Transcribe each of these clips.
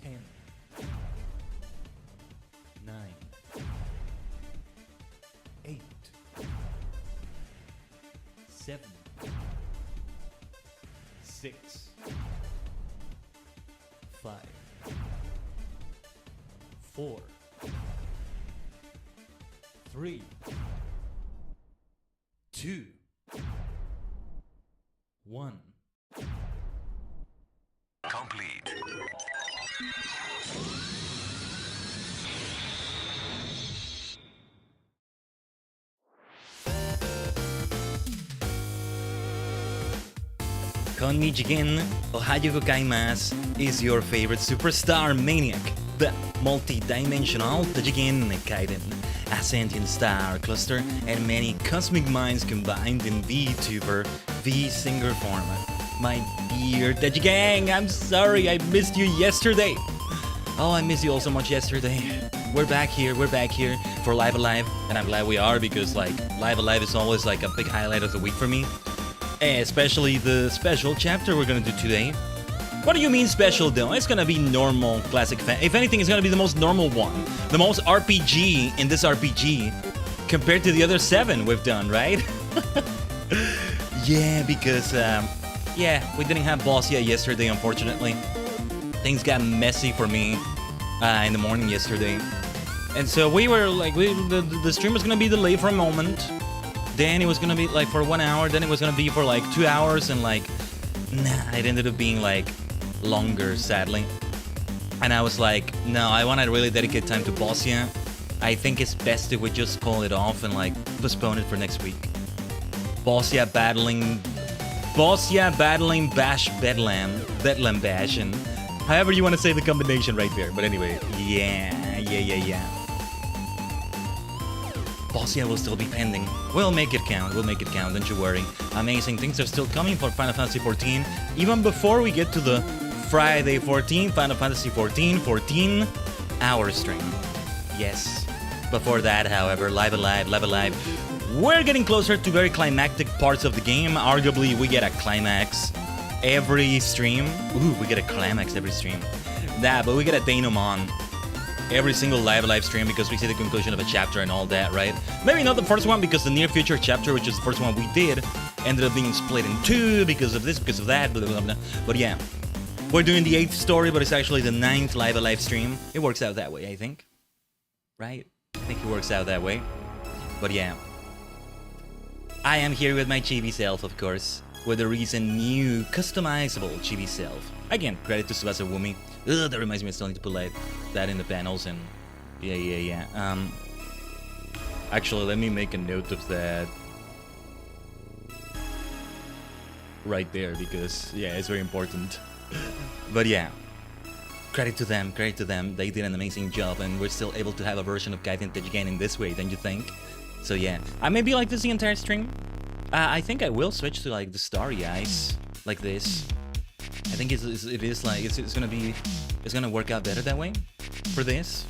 10, 9, 8, 7, 6, 5, 4, 3, 2, 1. Complete. Tajigen, Ohio gozaimasu, is your favorite superstar maniac, the multi-dimensional Tajigen Khaiden, a sentient star cluster and many cosmic minds combined in VTuber, V-singer form. My dear Tajigen, I'm sorry I missed you yesterday. Oh, I missed you all so much yesterday. We're back here for Live Alive, and I'm glad we are because like Live Alive is always like a big highlight of the week for me. Especially the special chapter we're gonna do today. What do you mean special though? It's gonna be normal classic fan. If anything, it's gonna be the most normal one. The most RPG in this RPG compared to the other 7 we've done, right? Yeah, because yeah, we didn't have boss yet yesterday, unfortunately. Things got messy for me in the morning yesterday. And so we were like, the stream was gonna be delayed for a moment. Then it was gonna be like for 1 hour, then it was gonna be for like 2 hours, and like, nah, it ended up being like longer, sadly. And I was like, no, I wanna really dedicate time to Bosnia. I think it's best if we just call it off and like postpone it for next week. Bosnia battling Bash Bedlam Bash, and however you wanna say the combination right there. But anyway, yeah. Bosnia will still be pending. We'll make it count, don't you worry. Amazing things are still coming for Final Fantasy XIV, even before we get to the Friday 14, Final Fantasy XIV 14-hour stream. Yes. Before that, however, Live Alive. We're getting closer to very climactic parts of the game. Arguably, we get a climax every stream. Ooh, we get a climax every stream. Nah, but we get a denouement every single live stream because we see the conclusion of a chapter and all that, right? Maybe not the first one because the near future chapter, which is the first one we did, ended up being split in 2 because of this, because of that, blah, blah, blah. But yeah, we're doing the 8th story, but it's actually the 9th live stream. It works out that way, I think. Right? I think it works out that way. But yeah. I am here with my chibi self, of course, with a recent new customizable chibi self. Again, credit to Subasa Wumi. Ugh, that reminds me I still need to put like that in the panels and yeah. Actually, let me make a note of that right there because yeah, it's very important. But yeah, credit to them. They did an amazing job, and we're still able to have a version of Khaiden Tajigen in this way, don't you think? So yeah, I may be like this the entire stream. I think I will switch to like the starry eyes like this. I think it's gonna work out better that way for this.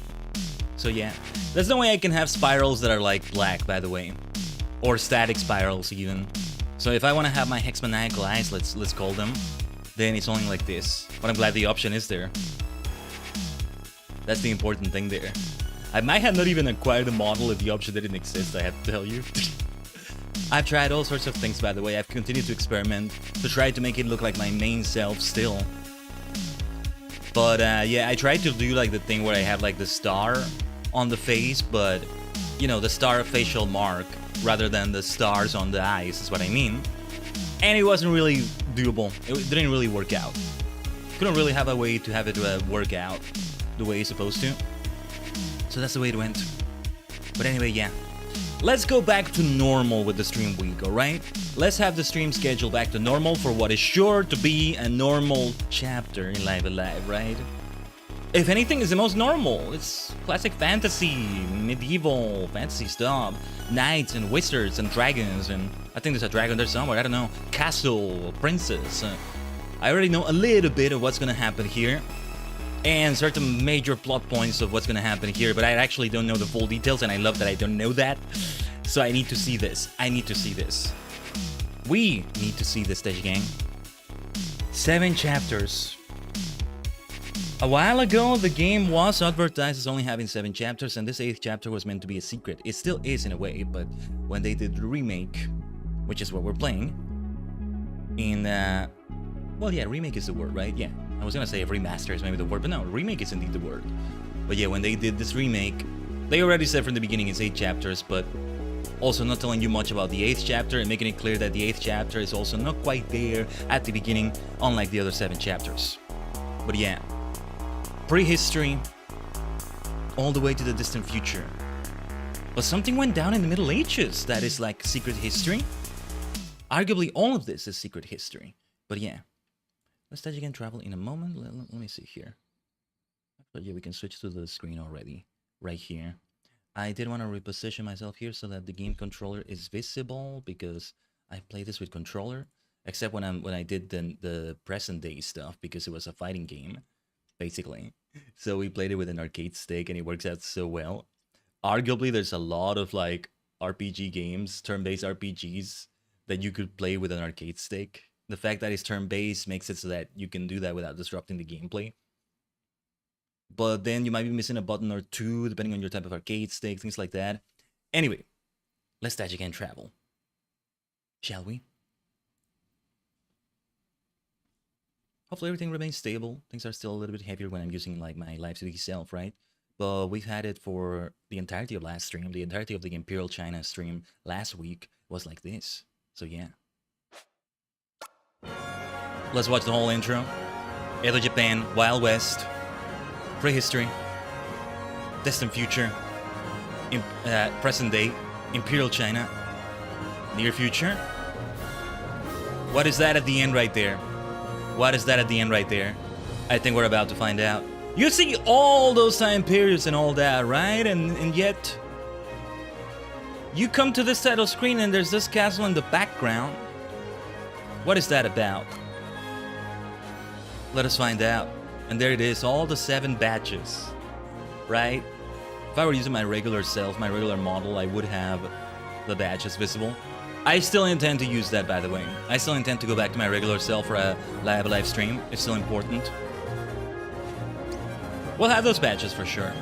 So yeah, that's the way I can have spirals that are like black, by the way, or static spirals even. So if I want to have my hexamaniacal eyes, let's call them, then it's only like this. But I'm glad the option is there. That's the important thing there. I might have not even acquired the model if the option didn't exist, I have to tell you. I've tried all sorts of things, by the way. I've continued to experiment to try to make it look like my main self still. But yeah, I tried to do like the thing where I have like the star on the face, but you know, the star facial mark rather than the stars on the eyes is what I mean. And it wasn't really doable. It didn't really work out. Couldn't really have a way to have it work out the way it's supposed to. So that's the way it went. But anyway, yeah. Let's go back to normal with the stream week, alright? Let's have the stream schedule back to normal for what is sure to be a normal chapter in Live Alive, right? If anything, is the most normal. It's classic fantasy, medieval fantasy stuff. Knights and wizards and dragons, and I think there's a dragon there somewhere, I don't know. Castle, princess. I already know a little bit of what's gonna happen here. And certain major plot points of what's gonna happen here, but I actually don't know the full details, and I love that I don't know that. So I need to see this. We need to see this, Tajigen. 7 chapters. A while ago, the game was advertised as only having 7 chapters, and this 8th chapter was meant to be a secret. It still is in a way, but when they did the remake, which is what we're playing, well, yeah, remake is the word, right? Yeah, I was gonna say remaster is maybe the word, but no, remake is indeed the word. But yeah, when they did this remake, they already said from the beginning it's 8 chapters, but also not telling you much about the 8th chapter and making it clear that the 8th chapter is also not quite there at the beginning, unlike the other 7 chapters. But yeah, prehistory, all the way to the distant future. But something went down in the Middle Ages that is like secret history. Arguably all of this is secret history. But yeah, let's Tajigen travel in a moment. Let me see here. But yeah, we can switch to the screen already, right here. I did want to reposition myself here so that the game controller is visible, because I play this with controller, except when I did the present day stuff, because it was a fighting game, basically. So we played it with an arcade stick and it works out so well. Arguably, there's a lot of like RPG games, turn-based RPGs, that you could play with an arcade stick. The fact that it's turn-based makes it so that you can do that without disrupting the gameplay. But then you might be missing a button or two, depending on your type of arcade stick, things like that. Anyway, let's Tajigen travel. Shall we? Hopefully everything remains stable. Things are still a little bit heavier when I'm using like my live CD self, right? But we've had it for the entirety of last stream. The entirety of the Imperial China stream last week was like this. So yeah. Let's watch the whole intro. Edo Japan, Wild West, prehistory, distant future, present day, Imperial China, near future. What is that at the end right there? What is that at the end right there? I think we're about to find out. You see all those time periods and all that, right? And yet, you come to this title screen and there's this castle in the background. What is that about? Let us find out. And there it is, all the 7 badges, right? If I were using my regular self, my regular model, I would have the badges visible. I still intend to use that, by the way. I still intend to go back to my regular self for a live stream. It's still important. We'll have those badges for sure.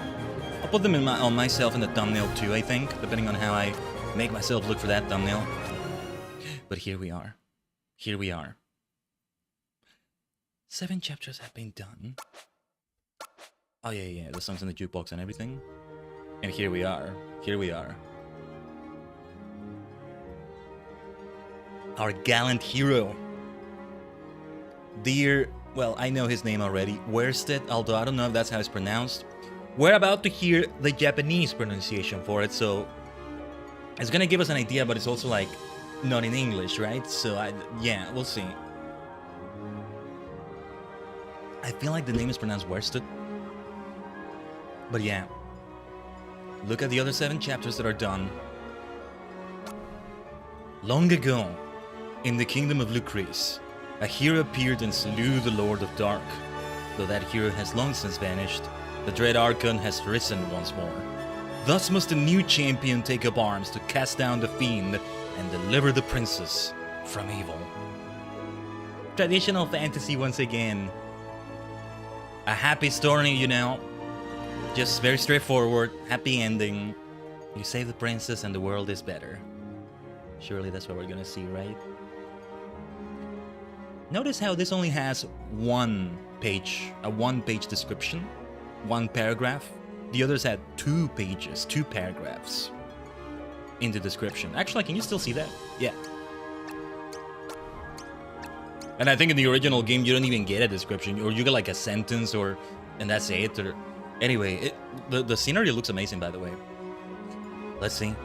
I'll put them on myself in the thumbnail too, I think, depending on how I make myself look for that thumbnail. But here we are. Here we are. 7 chapters have been done. Oh yeah, the songs in the jukebox and everything. And here we are. Here we are. Our gallant hero. Dear, well, I know his name already, Worsted, although I don't know if that's how it's pronounced. We're about to hear the Japanese pronunciation for it, so it's gonna give us an idea, but it's also like not in English, right? So yeah, we'll see. I feel like the name is pronounced Worsted. But yeah. Look at the other 7 chapters that are done. Long ago, in the kingdom of Lucrece, a hero appeared and slew the Lord of Dark. Though that hero has long since vanished, the dread Archon has risen once more. Thus must a new champion take up arms to cast down the fiend and deliver the princess from evil. Traditional fantasy once again. A happy story, you know. Just very straightforward, happy ending. You save the princess and the world is better. Surely that's what we're gonna see, right? Notice how this only has 1 page, a 1-page description, 1 paragraph. The others had 2 pages, 2 paragraphs in the description. Actually, can you still see that? Yeah. And I think in the original game, you don't even get a description, or you get like a sentence, and that's it. Or anyway, the scenery looks amazing, by the way. Let's see.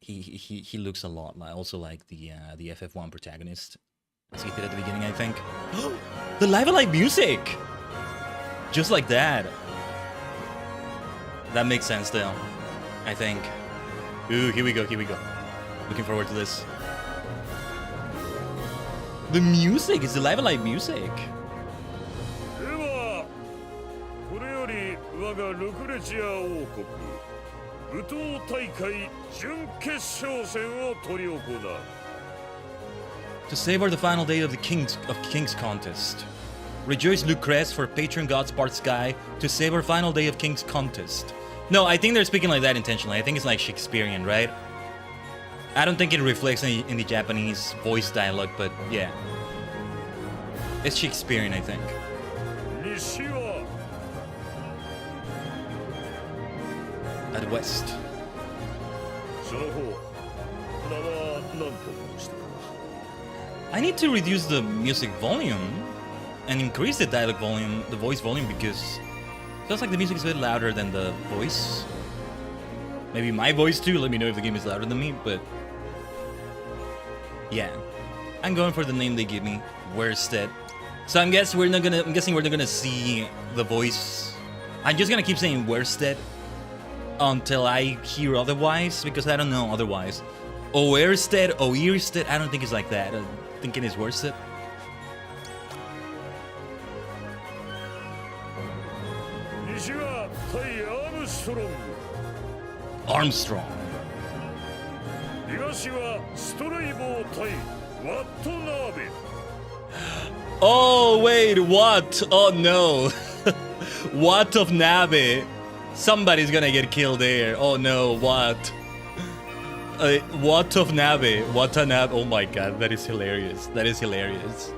He looks a lot also like the FF1 protagonist, as he did at the beginning, I think. The Live Alive music, just like that. That makes sense, though. I think. Ooh, here we go. Here we go. Looking forward to this. The music is the Live Alive music. To savor the final day of the King's Contest. Rejoice Lucrece for patron god Spark Sky to savor final day of King's Contest. No, I think they're speaking like that intentionally. I think it's like Shakespearean, right? I don't think it reflects in the Japanese voice dialogue, but yeah. It's Shakespearean, I think. At west. I need to reduce the music volume and increase the dialogue volume, the voice volume, because it feels like the music is a bit louder than the voice. Maybe my voice too, let me know if the game is louder than me, but yeah. I'm going for the name they give me, Worsted. So I'm guessing we're not gonna see the voice. I'm just gonna keep saying Worsted until I hear otherwise, because I don't know otherwise. Oersted, Oersted, I don't think it's like that. I'm thinking it's Worsted. Armstrong. Oh wait, what? Oh no. What of Nabe? Somebody's gonna get killed there. Oh no, what? What of Nabe? Watanabe? Oh my god, that is hilarious. That is hilarious.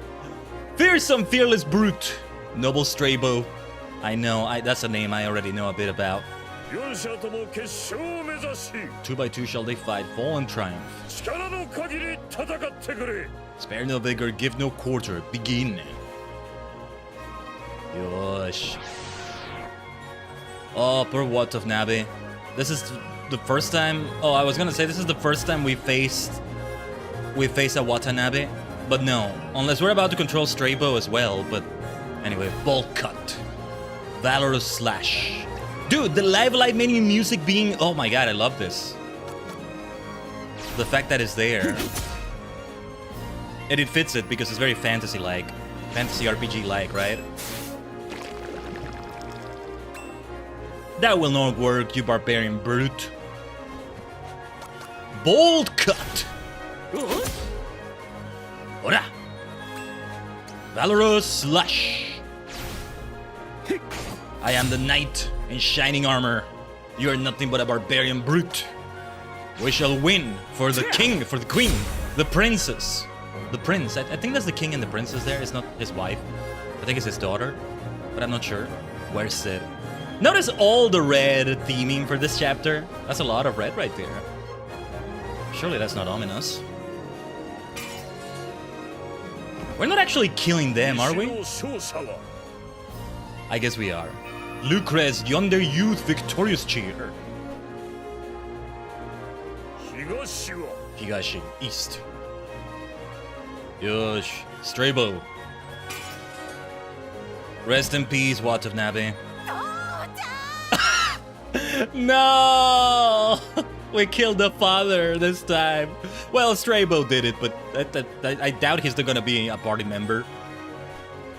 Fearsome, fearless brute. Noble Strabo. I know, that's a name I already know a bit about. 2x2 shall they fight, fall and triumph. Spare no vigor, give no quarter, begin. Yosh. Oh, poor Wat of Nabe. This is the first time. Oh, I was gonna say this is the first time we face a Watanabe, but no, unless we're about to control Strabo as well. But anyway, bulk cut, valorous slash. Dude, the live menu music being... Oh my god, I love this. The fact that it's there. And it fits it because it's very fantasy-like. Fantasy RPG-like, right? That will not work, you barbarian brute. Bold cut! Ora! Valorous slash! I am the knight in shining armor. You are nothing but a barbarian brute. We shall win for the king, for the queen, the princess. The prince. I think that's the king and the princess there. It's not his wife. I think it's his daughter. But I'm not sure. Where's it? Notice all the red theming for this chapter. That's a lot of red right there. Surely that's not ominous. We're not actually killing them, are we? I guess we are. Lucrece, yonder youth, victorious cheer. Higashi, east. Yosh, Strabo. Rest in peace, Wat of Nabe. No! We killed the father this time. Well, Strabo did it, but I doubt he's still gonna be a party member.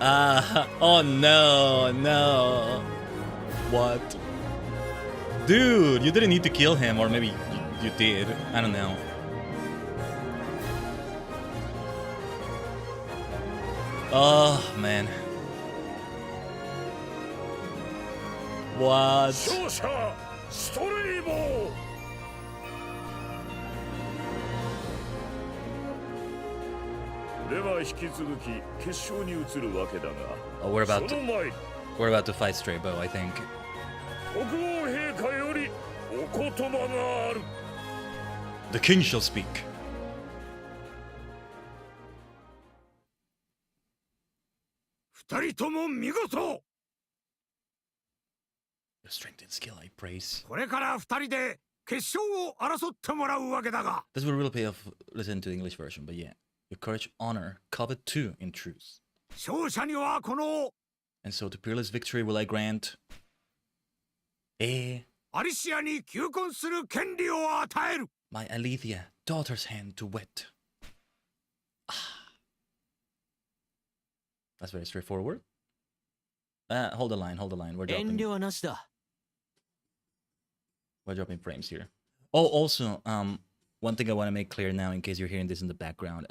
Oh no, no. What? Dude, you didn't need to kill him, or maybe you did. I don't know. Oh, man. What? Oh, we're about to fight Strabo, I think. The king shall speak. Your strength and skill I praise. This will really pay off. Listen to the English version, but yeah. Your courage, honor, covet too, in truth. And so to peerless victory will I grant my Alethea, daughter's hand to wet. That's very straightforward. Hold the line. We're dropping frames here. Oh, also, one thing I want to make clear now, in case you're hearing this in the background,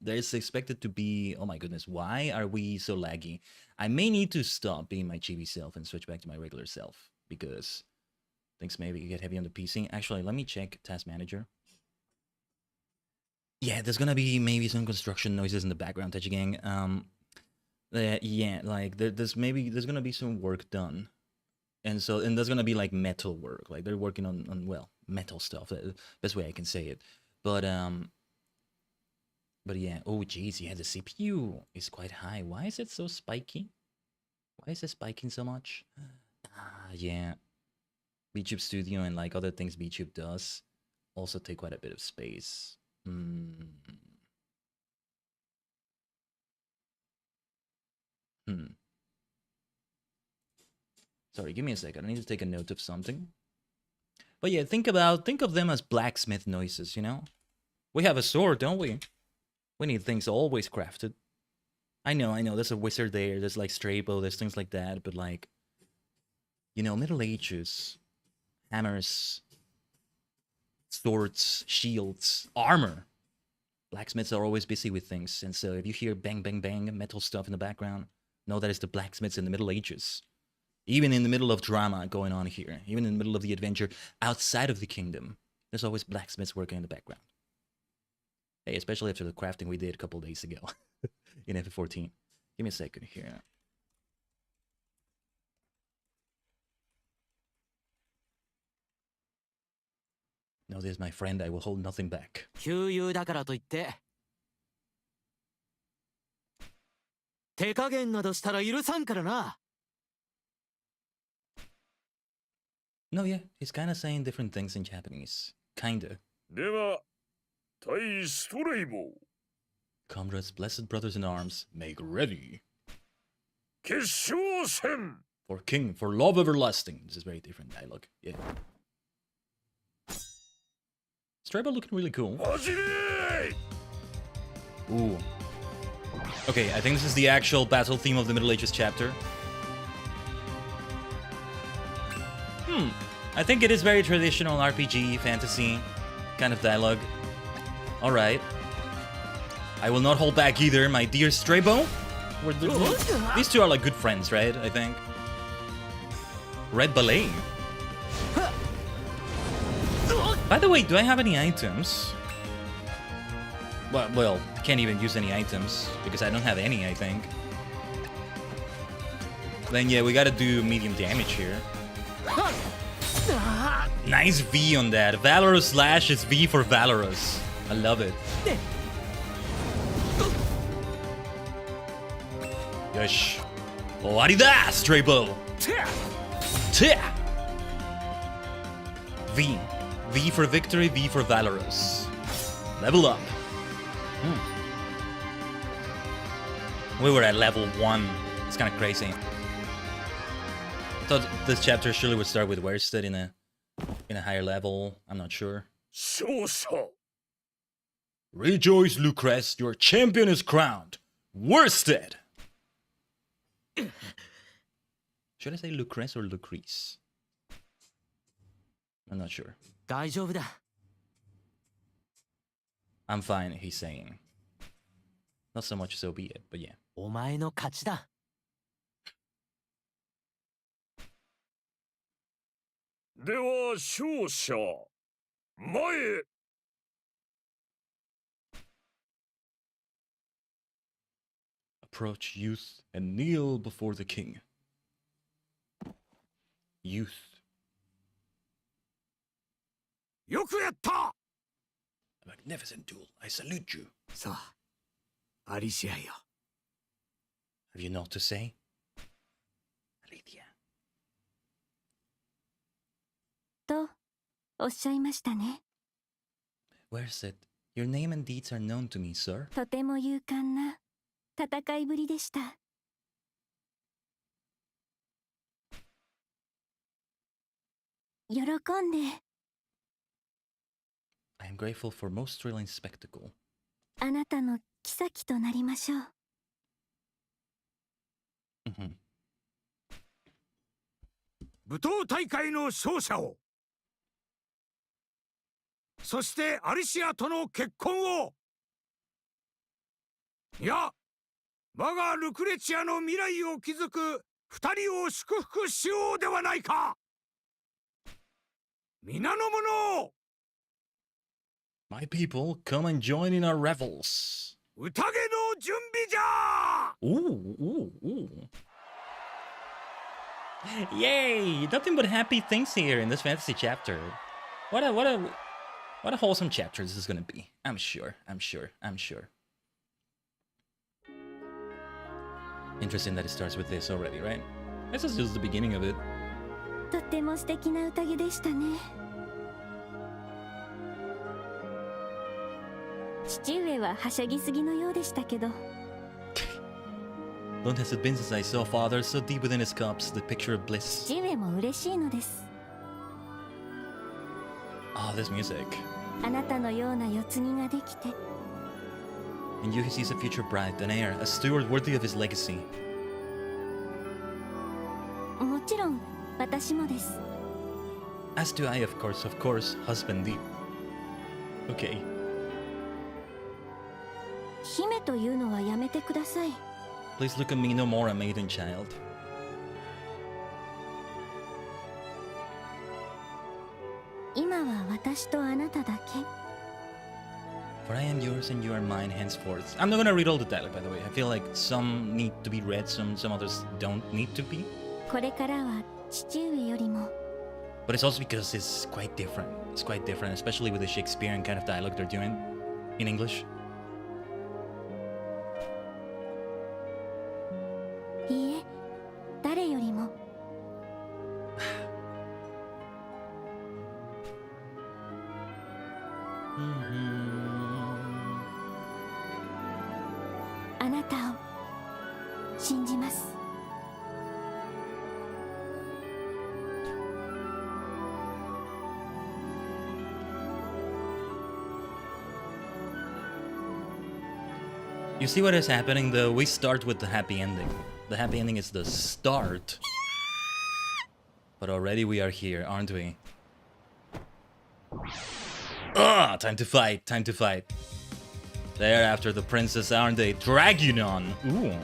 there is expected to be... Oh my goodness, why are we so laggy? I may need to stop being my chibi self and switch back to my regular self, because things maybe get heavy on the PC. Actually, let me check Task Manager. Yeah, there's gonna be maybe some construction noises in the background, Tajigen. Yeah, like there's gonna be some work done. And there's gonna be like metal work. Like they're working on well, metal stuff. Best way I can say it. But yeah. Oh geez, yeah, the CPU is quite high. Why is it so spiky? Why is it spiking so much? Yeah. VTube Studio and like other things VTube does also take quite a bit of space. Sorry, give me a second. I need to take a note of something. But yeah, think of them as blacksmith noises, you know? We have a sword, don't we? We need things always crafted. I know, there's a wizard there, there's like Strabo, there's things like that, but like, you know, Middle Ages, hammers, swords, shields, armor. Blacksmiths are always busy with things, and so if you hear bang, bang, bang, metal stuff in the background, know that it's the blacksmiths in the Middle Ages. Even in the middle of drama going on here, even in the middle of the adventure outside of the kingdom, there's always blacksmiths working in the background. Hey, especially after the crafting we did a couple days ago in FF14. Give me a second here. Know this, my friend, I will hold nothing back. No, yeah, he's kind of saying different things in Japanese. Kinda. Comrades, blessed brothers in arms, make ready. For king, for love everlasting. This is very different dialogue. Yeah. Strabo looking really cool. Ooh. Okay, I think this is the actual battle theme of the Middle Ages chapter. I think it is very traditional RPG, fantasy kind of dialogue. Alright. I will not hold back either, my dear Strabo. These two are like good friends, right? I think. Red Ballet. By the way, do I have any items? Well, I can't even use any items because I don't have any, I think. Then yeah, we gotta do medium damage here. Nice V on that. Valorous Slash is V for Valorous. I love it. Yosh. Owarida, Strabo. V. V for victory, V for Valorous. Level up. We were at level 1. It's kind of crazy. I thought this chapter surely would start with Worsted in a higher level. I'm not sure. Rejoice, Lucrece, your champion is crowned. Worsted! Should I say Lucrece or Lucrece? I'm not sure. I'm fine, he's saying. Not so much so be it, but yeah. Approach youth and kneel before the king. Youth. A magnificent duel. I salute you. Have you naught to say? Alethea. Where's it? Your name and deeds are known to me, sir. I am grateful for most thrilling spectacle. そしてアリシアとの結婚を。いや、我がルクレチアの未来を築く二人を祝福しようではないか。皆の者、 My people, come and join in our revels. 宴の準備じゃ。 Ooh. Yay! Nothing but happy things here in this fantasy chapter. What a wholesome chapter this is gonna be. I'm sure. Interesting that it starts with this already, right? This is just the beginning of it. とっても素敵な宴でしたね。父上ははしゃぎすぎのようでしたけど。Long has it been since I saw father so deep within his cups, the picture of bliss. 父上も嬉しいのです。 Ah, this music. あなたのような世継ぎができて。 In you he sees a future bride, an heir, a steward worthy of his legacy. もちろん私もです。 As do I, of course, husband deep. Okay. 姫というのはやめてください。 Please look at me no more, a maiden child. 今は私とあなただけ。 For I am yours and you are mine henceforth. I'm not gonna read all the dialogue, by the way. I feel like some need to be read, some others don't need to be. これからは父上よりも。 But it's also because it's quite different. It's quite different, especially with the Shakespearean kind of dialogue they're doing in English. いいえ、誰よりも。あなたを信じます。 You see what is happening though? We start with the happy ending. The happy ending is the start. But already we are here, aren't we? Time to fight, time to fight. They're after the princess, aren't they? Dragunon! Ooh.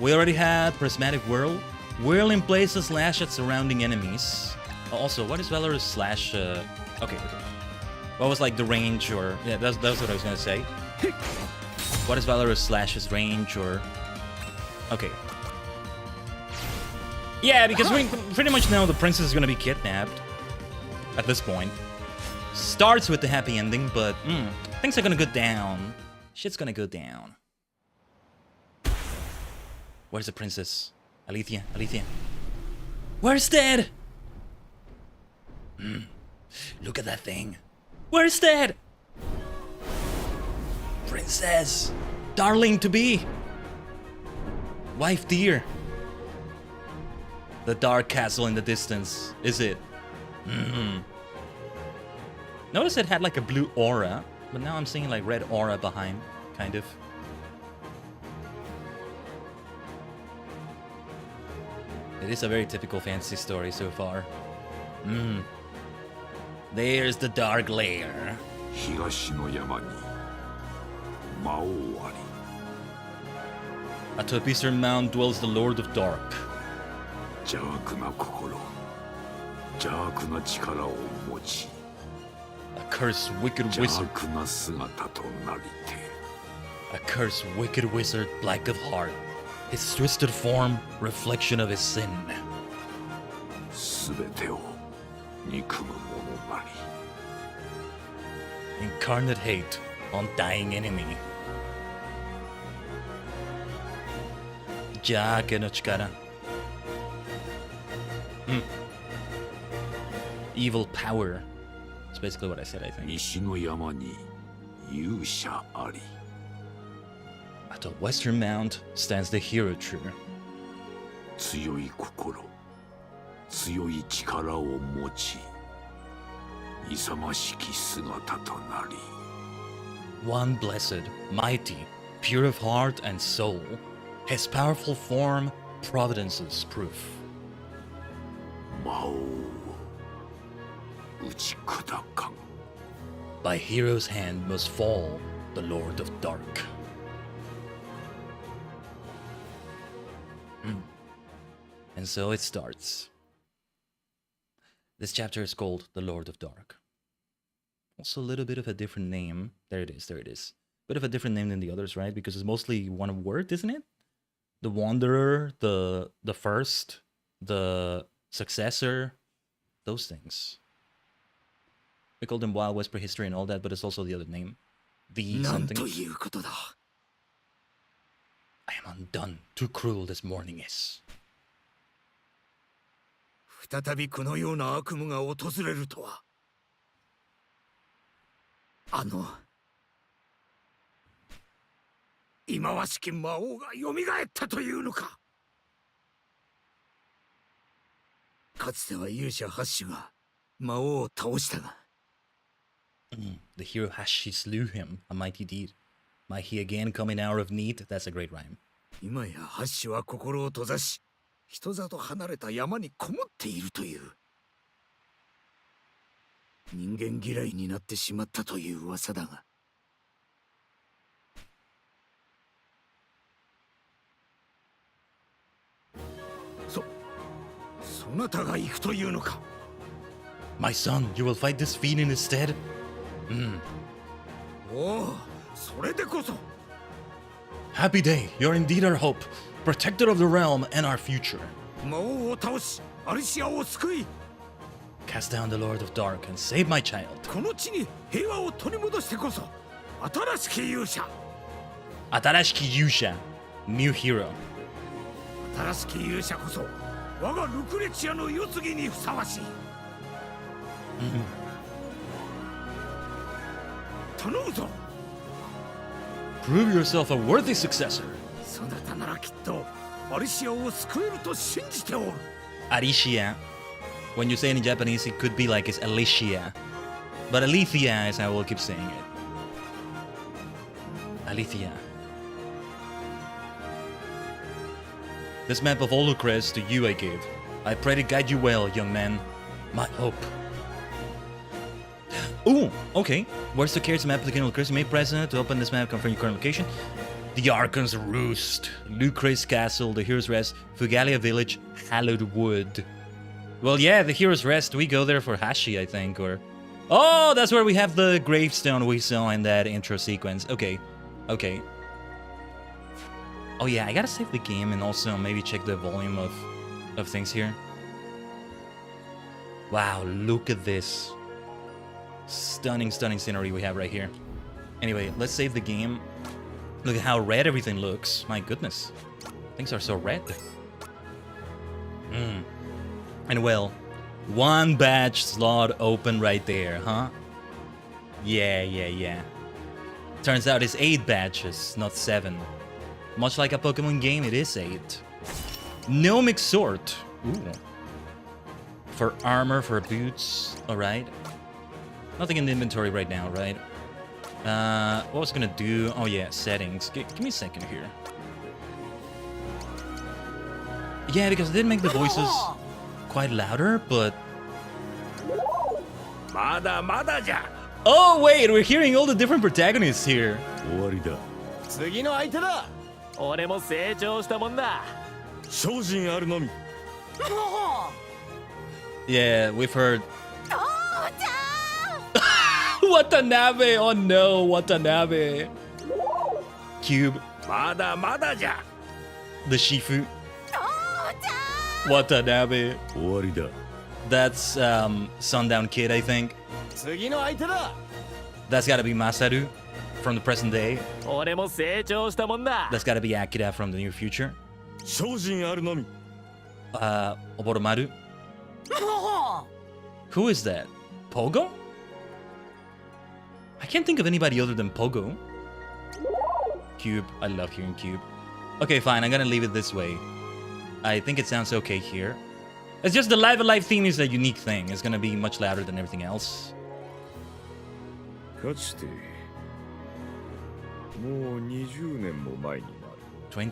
We already had Prismatic Whirl. Whirl in places slash at surrounding enemies. Also, what is Valorous slash... Okay. What was like the range or... Yeah, that's what I was gonna say. What is Valorous slash's range or... Okay. Yeah, because we pretty much know the princess is gonna be kidnapped. At this point. Starts with the happy ending, but... things are gonna go down. Shit's gonna go down. Where's the princess? Alethea, Alethea. Where's Dad? Look at that thing. Where's Dad? Princess. Darling to be. Wife dear. The dark castle in the distance. Is it? Notice it had like a blue aura, but now I'm seeing like red aura behind, kind of. It is a very typical fantasy story so far. There's the dark lair. 東の山に魔王あり。 Atop Eastern Mount dwells the Lord of Dark. 邪悪な心、邪悪な力を持ち、 A cursed wicked 邪 wizard. 悪な姿となりて。 A cursed wicked wizard, black of heart. His twisted form, reflection of his sin. すべてを憎む者なり。 Incarnate hate, undying enemy. 邪悪の力. Evil power. That's basically what I said, I think. 西の山に勇者あり。 At the western mount stands the hero tree. 強い心、強い力を持ち、勇ましき姿となり。 One blessed, mighty, pure of heart and soul. His powerful form, providence's proof. 魔王を打ち砕かん。By hero's hand must fall the Lord of Dark. And so it starts. This chapter is called The Lord of Dark. Also a little bit of a different name. There it is, there it is. Bit of a different name than the others, right? Because it's mostly one word, isn't it? The Wanderer, the First, the Successor, those things. We call them Wild West Prehistory and all that, but it's also the other name. The something. I am undone. Too cruel this morning is. 再びこのような悪夢が訪れるとは。忌まわしき魔王が蘇ったというのか。かつては勇者ハッシュが魔王を倒したが。The hero Hashi slew him, a mighty deed. Might he again coming out of need? That's a great rhyme. 今やハッシュは心を閉ざし、人里離れた山にこもっているという。人間嫌いになってしまったという噂だが。そなたが行くというのか。My son, you will fight this fiend instead? おお、それでこそ。Happy day, you're indeed our hope, protector of the realm and our future. 魔王を倒し、アリシアを救い。Cast down the Lord of Dark and save my child. この地に平和を取り戻してこそ、新しき勇者。Atarashiki Yusha, new hero. 新しき勇者こそ、我がルクレチアの世継ぎにふさわしい。頼むぞ。Prove yourself a worthy successor. そなたならきっとアリシアを救えると信じておる。Arishia. When you say it in Japanese, it could be like it's Alicia. But Alethea is how we'll keep saying it. Alethea. This map of Olucres to you I give. I pray to guide you well, young man. My hope. Ooh, okay. Where's the carrots map of the Kingdom of Lucrece? You may press it to open this map, confirm your current location. The Archon's Roost, Lucrece Castle, the Hero's Rest, Fugalia Village, Hallowed Wood. Well, yeah, the Hero's Rest. We go there for Hashi, I think, or... Oh, that's where we have the gravestone we saw in that intro sequence. Okay, okay. Oh yeah, I gotta save the game and also maybe check the volume of things here. Wow, look at this. Stunning, stunning scenery we have right here. Anyway, let's save the game. Look at how red everything looks. My goodness. Things are so red. And well, one badge slot open right there, huh? Yeah. Turns out it's 8 badges, not 7. Much like a Pokemon game, it is 8. Gnomic Sword. Ooh. For armor, for boots. Alright. Nothing in the inventory right now, right? What was I gonna do? Oh yeah, settings. Give me a second here. Yeah, because I did make the voices quite louder, but... Oh wait, we're hearing all the different protagonists here. Yeah, we've heard... Watanabe! Oh no, Watanabe! Cube. The Shifu. Watanabe. That's Sundown Kid, I think. That's gotta be Masaru from the present day. That's gotta be Akira from the near future. Oboromaru. Who is that? Pogo? I can't think of anybody other than Pogo. Cube. I love hearing Cube. Okay, fine. I'm gonna leave it this way. I think it sounds okay here. It's just the Live Alive theme is a unique thing. It's gonna be much louder than everything else. 20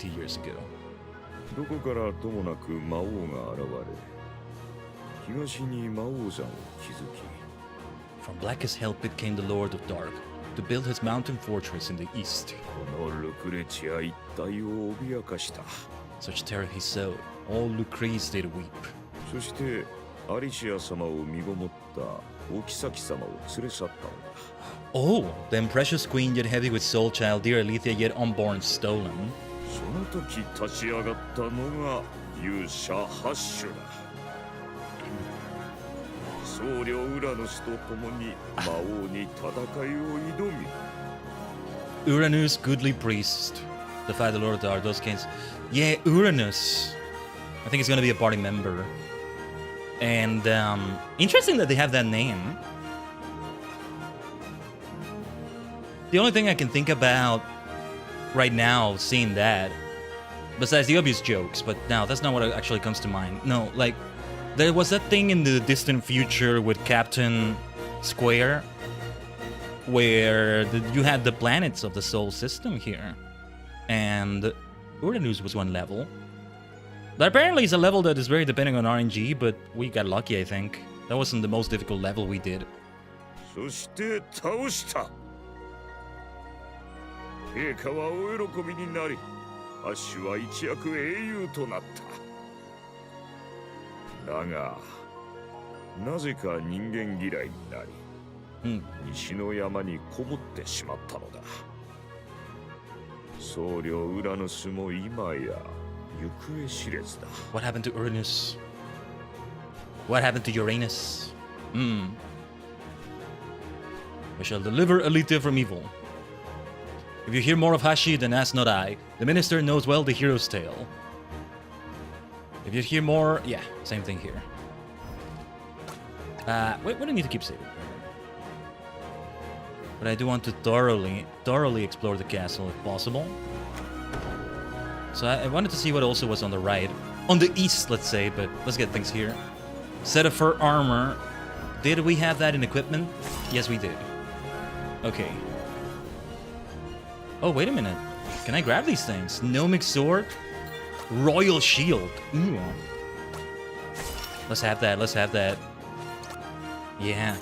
years ago. どこからともなく魔王が現れ、東に魔王山を築き、From blackest hell pit came the Lord of Dark to build his mountain fortress in the east. このルクレチア一帯を脅かした。 Such terror he sowed, all Lucrece did weep. そしてアリシア様を身ごもったお妃様を連れ去ったのだ。 Oh, then precious queen yet heavy with soul child, dear Alethea yet unborn stolen. その時立ち上がったのが勇者ハッシュだ。僧侶ウラヌスと共に魔王に戦いを挑み。 Uranus, goodly priest, defy the Lord of Dark, those kings. Yeah, Uranus. I think he's gonna be a party member. And interesting that they have that name. The only thing I can think about right now, seeing that, besides the obvious jokes, but no, that's not what actually comes to mind. No, like, there was that thing in the distant future with Captain Square, where you had the planets of the Sol system here, and Uranus was one level. But apparently it's a level that is very depending on RNG, but we got lucky, I think. That wasn't the most difficult level we did. そして倒した。陛下はお喜びになり、ハッシュは一躍英雄となった。だが、なぜか人間嫌いになり、西の山にこもってしまったのだ。僧侶ウラヌスも今や行方知れずだ。What happened to Uranus? What happened to Uranus? We shall deliver Alethea from evil. If you hear more of Hashi, then ask not I. The minister knows well the hero's tale. If you hear more... Yeah, same thing here. Wait, we don't need to keep saving. But I do want to thoroughly explore the castle if possible. So I wanted to see what also was on the right. On the east, let's say, but let's get things here. Set of fur armor. Did we have that in equipment? Yes, we did. Okay. Oh, wait a minute. Can I grab these things? Gnomic sword? Royal shield. Ooh. Let's have that, let's have that. Yeah.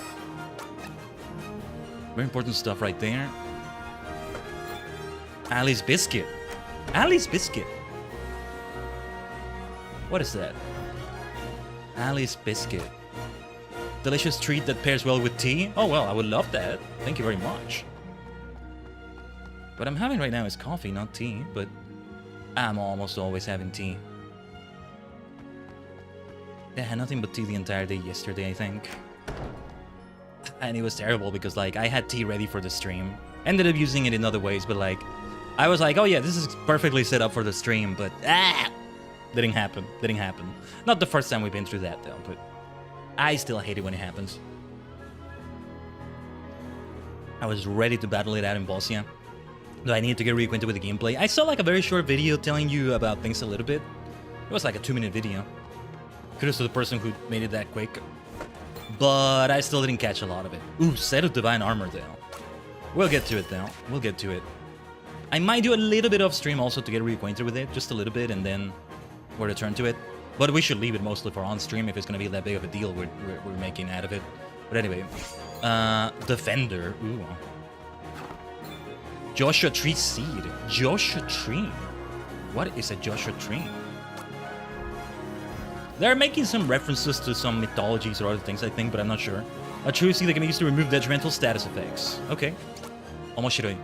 Very important stuff right there. Ali's biscuit. Ali's biscuit. What is that? Ali's biscuit. Delicious treat that pairs well with tea? Oh well, I would love that. Thank you very much. What I'm having right now is coffee, not tea, but I'm almost always having tea. I had nothing but tea the entire day yesterday, I think. And it was terrible because, like, I had tea ready for the stream. Ended up using it in other ways, but, like, I was like, oh yeah, this is perfectly set up for the stream, but, didn't happen. Didn't happen. Not the first time we've been through that, though, but I still hate it when it happens. I was ready to battle it out in Bosnia. Though I needed to get reacquainted with the gameplay. I saw, like, a very short video telling you about things a little bit. It was like a 2-minute video. Kudos to the person who made it that quick. But I still didn't catch a lot of it. Ooh, set of divine armor, though. We'll get to it, though. We'll get to it. I might do a little bit off stream also to get reacquainted with it. Just a little bit, and then we'll return to it. But we should leave it mostly for on stream if it's going to be that big of a deal we're making out of it. But anyway. Defender. Ooh. Joshua Tree Seed. Joshua Tree. What is a Joshua Tree? They're making some references to some mythologies or other things, I think, but I'm not sure. A true seed that can be used to remove detrimental status effects. Okay. Omoshiroi.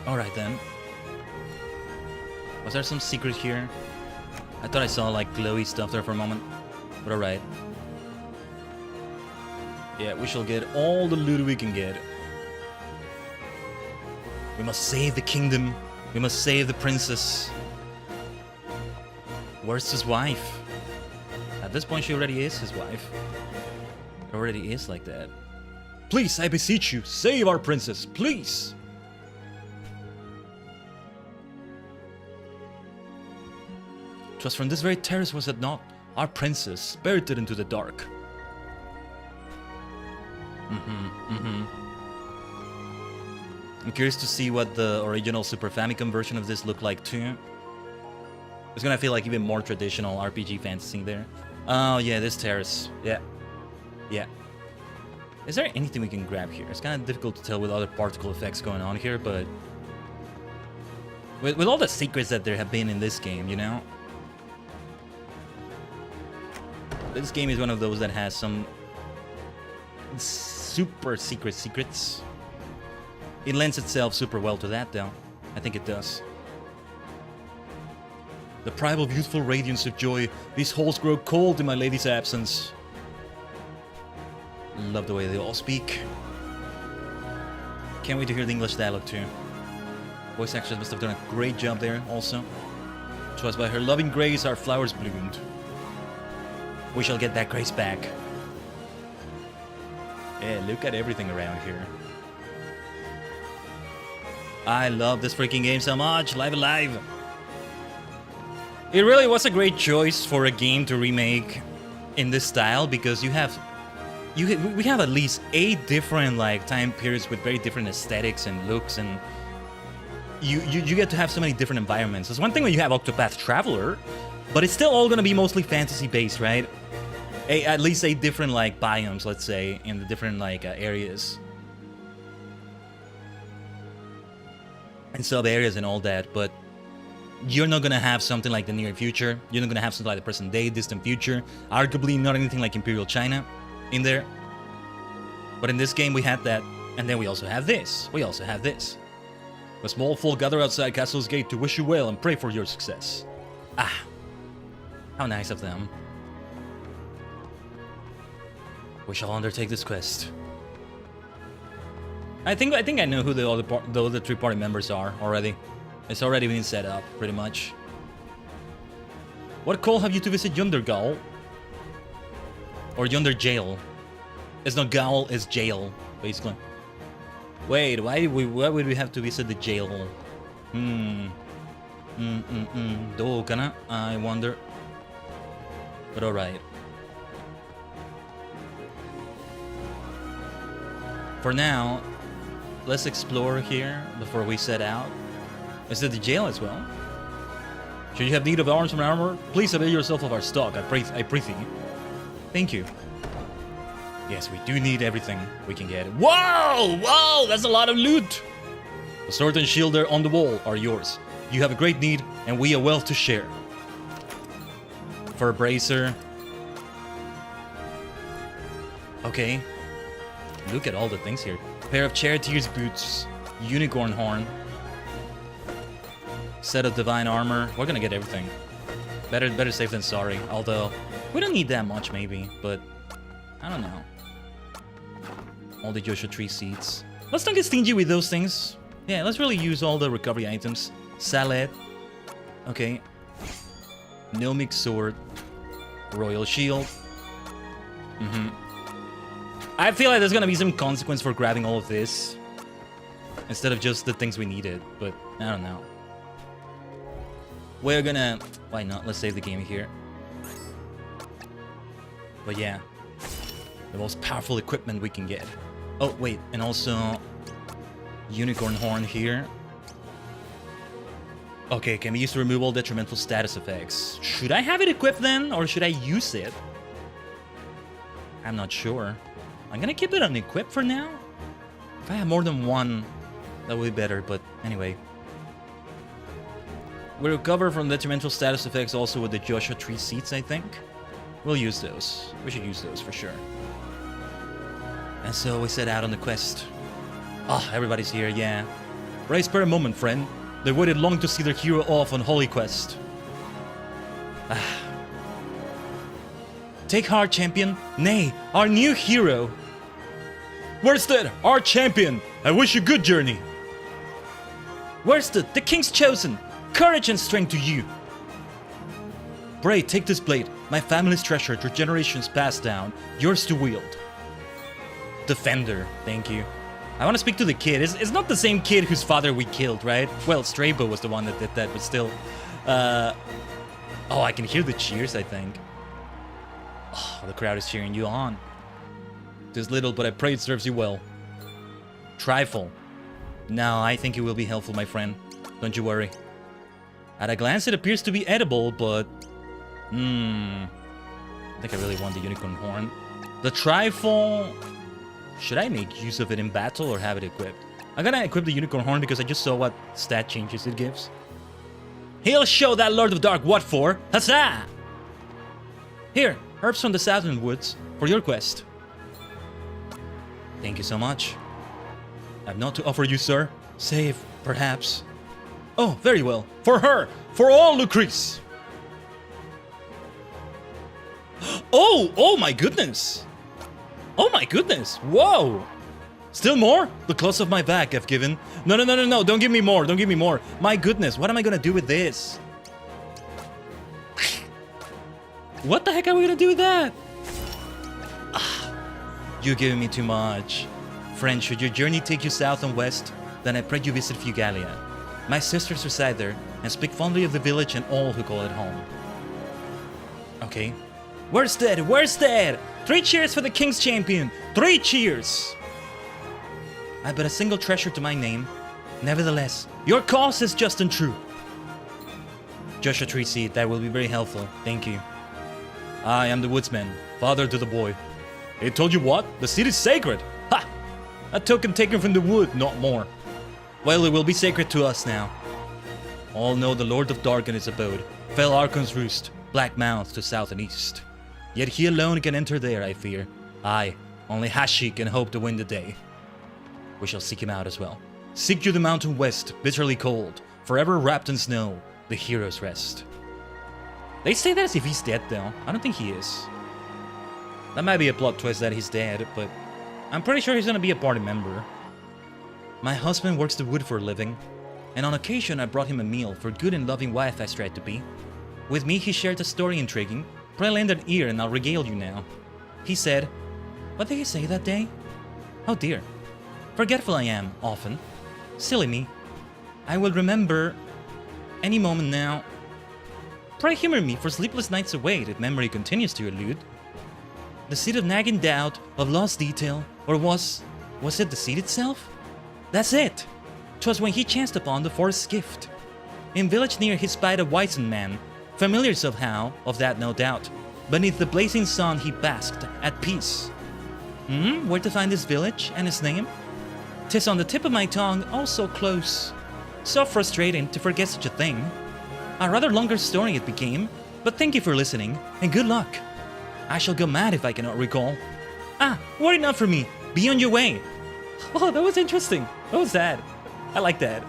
Alright then. Was there some secret here? I thought I saw, like, glowy stuff there for a moment. But alright. Yeah, we shall get all the loot we can get. We must save the kingdom. We must save the princess. Where's his wife? At this point, she already is his wife. It already is like that. Please, I beseech you, save our princess, please! "'Twas from this very terrace, was it not? Our princess, spirited into the dark." I'm curious to see what the original Super Famicom version of this looked like too. It's gonna feel like even more traditional RPG fantasy there. Oh, yeah, this terrace. Yeah. Yeah. Is there anything we can grab here? It's kind of difficult to tell with other particle effects going on here, but... With all the secrets that there have been in this game, you know? This game is one of those that has some... super secrets. It lends itself super well to that, though. I think it does. The pride of youthful radiance of joy. These halls grow cold in my lady's absence. Love the way they all speak. Can't wait to hear the English dialogue too. Voice actors must have done a great job there also. 'Twas by her loving grace our flowers bloomed. We shall get that grace back. Yeah, look at everything around here. I love this freaking game so much. Live Alive. It really was a great choice for a game to remake in this style because we have at least 8 different like time periods with very different aesthetics and looks, and you get to have so many different environments. It's one thing when you have Octopath Traveler, but it's still all gonna be mostly fantasy based, right? At least 8 different like biomes, let's say, in the different like areas and sub areas and all that, but you're not gonna have something like the near future. You're not gonna have something like the present day, distant future. Arguably not anything like Imperial China in there. But in this game we had that, and then we also have this. We also have this. A small folk gather outside Castle's gate to wish you well and pray for your success. Ah, how nice of them. We shall undertake this quest. I think I know who the other 3 party members are already. It's already been set up, pretty much. What call have you to visit yonder gaol? Or yonder jail? It's not gaol, it's jail, basically. Wait, why would we have to visit the jail? Do kana? I wonder. But alright. For now, let's explore here before we set out. Is it the jail as well? Should you have need of arms and armor, please avail yourself of our stock, I pray thee. Thank you. Yes, we do need everything we can get. Whoa! Whoa! That's a lot of loot! The sword and shield there on the wall are yours. You have a great need, and we a wealth to share. Fur bracer. Okay. Look at all the things here. Pair of charioteer's boots. Unicorn horn. Set of divine armor. We're gonna get everything. Better safe than sorry. Although, we don't need that much maybe, but I don't know. All the Joshua Tree seeds. Let's not get stingy with those things. Yeah, let's really use all the recovery items. Salad. Okay. Gnomic sword. Royal shield. I feel like there's gonna be some consequence for grabbing all of this instead of just the things we needed, but I don't know. We're gonna... Why not? Let's save the game here. But yeah. The most powerful equipment we can get. Oh, wait. And also... Unicorn horn here. Okay, can be used to remove all detrimental status effects. Should I have it equipped then? Or should I use it? I'm not sure. I'm gonna keep it unequipped for now. If I have more than one, that would be better, but anyway. We recover from detrimental status effects also with the Joshua Tree seeds, I think. We'll use those. We should use those for sure. And so we set out on the quest. Ah, everybody's here, yeah. Rise spare a moment, friend. They waited long to see their hero off on holy quest. Ah. Take heart, champion. Nay, our new hero. Worsted, our champion. I wish you good journey. Worsted, the king's chosen. Courage and strength to you. Bray, take this blade. My family's treasure through generations passed down. Yours to wield. Defender, thank you. I want to speak to the kid. It's not the same kid whose father we killed, right? Well, Strabo was the one that did that, but still. Oh, I can hear the cheers, I think. Oh, the crowd is cheering you on. Tis little, but I pray it serves you well. Trifle. No, I think it will be helpful, my friend. Don't you worry. At a glance, it appears to be edible, but... I think I really want the unicorn horn. The trifle... Should I make use of it in battle or have it equipped? I'm gonna equip the unicorn horn because I just saw what stat changes it gives. He'll show that Lord of Dark what for. Huzzah! Here, herbs from the southern woods for your quest. Thank you so much. I have naught to offer you, sir. Save, perhaps. Oh, very well. For her! For all Lucrece! Oh my goodness! Oh my goodness! Whoa! Still more? The close of my back I've given. No, don't give me more, don't give me more. My goodness, what am I gonna do with this? What the heck are we gonna do with that? You're giving me too much. Friend, should your journey take you south and west, then I pray you visit Fugalia. My sisters reside there, and speak fondly of the village and all who call it home. Okay. Where's that? Where's that? 3 cheers for the King's Champion! 3 cheers! I but a single treasure to my name. Nevertheless, your cause is just and true. Joshua Tree Seed, that will be very helpful. Thank you. I am the woodsman, father to the boy. It told you what? The seed is sacred! Ha! A token taken from the wood, not more. Well, it will be sacred to us now. All know the Lord of Dark in his abode. Fell Archon's roost, black mounds to south and east. Yet he alone can enter there, I fear. Aye, only Hashi can hope to win the day. We shall seek him out as well. Seek you the mountain west, bitterly cold, forever wrapped in snow, the heroes rest. They say that as if he's dead though. I don't think he is. That might be a plot twist that he's dead, but I'm pretty sure he's gonna be a party member. My husband works the wood for a living, and on occasion I brought him a meal for good and loving wife I strive to be. With me he shared a story intriguing. Pray lend an ear and I'll regale you now. He said, what did he say that day? Oh dear. Forgetful I am, often. Silly me. I will remember any moment now. Pray humor me, for sleepless nights await if memory continues to elude. The seed of nagging doubt, of lost detail, or was it the seed itself? That's it! 'Twas when he chanced upon the forest's gift. In village near he spied a wizened man, familiar somehow, of that no doubt. Beneath the blazing sun he basked, at peace. Where to find this village, and his name? 'Tis on the tip of my tongue, oh so close. So frustrating to forget such a thing. A rather longer story it became, but thank you for listening, and good luck. I shall go mad if I cannot recall. Ah, worry not for me, be on your way. Oh, that was interesting. What was that? I like that.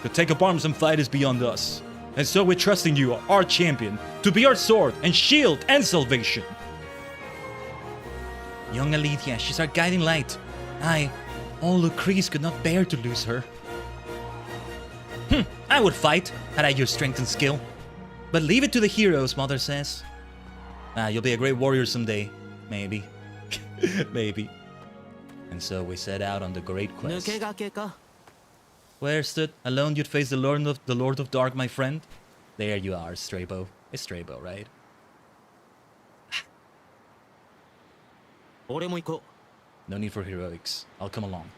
To take up arms and fight is beyond us. And so we trust in you, our champion, to be our sword and shield and salvation. Young Alethea, she's our guiding light. Aye, all Lucrece could not bear to lose her. I would fight, had I your strength and skill. But leave it to the heroes, Mother says. You'll be a great warrior someday. Maybe. Maybe. And so we set out on the great quest. Where stood alone you'd face the Lord of Dark, my friend? There you are, Strabo. It's Strabo, right? No need for heroics. I'll come along.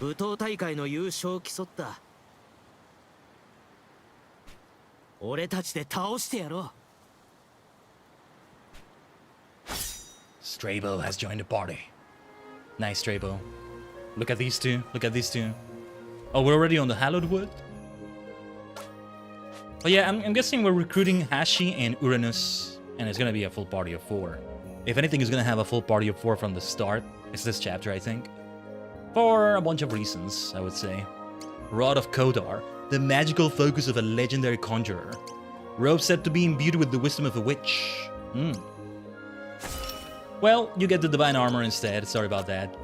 武闘大会の優勝を競った俺たちで倒してやろう Strabo has joined the party. Nice, Strabo. Look at these two. Look at these two. Oh, we're already on the Hallowed Wood? Oh yeah, I'm guessing we're recruiting Hashi and Uranus, and it's gonna be a full party of 4. If anything is gonna have a full party of 4 from the start, it's this chapter, I think. For a bunch of reasons, I would say. Rod of Kodar, the magical focus of a legendary conjurer. Robe said to be imbued with the wisdom of a witch. Well, you get the divine armor instead. Sorry about that.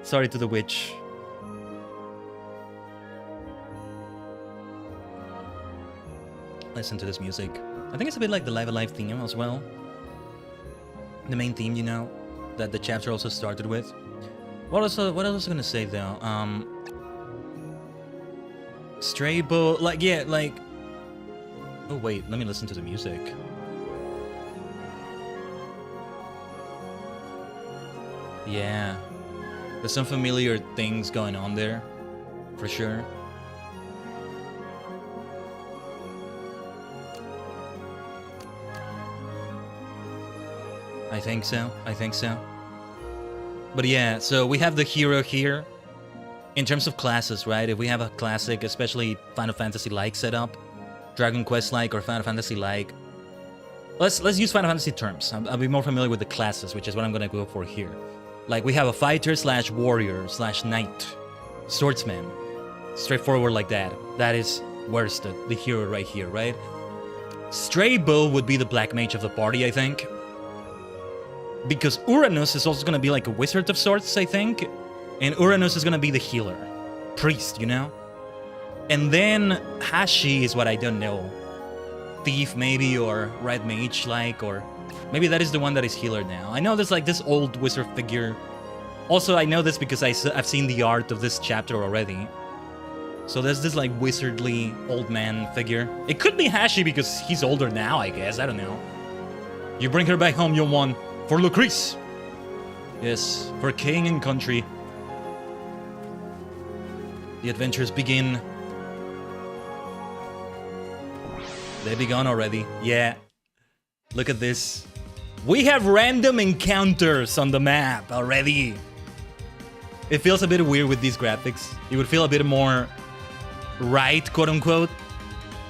Sorry to the witch. Listen to this music. I think it's a bit like the Live Alive theme as well. The main theme, you know, that the chapter also started with. What else was I gonna say though? Strabo, like, yeah, like... Oh wait, let me listen to the music. Yeah. There's some familiar things going on there. For sure. I think so. I think so. But yeah, so we have the hero here. In terms of classes, right? If we have a classic, especially Final Fantasy-like setup, Dragon Quest-like or Final Fantasy-like, let's use Final Fantasy terms. I'll be more familiar with the classes, which is what I'm gonna go for here. Like, we have a fighter slash warrior slash knight, swordsman. Straightforward like that. That is where's the hero right here, right? Stray Bull would be the black mage of the party, I think. Because Uranus is also gonna be like a wizard of sorts, I think. And Uranus is gonna be the healer. Priest, you know? And then Hashi is what I don't know. Thief maybe, or red mage like, or maybe that is the one that is healer now. I know there's like this old wizard figure. Also, I know this because I've seen the art of this chapter already. So there's this like wizardly old man figure. It could be Hashi because he's older now, I guess. I don't know. You bring her back home, young one. For Lucrece. Yes, for king and country. The adventures begin. They begun already. Yeah. Look at this. We have random encounters on the map already. It feels a bit weird with these graphics. It would feel a bit more right, quote unquote,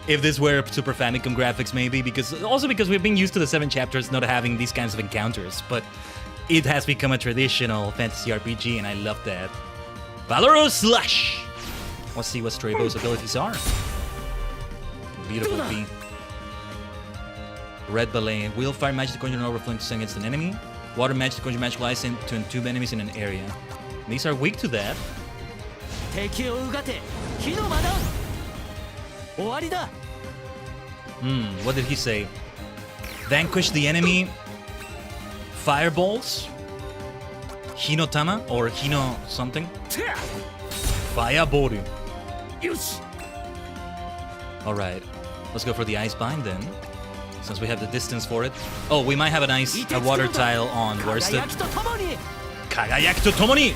if this were Super Famicom graphics maybe, because we've been used to the 7 chapters not having these kinds of encounters, but it has become a traditional fantasy RPG and I love that. Valorous Slash! Let's see what Straybo's abilities are. Beautiful V. Red Ballet. Wheel Fire Magic to conjure an overflowing to against an enemy. Water Magic to conjure magical ice to entomb enemies in an area. These are weak to that. What did he say? Vanquish the enemy. Fireballs. Hinotama or Hino something. Fireboru. Alright. Let's go for the Ice Bind then. Since we have the distance for it. Oh, we might have a water tile on Worsted. Kagayaki to Tomoni!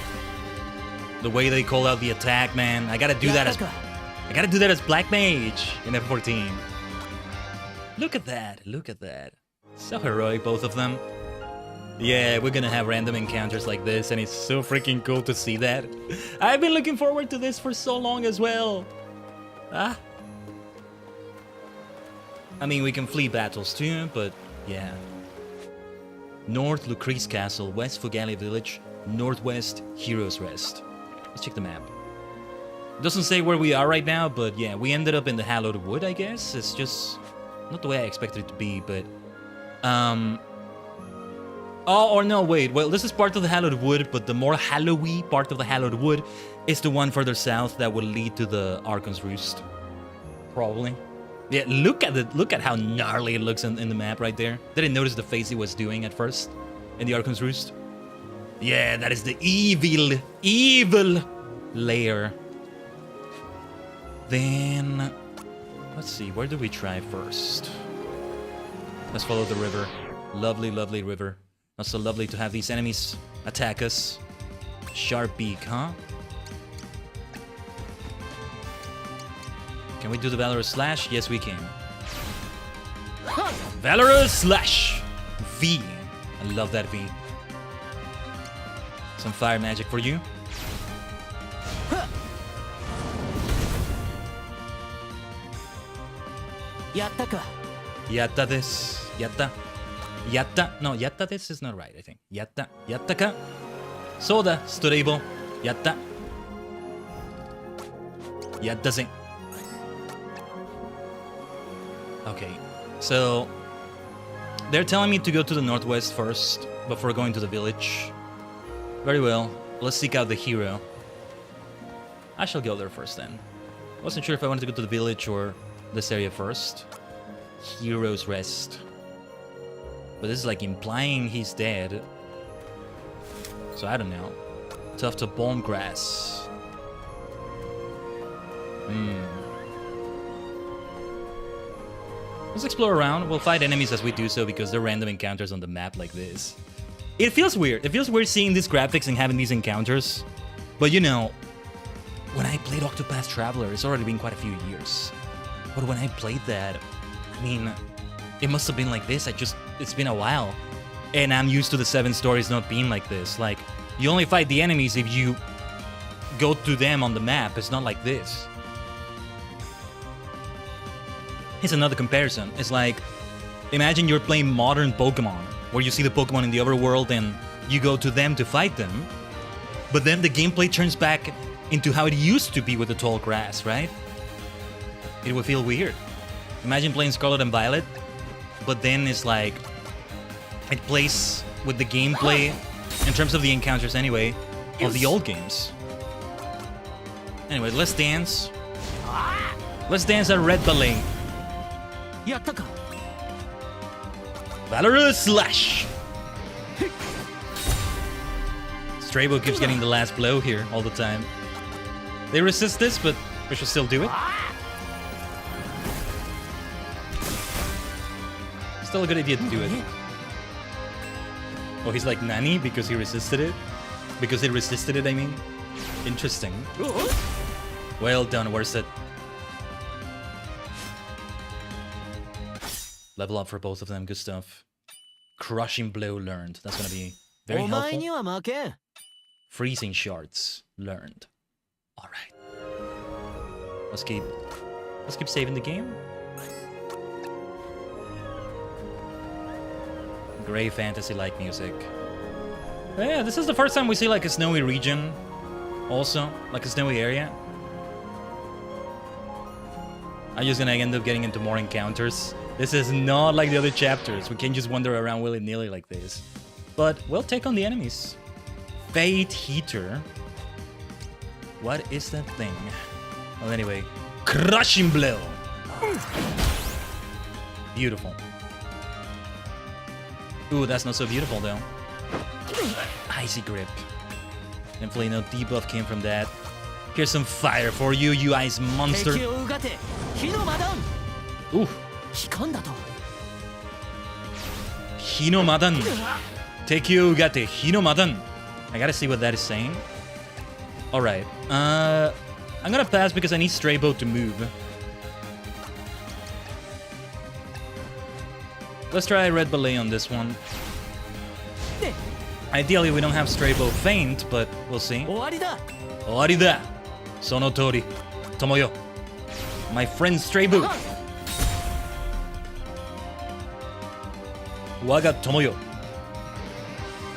The way they call out the attack, man. I gotta do that as Black Mage in F14. Look at that, look at that. So heroic, both of them. Yeah, we're gonna have random encounters like this, and it's so freaking cool to see that. I've been looking forward to this for so long as well. Ah. I mean, we can flee battles too, but yeah. North, Lucrece Castle. West, Fugalia Village. Northwest, Heroes Rest. Let's check the map. It doesn't say where we are right now, but yeah, we ended up in the Hallowed Wood, I guess. It's just not the way I expected it to be, but... Oh, or no, wait. Well, this is part of the Hallowed Wood, but the more Hallowy part of the Hallowed Wood is the one further south that will lead to the Archon's Roost. Probably. Yeah, look at it. Look at how gnarly it looks in the map right there. Didn't notice the face he was doing at first in the Archon's Roost. Yeah, that is the evil lair. Then, let's see, where do we try first? Let's follow the river. Lovely, lovely river. Not so lovely to have these enemies attack us. Sharp beak, huh? Can we do the Valorous Slash? Yes, we can. Valorous Slash! V. I love that V. Some fire magic for you. Yatta. Yatta desu. Yatta. Yatta. No, yatta desu is not right, I think. Yatta. Yatta ka. Soda. Storeibo. Yatta. Yatta zen. Okay, so they're telling me to go to the northwest first before going to the village. Very well, let's seek out the hero. I shall go there first then. Wasn't sure if I wanted to go to the village or this area first. Hero's Rest. But this is like implying he's dead. So I don't know. Tuft of Bone Grass. Let's explore around. We'll fight enemies as we do so because they're random encounters on the map like this. It feels weird. It feels weird seeing these graphics and having these encounters. But you know, when I played Octopath Traveler, it's already been quite a few years. But when I played that, I mean, it must have been like this. It's been a while. And I'm used to the 7 stories not being like this. Like, you only fight the enemies if you go to them on the map. It's not like this. Here's another comparison. It's like, imagine you're playing modern Pokemon, where you see the Pokemon in the overworld and you go to them to fight them. But then the gameplay turns back into how it used to be with the tall grass, right? It would feel weird. Imagine playing Scarlet and Violet, but then it's like, it plays with the gameplay, in terms of the encounters anyway, of the old games. Anyway, let's dance. Let's dance at Red Ballet. Valorous Slash! Strabo keeps getting the last blow here all the time. They resist this, but we should still do it. Still a good idea to do it. Oh, he's like Nani because he resisted it? Because he resisted it, I mean? Interesting. Well done, Worset. Level up for both of them, good stuff. Crushing Blow learned. That's gonna be very helpful. Freezing Shards learned. Alright. Let's keep saving the game. Grey fantasy-like music. Yeah, this is the first time we see like a snowy region. Also, like a snowy area. I'm just gonna end up getting into more encounters. This is not like the other chapters. We can't just wander around willy-nilly like this. But we'll take on the enemies. Fate Heater. What is that thing? Well, anyway. Crushing Blow. Beautiful. Ooh, that's not so beautiful, though. Icy Grip. Definitely no debuff came from that. Here's some fire for you, you ice monster. Ooh. Hinomadan. Tekyo Ugate. Hinomadan. I gotta see what that is saying. Alright. I'm gonna pass because I need Strabo to move. Let's try Red Ballet on this one. Ideally, we don't have Strabo Faint, but we'll see. Owarida. Sonotori. Tomoyo. My friend Strabo. Waga Tomoyo.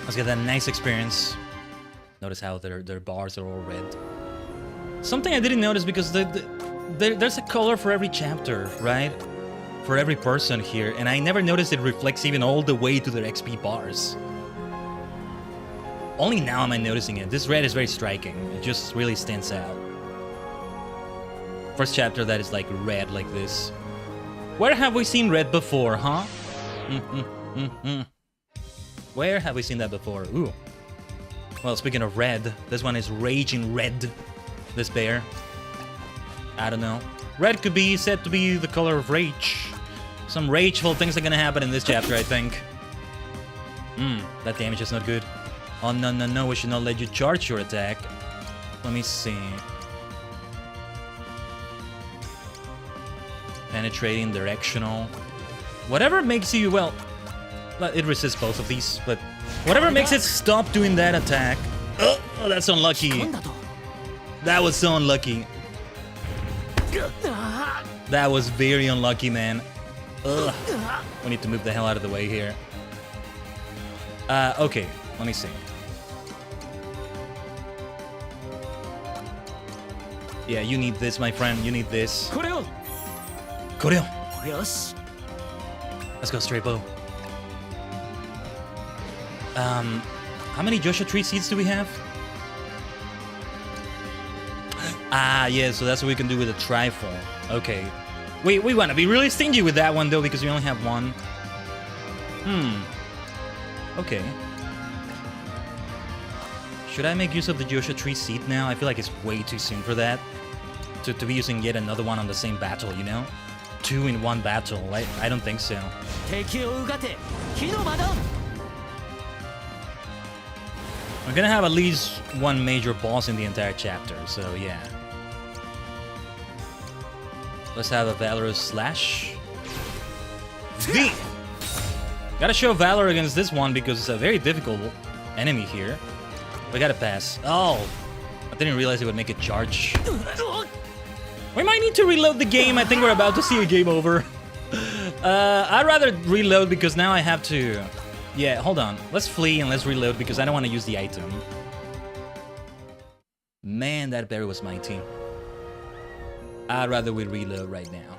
Let's get that nice experience. Notice how their bars are all red. Something I didn't notice because there's a color for every chapter, right? For every person here, and I never noticed it reflects even all the way to their XP bars. Only now am I noticing it. This red is very striking. It just really stands out. First chapter that is like red like this. Where have we seen red before, huh? Where have we seen that before? Ooh. Well, speaking of red, this one is Raging Red. This bear. I don't know. Red could be said to be the color of rage. Some rageful things are gonna happen in this chapter, I think. That damage is not good. Oh, no, no, no, we should not let you charge your attack. Let me see. Penetrating, directional. Whatever makes you, well, it resists both of these, but whatever makes it stop doing that attack. Oh, that's unlucky. That was so unlucky. That was very unlucky, man. Ugh. We need to move the hell out of the way here. Okay, let me see. Yeah, you need this, my friend. You need this. Koreo! Yes. Let's go, Strabo. How many Joshua Tree seeds do we have? Ah, yeah, so that's what we can do with a trifle. Okay. We want to be really stingy with that one, though, because we only have one. Okay. Should I make use of the Joshua Tree seed now? I feel like it's way too soon for that. To be using yet another one on the same battle, you know? 2 in 1 battle. I don't think so. We're gonna have at least one major boss in the entire chapter, so yeah. Let's have a Valorous Slash. V! Gotta show valor against this one because it's a very difficult enemy here. We gotta pass. Oh, I didn't realize it would make a charge. We might need to reload the game. I think we're about to see a game over. I'd rather reload because now I have to... Yeah, hold on. Let's flee and let's reload because I don't want to use the item. Man, that berry was mighty. I'd rather we reload right now.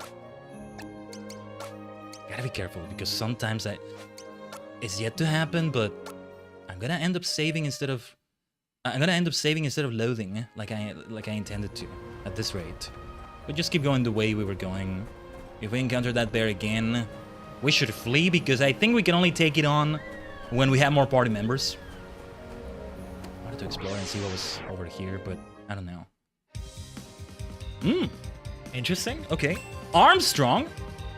Gotta be careful because sometimes it's yet to happen, but I'm gonna end up saving instead of loading like I intended to at this rate. But just keep going the way we were going. If we encounter that bear again, we should flee because I think we can only take it on when we have more party members. I wanted to explore and see what was over here, but I don't know. Interesting. Okay. Armstrong?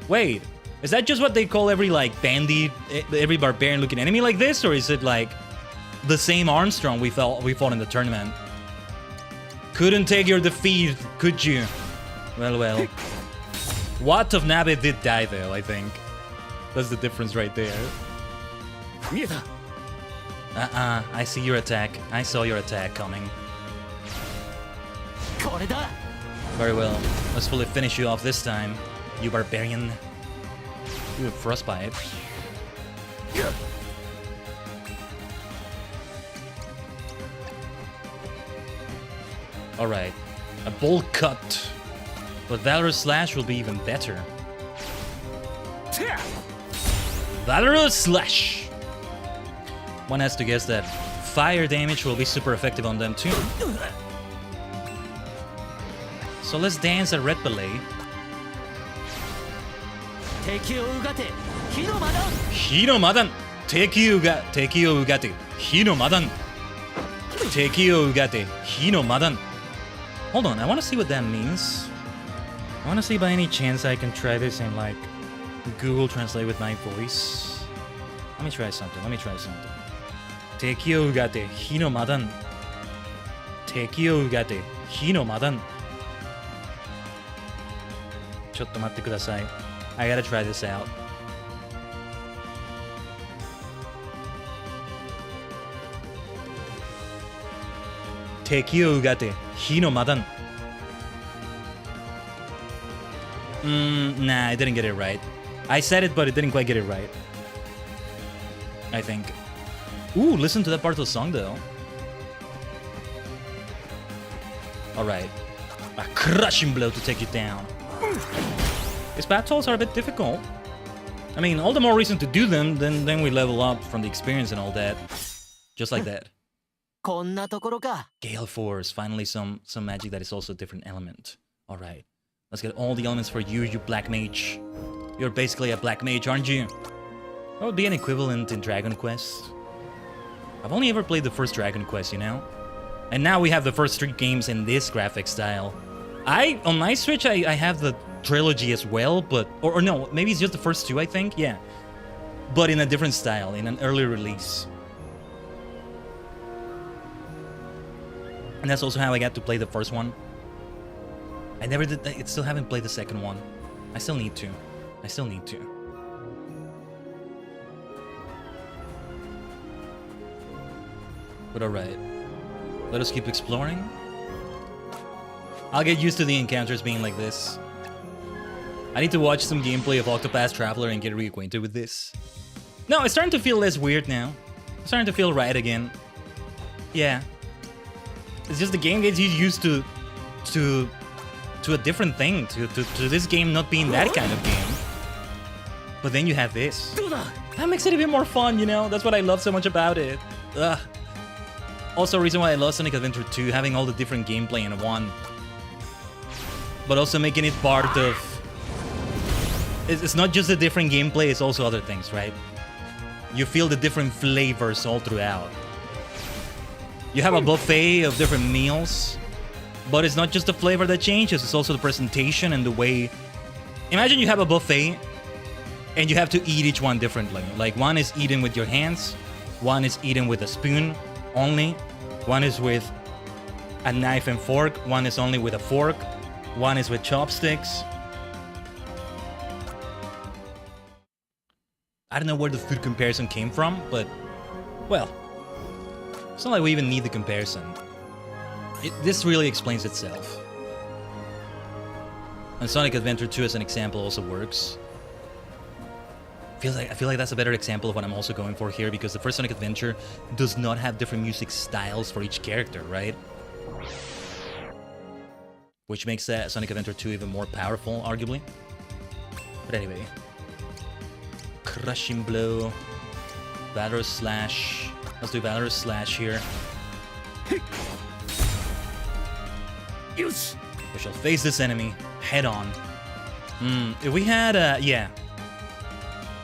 Wait, is that just what they call every like bandit, every barbarian looking enemy like this, or is it like the same Armstrong we fought in the tournament? Couldn't take your defeat, could you? Well. Watt of Nabe did die though, I think. That's the difference right there. I see your attack. I saw your attack coming. Very well. Let's fully finish you off this time, you barbarian. You have frostbite. Alright. A bold cut. But Valorous Slash will be even better. Valorous Slash! One has to guess that fire damage will be super effective on them too. So let's dance a red ballet. Hino Madan! Teki ugate. Hino Madan! Teki ugate. Hino Madan! Hold on, I want to see what that means. I want to see by any chance I can try this and like Google Translate with my voice. Let me try something. Teki ugate. Hino Madan. Teki ugate. Hino Madan. Chotto matte kudasai. I gotta try this out. Teki ugate. Hino Madan. Nah, I didn't get it right. I said it, but it didn't quite get it right. I think. Ooh, listen to that part of the song, though. Alright. A crushing blow to take you down. These battles are a bit difficult. I mean, all the more reason to do them, then we level up from the experience and all that. Just like that. Gale Force, finally some magic that is also a different element. Alright. Let's get all the elements for you, you black mage. You're basically a black mage, aren't you? What would be an equivalent in Dragon Quest? I've only ever played the first Dragon Quest, you know? And now we have the first 3 games in this graphic style. On my Switch, I have the trilogy as well, but... Or no, maybe it's just the first 2, I think? Yeah. But in a different style, in an early release. And that's also how I got to play the first one. I never did that. I still haven't played the second one. I still need to. But alright. Let us keep exploring. I'll get used to the encounters being like this. I need to watch some gameplay of Octopath Traveler and get reacquainted with this. No, it's starting to feel less weird now. It's starting to feel right again. Yeah. It's just the game gets you used to a different thing, to this game not being that kind of game. But then you have this. That makes it a bit more fun, you know? That's what I love so much about it. Ugh. Also, a reason why I love Sonic Adventure 2, having all the different gameplay in one. But also making it part of... It's not just the different gameplay, it's also other things, right? You feel the different flavors all throughout. You have a buffet of different meals, but it's not just the flavor that changes, it's also the presentation and the way... Imagine you have a buffet, and you have to eat each one differently. Like, one is eaten with your hands, one is eaten with a spoon only, one is with a knife and fork, one is only with a fork, one is with chopsticks. I don't know where the food comparison came from, but, well, it's not like we even need the comparison. This really explains itself. And Sonic Adventure 2 as an example also works. I feel like that's a better example of what I'm also going for here, because the first Sonic Adventure does not have different music styles for each character, right? Which makes Sonic Adventure 2 even more powerful, arguably. But anyway. Crushing Blow. Valorous Slash. Let's do Valorous Slash here. We shall face this enemy head on. If we had, yeah.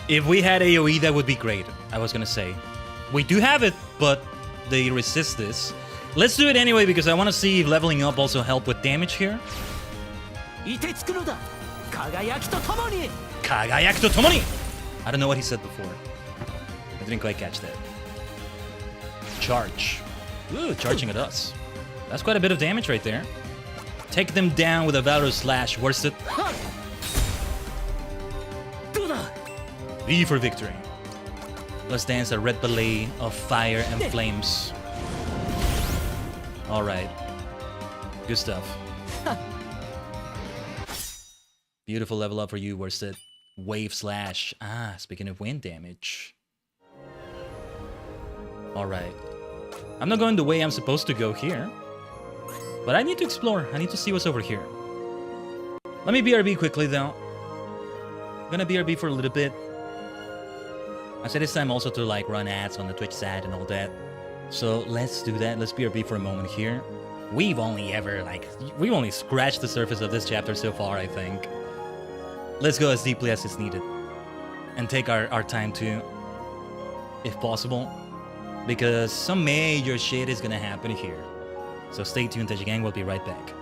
If we had AoE, that would be great, I was gonna say. We do have it, but they resist this. Let's do it anyway, because I want to see if leveling up also help with damage here. Kagayaki to tomoni! I don't know what he said before. I didn't quite catch that. Charge. Ooh, charging at us. That's quite a bit of damage right there. Take them down with a Valorous Slash. Worst it. V for victory. Let's dance a red ballet of fire and flames. Alright. Good stuff. Beautiful level up for you, Worsted. Wave Slash. Ah, speaking of wind damage. Alright. I'm not going the way I'm supposed to go here. But I need to explore. I need to see what's over here. Let me BRB quickly, though. I'm gonna BRB for a little bit. I said it's time also to like run ads on the Twitch side and all that. So let's do that. Let's BRB for a moment here. We've only scratched the surface of this chapter so far, I think. Let's go as deeply as it's needed. And take our time too, if possible. Because some major shit is gonna happen here. So stay tuned, Tajigen. We'll be right back.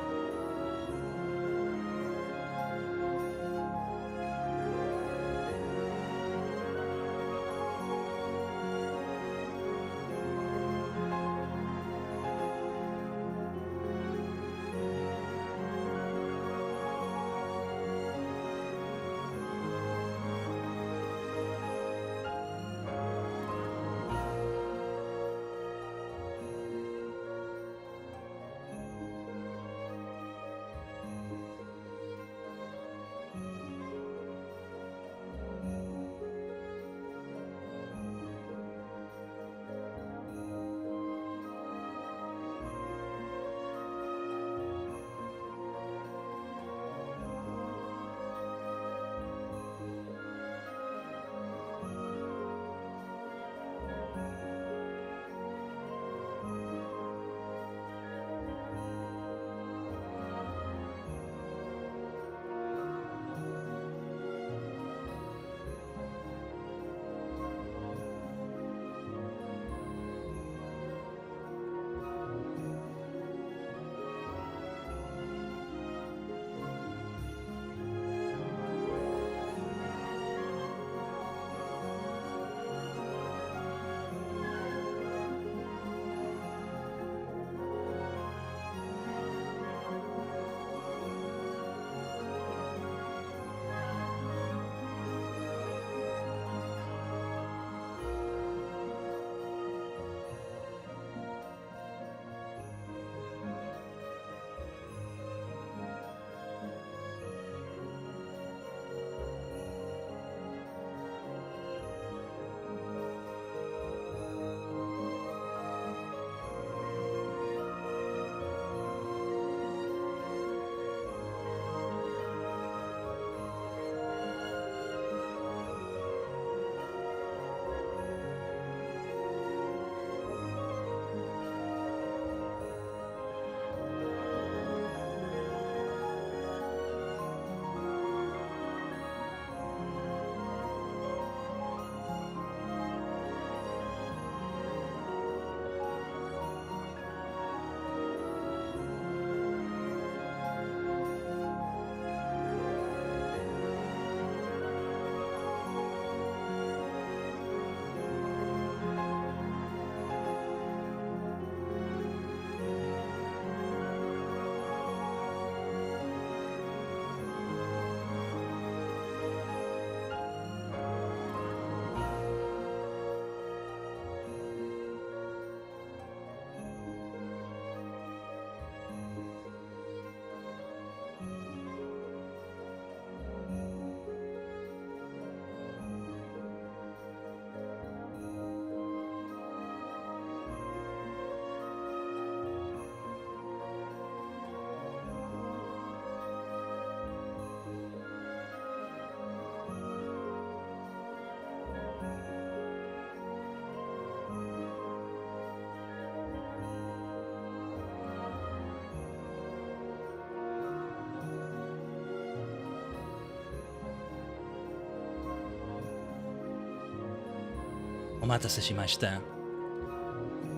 Omatase shimashita.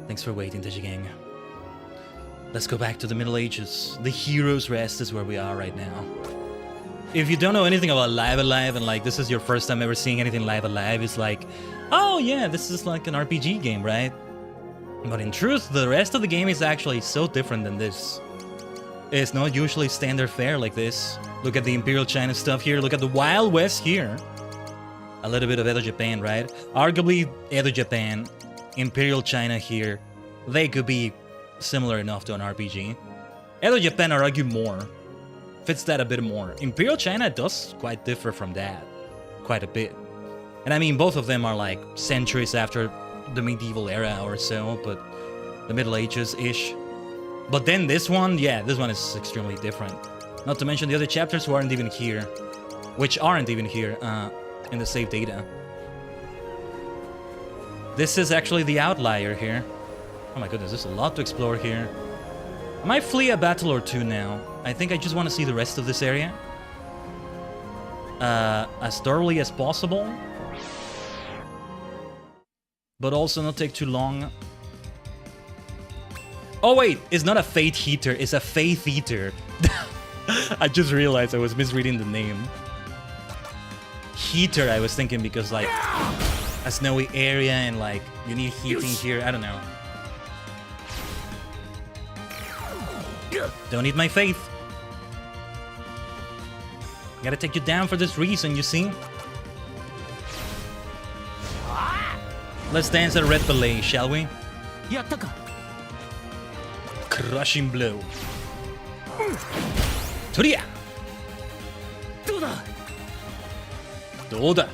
Thanks for waiting, Tajigen. Let's go back to the Middle Ages. The Hero's Rest is where we are right now. If you don't know anything about Live Alive and like this is your first time ever seeing anything Live Alive, it's like, oh yeah, this is like an RPG game, right? But in truth, the rest of the game is actually so different than this. It's not usually standard fare like this. Look at the Imperial China stuff here, look at the Wild West here. A little bit of Edo Japan, right? Arguably Edo Japan, Imperial China here, they could be similar enough to an RPG. Edo Japan, I argue more. Fits that a bit more. Imperial China does quite differ from that. Quite a bit. And I mean, both of them are like centuries after the medieval era or so, but the Middle Ages-ish. But then this one, yeah, this one is extremely different. Not to mention the other chapters who aren't even here. Which aren't even here in the save data. This is actually the outlier here. Oh my goodness, there's a lot to explore here. I might flee a battle or two now. I think I just want to see the rest of this area. As thoroughly as possible. But also not take too long. Oh wait, it's not a Fate Heater, it's a Faith Eater. I just realized I was misreading the name. Heater, I was thinking because like a snowy area and like you need heating here, I don't know. Don't eat my faith. Gotta take you down for this reason, you see? Let's dance a red ballet, shall we? Crushing blow. Toria! Doda!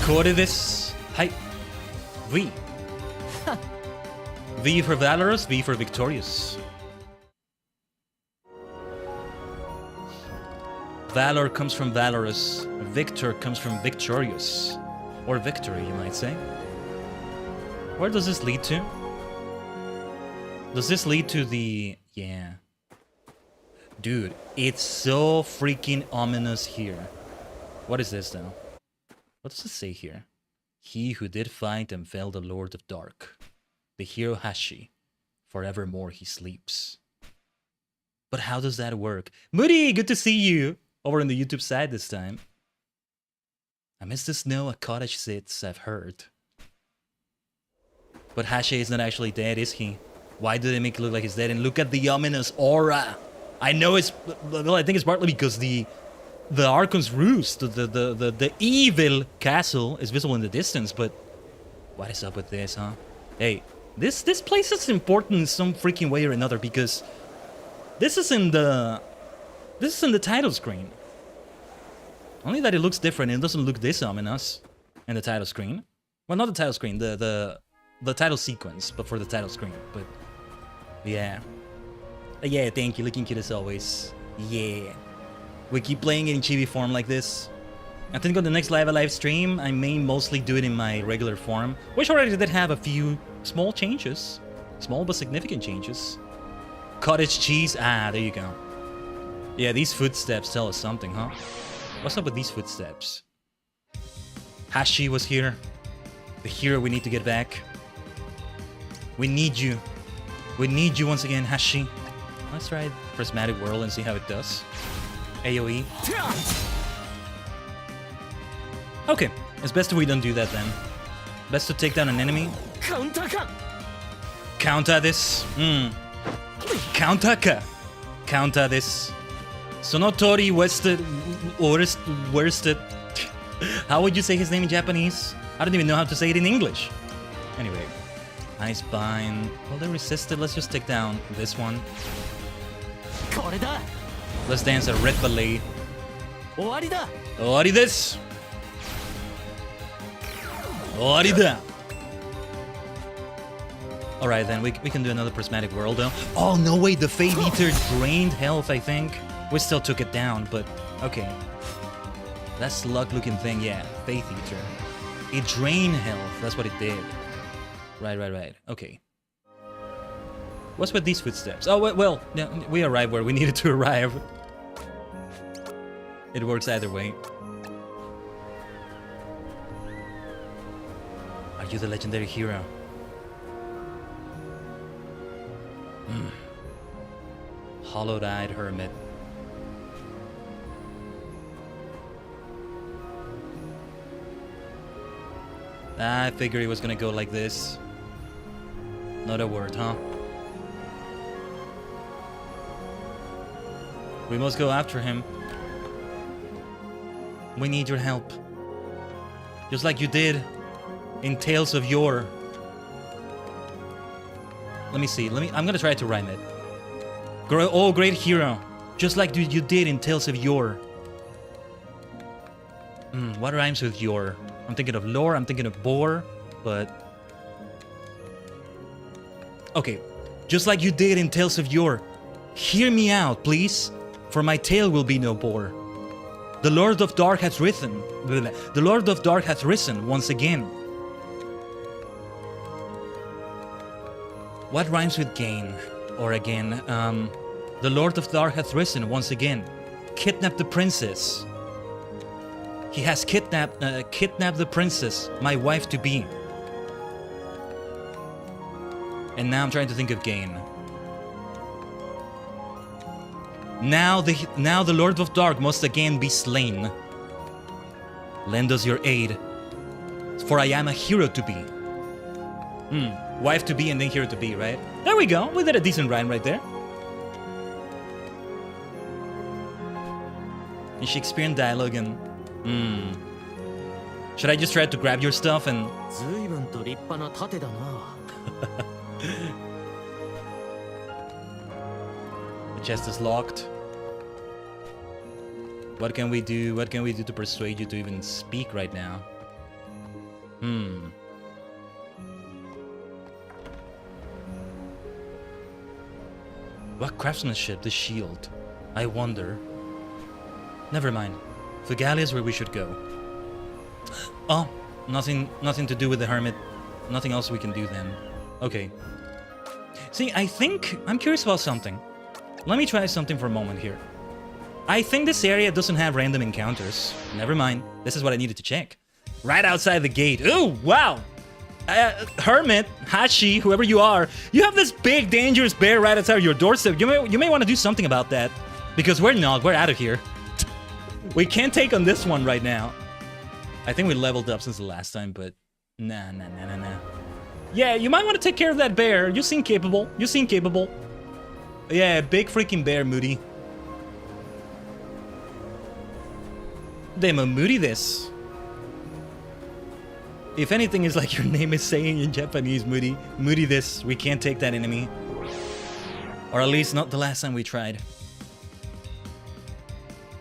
Kore desu. Hai. V. V for valorous, V for victorious. Valor comes from valorous, victor comes from victorious. Or victory, you might say. Where does this lead to? Does this lead to the... yeah. Dude, it's so freaking ominous here. What is this, though? What does it say here? He who did fight and fell the Lord of Dark. The hero Hashi. Forevermore he sleeps. But how does that work? Moody, good to see you! Over on the YouTube side this time. Amidst the snow a cottage sits, I've heard. But Hashi is not actually dead, is he? Why do they make it look like he's dead? And look at the ominous aura! I know it's... well, I think it's partly because the Archon's Roost, the evil castle is visible in the distance, but... what is up with this, huh? Hey, this place is important in some freaking way or another, because... this is in the title screen. Only that it looks different, it doesn't look this ominous in the title screen. Well, not the title screen, the title sequence, but for the title screen, but... yeah. Yeah, thank you, looking cute as always. Yeah. We keep playing it in chibi form like this. I think on the next Live Alive stream, I may mostly do it in my regular form, which already did have a few small changes. Small but significant changes. Cottage cheese, ah, there you go. Yeah, these footsteps tell us something, huh? What's up with these footsteps? Hashi was here. The hero we need to get back. We need you. We need you once again, Hashi. Let's try Prismatic Whirl and see how it does. AoE. Okay, it's best if we don't do that then. Best to take down an enemy. Counter this. Counter-ka. Counter this. Sonotori worsted. How would you say his name in Japanese? I don't even know how to say it in English. Anyway. Ice Bind. Well, they resisted. Let's just take down this one. Let's dance a red ballet. Owari desu. Owari da. Alright then, we can do another Prismatic Whirl though. Oh no, wait, the Fate Eater drained health, I think. We still took it down, but okay. That slug looking thing, yeah, Fate Eater. It drained health, that's what it did. Right. Okay. What's with these footsteps? Oh, well, yeah, we arrived where we needed to arrive. It works either way. you, the legendary hero. Hollowed-eyed hermit. I figured he was gonna go like this. Not a word, huh? We must go after him. We need your help. Just like you did in Tales of Yore. Let me see. I'm gonna try to rhyme it. Oh, great hero. Just like you did in Tales of Yore. What rhymes with Yore? I'm thinking of lore, I'm thinking of bore, but... Okay. Just like you did in Tales of Yore. Hear me out, please. For my tale will be no bore. The Lord of Dark hath risen. The Lord of Dark hath risen once again. What rhymes with gain? Or again, the Lord of Dark hath risen once again. Kidnap the princess. He has kidnapped the princess, my wife to be. And now I'm trying to think of gain. Now the Lord of Dark must again be slain. Lend us your aid, for I am a hero to be. Wife to be and then hero to be, right? There we go. We did a decent rhyme right there. In Shakespearean dialogue and... Should I just try to grab your stuff and... The chest is locked. What can we do? What can we do to persuade you to even speak right now? What craftsmanship, the shield? I wonder. Never mind. Fugalia is where we should go. Oh, nothing to do with the hermit. Nothing else we can do then. Okay. See, I'm curious about something. Let me try something for a moment here. I think this area doesn't have random encounters. Never mind. This is what I needed to check. Right outside the gate. Oh, wow! Hermit, Hashi, whoever you are, you have this big, dangerous bear right outside your doorstep. You may want to do something about that. Because we're out of here. We can't take on this one right now. I think we leveled up since the last time, but... Nah. Yeah, you might want to take care of that bear. You seem capable. Yeah, big freaking bear, Moody. Demo Moody this. If anything is like your name is saying in Japanese, Moody. Moody this. We can't take that enemy. Or at least not the last time we tried.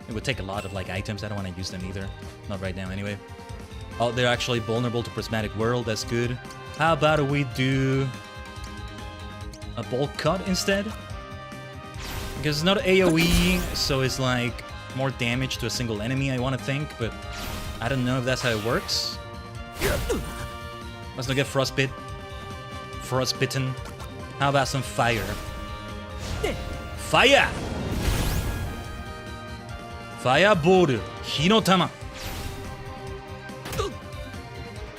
It would take a lot of like items. I don't want to use them either. Not right now anyway. Oh, they're actually vulnerable to prismatic world. That's good. How about we do a bulk cut instead? Because it's not AoE, so it's like more damage to a single enemy, I want to think, but I don't know if that's how it works. Let's not get frostbitten. How about some fire? Fire! Fireball! Hinotama!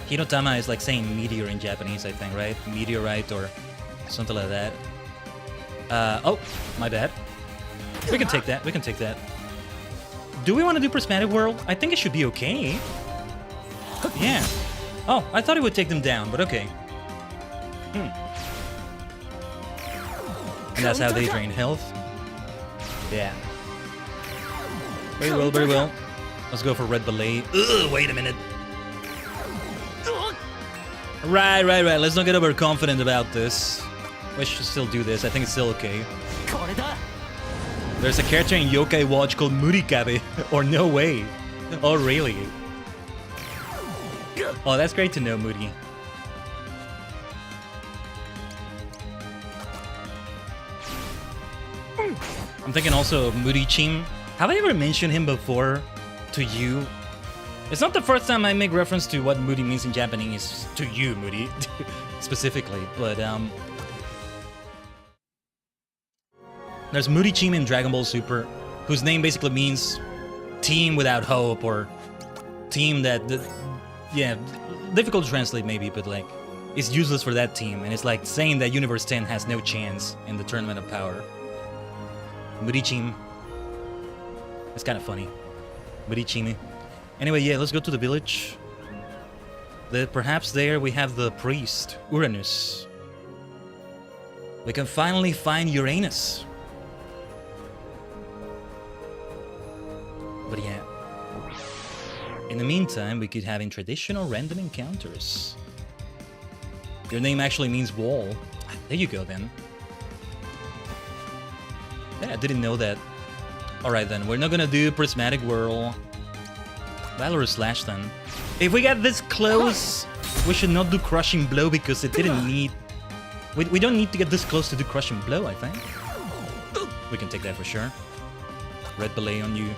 Hinotama is like saying meteor in Japanese, I think, right? Meteorite or something like that. Oh, my bad. We can take that. Do we want to do Prismatic World? I think it should be okay. Yeah. Oh, I thought it would take them down, but okay. And that's how they drain health. Yeah. Very well. Let's go for Red Belay. Ugh, wait a minute. Right. Let's not get overconfident about this. We should still do this. I think it's still okay. There's a character in Yokai Watch called Murikabe. Or no way. Oh, really? Oh, that's great to know, Moody. I'm thinking also of Moody Chim. Have I ever mentioned him before to you? It's not the first time I make reference to what Moody means in Japanese to you, Moody, specifically, but there's Moody Chim in Dragon Ball Super, whose name basically means team without hope, or team that, yeah, difficult to translate maybe, but like, it's useless for that team, and it's like saying that Universe 10 has no chance in the Tournament of Power. Murichim. It's kind of funny. Murichimi. Anyway, yeah, let's go to the village. Perhaps there we have the priest, Uranus. We can finally find Uranus. But yeah. In the meantime, we could have in traditional random encounters. Your name actually means wall. There you go then. Yeah, I didn't know that. Alright then, we're not gonna do Prismatic Whirl. Valorous Slash then. If we get this close, we should not do Crushing Blow because it didn't need... We don't need to get this close to do Crushing Blow, I think. We can take that for sure. Red Belay on you.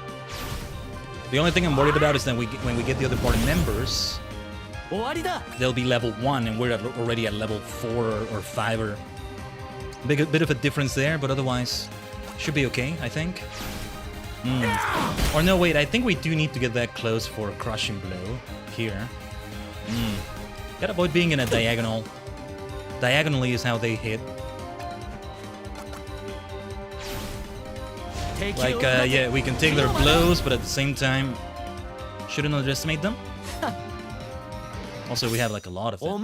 The only thing I'm worried about is that when we get the other party members, they'll be level 1 and we're already at level 4 or 5 or... Bit of a difference there, but otherwise should be okay, I think. Or no, wait, I think we do need to get that close for Crushing Blow here. Gotta avoid being in a diagonal. Diagonally is how they hit. Like, yeah, we can take their blows, but at the same time, shouldn't underestimate them. Also, we have like a lot of them.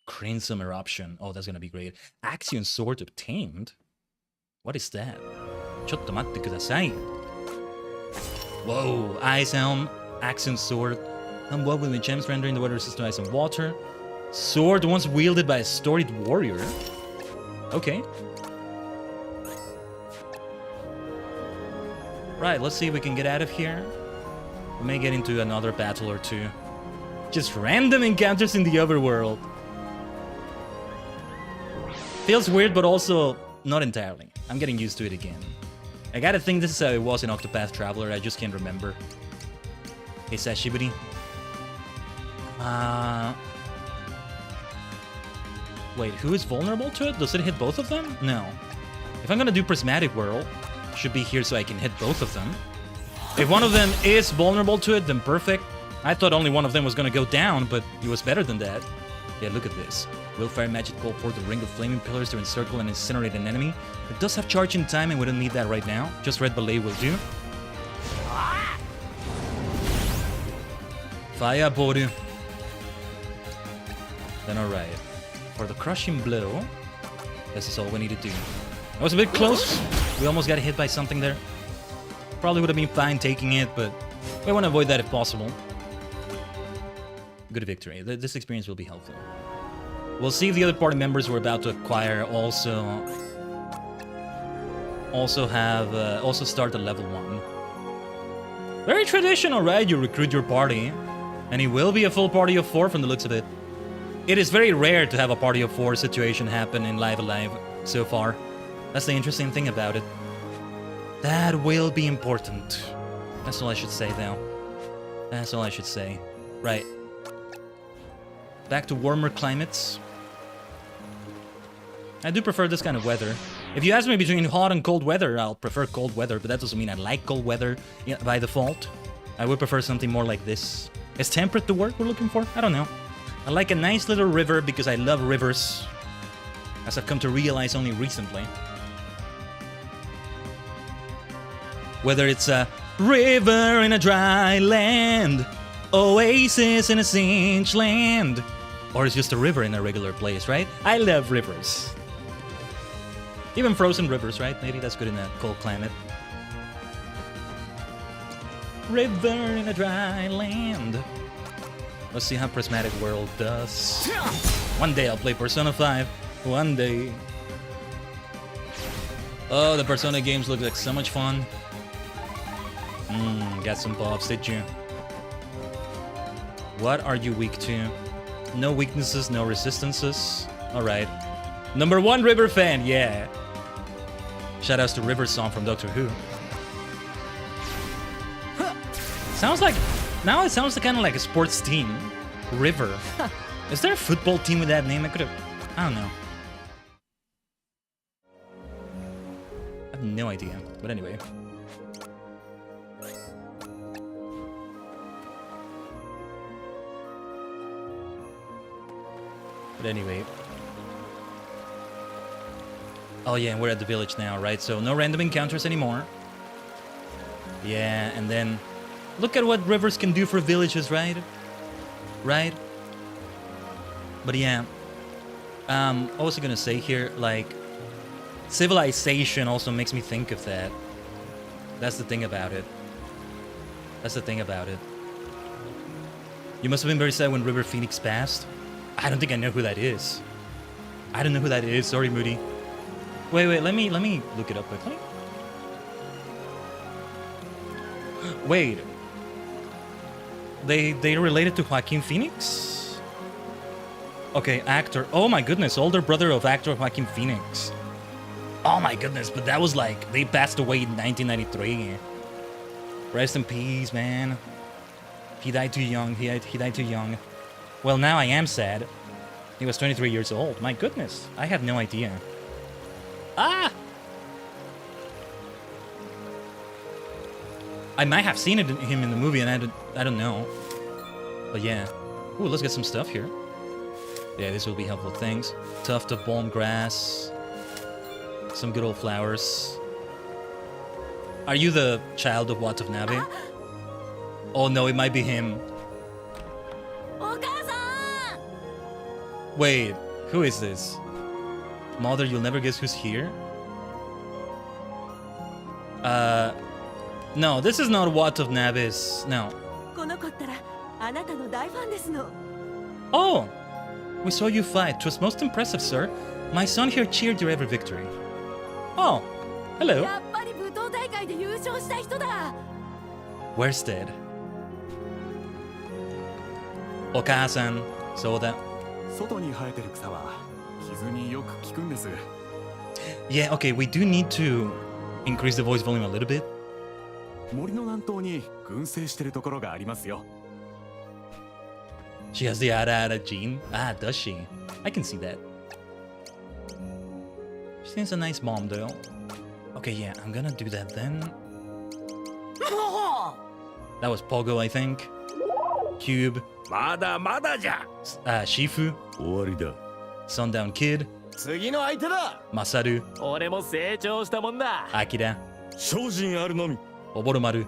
Crimson Eruption. Oh, that's gonna be great. Axion Sword obtained? What is that? Chotto matte kudasai. Whoa, Ice Helm, Axion Sword. What with the gems rendering the weather resistant to ice and water. Sword once wielded by a storied warrior. Okay. Right, let's see if we can get out of here. We may get into another battle or two. Just random encounters in the overworld. Feels weird, but also not entirely. I'm getting used to it again. I gotta think this is how it was in Octopath Traveler, I just can't remember. Hisashiburi. Wait, who is vulnerable to it? Does it hit both of them? No. If I'm gonna do Prismatic Whirl, should be here so I can hit both of them. If one of them is vulnerable to it, then perfect. I thought only one of them was gonna go down, but it was better than that. Yeah, look at this. Will Fire Magic call forth a ring of flaming pillars to encircle and incinerate an enemy? It does have charge in time and we don't need that right now. Just Red Ballet will do. Fire Boru. Then alright. For the Crushing Blow, this is all we need to do. That was a bit close. We almost got hit by something there. Probably would have been fine taking it, but we want to avoid that if possible. Good victory. This experience will be helpful. We'll see if the other party members we're about to acquire also start at level 1. Very traditional, right? You recruit your party, and it will be a full party of 4 from the looks of it. It is very rare to have a party of 4 situation happen in Live Alive so far. That's the interesting thing about it. That will be important. That's all I should say, though. That's all I should say. Right. Back to warmer climates. I do prefer this kind of weather. If you ask me between hot and cold weather, I'll prefer cold weather, but that doesn't mean I like cold weather by default. I would prefer something more like this. Is temperate the word we're looking for? I don't know. I like a nice little river because I love rivers, as I've come to realize only recently. Whether it's a river in a dry land, oasis in a singed land, or it's just a river in a regular place, right? I love rivers. Even frozen rivers, right? Maybe that's good in a cold climate. River in a dry land. Let's see how Prismatic World does. One day I'll play Persona 5. One day. Oh, the Persona games look like so much fun. Got some bobs, did you? What are you weak to? No weaknesses, no resistances. Alright. Number 1 River fan, yeah. Shoutouts to River Song from Doctor Who. Sounds like... Now it sounds kind of like a sports team. River. Is there a football team with that name? I don't know. I have no idea. But anyway. But anyway. Oh yeah, we're at the village now, right? So no random encounters anymore. Yeah, and then look at what rivers can do for villages, right? Right? But yeah. What was I gonna say here? Like, civilization also makes me think of that. That's the thing about it. That's the thing about it. You must have been very sad when River Phoenix passed. I don't think I know who that is. I don't know who that is. Sorry, Moody. Wait, let me look it up quickly. Wait. They related to Joaquin Phoenix? Okay, actor. Oh my goodness, older brother of actor Joaquin Phoenix. Oh my goodness, but that was like, they passed away in 1993. Rest in peace, man. He died too young. He died too young. Well, now I am sad. He was 23 years old. My goodness, I had no idea. Ah! I might have seen him in the movie, and I don't know. But yeah. Ooh, let's get some stuff here. Yeah, this will be helpful things. Tuft of balm grass. Some good old flowers. Are you the child of Watanabe? Oh no, it might be him. Wait, who is this? Mother, you'll never guess who's here? No, this is not Watanabe's. No. Oh! We saw you fight. 'Twas most impressive, sir. My son here cheered your every victory. Oh, hello. Where's Dad? Oka-san. So that. Yeah, okay, we do need to increase the voice volume a little bit. She has the ara gene. Ah, does she? I can see that. She seems a nice mom, though. Okay, yeah, I'm gonna do that then. That was Pogo, I think. Cube. Shifu. Sundown Kid. Masaru. Akira. Oboromaru.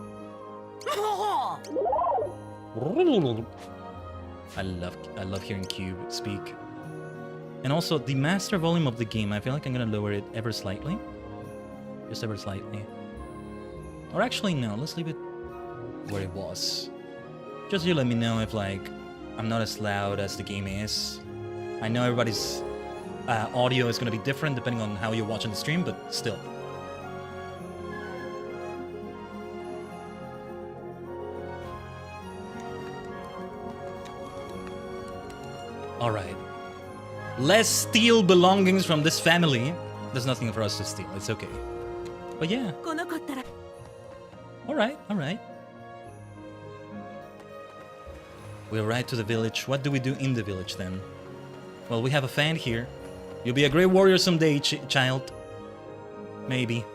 I love hearing Cube speak. And also the master volume of the game, I feel like I'm gonna lower it ever slightly. Just ever slightly. Or actually no, let's leave it where it was. Just you let me know if like I'm not as loud as the game is. I know everybody's audio is gonna be different depending on how you're watching the stream, but still. Alright. Let's steal belongings from this family. There's nothing for us to steal, it's okay. But yeah. Alright. We arrive to the village. What do we do in the village then? Well, we have a fan here. You'll be a great warrior someday, child. Maybe.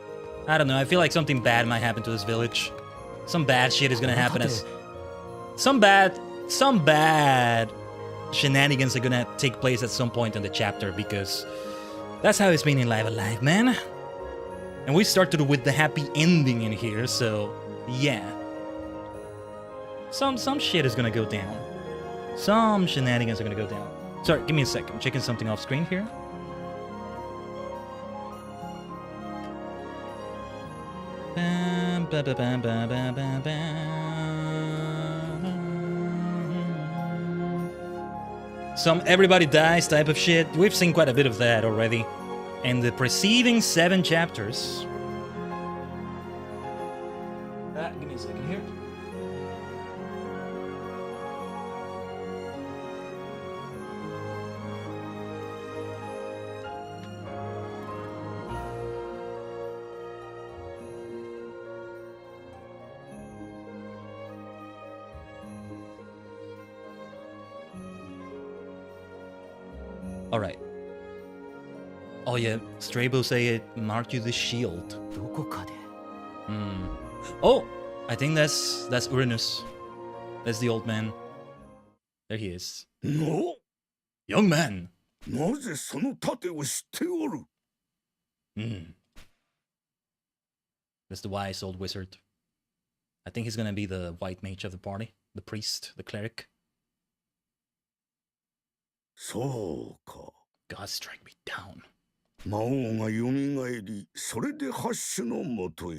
I don't know, I feel like something bad might happen to this village. Some bad shit is gonna happen as... Some bad shenanigans are gonna take place at some point in the chapter, because that's how it's been in Live Alive, man. And we started with the happy ending in here, so yeah. Some shit is gonna go down. Some shenanigans are gonna go down. Sorry, give me a sec. I'm checking something off screen here. Some everybody dies type of shit. We've seen quite a bit of that already in the preceding 7 chapters. Give me a second here. Alright. Oh yeah, Strabo say it marked you the shield. Oh! I think that's Uranus. That's the old man. There he is. No? Young man, なぜその盾を知っておる？ That's the wise old wizard. I think he's gonna be the white mage of the party. The priest, the cleric. そうか。 God strike me down. 魔王がよみがえり、それでハッシュのもとへ。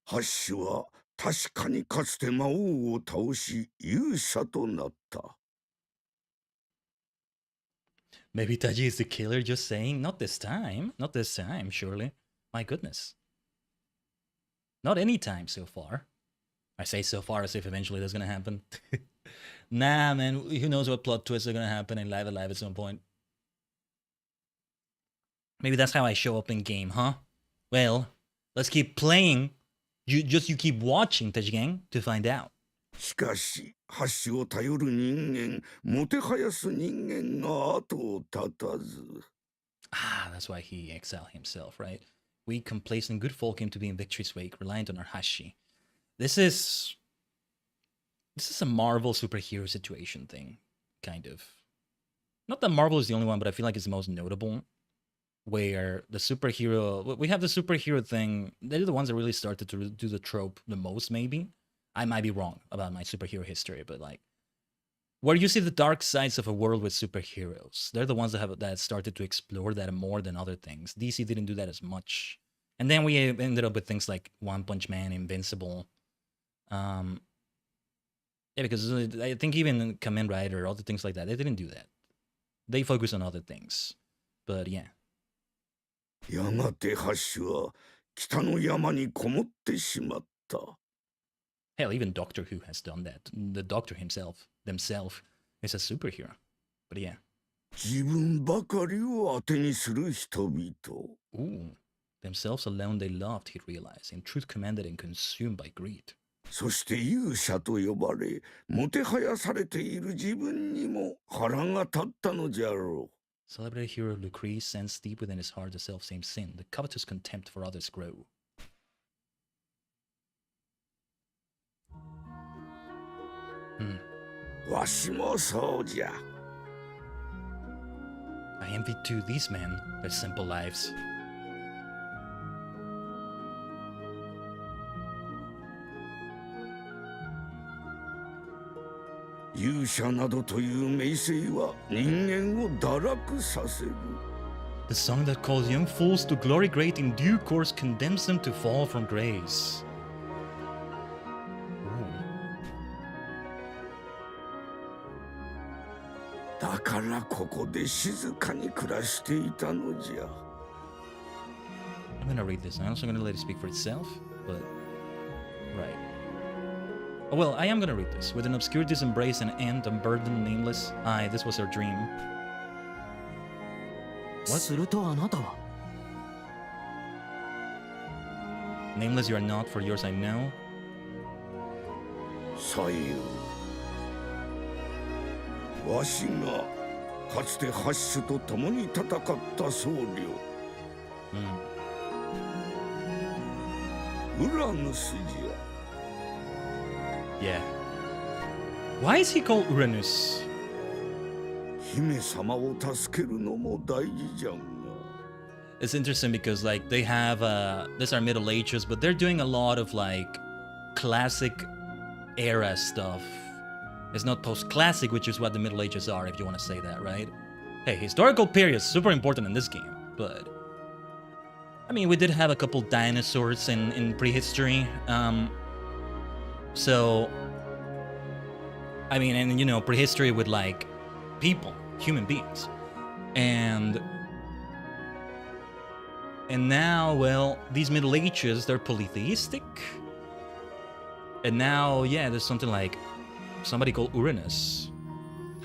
ハッシュは確かにかつて魔王を倒し勇者となった。 Maybe Taji is the killer, just saying. Not this time. Not this time, surely. My goodness. Not any time so far. I say so far as if eventually that's gonna happen. Nah, man. Who knows what plot twists are gonna happen in Live Alive at some point. Maybe that's how I show up in game, huh? Well, let's keep playing. You keep watching, Tajigen, to find out. しかし、ハッシュを頼る人間、もてはやす人間が後を絶たず。Ah, that's why he exiled himself, right? We complacent good folk him to be in victory's wake, reliant on our Hashi. This is a Marvel superhero situation thing, kind of. Not that Marvel is the only one, but I feel like it's the most notable. Where the superhero, we have the superhero thing. They're the ones that really started to do the trope the most, maybe. I might be wrong about my superhero history, but like, where you see the dark sides of a world with superheroes, they're the ones that started to explore that more than other things. DC didn't do that as much, and then we ended up with things like One Punch Man, Invincible. Yeah, because I think even Kamen Rider, all the things like that, they didn't do that. They focus on other things, but yeah. やがてハッシュは北の山にこもってしまった。 Hell, even Doctor Who has done that. The Doctor themselves, is a superhero. But yeah. 自分ばかりを当てにする人々。 Ooh. Themselves alone they loved, he realized. In truth commanded and consumed by greed. そして勇者と呼ばれ、もてはやされている自分にも腹が立ったのじゃろう。 Celebrated hero Lucrece sensed deep within his heart the self-same sin, the covetous contempt for others grow. I envy too these men, their simple lives. 勇者などという名声は人間を堕落させる。 The song that calls young fools to glory great in due course condemns them to fall from grace. Ooh. だからここで静かに暮らしていたのじゃ。 I'm gonna read this. I'm also gonna let it speak for itself, but right. Oh, well, I am gonna read this. With an obscurity's embrace and end, unburdened, nameless. Aye, this was our dream. What? するとあなたは Nameless you are not, for yours I know. 左右。わしがかつてハッシュと共に戦った僧侶。ウラヌスじゃ。 Yeah. Why is he called Uranus? 姫様を助けるのも大事じゃんが。 It's interesting because like they have these are Middle Ages, but they're doing a lot of like classic era stuff. It's not post-classic, which is what the Middle Ages are, if you want to say that, right? Hey, historical period is super important in this game, but I mean, we did have a couple dinosaurs in prehistory. So, I mean, and you know, prehistory with like people, human beings. And now, well, these Middle Ages, they're polytheistic. And now, yeah, there's something like somebody called Uranus.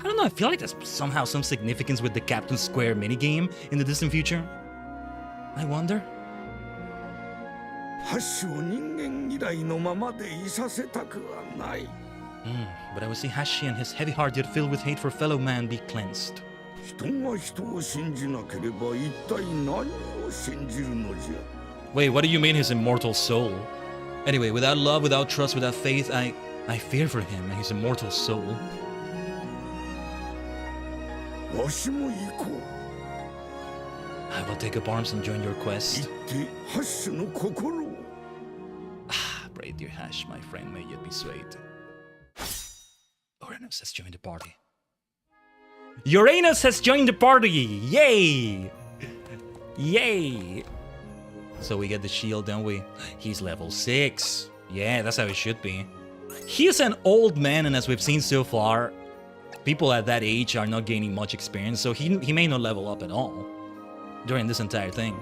I don't know, I feel like there's somehow some significance with the Captain Square minigame in the distant future. I wonder. ハッシュを人間嫌いのままでいさせたくはない。But I will see Hashi and his heavy heart yet filled with hate for fellow man be cleansed. 人が人を信じなければ一体何を信じるのじゃ。Wait, what do you mean his immortal soul? Anyway, without love, without trust, without faith, I fear for him and his immortal soul. わしも行こう。 I will take up arms and join your quest. 行ってハッシュの心を。 Brave dear Hash, my friend, may yet be swayed. Uranus has joined the party. Uranus has joined the party! Yay! Yay! So we get the shield, don't we? He's level 6. Yeah, that's how it should be. He's an old man, and as we've seen so far, people at that age are not gaining much experience, so he may not level up at all during this entire thing.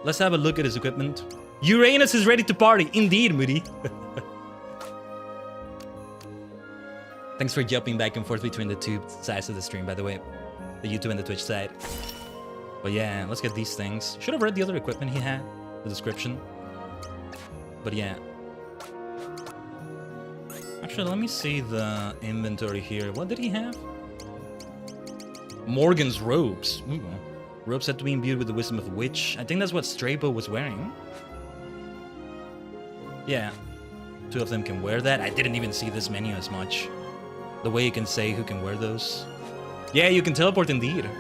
Let's have a look at his equipment. Uranus is ready to party. Indeed, Moody. Thanks for jumping back and forth between the two sides of the stream, by the way. The YouTube and the Twitch side. But yeah, let's get these things. Should have read the other equipment he had, the description. But yeah. Actually, let me see the inventory here. What did he have? Morgan's robes. Ooh. Robes had to be imbued with the wisdom of a witch. I think that's what Strabo was wearing. Yeah. 2 of them can wear that. I didn't even see this menu as much. The way you can say who can wear those. Yeah, you can teleport indeed.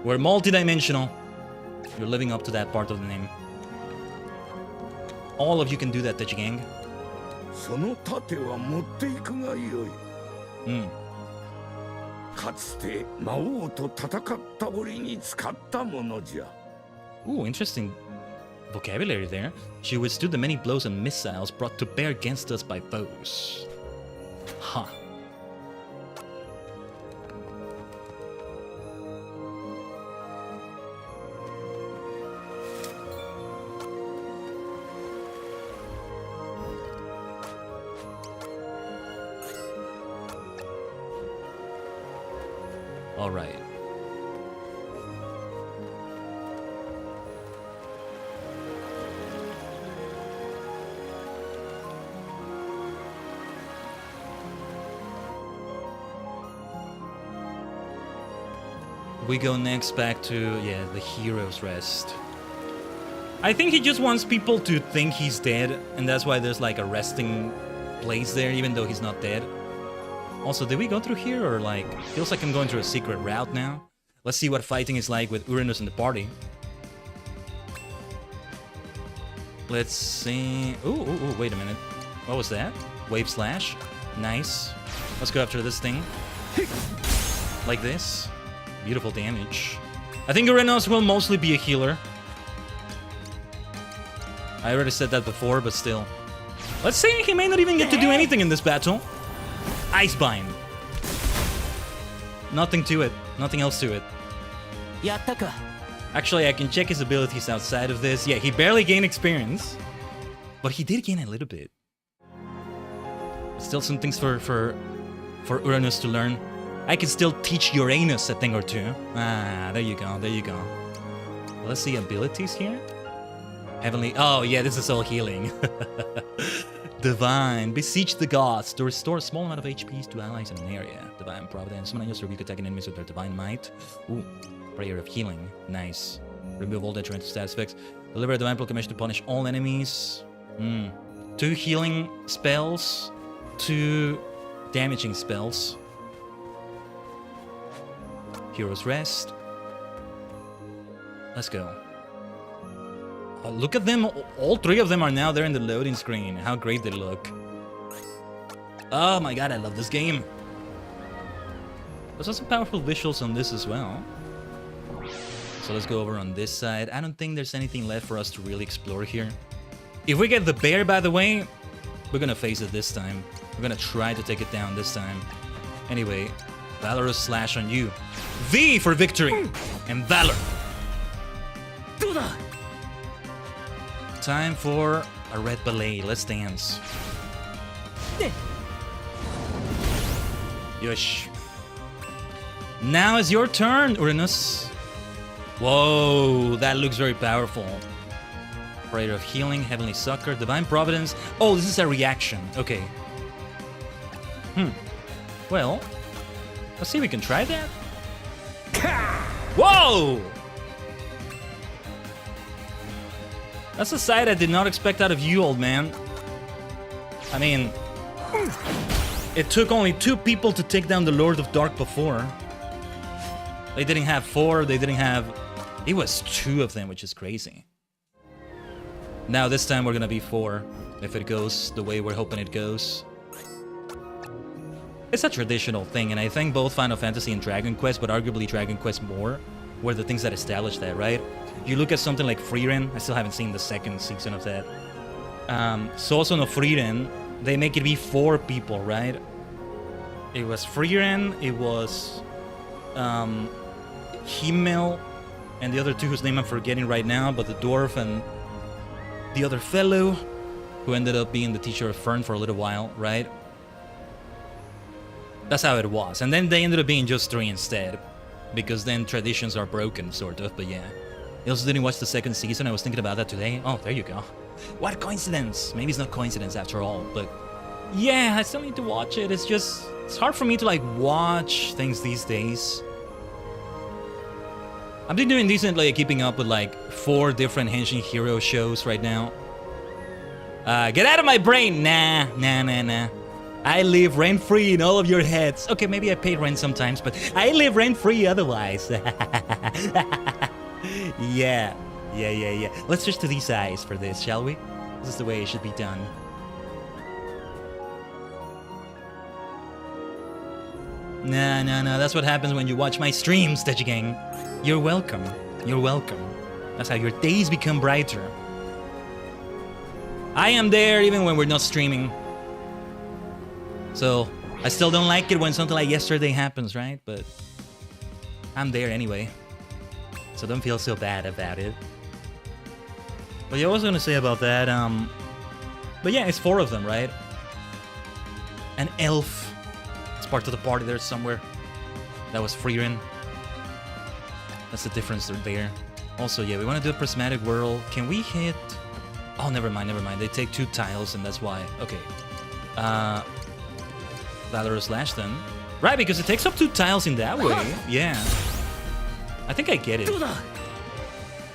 We're multi-dimensional. You're living up to that part of the name. All of you can do that, Tajigen. その盾は持っていくがよい。Hmm. かつて魔王と戦った折に使ったものじゃ。 Ooh, interesting vocabulary there. She withstood the many blows and missiles brought to bear against us by foes. Huh. All right. We go next back to, yeah, the hero's rest. I think he just wants people to think he's dead, and that's why there's like a resting place there, even though he's not dead. Also, did we go through here, or like, feels like I'm going through a secret route now? Let's see what fighting is like with Uranus in the party. Let's see. Ooh, wait a minute. What was that? Wave slash. Nice. Let's go after this thing. Like this. Beautiful damage. I think Uranus will mostly be a healer. I already said that before, but still. Let's say he may not even get to do anything in this battle. Icebind. Nothing to it. Nothing else to it. Actually, I can check his abilities outside of this. Yeah, he barely gained experience. But he did gain a little bit. Still some things for Uranus to learn. I can still teach Uranus a thing or two. Ah, there you go, there you go. Let's see abilities here. Heavenly. Oh, yeah, this is all healing. Divine. Beseech the gods to restore a small amount of HPs to allies in an area. Divine Providence. Summon and rebuke attacking enemies with their divine might. Ooh. Prayer of healing. Nice. Remove all detrimental status effects. Deliver a divine proclamation to punish all enemies. 2 healing spells. 2 damaging spells. Hero's Rest. Let's go. Oh, look at them. All 3 of them are now there in the loading screen. How great they look. Oh my god, I love this game. There's some powerful visuals on this as well. So let's go over on this side. I don't think there's anything left for us to really explore here. If we get the bear, by the way, we're gonna face it this time. We're gonna try to take it down this time. Anyway, Valorous Slash on you. V for victory and valor. Time for a red ballet. Let's dance. Yosh. Now is your turn, Uranus. Whoa, that looks very powerful. Prayer of Healing, Heavenly Succor, Divine Providence. Oh, this is a reaction. Okay. Well, let's see if we can try that. Whoa! That's a side I did not expect out of you, old man. I mean, it took only 2 people to take down the Lord of Dark before. They didn't have 4, they didn't have... It was 2 of them, which is crazy. Now this time we're gonna be 4, if it goes the way we're hoping it goes. It's a traditional thing, and I think both Final Fantasy and Dragon Quest, but arguably Dragon Quest more, were the things that established that, right? You look at something like Frieren, I still haven't seen the 2nd season of that. Soso no Frieren, they make it be 4 people, right? It was Frieren, it was Himmel, and the other 2 whose name I'm forgetting right now, but the dwarf and the other fellow, who ended up being the teacher of Fern for a little while, right? That's how it was. And then they ended up being just 3 instead, because then traditions are broken, sort of, but yeah. I also didn't watch the 2nd season. I was thinking about that today. Oh, there you go. What coincidence. Maybe it's not coincidence after all, but yeah, I still need to watch it. It's hard for me to like watch things these days. I've been doing decently keeping up with like 4 different Henshin Hero shows right now. Get out of my brain. Nah. I live rent-free in all of your heads. Okay, maybe I pay rent sometimes, but I live rent-free otherwise. Yeah. Let's switch to these eyes for this, shall we? This is the way it should be done. No. That's what happens when you watch my streams, Tajigen. You're welcome. That's how your days become brighter. I am there even when we're not streaming. So, I still don't like it when something like yesterday happens, right? But I'm there anyway. So don't feel so bad about it. But yeah, what was I gonna say about that? But yeah, it's 4 of them, right? An elf. It's part of the party there somewhere. That was Frieren. That's the difference there. Also, yeah, we want to do a prismatic whirl. Can we hit... Oh, never mind. They take 2 tiles, and that's why. Okay. Valorous Lash then. Right, because it takes up 2 tiles in that way. Yeah. I think I get it.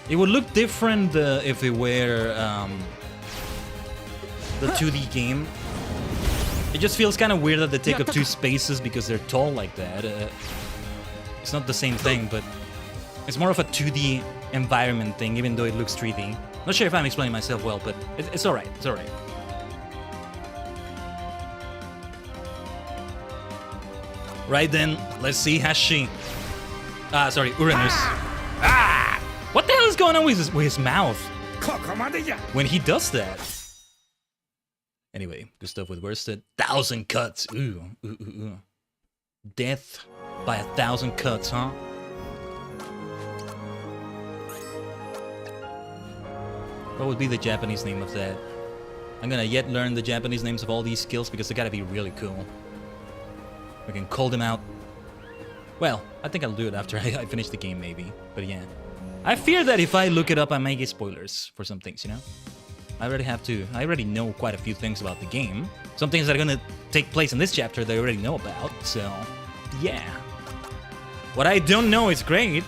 It would look different if it were the 2D game. It just feels kind of weird that they take up 2 spaces because they're tall like that. It's not the same thing, but it's more of a 2D environment thing, even though it looks 3D. Not sure if I'm explaining myself well, but it's alright. It's alright. Right then, let's see Hashi. Sorry, Uranus. What the hell is going on with his mouth when he does that? Anyway, good stuff with worsted. 1,000 cuts. Ooh. Death by 1,000 cuts, huh? What would be the Japanese name of that? I'm gonna yet learn the Japanese names of all these skills because they gotta be really cool. We can call them out. Well, I think I'll do it after I finish the game, maybe. But yeah. I fear that if I look it up, I might get spoilers for some things, you know? I already know quite a few things about the game. Some things that are gonna take place in this chapter that I already know about, so... yeah. What I don't know is great.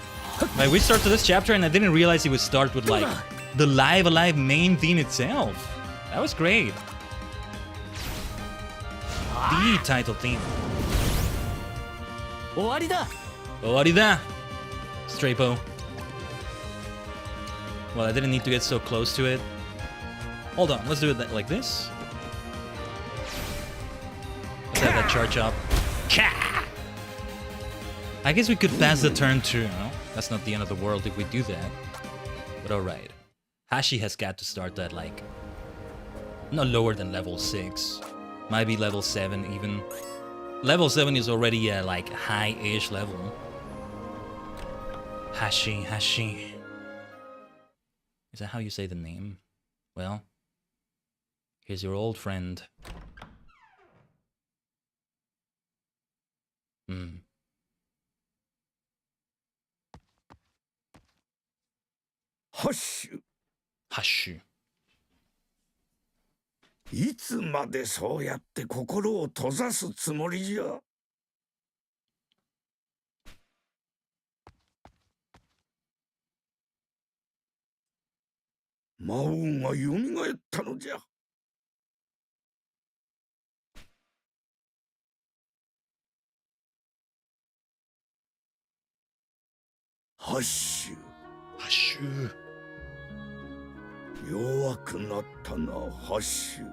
Like, we started this chapter and I didn't realize it would start with, like, the Live Alive main theme itself. That was great. The title theme. 終わりだ Owarida! Strapo. Well, I didn't need to get so close to it. Hold on, let's do it like this. Let's have that charge up. I guess we could pass the turn too, no? That's not the end of the world if we do that. But alright. Hashi has got to start at like... no lower than level 6. Might be level 7 even. Level 7 is already a like high-ish level. Hashi. Is that how you say the name? Well, here's your old friend. Hashu. Hashu. いつまでそうやって心を閉ざすつもりじゃ。魔王がよみがえったのじゃ。ハッシュ。ハッシュ。弱くなったな、ハッシュ。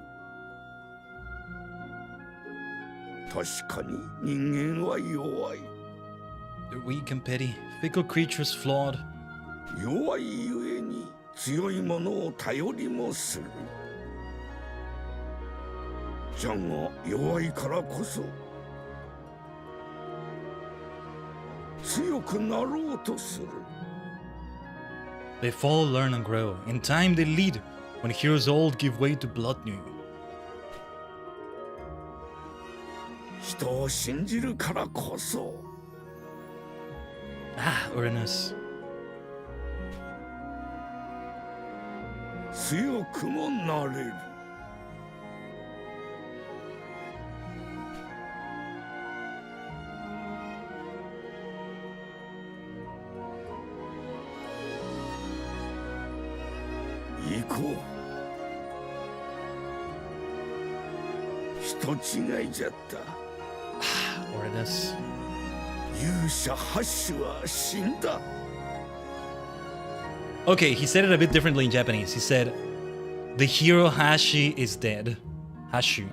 確かに人間は弱い。They're weak and petty. Fickle creatures flawed. 弱いゆえに強いものを頼りもする。じゃが弱いからこそ強くなろうとする。They fall, learn, and grow. In time, they lead. When heroes old, give way to blood new. 人を信じるからこそ。Ah, Uranus. 強くもなれる。行こう。人違いじゃった。Uranus. 勇者ハッシュは死んだ。Okay, he said it a bit differently in Japanese. He said, the hero Hashi is dead. Hashu.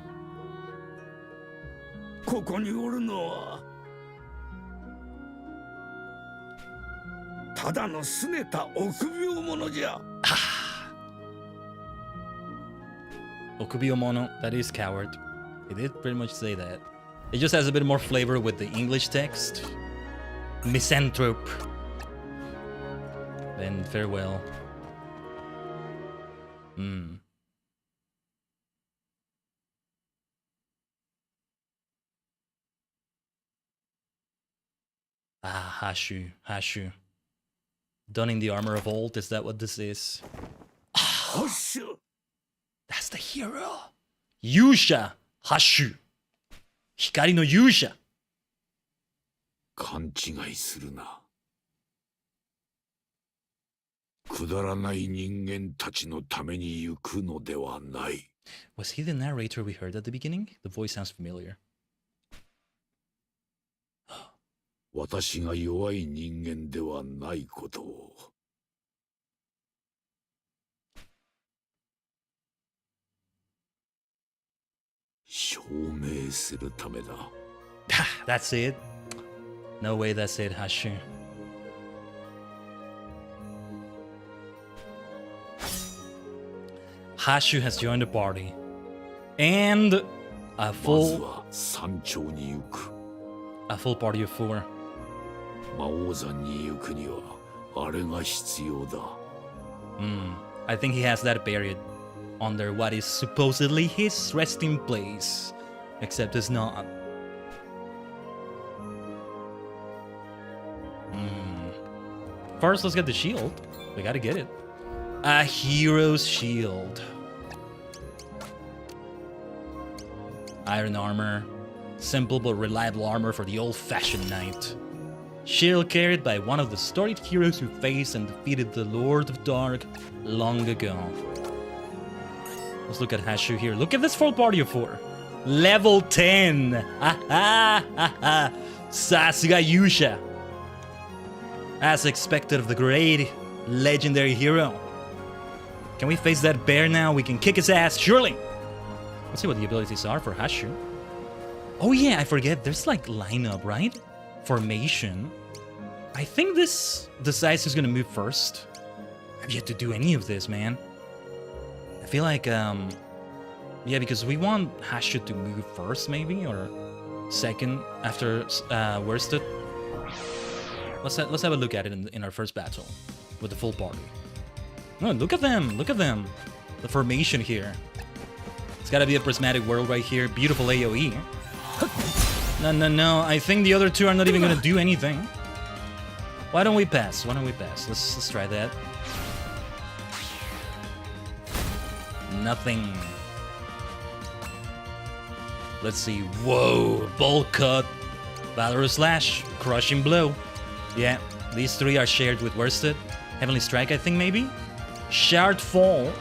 ここにおるのはただの拗ねた臆病者じゃ。Okubiomono, that is coward. He did pretty much say that. It just has a bit more flavor with the English text. Misanthrope. Then farewell. Ah, Hashu, Hashu. Done in the armor of old, is that what this is? ハッシュ。 That's the hero. Yusha Hashu. Hikari no Yusha. 勘違いするな。くだらない人間たちのために行くのではない。Was he the narrator we heard at the beginning? The voice sounds familiar. 私が弱い人間ではないことを。証明するためだ。That's it. No way that's it, Hashu. Hashu has joined the party. And a まず full は山頂に行く。party of 4. 魔王山に行くにはあれが必要だ。I think he has that buried under what is supposedly his resting place. Except it's not. First, let's get the shield. We gotta get it. A hero's shield. Iron armor. Simple but reliable armor for the old-fashioned knight. Shield carried by one of the storied heroes who faced and defeated the Lord of Dark long ago. Let's look at Hashu here. Look at this full party of 4. Level 10. Sasuga Yusha. As expected of the great legendary hero. Can we face that bear now? We can kick his ass, surely. Let's see what the abilities are for Hashu. Oh yeah, I forget. There's like lineup, right? Formation. I think this decides who's gonna move first. I've yet to do any of this, man. I feel like, yeah, because we want Hashu to move first, maybe, or second after Worsted. Let's have a look at it in our first battle with the full party. No, look at them! Look at them! The formation here. It's gotta be a prismatic world right here. Beautiful AoE. No. I think the other two are not even gonna do anything. Why don't we pass? Let's try that. Nothing. Let's see. Whoa! Bolt cut. Valorous slash. Crushing blow. Yeah, these three are shared with Worsted. Heavenly Strike, I think, maybe? Shard Fall.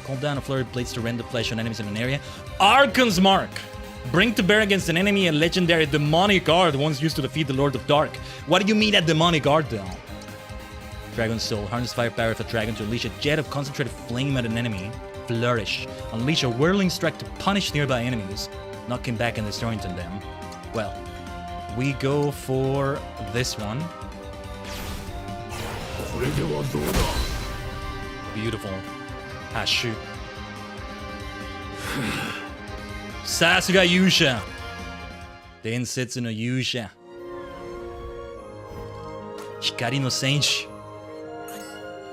Call down a flurry of blades to rend the flesh on enemies in an area. Archon's Mark. Bring to bear against an enemy a legendary demonic art once used to defeat the Lord of Dark. What do you mean a demonic art, though? Dragon Soul. Harness firepower of a dragon to unleash a jet of concentrated flame at an enemy. Flourish. Unleash a whirling strike to punish nearby enemies, knocking back and destroying them. Well, we go for this one. Beautiful. Hashu. Sasuga Yusha. Densetsu no Yusha. Hikari no Senshi.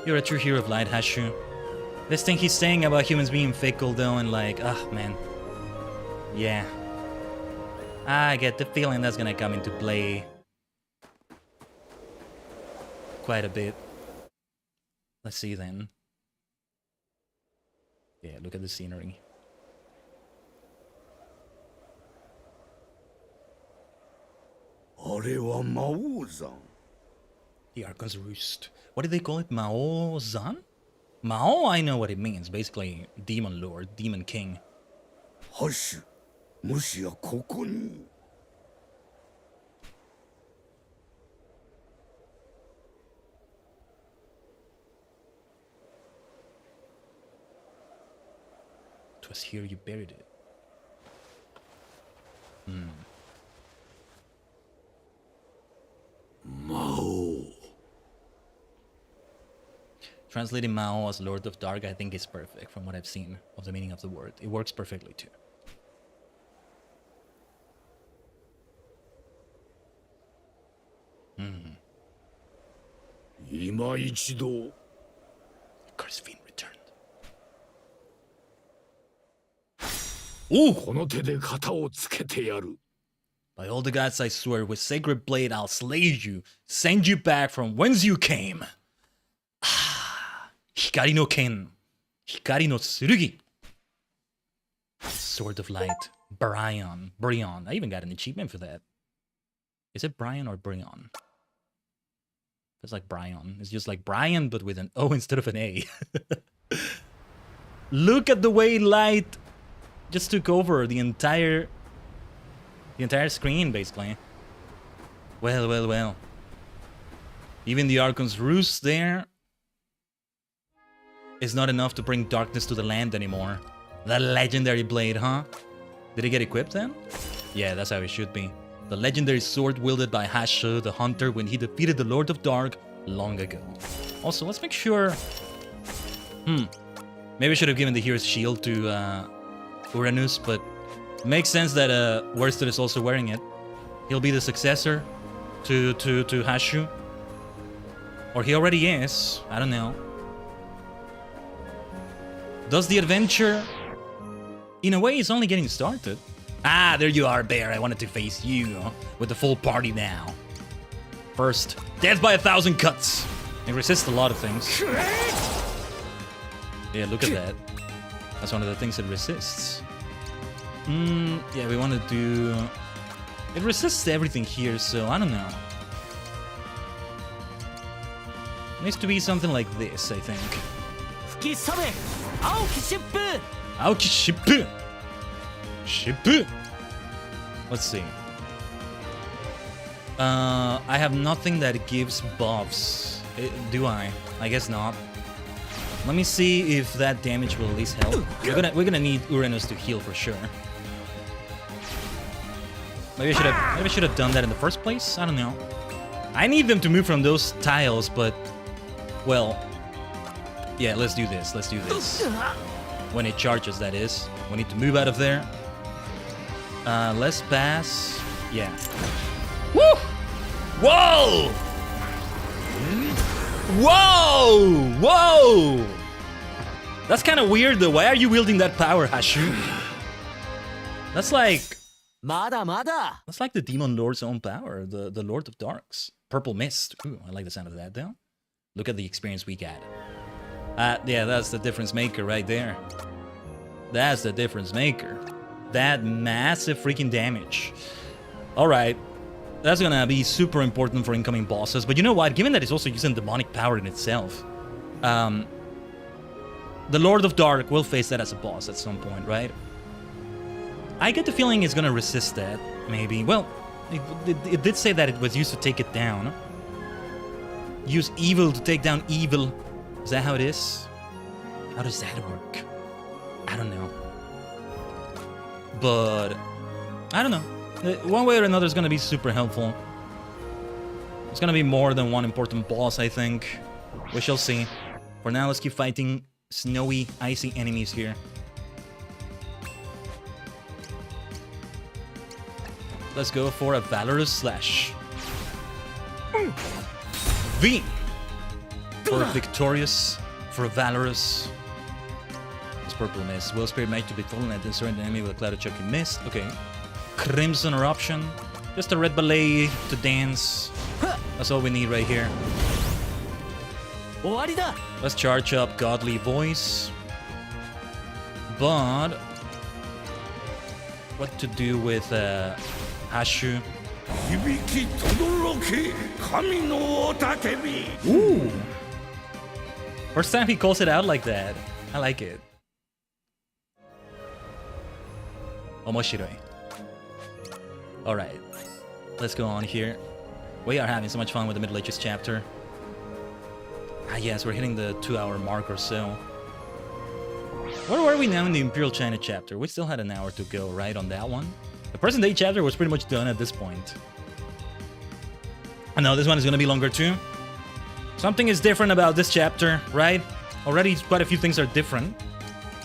You're a true hero of light, Hashu. This thing he's saying about humans being fickle though, and like, man. Yeah. I get the feeling that's gonna come into play quite a bit. Let's see then. Yeah, look at the scenery. The Archon's Roost. What did they call it? Mao-zan? Mao, I know what it means. Basically, Demon Lord, Demon King. Hashu, もしやここに It was here you buried it. Mao. Translating Mao as Lord of Dark, I think is perfect from what I've seen of the meaning of the word. It works perfectly too. Cursed Fiend returned. Ooh! この手で型をつけてやる。 By all the gods I swear, with sacred blade I'll slay you, send you back from whence you came. Hikari no Ken. Hikari no Tsurugi. Sword of Light. Bryon. Bryon. I even got an achievement for that. Is it Bryon or Bryon? It's like Bryon. It's just like Bryon, but with an O instead of an A. Look at the way light just took over the entire screen, basically. Well, well, well. Even the Archon's Roost there is not enough to bring darkness to the land anymore. The legendary blade, huh? Did it get equipped then? Yeah, that's how it should be. The legendary sword wielded by Hashu, the hunter, when he defeated the Lord of Dark long ago. Also, let's make sure... Maybe I should have given the hero's shield to Uranus, but it makes sense that Worsted is also wearing it. He'll be the successor to Hashu. Or he already is. I don't know. Does the adventure... In a way, it's only getting started. Ah, there you are, Bear. I wanted to face you with the full party now. First, death by 1,000 cuts. It resists a lot of things. Yeah, look at that. That's one of the things it resists. Yeah, we want to do... It resists everything here, so I don't know. It needs to be something like this, I think. Aoki Shippu! Shippu! Let's see. I have nothing that gives buffs. Do I? I guess not. Let me see if that damage will at least help. We're gonna need Uranus to heal for sure. Maybe I should have done that in the first place. I don't know. I need them to move from those tiles, but well, yeah. Let's do this. Let's do this. When it charges, that is. We need to move out of there. Let's pass. Yeah. Woo! Whoa! Whoa! Whoa! That's kind of weird though. Why are you wielding that power, Hashu? That's like... That's like the Demon Lord's own power, the Lord of Darks. Purple Mist. Ooh, I like the sound of that though. Look at the experience we got. Yeah, that's the difference maker right there. That's the difference maker. That massive freaking damage. Alright. That's gonna be super important for incoming bosses. But you know what? Given that it's also using demonic power in itself, The Lord of Dark will face that as a boss at some point, right? I get the feeling it's gonna resist that, maybe. Well, it did say that it was used to take it down. Use evil to take down evil. Is that how it is? How does that work? I don't know. But I don't know. One way or another is gonna be super helpful. It's gonna be more than one important boss, I think. We shall see. For now, let's keep fighting snowy, icy enemies here. Let's go for a valorous slash. V for a victorious, for a valorous. This purple mist. Will spirit mage to be fallen and then surrender enemy with a cloud of choking mist. Okay. Crimson eruption. Just a red ballet to dance. That's all we need right here. Let's charge up Godly Voice. But what to do with Ashu? Ooh. First time he calls it out like that. I like it. Omoshiroi. Alright. Let's go on here. We are having so much fun with the Middle Ages chapter. Ah yes, we're hitting the 2-hour mark or so. Where were we now in the Imperial China chapter? We still had an hour to go, right, on that one? The present day chapter was pretty much done at this point. I know this one is going to be longer too. Something is different about this chapter, right? Already quite a few things are different.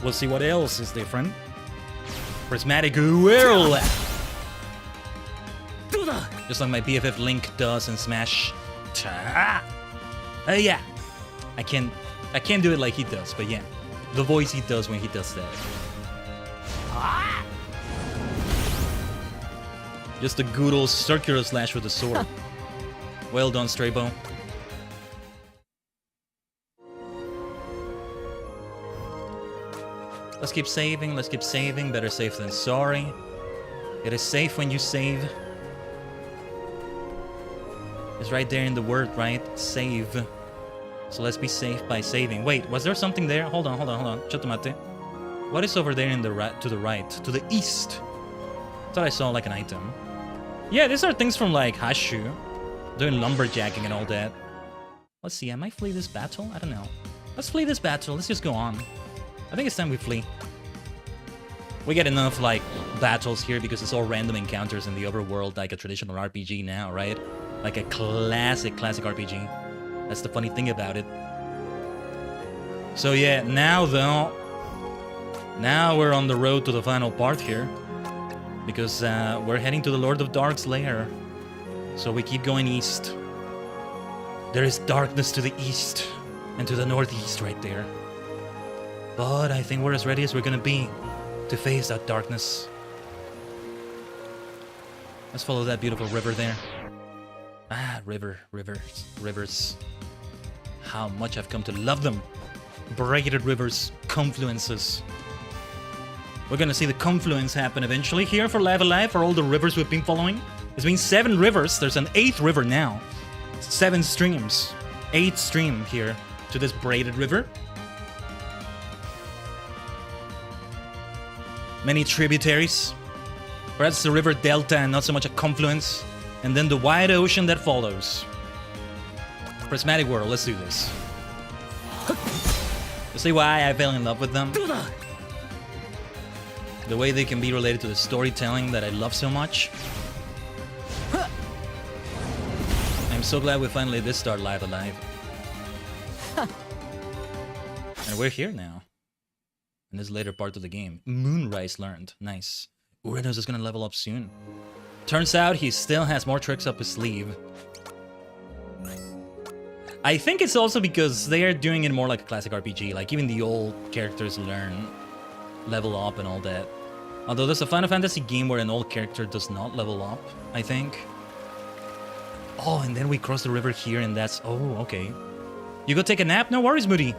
We'll see what else is different. Prismatic Whirl! Just like my BFF Link does in Smash. Yeah. I can't do it like he does, but yeah. The voice he does when he does that. Just a good old circular slash with a sword. Well done, Straybo. Let's keep saving, let's keep saving. Better safe than sorry. It is safe when you save. It's right there in the word, right? Save. So let's be safe by saving. Wait, was there something there? Hold on. Chotomate. What is over there in the right, to the right? To the east? I thought I saw like an item. Yeah, these are things from like Hashu. Doing lumberjacking and all that. Let's see, I might flee this battle? I don't know. Let's flee this battle. Let's just go on. I think it's time we flee. We get enough like battles here because it's all random encounters in the overworld like a traditional RPG now, right? Like a classic RPG. That's the funny thing about it. So yeah, now though, now we're on the road to the final part here. Because we're heading to the Lord of Dark's lair. So we keep going east. There is darkness to the east and to the northeast right there. But I think we're as ready as we're gonna be to face that darkness. Let's follow that beautiful river there. Ah, rivers. How much I've come to love them. Braided rivers, confluences. We're gonna see the confluence happen eventually here for Live Alive, for all the rivers we've been following. There's been 7 rivers, there's an 8th river now. 7 streams. 8th stream here to this braided river. Many tributaries. Perhaps the river delta and not so much a confluence. And then the wide ocean that follows. Prismatic World, let's do this. You see why I fell in love with them? The way they can be related to the storytelling that I love so much. I'm so glad we finally did start Live Alive. And we're here now. In this later part of the game. Moonrise learned. Nice. Uranus is gonna level up soon. Turns out he still has more tricks up his sleeve. I think it's also because they are doing it more like a classic RPG. Like even the old characters learn, level up and all that. Although there's a Final Fantasy game where an old character does not level up, I think. Oh, and then we cross the river here and that's... Oh, okay. You go take a nap? No worries, Moody.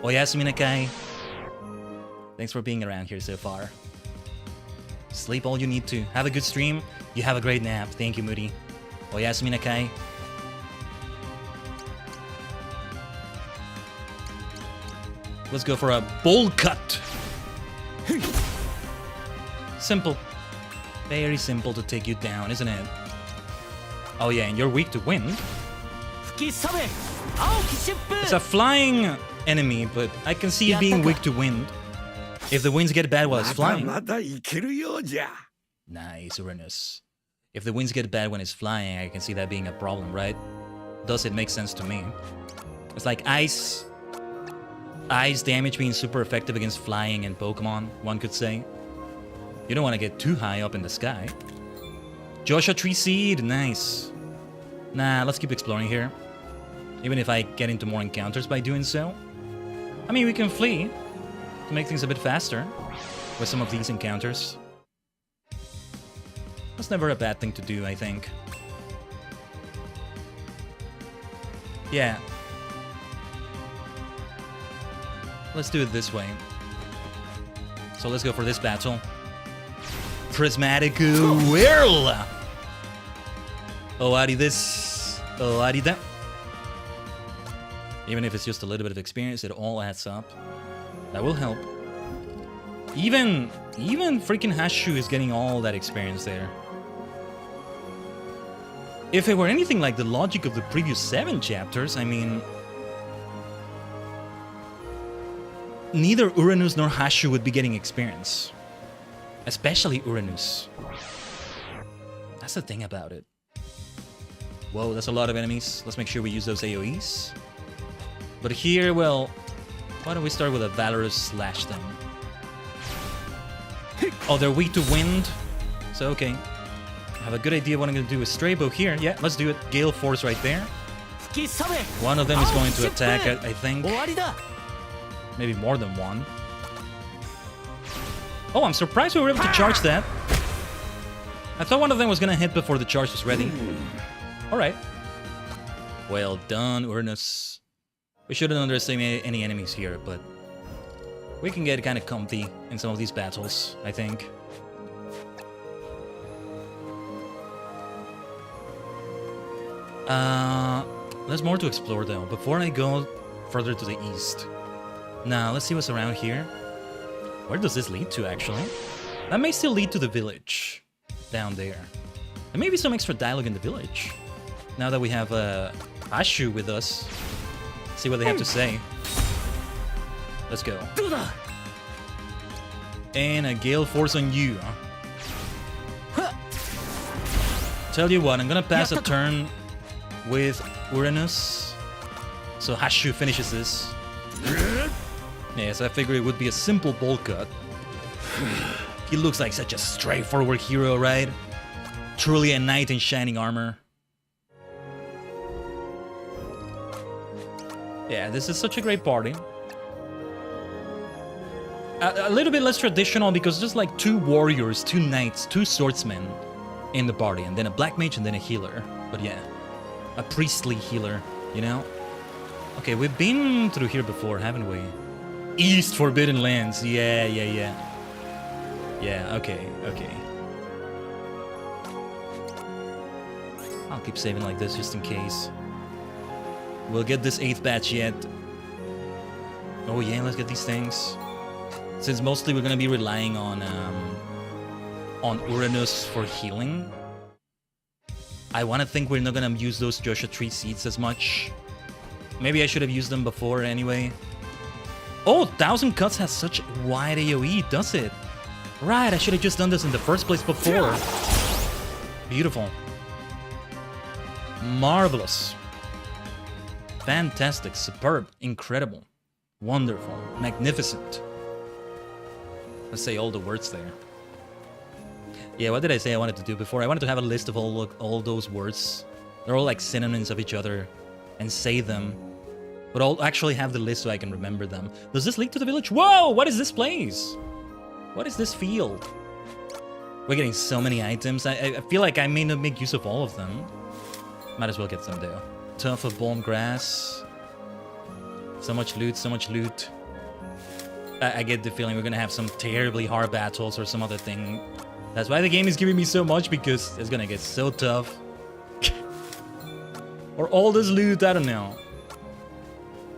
Oyasumi Nakai. Thanks for being around here so far. Sleep all you need to. Have a good stream. You have a great nap. Thank you, Moody. Oyasumi Nakai. Let's go for a bowl cut. Simple. Very simple to take you down, isn't it? Oh yeah, and you're weak to wind. It's a flying enemy, but I can see it being weak to wind. If the winds get bad while it's flying. Nice, Uranus. If the winds get bad when it's flying, I can see that being a problem, right? Does it make sense to me? It's like ice damage being super effective against flying and Pokemon, one could say. You don't want to get too high up in the sky. Joshua Tree Seed, nice. Nah, let's keep exploring here. Even if I get into more encounters by doing so. I mean, we can flee to make things a bit faster with some of these encounters. That's never a bad thing to do, I think. Yeah. Let's do it this way. So let's go for this battle. Prismatic Whirl! Owari this. Owari that. Even if it's just a little bit of experience, it all adds up. That will help. Even freaking Hashu is getting all that experience there. If it were anything like the logic of the previous 7 chapters, I mean... neither Uranus nor Hashu would be getting experience. Especially Uranus. That's the thing about it. Whoa, that's a lot of enemies. Let's make sure we use those AoEs. But here, well... why don't we start with a Valorous Slash then? Oh, they're weak to wind. So, okay. I have a good idea what I'm going to do with Stray Bow here. Yeah, let's do it. Gale Force right there. One of them is going to attack, I think. Maybe more than one. Oh, I'm surprised we were able to charge that. I thought one of them was going to hit before the charge was ready. Alright. Well done, Uranus. We shouldn't underestimate any enemies here, but... we can get kind of comfy in some of these battles, I think. There's more to explore though, before I go further to the east. Now, let's see what's around here. Where does this lead to, actually? That may still lead to the village. Down there. There may be some extra dialogue in the village. Now that we have Ashu with us. See what they have to say. Let's go. And a Gale Force on you. Tell you what, I'm gonna pass a turn with Uranus. So Hashu finishes this. Yes, I figured it would be a simple bowl cut. He looks like such a straightforward hero, right? Truly a knight in shining armor. Yeah, this is such a great party. A little bit less traditional because just like 2 warriors, 2 knights, 2 swordsmen in the party, and then a black mage and then a healer. But yeah, a priestly healer, you know? Okay, we've been through here before, haven't we? East Forbidden Lands, yeah. Yeah, okay. I'll keep saving like this just in case. We'll get this 8th batch yet. Oh yeah, let's get these things. Since mostly we're gonna be relying on Uranus for healing. I wanna think we're not gonna use those Joshua Tree Seeds as much. Maybe I should have used them before anyway. Oh, 1000 Cuts has such wide AoE, does it? Right, I should have just done this in the first place before. Beautiful. Marvelous. Fantastic, superb, incredible, wonderful, magnificent. Let's say all the words there. Yeah, what did I say I wanted to do before? I wanted to have a list of all those words. They're all like synonyms of each other and say them. But I'll actually have the list so I can remember them. Does this lead to the village? Whoa! What is this place? What is this field? We're getting so many items. I feel like I may not make use of all of them. Might as well get some though. Tuft of bone grass. So much loot, so much loot. I get the feeling we're gonna have some terribly hard battles or some other thing. That's why the game is giving me so much, because it's gonna get so tough. Or all this loot, I don't know.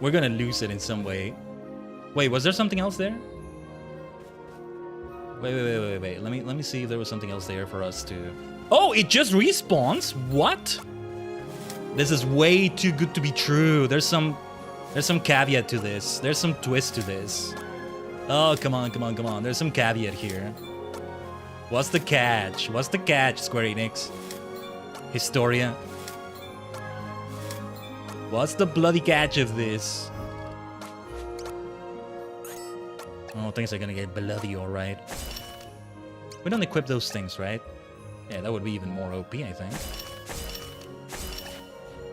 We're gonna lose it in some way. Wait, was there something else there? Wait. Let me see if there was something else there for us to... Oh, it just respawns? What? This is way too good to be true. There's some caveat to this. There's some twist to this. Oh, come on. There's some caveat here. What's the catch? What's the catch, Square Enix? Historia. What's the bloody catch of this? Oh, things are gonna get bloody, alright. We don't equip those things, right? Yeah, that would be even more OP, I think.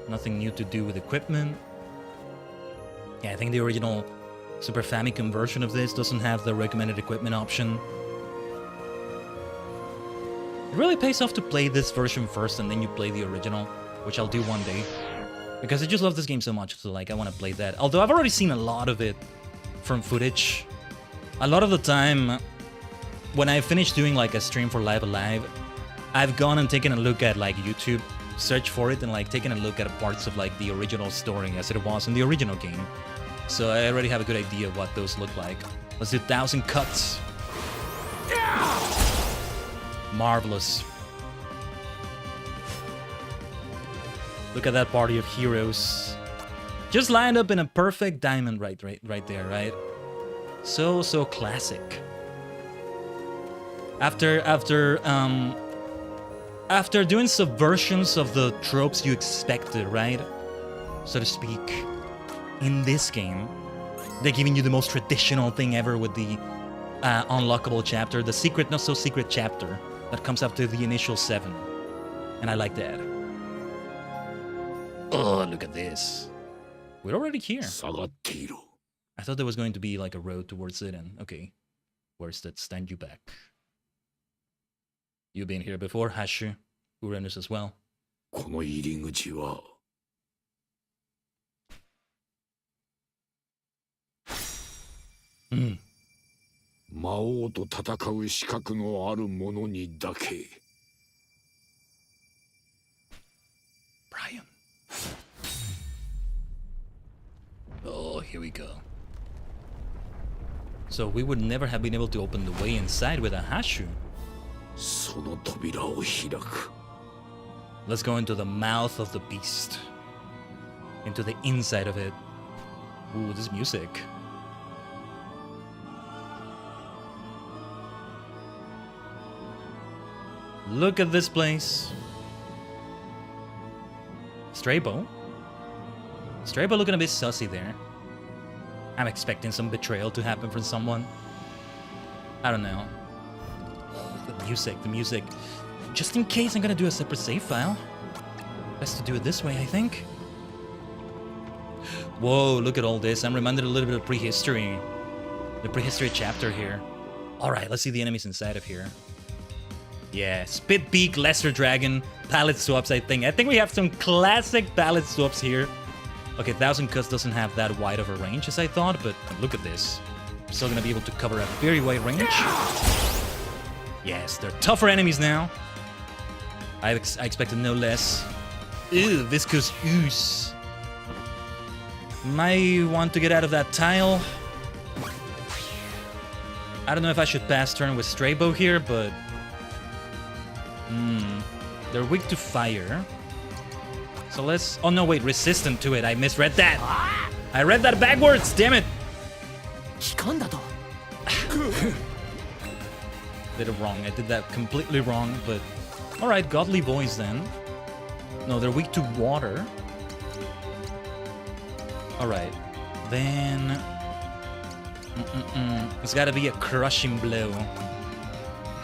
Nothing new to do with equipment. Yeah, I think the original Super Famicom version of this doesn't have the recommended equipment option. It really pays off to play this version first and then you play the original, which I'll do one day. Because I just love this game so much, so like I want to play that. Although I've already seen a lot of it from footage. A lot of the time, when I finish doing like a stream for Live Alive, I've gone and taken a look at like YouTube, search for it, and like taken a look at parts of like the original story as it was in the original game. So I already have a good idea of what those look like. Let's do 1,000 cuts. Marvelous. Look at that party of heroes. Just lined up in a perfect diamond right there, right? So classic. After doing subversions of the tropes you expected, right? So to speak, in this game, they're giving you the most traditional thing ever with the unlockable chapter, the secret, not so secret chapter that comes after the initial 7. And I like that. Oh, look at this. We're already here. I thought there was going to be like a road towards it, and okay. Where's that stand you back? You've been here before, Hashu. Uranus as well. この入り口は 魔王と戦う資格のある者にだけ Brian. Oh, here we go. So we would never have been able to open the way inside with a Hashu. その扉を開く Let's go into the mouth of the beast. Into the inside of it. Ooh, this music. Look at this place. Strabo? Strabo looking a bit sussy there. I'm expecting some betrayal to happen from someone. I don't know. The music. Just in case, I'm gonna do a separate save file. Best to do it this way, I think. Whoa, look at all this. I'm reminded a little bit of prehistory. The prehistory chapter here. Alright, let's see the enemies inside of here. Yeah, Spit Beak, Lesser Dragon, Palette Swaps, I think. I think we have some classic Palette Swaps here. Okay, 1,000 Cuts doesn't have that wide of a range as I thought, but look at this. We're still gonna be able to cover a very wide range. Yes, they're tougher enemies now. I expected no less. Ew, viscous ooze. Might want to get out of that tile. I don't know if I should pass turn with Strabo here, but... they're weak to fire. So let's... Oh no, wait, resistant to it. I misread that. I read that backwards, damn it. Did it wrong. I did that completely wrong, but... Alright, godly boys then. No, they're weak to water. Alright. Then... It's gotta be a crushing blow.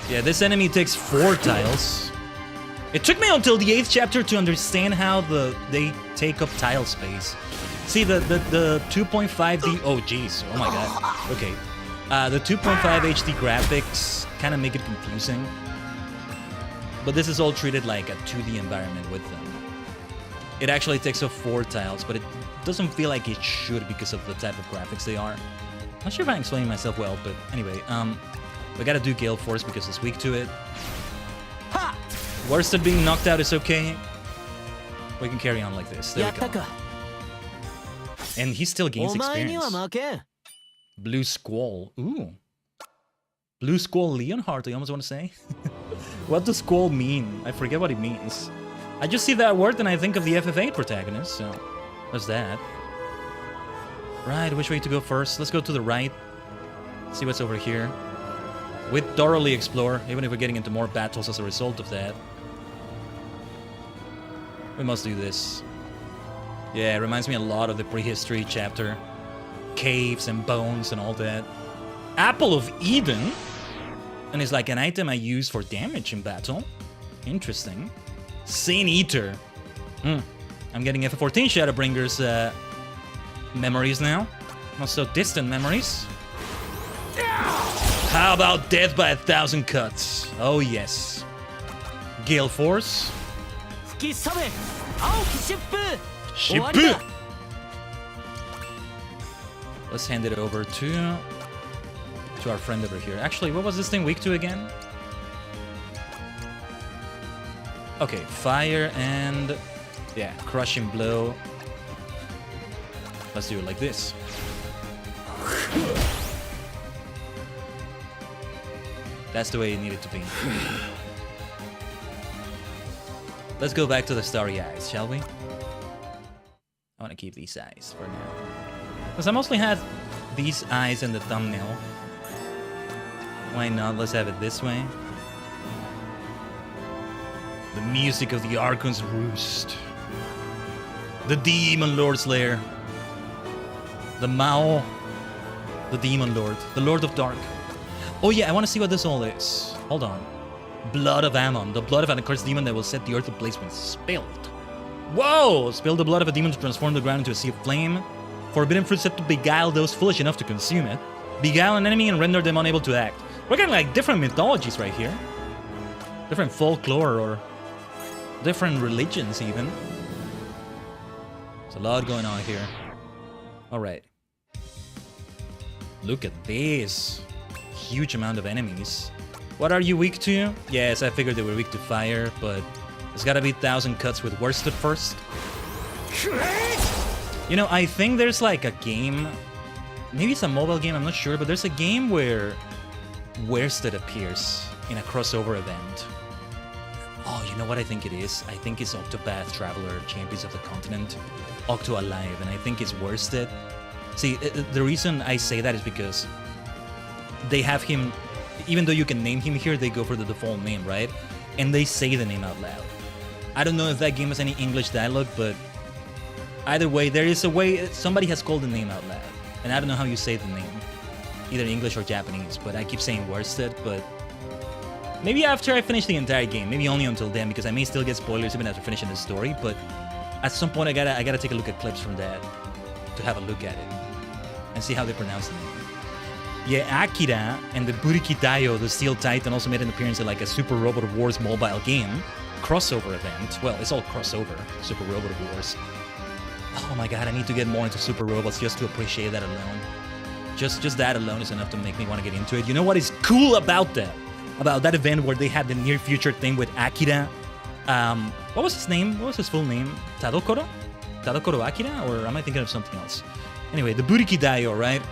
Yeah, this enemy takes 4 tiles. It took me until the 8th chapter to understand how they take up tile space. See, the 2.5D... Oh, jeez. Oh my god. Okay. The 2.5 HD graphics kind of make it confusing. But this is all treated like a 2D environment with them. It actually takes up 4 tiles, but it doesn't feel like it should because of the type of graphics they are. Not sure if I'm explaining myself well, but anyway, we gotta do Gale Force because it's weak to it. Worse than being knocked out is okay. We can carry on like this. There we go. And he still gains experience. Blue Squall. Ooh. Blue Squall Leonhardt, I almost want to say. What does squall mean? I forget what it means. I just see that word and I think of the FF8 protagonist, so there's that. Right, which way to go first? Let's go to the right. See what's over here. We'd thoroughly explore, even if we're getting into more battles as a result of that. We must do this. Yeah, it reminds me a lot of the prehistory chapter. Caves and bones and all that. Apple of Eden? And it's like an item I use for damage in battle. Interesting. Saint Eater. I'm getting FF14 Shadowbringer's memories now. Not so distant memories. How about death by 1,000 cuts? Oh yes. Gale Force. Shippu! Let's hand it over to our friend over here. Actually, what was this thing weak to again? Okay, fire and... yeah, crushing blow. Let's do it like this. That's the way it needed to be. Let's go back to the starry eyes, shall we? I want to keep these eyes for now. Because I mostly had these eyes in the thumbnail. Why not? Let's have it this way. The music of the Archon's Roost. The Demon Lord's Lair. The Mao. The Demon Lord. The Lord of Dark. Oh yeah, I want to see what this all is. Hold on. Blood of Ammon. The blood of an accursed demon that will set the earth ablaze when spilled. Whoa! Spill the blood of a demon to transform the ground into a sea of flame. Forbidden fruit set to beguile those foolish enough to consume it. Beguile an enemy and render them unable to act. We're getting like different mythologies right here. Different folklore or different religions even. There's a lot going on here. Alright. Look at this. Huge amount of enemies. What are you weak to? Yes, I figured they were weak to fire, but there's gotta be 1,000 cuts with worsted first. You know, I think there's like a game, maybe it's a mobile game, I'm not sure, but there's a game where worsted appears in a crossover event. Oh, you know what I think it is? I think it's Octopath Traveler, Champions of the Continent, Octo Alive, and I think it's worsted. See, the reason I say that is because they have him, even though you can name him here, they go for the default name, right? And they say the name out loud. I don't know if that game has any English dialogue, but either way, there is a way, somebody has called the name out loud. And I don't know how you say the name, either English or Japanese, but I keep saying worsted, but maybe after I finish the entire game, maybe only until then, because I may still get spoilers even after finishing the story, but at some point I gotta take a look at clips from that to have a look at it and see how they pronounce the name. Yeah, Akira and the Buriki Daio, the Steel Titan, also made an appearance in like a Super Robot Wars mobile game crossover event. Well, it's all crossover, Super Robot Wars. Oh my god, I need to get more into Super Robots just to appreciate that alone. Just that alone is enough to make me want to get into it. You know what is cool about that? About that event where they had the near future thing with Akira. What was his name? What was his full name? Tadokoro? Tadokoro Akira? Or am I thinking of something else? Anyway, the Buriki Daio, right?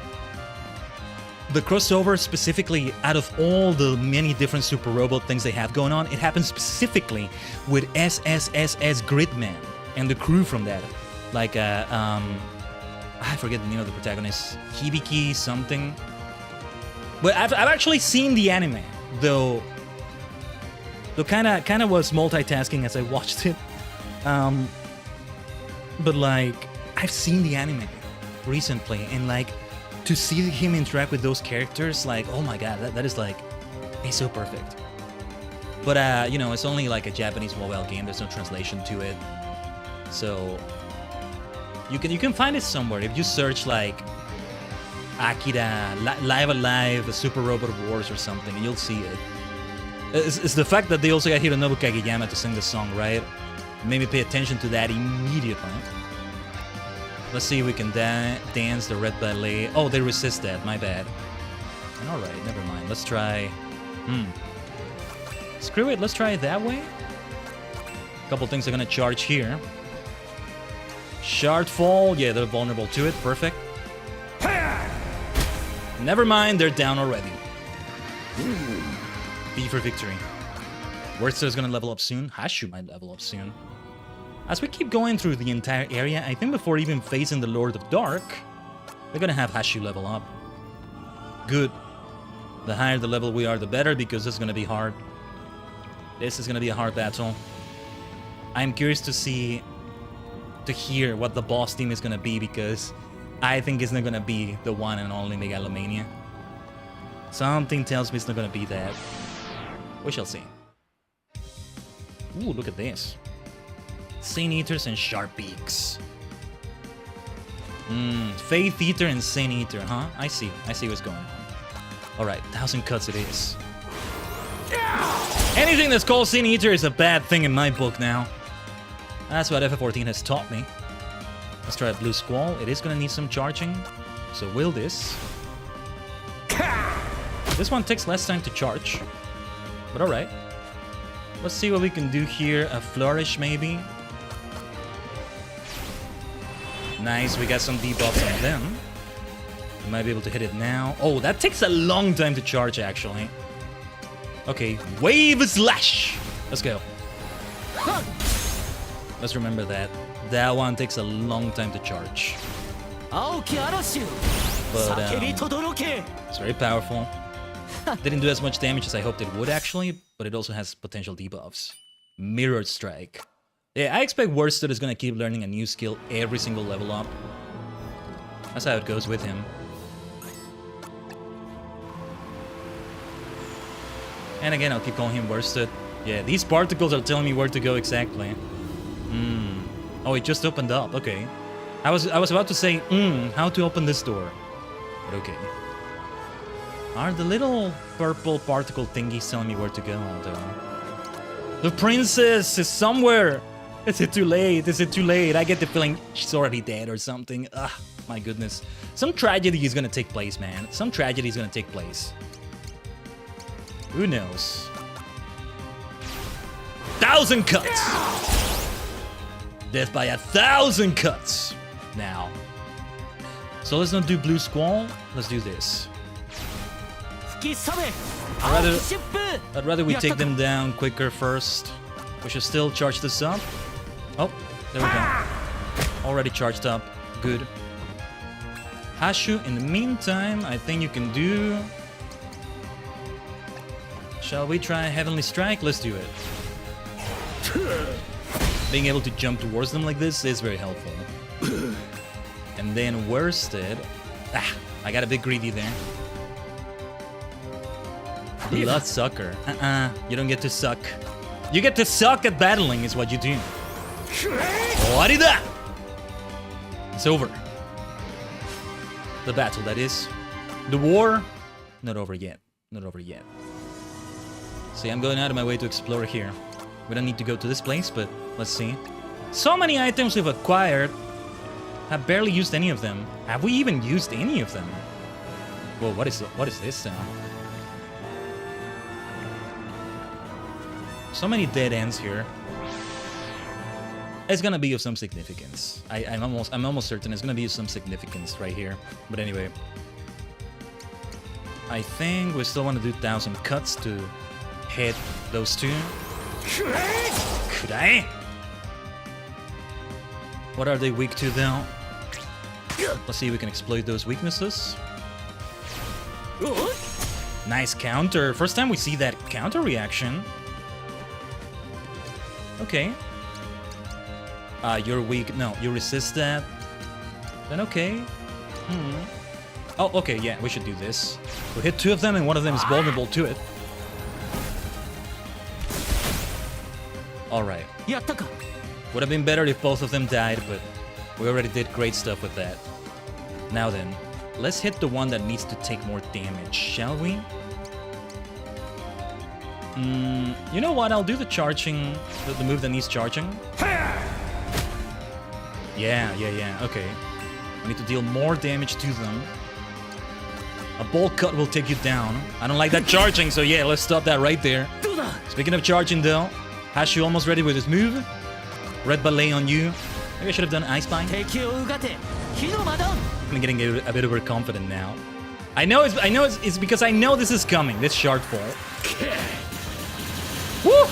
The crossover specifically, out of all the many different Super Robot things they have going on, it happens specifically with SSSS Gridman and the crew from that. Like, I forget the name of the protagonist. Hibiki something. But I've actually seen the anime, though kind of was multitasking as I watched it. But like, I've seen the anime recently, and like, to see him interact with those characters, like, oh my god, that is like, he's so perfect. But you know, it's only like a Japanese mobile game. There's no translation to it, so you can find it somewhere if you search like Akira Live Alive Super Robot Wars or something, and you'll see it. It's the fact that they also got Hironobu Kageyama to sing the song, right? Made me pay attention to that immediately. Let's see if we can dance the red ballet. Oh, they resist that. My bad. Alright, never mind. Let's try... Screw it. Let's try it that way. A couple things are gonna charge here. Shard Fall. Yeah, they're vulnerable to it. Perfect. Never mind, they're down already. B for victory. Wurster is gonna level up soon. Hashu might level up soon. As we keep going through the entire area, I think before even facing the Lord of Dark, we're gonna have Hashu level up. Good. The higher the level we are, the better, because this is gonna be hard. This is gonna be a hard battle. I'm curious to hear what the boss team is gonna be, because I think it's not gonna be the one and only Megalomania. Something tells me it's not gonna be that. We shall see. Ooh, look at this. Saint Eaters and Sharp Beaks. Faith Eater and Saint Eater, huh? I see what's going on. Alright, 1000 cuts it is. Anything that's called Saint Eater is a bad thing in my book now. That's what FF14 has taught me. Let's try a Blue Squall. It is gonna need some charging. So will this. This one takes less time to charge. But alright. Let's see what we can do here. A Flourish maybe. Nice, we got some debuffs on them. We might be able to hit it now. Oh, that takes a long time to charge actually. Okay, Wave Slash! Let's go. Let's remember that. That one takes a long time to charge. But it's very powerful. Didn't do as much damage as I hoped it would actually, but it also has potential debuffs. Mirror Strike. Yeah, I expect Worsted is gonna keep learning a new skill every single level up. That's how it goes with him. And again, I'll keep calling him Worsted. Yeah, these particles are telling me where to go exactly. Oh, it just opened up. Okay. I was about to say, how to open this door. But okay. Are the little purple particle thingies telling me where to go, though? The princess is somewhere! Is it too late? Is it too late? I get the feeling she's already dead or something. Ugh, my goodness. Some tragedy is gonna take place, man. Some tragedy is gonna take place. Who knows? 1000 cuts! Death by 1000 cuts! Now. So let's not do Blue Squall. Let's do this. I'd rather we take them down quicker first. We should still charge this up. Oh, there we go. Already charged up. Good. Hashu, in the meantime, I think you can do... Shall we try Heavenly Strike? Let's do it. Being able to jump towards them like this is very helpful. And then Worsted... Ah, I got a bit greedy there. Bloodsucker. You don't get to suck. You get to suck at battling is what you do. What is that? It's over. The battle, that is. The war, not over yet. Not over yet. See, I'm going out of my way to explore here. We don't need to go to this place, but let's see. So many items we've acquired. Have barely used any of them. Have we even used any of them? Whoa, what is this sound? So many dead ends here. It's gonna be of some significance. I'm almost certain it's gonna be of some significance right here. But anyway, I think we still want to do 1000 cuts to hit those two. Could I? What are they weak to though? Let's see if we can exploit those weaknesses. Nice counter. First time we see that counter reaction. Okay. You're weak. No, you resist that. Then okay. Oh, okay, yeah, we should do this. We hit two of them and one of them is vulnerable to it. Alright. Would have been better if both of them died, but we already did great stuff with that. Now then, let's hit the one that needs to take more damage, shall we? You know what? I'll do the charging, the move that needs charging. Yeah, okay. I need to deal more damage to them. A bolt cut will take you down. I don't like that charging, so yeah, let's stop that right there. Speaking of charging though, Hashu almost ready with his move. Red Ballet on you. Maybe I should have done Ice Bind. I'm getting a bit overconfident now. I know it's because I know this is coming, this shortfall. Woo!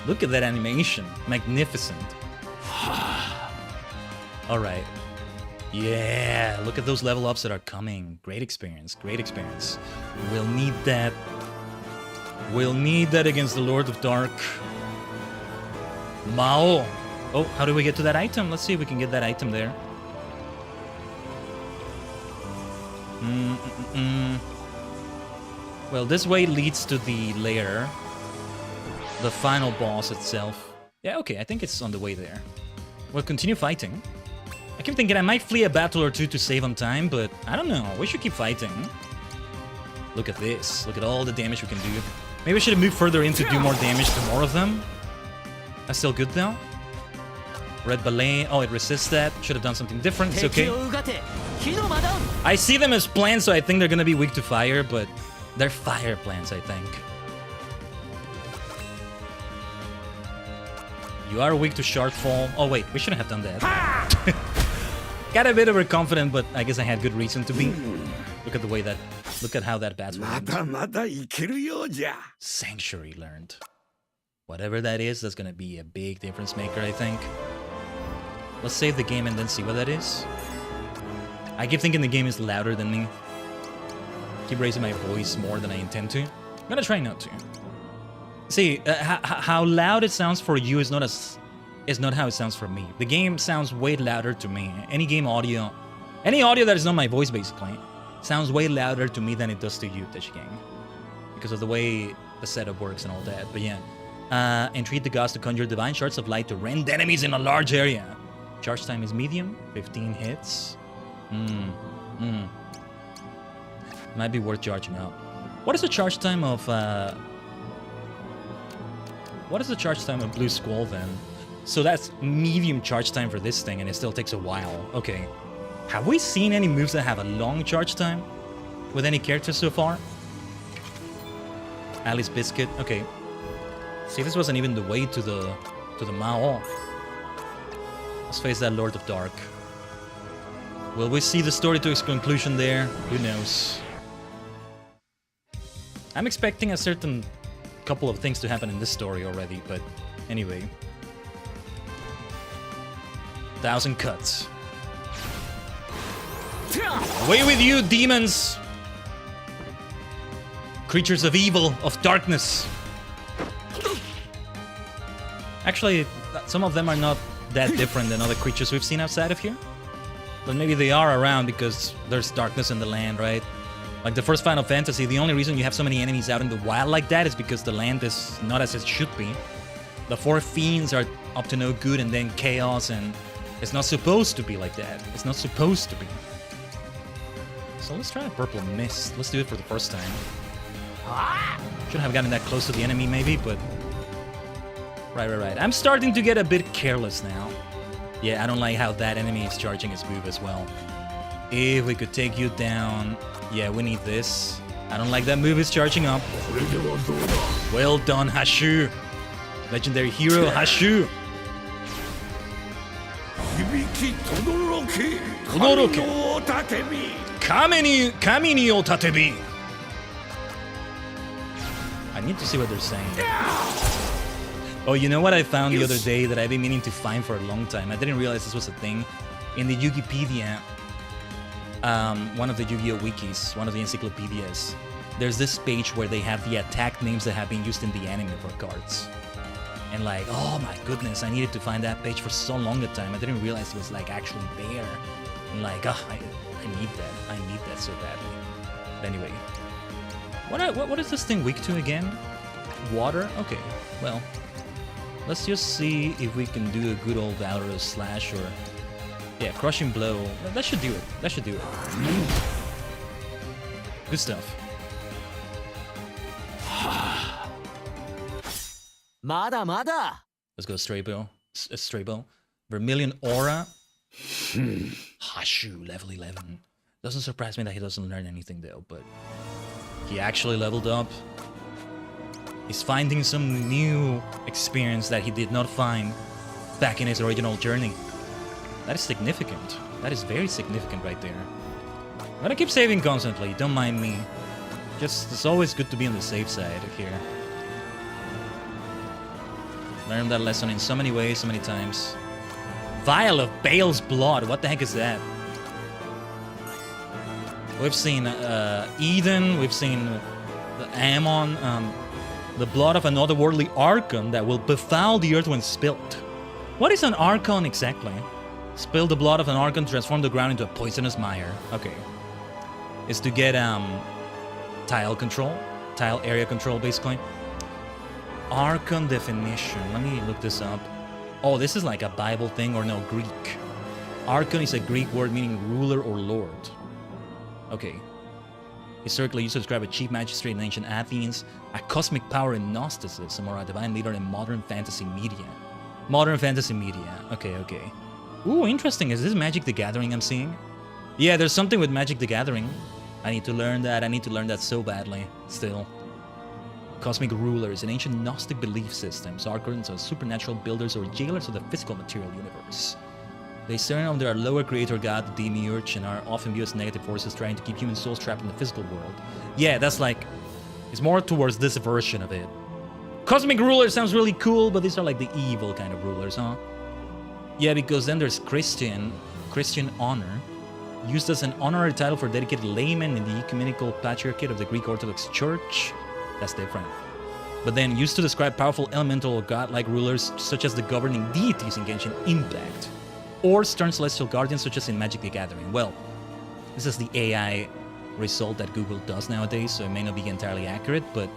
Look at that animation. Magnificent. Alright. Yeah, look at those level ups that are coming. Great experience, great experience. We'll need that. We'll need that against the Lord of Dark. Mao. Oh, how do we get to that item? Let's see if we can get that item there. Well, this way leads to the lair. The final boss itself. Yeah, okay, I think it's on the way there. We'll continue fighting. I keep thinking I might flee a battle or two to save on time, but I don't know. We should keep fighting. Look at this. Look at all the damage we can do. Maybe I should have moved further in to do more damage to more of them. That's still good though. Red Ballet. Oh, it resists that. Should have done something different. It's okay. I see them as plants, so I think they're gonna be weak to fire, but they're fire plants, I think. You are weak to shortfall. Oh wait, we shouldn't have done that. Got a bit overconfident, but I guess I had good reason to be. Look at the way that... Look at how that battle went. Sanctuary learned. Whatever that is, that's gonna be a big difference maker, I think. Let's save the game and then see what that is. I keep thinking the game is louder than me. Keep raising my voice more than I intend to. I'm gonna try not to. See, how loud it sounds for you is not how it sounds for me. The game sounds way louder to me. Any audio that is not my voice, basically, sounds way louder to me than it does to you, Tajigen. Because of the way the setup works and all that. But yeah. Entreat the gods to conjure divine shards of light to rend enemies in a large area. Charge time is medium, 15 hits. Might be worth charging up. What is the charge time of Blue Squall then? So that's medium charge time for this thing, and it still takes a while. Okay. Have we seen any moves that have a long charge time with any characters so far? Alice Biscuit. Okay. See, this wasn't even the way to the Mao. Let's face that Lord of Dark. Will we see the story to its conclusion there? Who knows? I'm expecting a certain couple of things to happen in this story already, but anyway. 1,000 cuts. Away with you, demons! Creatures of evil, of darkness. Actually, some of them are not that different than other creatures we've seen outside of here. But maybe they are around because there's darkness in the land, right? Like the first Final Fantasy, the only reason you have so many enemies out in the wild like that is because the land is not as it should be. The 4 fiends are up to no good, and then chaos, and it's not supposed to be like that. It's not supposed to be. So let's try a purple mist. Let's do it for the first time. Shouldn't have gotten that close to the enemy maybe, but... Right. I'm starting to get a bit careless now. Yeah, I don't like how that enemy is charging his move as well. If we could take you down... Yeah, we need this. I don't like that move is charging up. Well done, Hashu. Legendary hero, Hashu. Kami ni o tatebi. I need to see what they're saying. Oh, you know what I found the other day that I've been meaning to find for a long time? I didn't realize this was a thing. In the Yugipedia, one of the Yu-Gi-Oh! Wikis, one of the encyclopedias, there's this page where they have the attack names that have been used in the anime for cards. And like, oh my goodness, I needed to find that page for so long a time. I didn't realize it was like actually there. And like, oh, I need that. I need that so badly. But anyway, what is this thing weak to again? Water? Okay, well, let's just see if we can do a good old Valorous Slash or... Yeah, Crushing Blow. That should do it. That should do it. Good stuff. Let's go Stray Bow. Stray Bow. Vermilion Aura. Hashu, level 11. Doesn't surprise me that he doesn't learn anything though, but... He actually leveled up. He's finding some new experience that he did not find back in his original journey. That is significant. That is very significant right there. I'm gonna keep saving constantly, don't mind me. Just, it's always good to be on the safe side here. Learned that lesson in so many ways, so many times. Vial of Bale's blood, what the heck is that? We've seen Eden, we've seen the Ammon, the blood of an otherworldly Archon that will befoul the earth when spilt. What is an Archon exactly? Spill the blood of an Archon, transform the ground into a poisonous mire. Okay. Is to get tile control, tile area control basically. Archon definition, let me look this up. Oh, this is like a Bible thing or no, Greek. Archon is a Greek word meaning ruler or lord. Okay. Historically used to describe a chief magistrate in ancient Athens, a cosmic power in Gnosticism, or a divine leader in modern fantasy media. Modern fantasy media. Okay, okay. Ooh, interesting. Is this Magic the Gathering I'm seeing? Yeah, there's something with Magic the Gathering. I need to learn that. I need to learn that so badly. Still. Cosmic rulers in ancient Gnostic belief systems. Archons are supernatural builders or jailers of the physical material universe. They stand under a lower creator god, the Demiurge, and are often viewed as negative forces trying to keep human souls trapped in the physical world. Yeah, that's like... It's more towards this version of it. Cosmic ruler sounds really cool, but these are like the evil kind of rulers, huh? Yeah, because then there's Christian honor, used as an honorary title for dedicated laymen in the ecumenical patriarchate of the Greek Orthodox Church. That's different. But then used to describe powerful elemental or godlike rulers, such as the governing deities in Genshin Impact, or stern celestial guardians, such as in Magic the Gathering. Well, this is the AI result that Google does nowadays, so it may not be entirely accurate, but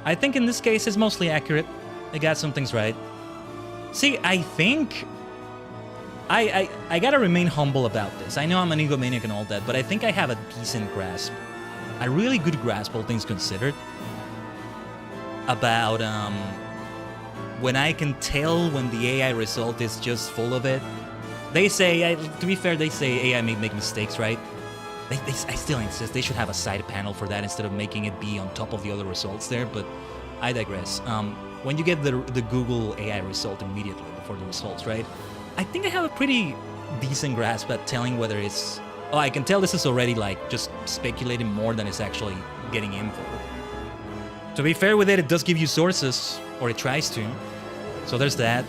I think in this case it's mostly accurate. They got some things right. See, I think... I gotta remain humble about this. I know I'm an egomaniac and all that, but I think I have a decent grasp, a really good grasp, all things considered, about when I can tell when the AI result is just full of it. They say, to be fair, they say AI may make mistakes, right? I still insist they should have a side panel for that instead of making it be on top of the other results there, but I digress. When you get the Google AI result immediately before the results, right? I think I have a pretty decent grasp at telling whether it's... Oh, I can tell this is already like just speculating more than it's actually getting info. To be fair with it, it does give you sources, or it tries to. So there's that.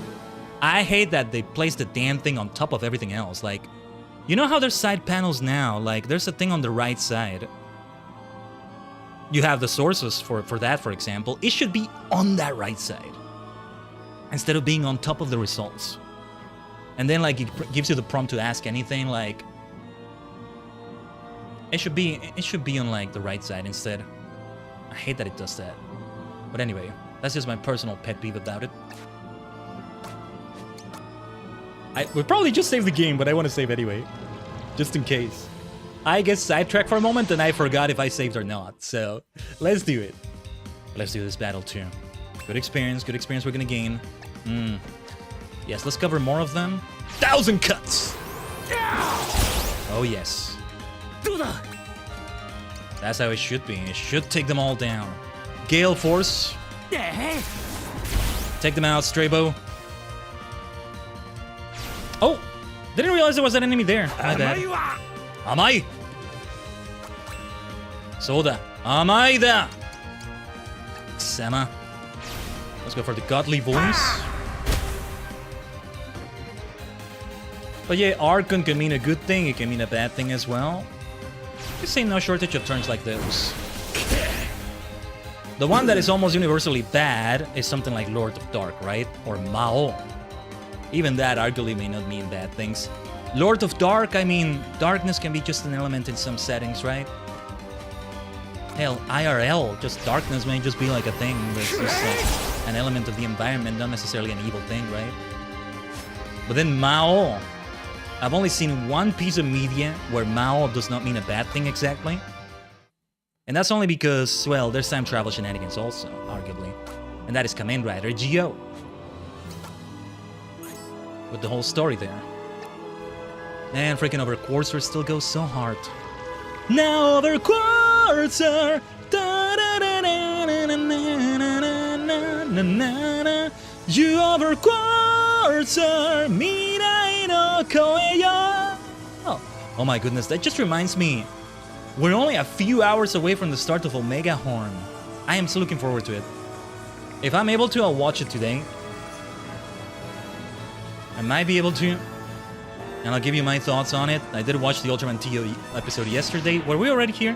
I hate that they place the damn thing on top of everything else. Like, you know how there's side panels now? Like, there's a thing on the right side. You have the sources for that, for example. It should be on that right side, instead of being on top of the results. And then, like, it gives you the prompt to ask anything, like... It should be on, like, the right side instead. I hate that it does that. But anyway, that's just my personal pet peeve about it. I would probably just save the game, but I want to save anyway. Just in case. I get sidetracked for a moment and I forgot if I saved or not. So, let's do it. Let's do this battle too. Good experience we're gonna gain. Yes, let's cover more of them. 1,000 cuts! Oh yes. That's how it should be. It should take them all down. Gale Force. Take them out, Strabo. Oh! Didn't realize there was an enemy there. My bad. Amai! Soda. Amaida! Sama. Let's go for the godly voice. But yeah, Archon can mean a good thing, it can mean a bad thing as well. You say no shortage of turns like those. The one that is almost universally bad is something like Lord of Dark, right? Or Mao. Even that arguably may not mean bad things. Lord of Dark, I mean, darkness can be just an element in some settings, right? Hell, IRL, just darkness may just be like a thing that's just like an element of the environment, not necessarily an evil thing, right? But then Mao, I've only seen one piece of media where Mao does not mean a bad thing exactly. And that's only because, well, there's time travel shenanigans also, arguably. And that is Kamen Rider Geo. With the whole story there. Man, freaking over Quartzer still goes so hard. Now over Quartzer! You over Quartzer! Mirai no koe yo! Oh my goodness, that just reminds me We're only a few hours away from the start of Omega Horn. I am so looking forward to it. If I'm able to, I'll watch it today. I might be able to. And I'll give you my thoughts on it. I did watch the Ultraman TO episode yesterday. Were we already here?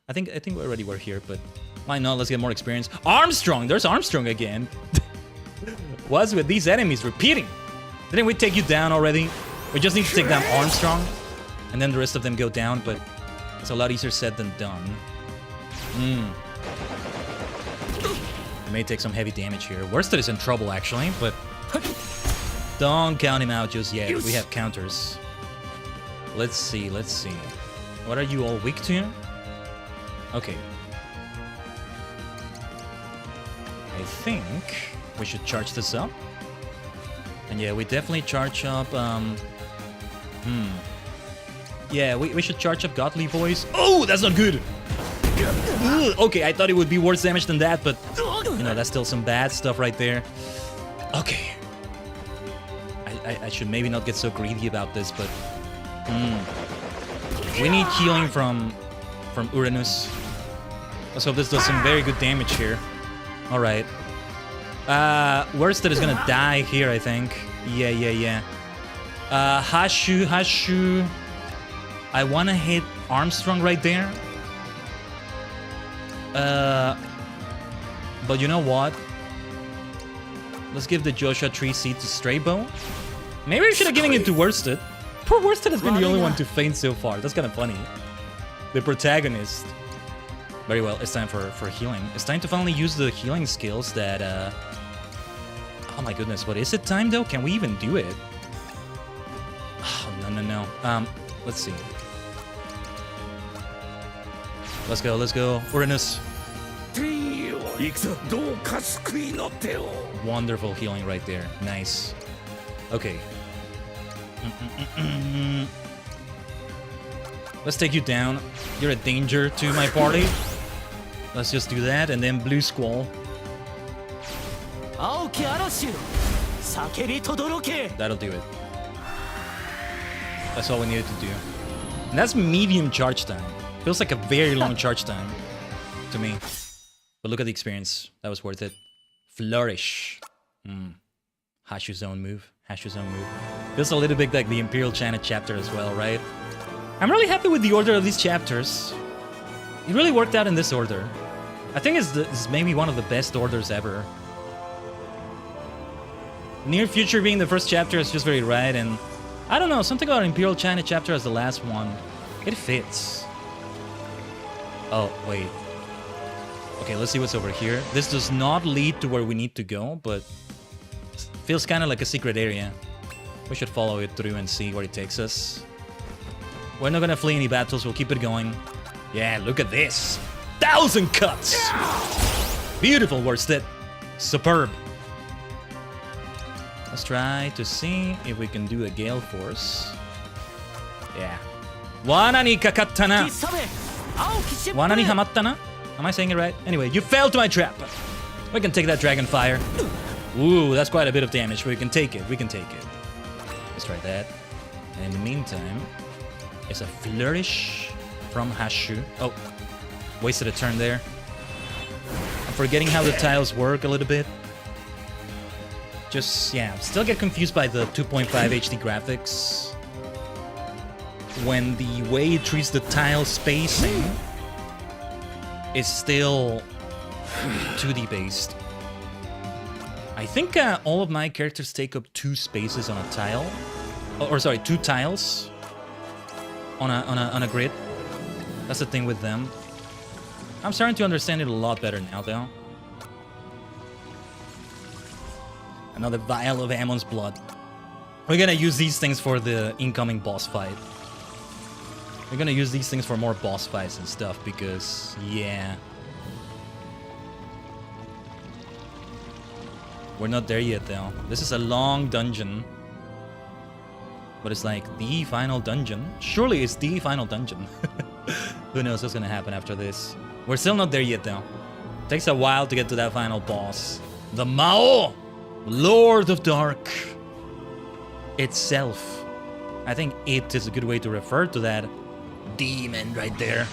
I think we already were here, but why not? Let's get more experience. Armstrong! There's Armstrong again. What's with these enemies repeating? Didn't we take you down already? We just need to take down Armstrong, and then the rest of them go down, but it's a lot easier said than done. I may take some heavy damage here. Worsted is in trouble, actually, but don't count him out just yet. We have counters. Let's see. What are you all weak to? Okay. I think we should charge this up. And yeah, we definitely charge up, yeah, we should charge up Godly Voice. Oh, that's not good! Ugh, okay, I thought it would be worse damage than that, but, you know, that's still some bad stuff right there. Okay. I should maybe not get so greedy about this, but... we need healing from Uranus. Let's hope this does some very good damage here. Alright. Worsted is gonna die here, I think. Yeah. Hashu. I wanna hit Armstrong right there. But you know what? Let's give the Joshua Tree Seed to Straybow. Maybe we should have given it to Worsted. Poor Worsted has been the only one to faint so far. That's kind of funny. The protagonist. Very well, it's time for healing. It's time to finally use the healing skills that, oh my goodness, but is it time though? Can we even do it? Oh, no. Let's see. Let's go. Uranus. Wonderful healing right there. Nice. Okay. Let's take you down. You're a danger to my party. Let's just do that, and then Blue Squall. That'll do it. That's all we needed to do. And that's medium charge time. Feels like a very long charge time to me. But look at the experience. That was worth it. Flourish. Hashu's own move. Feels a little bit like the Imperial China chapter as well, right? I'm really happy with the order of these chapters. It really worked out in this order. I think it's maybe one of the best orders ever. Near Future being the first chapter is just very right, and I don't know, something about Imperial China chapter as the last one. It fits. Oh, wait. Okay, let's see what's over here. This does not lead to where we need to go, but feels kind of like a secret area. We should follow it through and see where it takes us. We're not gonna flee any battles, we'll keep it going. Yeah, look at this. 1,000 cuts! Beautiful, Worsted. Superb. Let's try to see if we can do a Gale Force. Yeah. Wana ni kakatta na. Wana ni hamatta na? Am I saying it right? Anyway, you fell to my trap. We can take that Dragon Fire. Ooh, that's quite a bit of damage, but we can take it. Let's try that. And in the meantime, it's a Flourish from Hashu. Oh, wasted a turn there. I'm forgetting how the tiles work a little bit. Just, yeah, still get confused by the 2.5 HD graphics. When the way it treats the tile spacing is still 2D based. I think all of my characters take up 2 spaces on a tile. Or sorry, 2 tiles on a grid. That's the thing with them. I'm starting to understand it a lot better now, though. Another vial of Ammon's blood. We're gonna use these things for the incoming boss fight. We're gonna use these things for more boss fights and stuff because, yeah. We're not there yet, though. This is a long dungeon. But it's like the final dungeon. Surely it's the final dungeon. Who knows what's gonna happen after this. We're still not there yet, though. Takes a while to get to that final boss. The Mao! Lord of Dark itself. I think it is a good way to refer to that demon right there.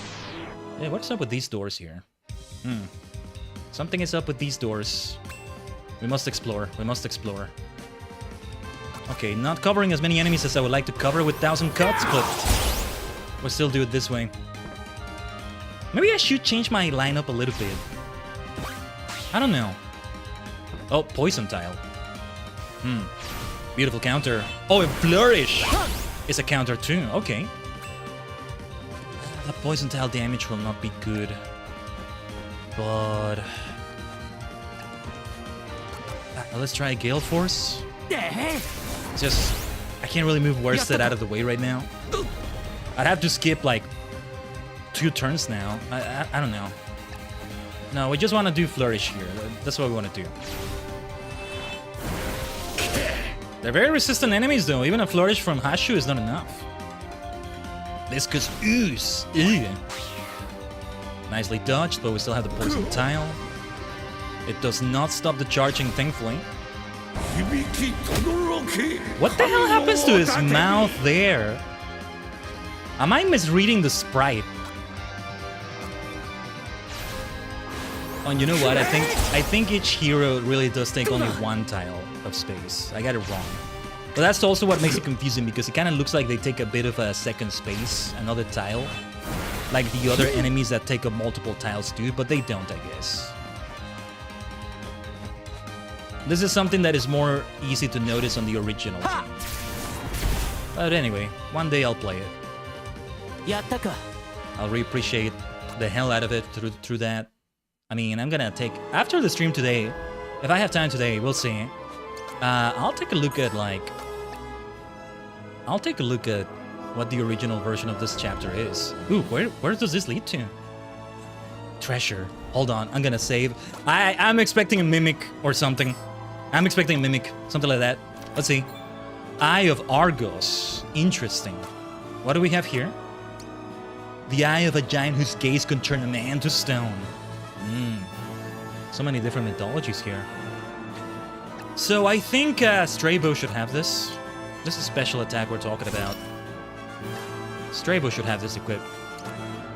Hey, what's up with these doors here? Something is up with these doors. We must explore. We must explore. Okay, not covering as many enemies as I would like to cover with 1,000 cuts, but we'll still do it this way. Maybe I should change my lineup a little bit. I don't know. Oh, poison tile. Beautiful counter. Oh, and flourish is a counter too. Okay. The poison tile damage will not be good. But... let's try Gale Force. Just... I can't really move Worsted out of the way right now. I'd have to skip like 2 turns now. I don't know. No, we just want to do Flourish here. That's what we want to do. They're very resistant enemies though. Even a Flourish from Hashu is not enough. Viscous Ooze. Ew. Nicely dodged, but we still have the poison tile. It does not stop the charging, thankfully. What the hell happens to his mouth there? Am I misreading the sprite? Oh, you know what? I think each hero really does take only 1 tile of space. I got it wrong. But that's also what makes it confusing, because it kind of looks like they take a bit of a second space, another tile. Like the other enemies that take up multiple tiles do, but they don't, I guess. This is something that is more easy to notice on the original game. But anyway, one day I'll play it. I'll re-appreciate the hell out of it through that. I mean, I'm gonna take... After the stream today, if I have time today, we'll see. I'll take a look at, like... I'll take a look at what the original version of this chapter is. Ooh, where does this lead to? Treasure. Hold on, I'm gonna save. I'm expecting a mimic or something. I'm expecting a mimic, something like that. Let's see. Eye of Argos. Interesting. What do we have here? The eye of a giant whose gaze can turn a man to stone. So many different mythologies here. So I think Strabo should have this. This is a special attack we're talking about. Strabo should have this equipped.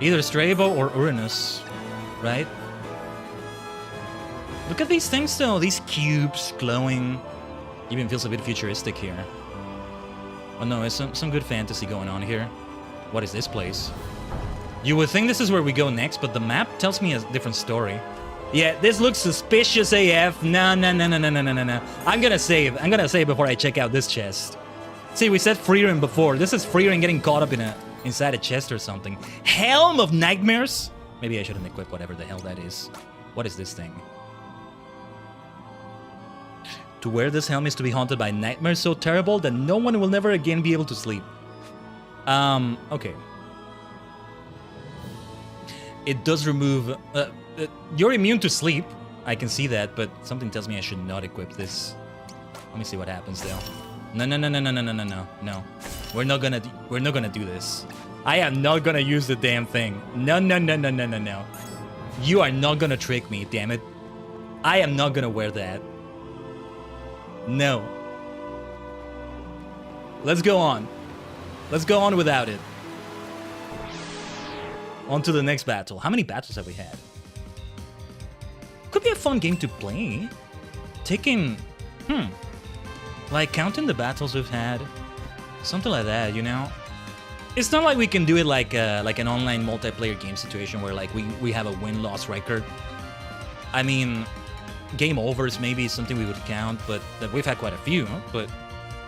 Either Strabo or Uranus, right? Look at these things though, these cubes glowing. Even feels a bit futuristic here. Oh no, there's some good fantasy going on here. What is this place? You would think this is where we go next, but the map tells me a different story. Yeah, this looks suspicious AF. No. I'm gonna save before I check out this chest. See, we said Freerin before. This is Freerin getting caught up inside a chest or something. Helm of Nightmares? Maybe I shouldn't equip whatever the hell that is. What is this thing? To wear this helm is to be haunted by nightmares so terrible that no one will never again be able to sleep. Okay. It does remove... you're immune to sleep. I can see that, but something tells me I should not equip this. Let me see what happens though. No. No. We're not gonna do this. I am not gonna use the damn thing. No. You are not gonna trick me, damn it. I am not gonna wear that. No. Let's go on. Let's go on without it. On to the next battle. How many battles have we had? Could be a fun game to play. Taking... Like, counting the battles we've had. Something like that, you know? It's not like we can do it like an online multiplayer game situation where, like, we have a win-loss record. I mean... Game overs maybe is something we would count, but we've had quite a few, but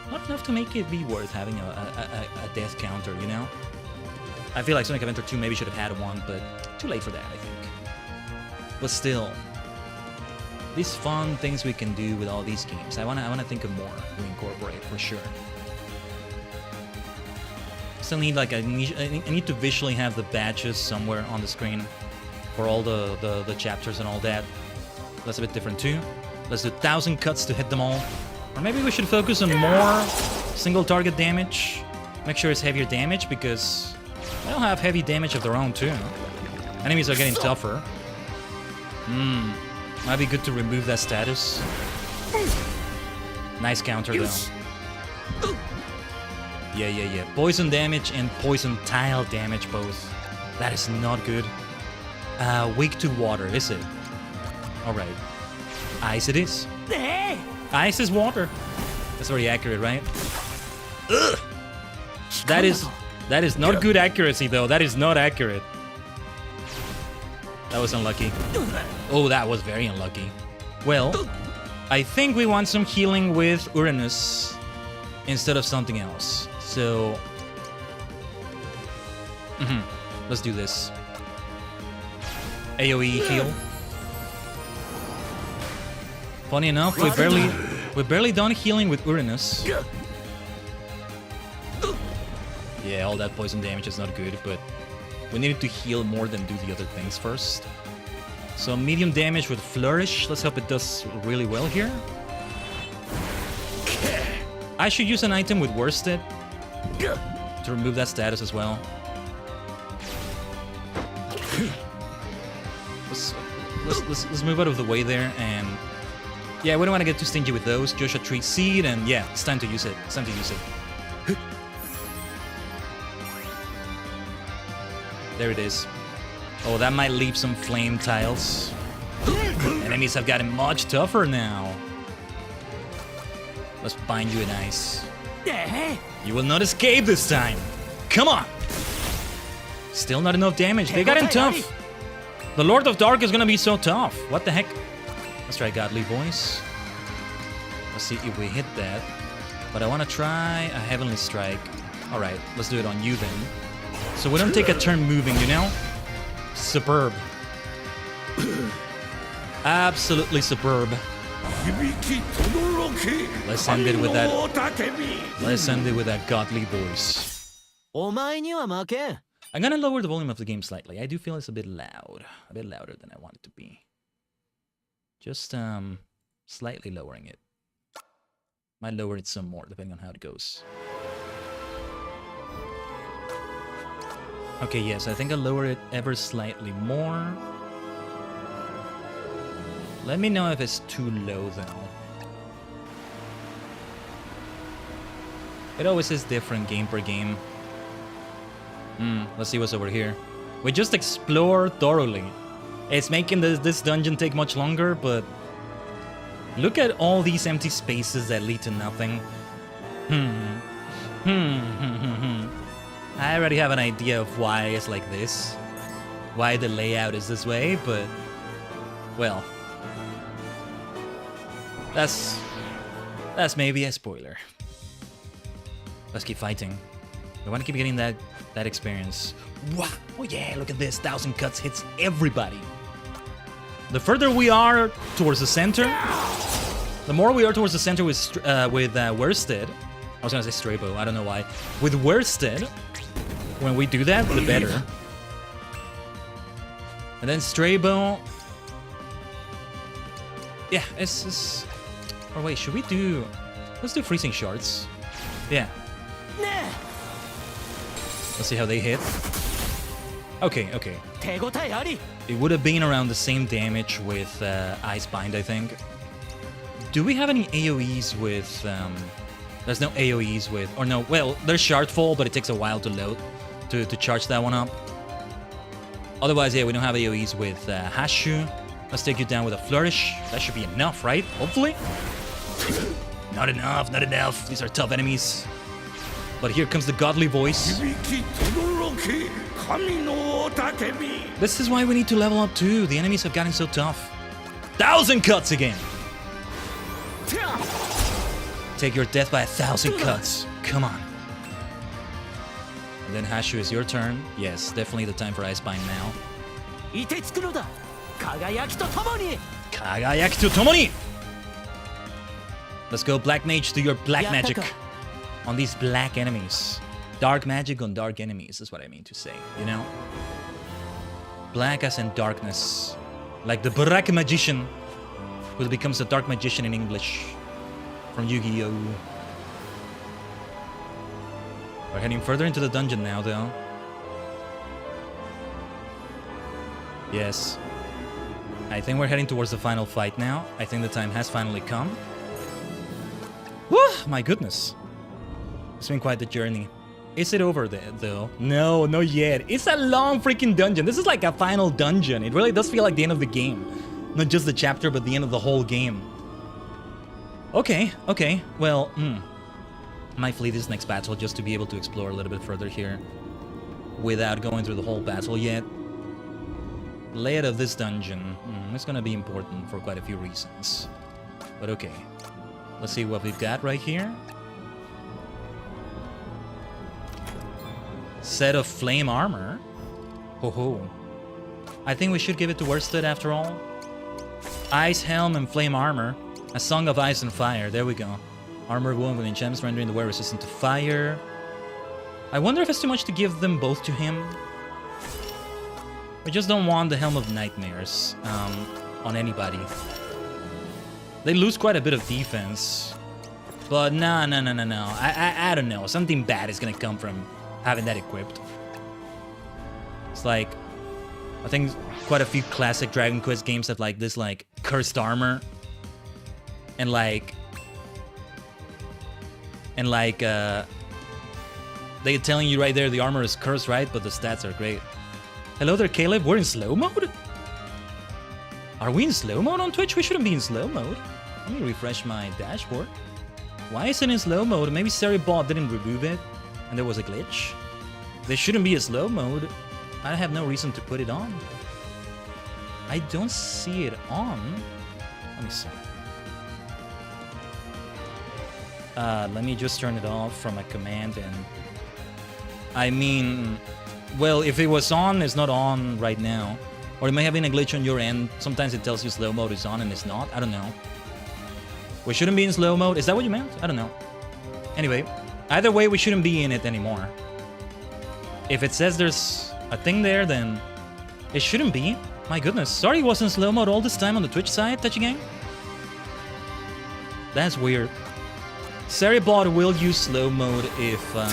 not enough to make it be worth having a death counter, you know? I feel like Sonic Adventure 2 maybe should have had one, but too late for that, I think. But still, these fun things we can do with all these games, I wanna think of more to incorporate for sure. Still need like I need to visually have the badges somewhere on the screen for all the chapters and all that. That's a bit different too. Let's do 1,000 cuts to hit them all. Or maybe we should focus on more single target damage. Make sure it's heavier damage because they all have heavy damage of their own too. Enemies are getting tougher. Might be good to remove that status. Nice counter though. Yeah. Poison damage and poison tile damage both. That is not good. Weak to water, is it? Alright. Ice it is. え Ice is water. That's very accurate, right? Ugh. That is not good accuracy, though. That is not accurate. That was unlucky. Oh, that was very unlucky. Well, I think we want some healing with Uranus instead of something else. So, let's do this. AoE heal. Funny enough, we're barely done healing with Uranus. Yeah, all that poison damage is not good, but we needed to heal more than do the other things first. So medium damage with Flourish. Let's hope it does really well here. I should use an item with Worsted to remove that status as well. Let's move out of the way there, and yeah, we don't want to get too stingy with those. Joshua Tree Seed, and yeah, it's time to use it. It's time to use it. There it is. Oh, that might leave some flame tiles. Enemies have gotten much tougher now. Let's bind you in ice. You will not escape this time. Come on. Still not enough damage. They got him tough. The Lord of Dark is gonna be so tough. What the heck? Let's try Godly Voice. Let's see if we hit that. But I want to try a Heavenly Strike. Alright, let's do it on you then. So we don't take a turn moving, you know? Superb. Absolutely superb. Let's end it with that. Let's end it with that Godly Voice. お前には負けん I'm gonna lower the volume of the game slightly. I do feel it's a bit loud. A bit louder than I want it to be. Just, slightly lowering it. Might lower it some more, depending on how it goes. Okay, yes, I think I'll lower it ever slightly more. Let me know if it's too low, though. It always is different game per game. Let's see what's over here. We just explore thoroughly. It's making this dungeon take much longer, but look at all these empty spaces that lead to nothing. I already have an idea of why it's like this. Why the layout is this way, but well, that's maybe a spoiler. Let's keep fighting. We want to keep getting that experience. Wow! Oh yeah, look at this. 1,000 cuts hits everybody. The further we are towards the center, the more we are towards the center with Worsted. I was gonna say Strabo, I don't know why. With Worsted, when we do that, the better. And then Strabo. Yeah, it's. Or wait, should we do? Let's do Freezing Shards. Yeah. Let's see how they hit. Okay. 手応えあり It would have been around the same damage with Ice Bind, I think. Do we have any AoEs with... there's no AoEs with... Or no, well, there's Shardfall, but it takes a while to load, to charge that one up. Otherwise, yeah, we don't have AoEs with Hashu. Let's take you down with a Flourish. That should be enough, right? Hopefully? Not enough. These are tough enemies. But here comes the Godly Voice. This is why we need to level up too. The enemies have gotten so tough. 1,000 cuts again. Take your death by 1,000 cuts. Come on. And then Hashu, is your turn. Yes, definitely the time for Icebind now. 凍てつくのだ輝きとともに Kagayaki to Tomoni! Let's go Black Mage to your Black Magic on these black enemies. Dark magic on dark enemies is what I mean to say, you know? Black as in darkness. Like the Black Magician, who becomes a Dark Magician in English from Yu-Gi-Oh! We're heading further into the dungeon now, though. Yes. I think we're heading towards the final fight now. I think the time has finally come. Woo! My goodness. It's been quite the journey. Is it over there, though? No, not yet. It's a long freaking dungeon. This is like a final dungeon. It really does feel like the end of the game. Not just the chapter, but the end of the whole game. Okay, okay. Well, might flee this next battle just to be able to explore a little bit further here without going through the whole battle yet. Layout of this dungeon. It's gonna be important for quite a few reasons. But okay. Let's see what we've got right here. Set of flame armor. Ho ho. I think we should give it to Worsted after all. Ice helm and flame armor. A song of ice and fire. There we go. Armor wound with enchantments rendering the wearer resistant to fire. I wonder if it's too much to give them both to him. We just don't want the Helm of Nightmares on anybody. They lose quite a bit of defense. But no. I don't know. Something bad is gonna come from having that equipped. It's like, I think quite a few classic Dragon Quest games have like this like cursed armor. And they're telling you right there the armor is cursed, right? But the stats are great. Hello there, Caleb. We're in slow mode? Are we in slow mode on Twitch? We shouldn't be in slow mode. Let me refresh my dashboard. Why is it in slow mode? Maybe Seribot didn't remove it and there was a glitch. There shouldn't be a slow mode. I have no reason to put it on. I don't see it on. Let me see. Let me just turn it off from a command and... I mean... Well, if it was on, it's not on right now. Or it may have been a glitch on your end. Sometimes it tells you slow mode is on and it's not. I don't know. We shouldn't be in slow mode. Is that what you meant? I don't know. Anyway, either way, we shouldn't be in it anymore. If it says there's a thing there, then it shouldn't be. My goodness. Sorry it was in slow mode all this time on the Twitch side, Tajigen. That's weird. Seribot will use slow mode if the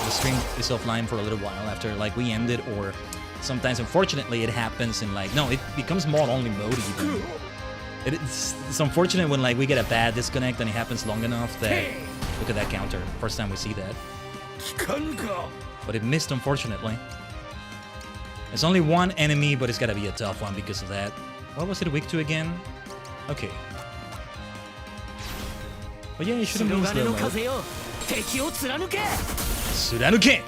stream is offline for a little while after like we end it, or sometimes unfortunately it happens in like, no, it becomes mod only mode even. It's unfortunate when like we get a bad disconnect and it happens long enough that, look at that counter, first time we see that. But it missed unfortunately. It's only one enemy, but it's gotta be a tough one because of that. What was it weak to again? Okay. But yeah, you shouldn't be in slow mode. Tsunanuke!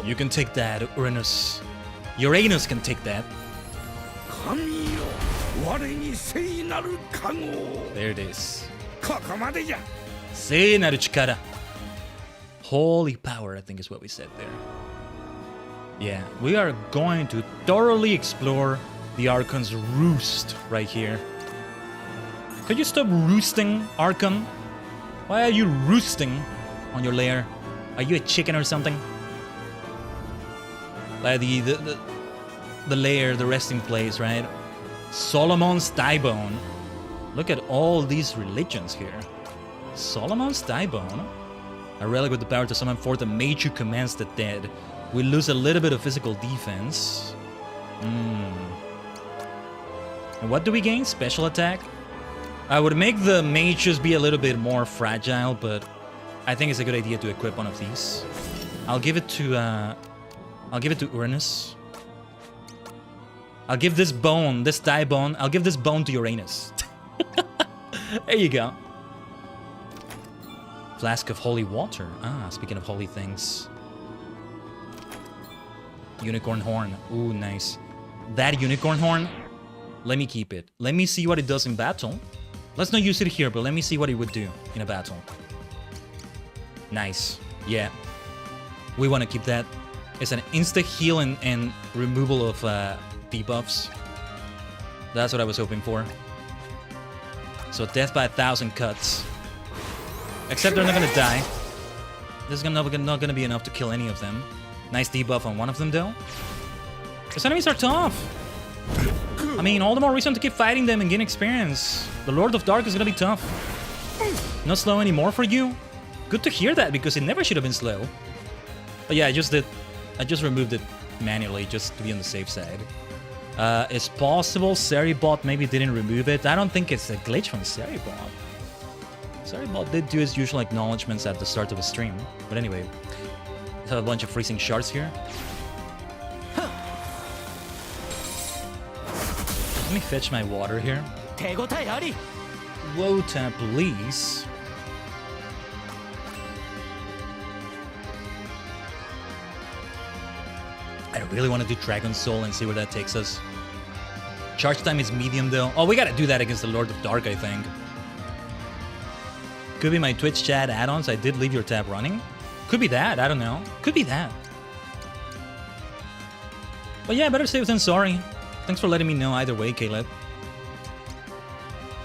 You can take that, Uranus. Uranus can take that. There it is. Seinaru chikara. Holy power, I think is what we said there. Yeah, we are going to thoroughly explore the Archon's roost right here. Could you stop roosting, Archon? Why are you roosting on your lair? Are you a chicken or something? Like the lair, the resting place, right? Solomon's thigh bone. Look at all these religions here. Solomon's thigh bone. A relic with the power to summon forth a mage who commands the dead. We lose a little bit of physical defense. And what do we gain? Special attack? I would make the mages be a little bit more fragile, but I think it's a good idea to equip one of these. I'll give it to Uranus. I'll give this bone, this thigh bone, I'll give this bone to Uranus. There you go. Flask of holy water. Ah, speaking of holy things. Unicorn horn. Ooh, nice. That unicorn horn, let me keep it. Let me see what it does in battle. Let's not use it here, but let me see what it would do in a battle. Nice. Yeah. We want to keep that. It's an insta-heal and removal of debuffs. That's what I was hoping for. So death by 1,000 cuts. Except they're not going to die. This is not going to be enough to kill any of them. Nice debuff on one of them, though. These enemies are tough. I mean, all the more reason to keep fighting them and gain experience. The Lord of Dark is going to be tough. Not slow anymore for you? Good to hear that, because it never should have been slow. But yeah, I just removed it manually, just to be on the safe side. It's possible Seribot maybe didn't remove it. I don't think it's a glitch from Seribot. Sorry about did do his usual acknowledgements at the start of a stream. But anyway, I have a bunch of freezing shards here. Let me fetch my water here. Low tap, please. I really want to do Dragon Soul and see where that takes us. Charge time is medium though. Oh, we gotta do that against the Lord of Dark, I think. Could be my Twitch chat add-ons. I did leave your tab running. Could be that, I don't know. Could be that. But yeah, better safe than sorry. Thanks for letting me know either way, Caleb.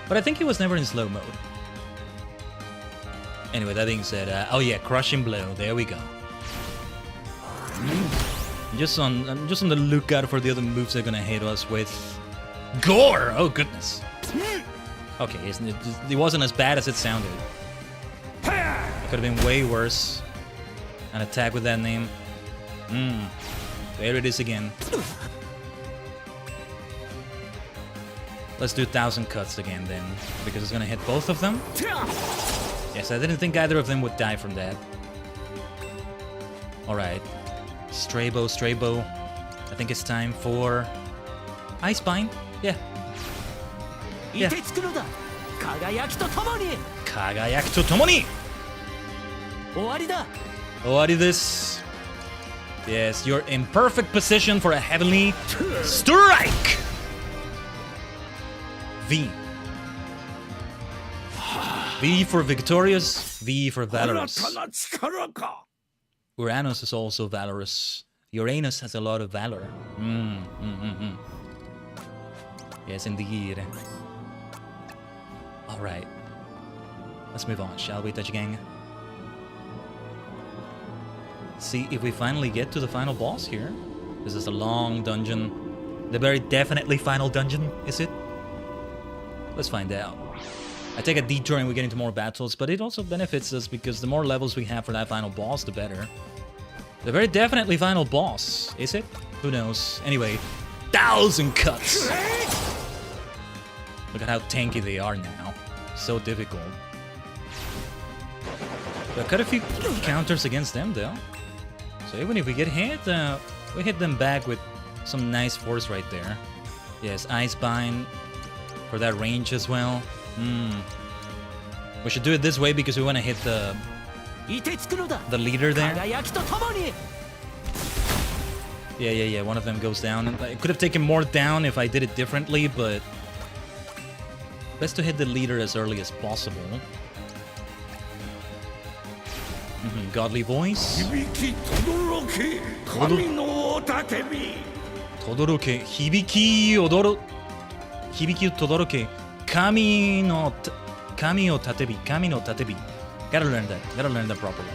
But I think he was never in slow mode. Anyway, that being said, oh yeah, Crushing Blow. There we go. I'm just on the lookout for the other moves they're gonna hit us with. Gore! Oh goodness. Okay, it wasn't as bad as it sounded. It could have been way worse. An attack with that name. There it is again. Let's do 1,000 cuts again then, because it's gonna hit both of them. Yes, I didn't think either of them would die from that. Alright. Stray bow. I think it's time for Ice Bind. Yeah. Yeah. Kagayaki to tomoni! Owari this. Yes, you're in perfect position for a heavenly strike! V. V for victorious, V for valorous. Uranus is also valorous. Uranus has a lot of valor. Yes, indeed. Alright. Let's move on, shall we, Tajigen? See if we finally get to the final boss here. This is a long dungeon. The very definitely final dungeon, is it? Let's find out. I take a detour and we get into more battles, but it also benefits us because the more levels we have for that final boss, the better. The very definitely final boss, is it? Who knows? Anyway, 1,000 cuts! Look at how tanky they are now. So difficult. But cut a few counters against them though. So even if we get hit, we hit them back with some nice force right there. Yes, Ice Bind for that range as well. We should do it this way because we want to hit the leader there. Yeah, one of them goes down. I could have taken more down if I did it differently, but best to hit the leader as early as possible. Godly voice. Todoroke, hibiki todoroke, kami no tatebi. Gotta learn that properly.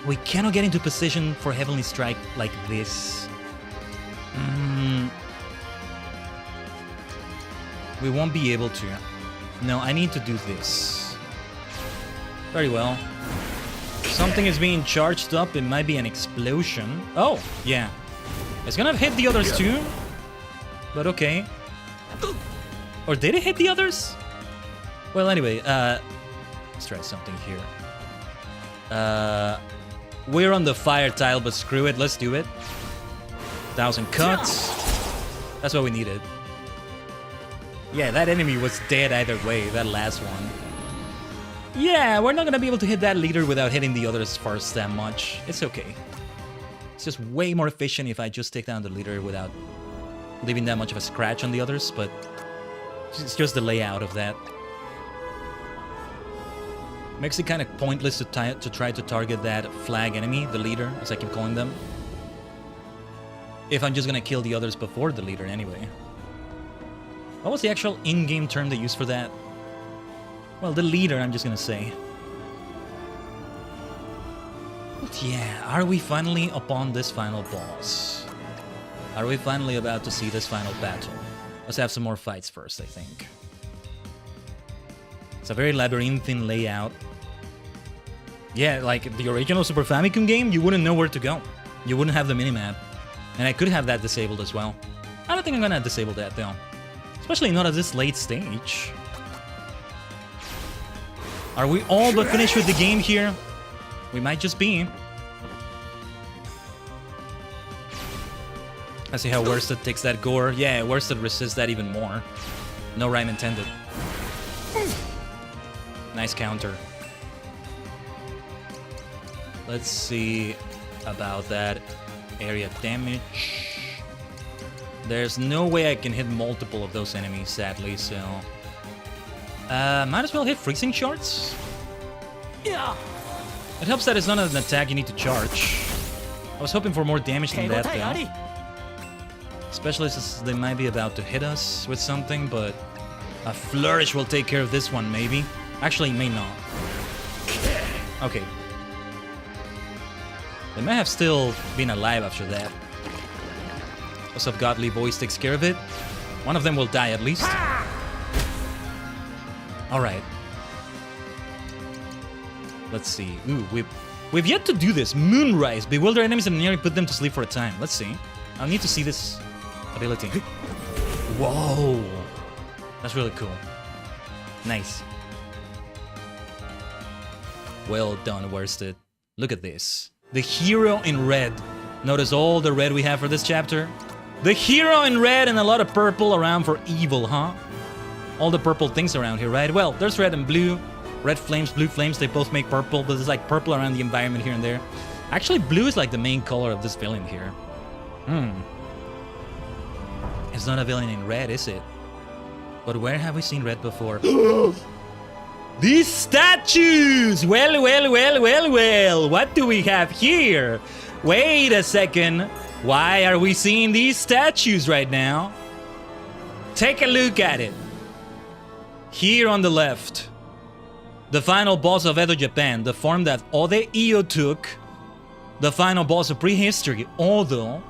We cannot get into position for Heavenly Strike like this. We won't be able to. No, I need to do this. Very well. Something is being charged up. It might be an explosion. Oh, yeah. It's gonna hit the others too. But okay. Or did it hit the others? Well, anyway, let's try something here. We're on the fire tile, but screw it. Let's do it. 1,000 cuts. That's what we needed. Yeah, that enemy was dead either way, that last one. Yeah, we're not gonna be able to hit that leader without hitting the others first that much. It's okay. It's just way more efficient if I just take down the leader without leaving that much of a scratch on the others, but it's just the layout of that. Makes it kind of pointless to try to target that flag enemy, the leader, as I keep calling them. If I'm just gonna kill the others before the leader anyway. What was the actual in-game term they used for that? Well, the leader, I'm just gonna say. But yeah, are we finally upon this final boss? Are we finally about to see this final battle? Let's have some more fights first, I think. It's a very labyrinthine layout. Yeah, like the original Super Famicom game, you wouldn't know where to go. You wouldn't have the minimap. And I could have that disabled as well. I don't think I'm gonna disable that though. Especially not at this late stage. Are we all but finished with the game here? We might just be. I see how Worsted takes that gore. Yeah, Worsted resists that even more. No rhyme intended. Nice counter. Let's see about that area damage. There's no way I can hit multiple of those enemies, sadly, so... might as well hit freezing shards. Yeah. It helps that it's not an attack you need to charge. I was hoping for more damage than that, though. Especially since they might be about to hit us with something, but... a flourish will take care of this one, maybe. Actually, may not. Okay. They may have still been alive after that. What's up, Godly Voice takes care of it. One of them will die at least. Alright. Let's see. Ooh, we've yet to do this. Moonrise. Bewilder enemies and nearly put them to sleep for a time. Let's see. I'll need to see this ability. Whoa. That's really cool. Nice. Well done, Worsted. Look at this. The hero in red. Notice all the red we have for this chapter? The hero in red and a lot of purple around for evil, huh? All the purple things around here, right? Well, there's red and blue. Red flames, blue flames, they both make purple, but there's like purple around the environment here and there. Actually, blue is like the main color of this villain here. It's not a villain in red, is it? But where have we seen red before? These statues! Well, well, well, well, well. What do we have here? Wait a second. Why are we seeing these statues right now? Take a look at it. Here on the left, the final boss of Edo, Japan, the form that Ode Io took, the final boss of prehistory, Odo,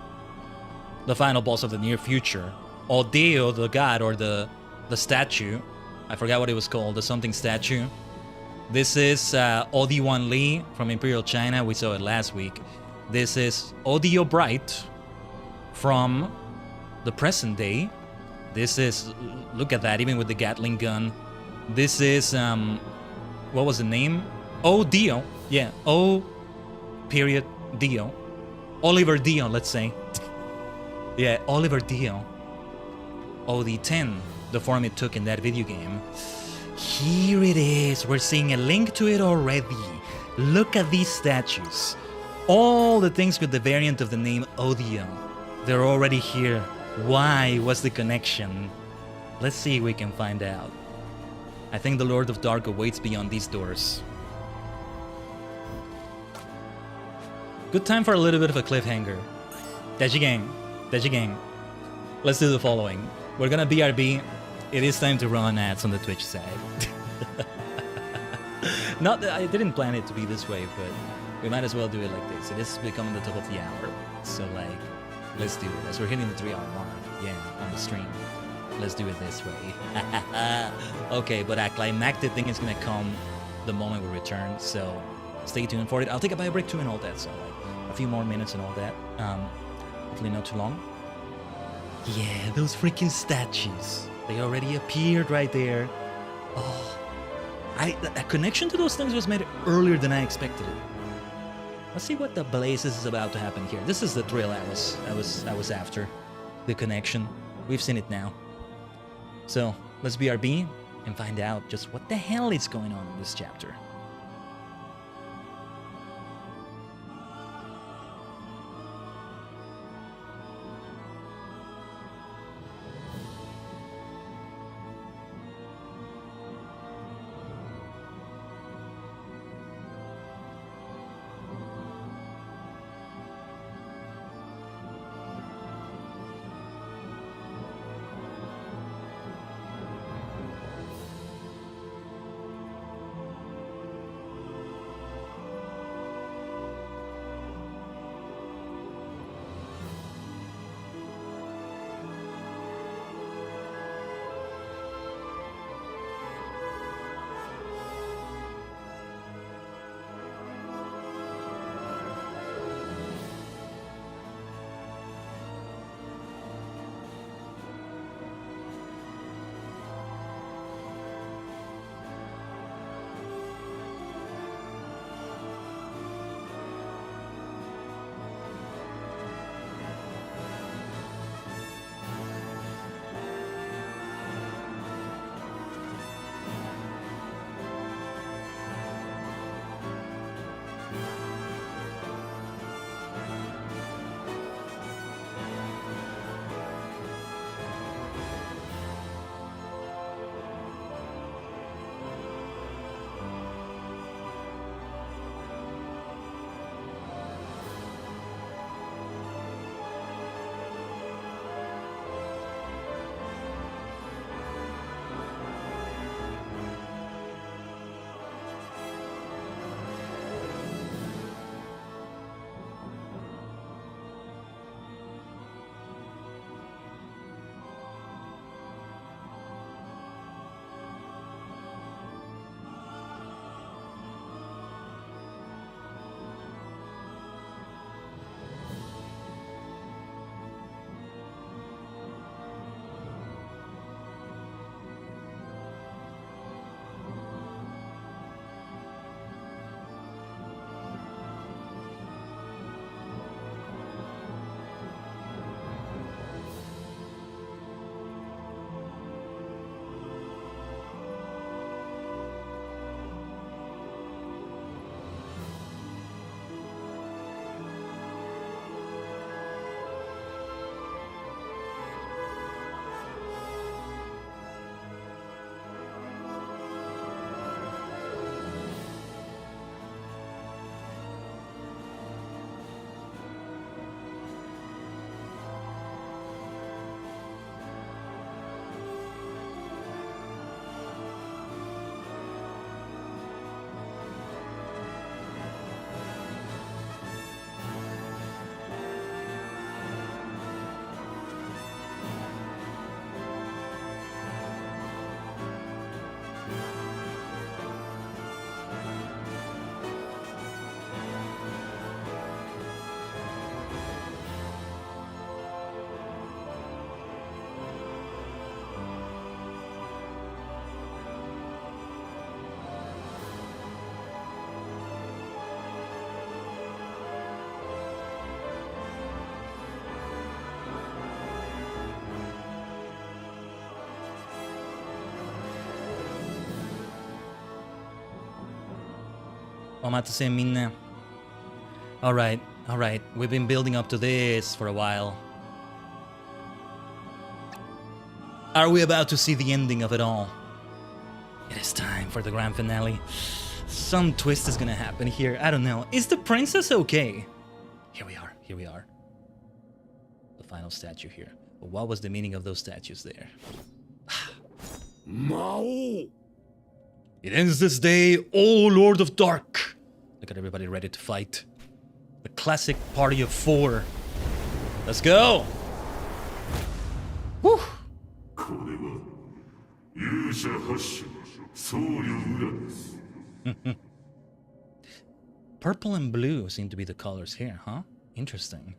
the final boss of the near future, Odeo, the god, or the statue. I forgot what it was called, the something statue. This is Odiwan Lee from Imperial China. We saw it last week. This is Odio Bright from the present day. This is, look at that, even with the Gatling gun. This is, what was the name? O Dio. Yeah, O period Dio. Oliver Dio, let's say. Yeah, Oliver Dio. OD10, the form it took in that video game. Here it is. We're seeing a link to it already. Look at these statues. All the things with the variant of the name Odio. They're already here. Why? What's the connection? Let's see if we can find out. I think the Lord of Dark awaits beyond these doors. Good time for a little bit of a cliffhanger. Tajigen. Tajigen. Let's do the following. We're gonna BRB. It is time to run ads on the Twitch side. Not that I didn't plan it to be this way, but we might as well do it like this. It is becoming the top of the hour. So like, let's do it. As we're hitting the 3-hour mark, yeah, on the stream. Let's do it this way. Okay, but a climactic thing is gonna come the moment we return, so stay tuned for it. I'll take a bio break too and all that, so like a few more minutes and all that. Hopefully not too long. Yeah, those freaking statues. They already appeared right there. Oh, a connection to those things was made earlier than I expected it. Let's see what the blazes is about to happen here. This is the thrill I was after. The connection. We've seen it now. So let's BRB and find out just what the hell is going on in this chapter. Omatase minna. Alright, alright. We've been building up to this for a while. Are we about to see the ending of it all? It is time for the grand finale. Some twist is gonna happen here. I don't know. Is the princess okay? Here we are. Here we are. The final statue here. But what was the meaning of those statues there? Mao! It ends this day, O Lord of Dark! Look at everybody ready to fight. The classic party of 4. Let's go! Whew! Purple and blue seem to be the colors here, huh? Interesting.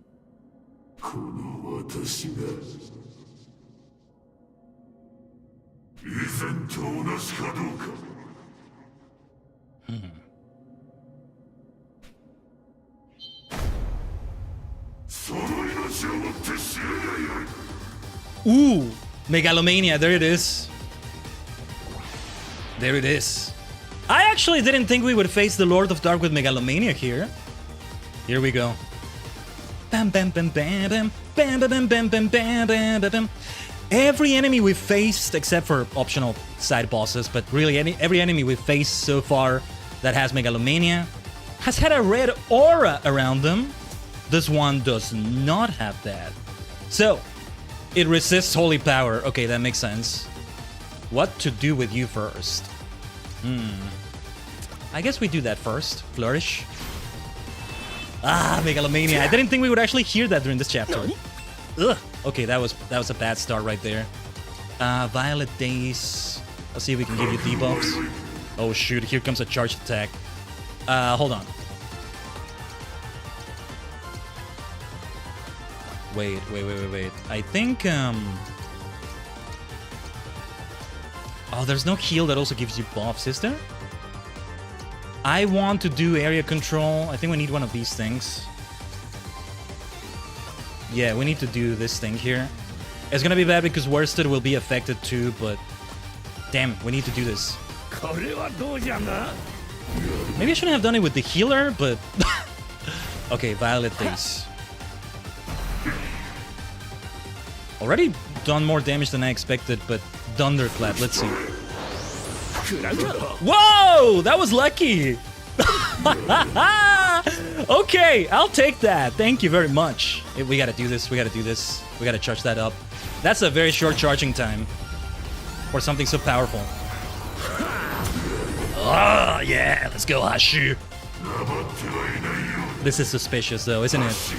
Ooh! Megalomania, there it is. There it is. I actually didn't think we would face the Lord of Dark with Megalomania here. Here we go. Bam bam bam bam bam bam bam bam bam bam bam bam bam. Every enemy we've faced, except for optional side bosses, but really every enemy we've faced so far that has Megalomania has had a red aura around them. This one does not have that. So, it resists holy power. Okay, that makes sense. What to do with you first? I guess we do that first. Flourish. Ah, Megalomania. I didn't think we would actually hear that during this chapter. Ugh. Okay, that was a bad start right there. Violet Days. Let's see if we can give you debuffs. Oh shoot, here comes a charge attack. Hold on. Wait. I think, oh, there's no heal that also gives you buffs, is there? I want to do area control. I think we need one of these things. Yeah, we need to do this thing here. It's gonna be bad because Worsted will be affected too, but damn, we need to do this. Maybe I shouldn't have done it with the healer, but okay, Violet Days. Already done more damage than I expected, but Thunderclap, let's see. Whoa! That was lucky! Okay, I'll take that. Thank you very much. We gotta do this, we gotta charge that up. That's a very short charging time for something so powerful. Oh, yeah, let's go, Hashu. This is suspicious though, isn't it?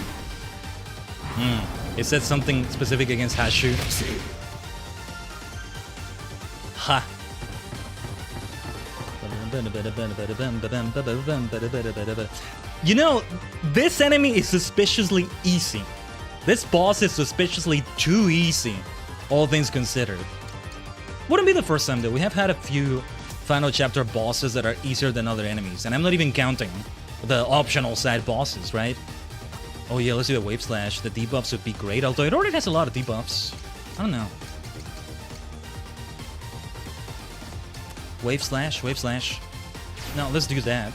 It said something specific against Hashu. Ha. You know, this enemy is suspiciously easy. This boss is suspiciously too easy, all things considered. Wouldn't be the first time though. We have had a few final chapter bosses that are easier than other enemies, and I'm not even counting the optional side bosses, right? Oh yeah, let's do the Wave Slash. The debuffs would be great, although it already has a lot of debuffs. I don't know. Wave Slash, Wave Slash. No, let's do that.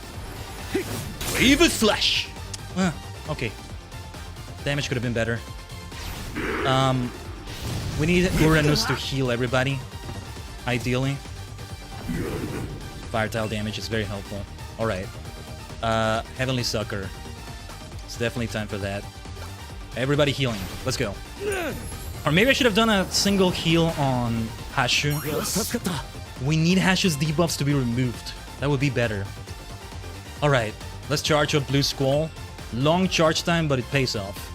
Wave Slash! Okay. Damage could have been better. We need Uranus to heal everybody. Ideally. Fire tile damage is very helpful. Alright. Heavenly Succor. It's definitely time for that. Everybody healing. Let's go. Or maybe I should have done a single heal on Hashu. We need Hashu's debuffs to be removed. That would be better. Alright. Let's charge up Blue Squall. Long charge time, but it pays off.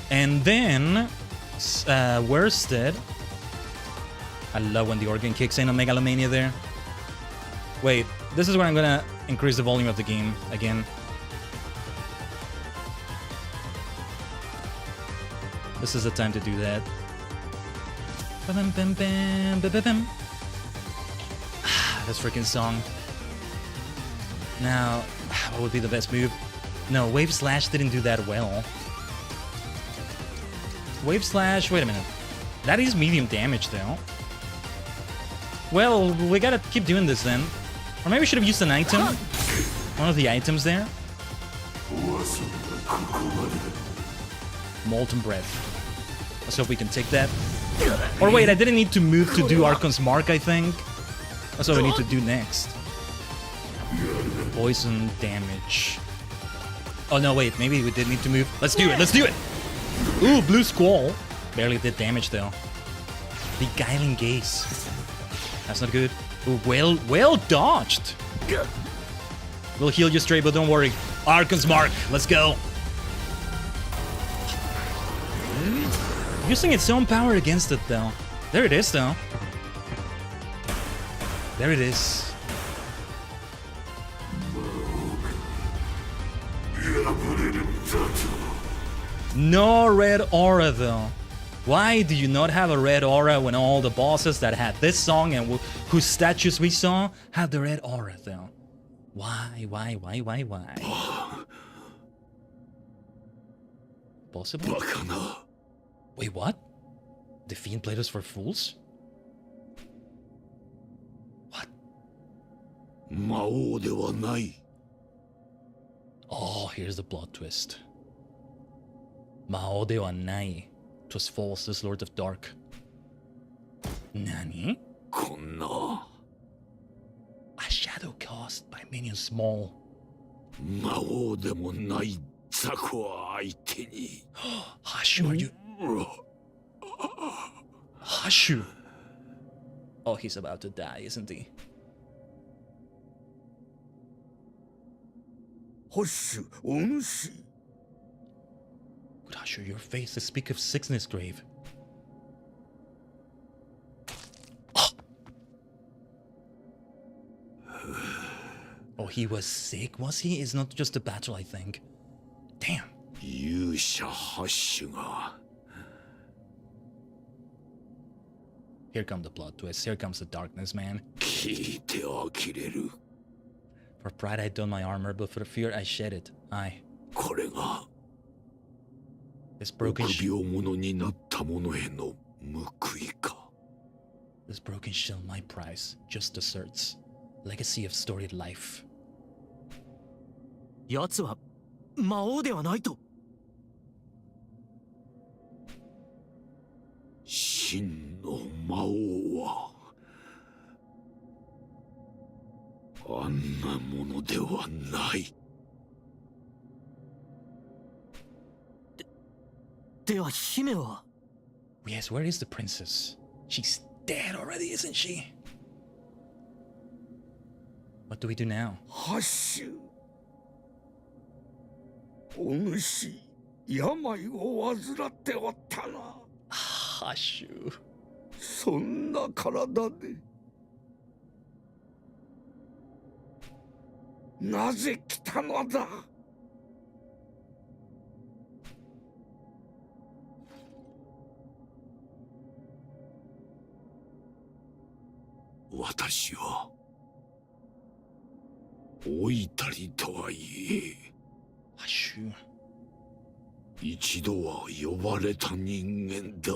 And then... Worsted. I love when the organ kicks in on Megalomania there. Wait. This is where I'm gonna increase the volume of the game again. This is the time to do that. This freaking song. Now, what would be the best move? No, Wave Slash didn't do that well. Wave Slash, wait a minute. That is medium damage though. Well, we gotta keep doing this then. Or maybe we should have used an item. one of the items there. Molten bread. Let's hope we can take that. Or wait, I didn't need to move to do Archon's Mark, I think. That's what we need to do next. Poison damage. Oh no, wait, maybe we did need to move. Let's do it, let's do it! Ooh, Blue Squall. Barely did damage though. Beguiling Gaze. That's not good. Ooh, well dodged. We'll heal you straight, but don't worry. Archon's Mark, let's go. Using its own power against it though. There it is though. There it is. No red aura though. Why do you not have a red aura when all the bosses that had this song and whose statues we saw had the red aura though? Why? Possible? Wait, what? The Fiend played us for fools? What? Oh, here's the plot twist. Mao de wa nai. 'Twas false, this Lord of Dark. Nani? A shadow cast by minions small. Hashu, are you... Hashu! Oh, he's about to die, isn't he? Good Hashu, your face to speak of sickness grave. Oh, he was sick, was he? It's not just a battle, I think. Damn. Here comes the plot twist. Here comes the darkness, man. For pride I don my armor, but for fear I shed it. Aye. This broken shield, my prize, just deserts. Legacy of storied life. 奴は魔王ではないと。真の魔王はあんなものではない。では姫は Yes, where is the princess? She's dead already, isn't she? What do we do now? ハッシュ。お主、病を患っておったな。Hashu. そんな体で。なぜ来たのだ。私は老いたりとはいえ一度は呼ばれた人間だ。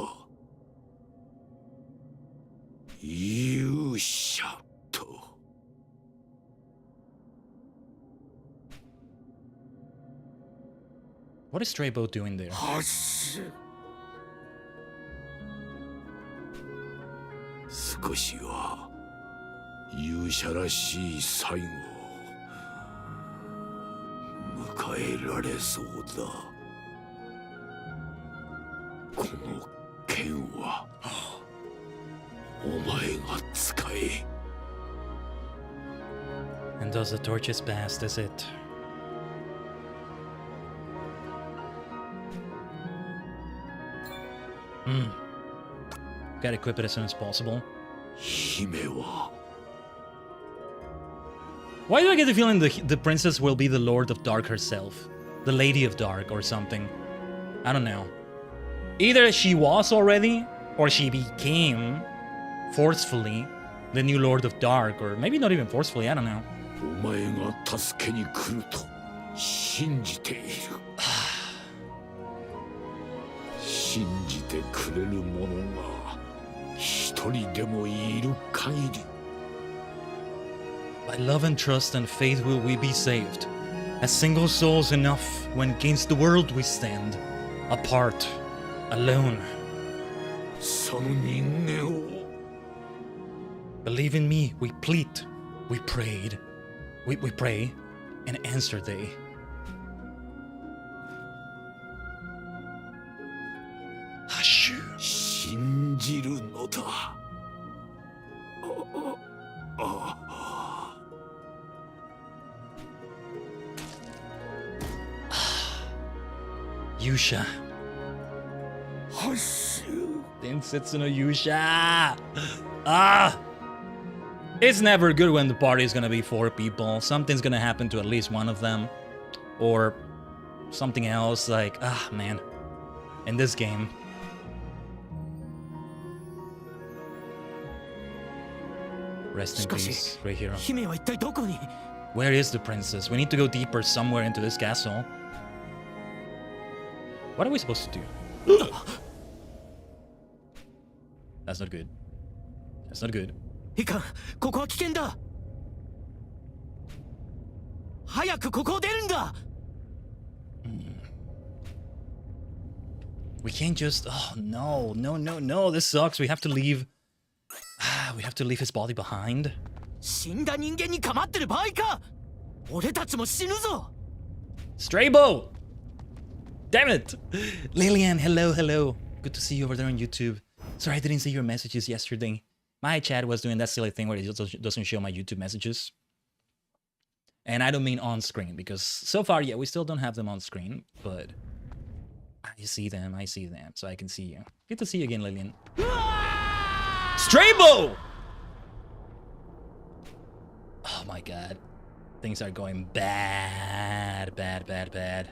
勇者と。What is Straybo doing there? ハッシュ。少しは勇者らしい最後を迎えられそうだ。この剣はお前が使え。And thus the torch is passed, is it? Gotta equip it as soon as possible. 姫は Why do I get the feeling the princess will be the Lord of Dark herself? The Lady of Dark or something. I don't know. Either she was already, or she became, forcefully, the new Lord of Dark, or maybe not even forcefully, I don't know. お前が助けに来ると信じている。信じてくれる者が一人でもいる限り By love and trust and faith will we be saved. As single souls enough, when against the world we stand. Apart, alone. その人間を Believe in me, we plead, we prayed. We pray, and answer they. Hush. 信じるのだ。Yusha. ハッシュ。伝説の Yusha. It's never good when the party is gonna be 4 people. Something's gonna happen to at least one of them. Or something else, like, man. In this game. Rest in peace, great hero. 姫は一体どこに？ Where is the princess? We need to go deeper somewhere into this castle. What are we supposed to do? That's not good. That's not good. いかん、ここは危険だ。早くここを出るんだ。We can't just... Oh, no. No, no, no. This sucks. We have to leave... we have to leave his body behind. 死んだ人間に構ってる場合か。俺たちも死ぬぞ。Straybo! Damn it! Lillian, hello, hello. Good to see you over there on YouTube. Sorry, I didn't see your messages yesterday. My chat was doing that silly thing where it doesn't show my YouTube messages. And I don't mean on screen, because so far, yeah, we still don't have them on screen, but I see them, so I can see you. Good to see you again, Lillian. Straybo! Oh my god. Things are going bad, bad, bad, bad.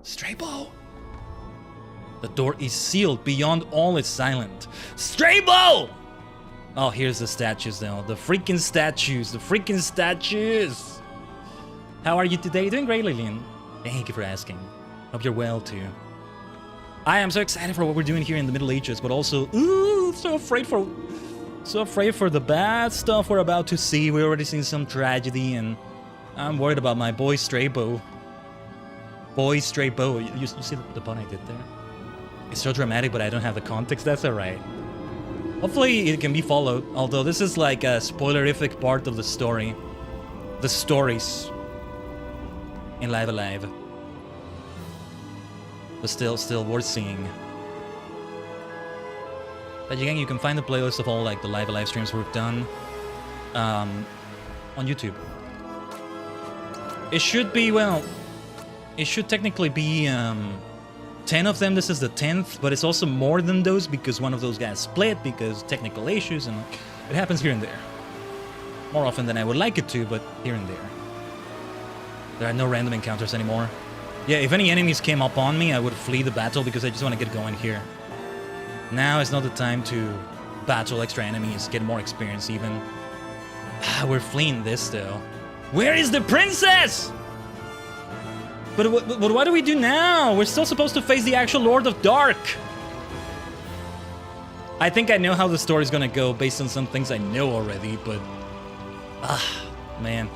Straybo! The door is sealed. Beyond all is silent. Straybo! Oh, here's the statues though. The freaking statues. The freaking statues. How are you today? Doing great, Lillian. Thank you for asking. Hope you're well too. I am so excited for what we're doing here in the Middle Ages, but also, ooh, so afraid for the bad stuff we're about to see. We're already seeing some tragedy, and I'm worried about my boy Straybo. Boy Straybo. You see the pun I did there? It's so dramatic, but I don't have the context. That's alright. Hopefully it can be followed, although this is like a spoilerific part of the story. The stories in Live Alive. But still worth seeing. Tajigen, you can find the playlist of all like the live streams we've done on YouTube. It should be, well, it should technically be 10 of them. This is the 10th, but it's also more than those because one of those guys split because technical issues, and it happens here and there. More often than I would like it to, but here and there. There are no random encounters anymore. Yeah, if any enemies came up on me, I would flee the battle because I just want to get going here. Now is not the time to battle extra enemies, get more experience even. We're fleeing this though. Where is the princess? But what do we do now? We're still supposed to face the actual Lord of Dark. I think I know how the story's gonna go based on some things I know already, but... man.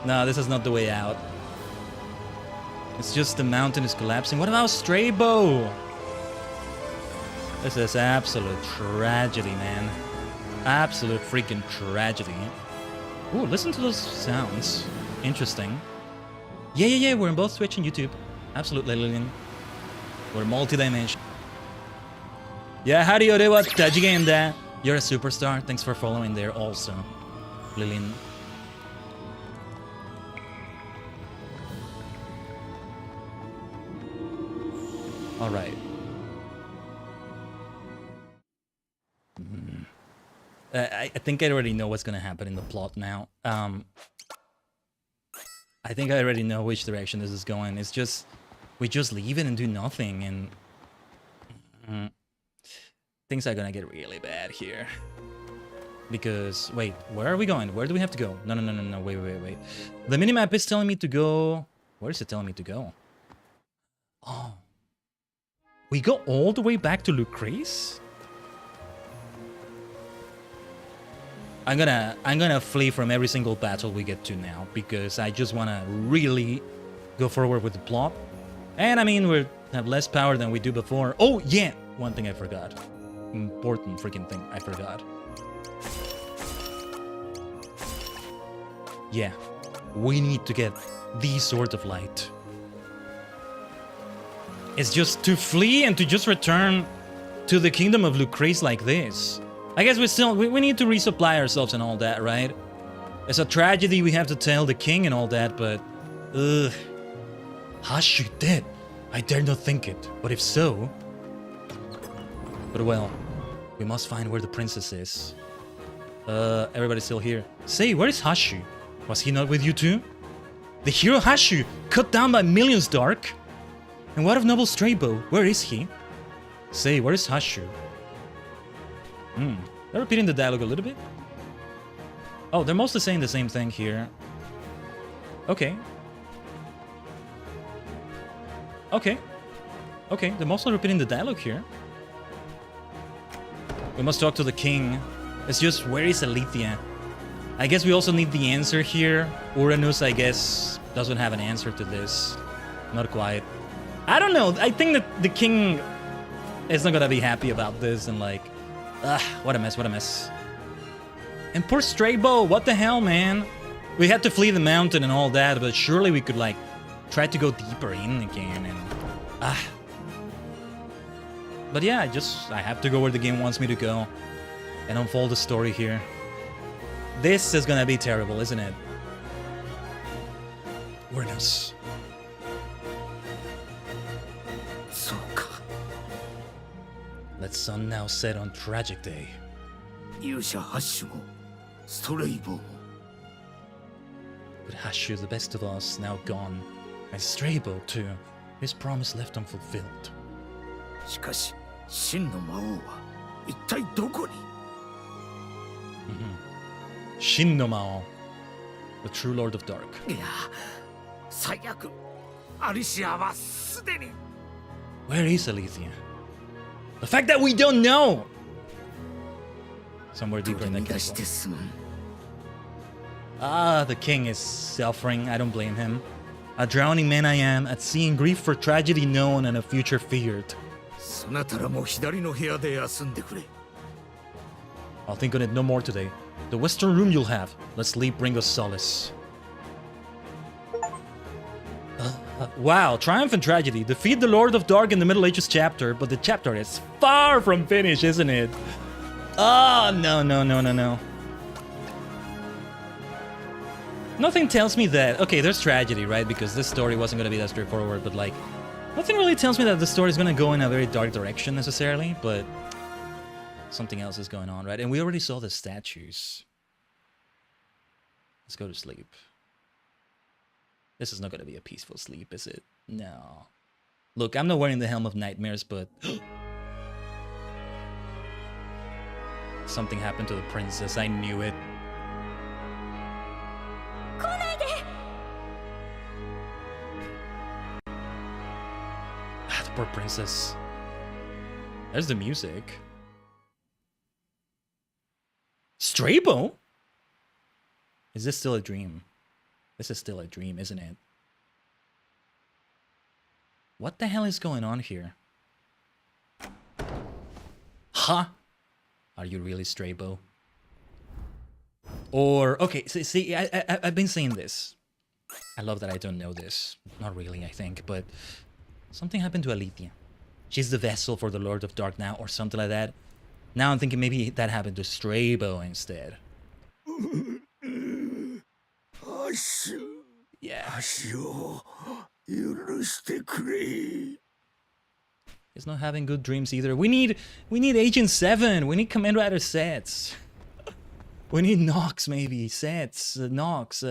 No, this is not the way out. It's just the mountain is collapsing. What about Straybo? This is absolute tragedy, man. Absolute freaking tragedy. Ooh, listen to those sounds. Interesting. Yeah, we're in both Twitch and YouTube. Absolutely, Lillian. We're multi-dimensional. Yeah, howdy, what Tajigen da. You're a superstar. Thanks for following there also, Lillian. All right. I think I already know what's gonna happen in the plot now. I think I already know which direction this is going. It's just we just leave it and do nothing, and things are gonna get really bad here. Because wait, where are we going? Where do we have to go? No. Wait. The minimap is telling me to go. Where is it telling me to go? Oh. We go all the way back to Lucrece? I'm gonna flee from every single battle we get to now because I just wanna really go forward with the plot. And I mean, we have less power than we do before. Oh yeah, one thing I forgot. Important freaking thing I forgot. Yeah, we need to get the Sword of Light. It's just to flee and to just return to the kingdom of Lucrece like this. I guess we need to resupply ourselves and all that, right? It's a tragedy we have to tell the king and all that, but ugh. Hashu dead. I dare not think it, but if so... But well, we must find where the princess is. Everybody's still here. Say, where is Hashu? Was he not with you too? The hero Hashu, cut down by millions, Dark. And what of Noble Strabo? Where is he? Say, where is Hashu? They're repeating the dialogue a little bit. Oh, they're mostly saying the same thing here. Okay. Okay. Okay, they're mostly repeating the dialogue here. We must talk to the king. It's just, where is Alethea? I guess we also need the answer here. Uranus, I guess, doesn't have an answer to this. Not quite. I don't know. I think that the king is not gonna be happy about this and like... what a mess, what a mess. And poor Strabo, what the hell, man? We had to flee the mountain and all that, but surely we could like try to go deeper in again and... But yeah, I have to go where the game wants me to go and unfold the story here. This is gonna be terrible, isn't it? Uranus. Let sun now set on tragic day. 勇者ハッシュもストレイボーも But Hashu, the best of us, now gone. And Strabo, too. His promise left unfulfilled. しかし真の魔王は一体どこに Shin no Mao, the true Lord of Dark. いや最悪アリシアはすでに Where is Alethea? The fact that we don't know! Somewhere deeper in the 取り乱して castle. すまん Ah, the king is suffering. I don't blame him. A drowning man I am, at seeing grief for tragedy known and a future feared. そなたらも左の部屋で休んでくれ I'll think on it no more today. The western room you'll have. Let sleep bring us solace. Wow, Triumph and Tragedy. Defeat the Lord of Dark in the Middle Ages chapter, but the chapter is far from finished, isn't it? Oh, no, no, no, no, no. Nothing tells me that... Okay, there's tragedy, right? Because this story wasn't going to be that straightforward, but like... Nothing really tells me that the story is going to go in a very dark direction necessarily, but... Something else is going on, right? And we already saw the statues. Let's go to sleep. This is not going to be a peaceful sleep, is it? No. Look, I'm not wearing the Helm of Nightmares, but... Something happened to the princess. I knew it. The poor princess. There's the music. Strabo? Is this still a dream? This is still a dream, isn't it? What the hell is going on here? Huh? Are you really Strabo? Or, okay, see, I've been saying this. I love that I don't know this. Not really, I think, but... Something happened to Alethea. She's the vessel for the Lord of Dark now, or something like that. Now I'm thinking maybe that happened to Strabo instead. Yeah. He's not having good dreams either. We need Agent 7. We need Command Rider sets. We need Nox maybe sets. Nox.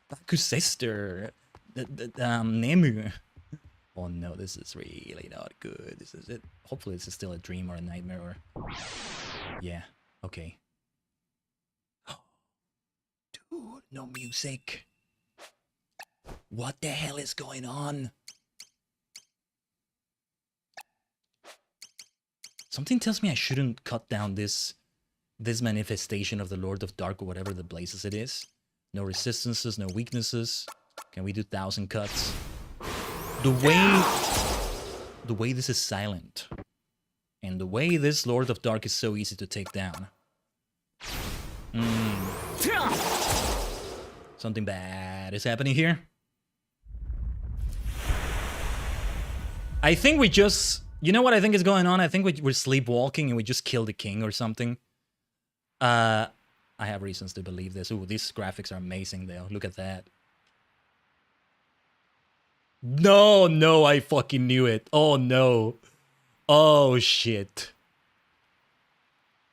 Baku's sister. Nemu. Oh no, this is really not good. This is it. Hopefully this is still a dream or a nightmare or... Yeah, okay. Dude, no music. What the hell is going on? Something tells me I shouldn't cut down this this manifestation of the Lord of Dark, or whatever the blazes it is. No resistances, no weaknesses. Can we do 1,000 cuts? The way this is silent, and the way this Lord of Dark is so easy to take down. Something bad is happening here. I think we just... You know what I think is going on? I think we're sleepwalking and we just killed the king or something. I have reasons to believe this. Ooh, these graphics are amazing though. Look at that. No, I fucking knew it. Oh no. Oh shit.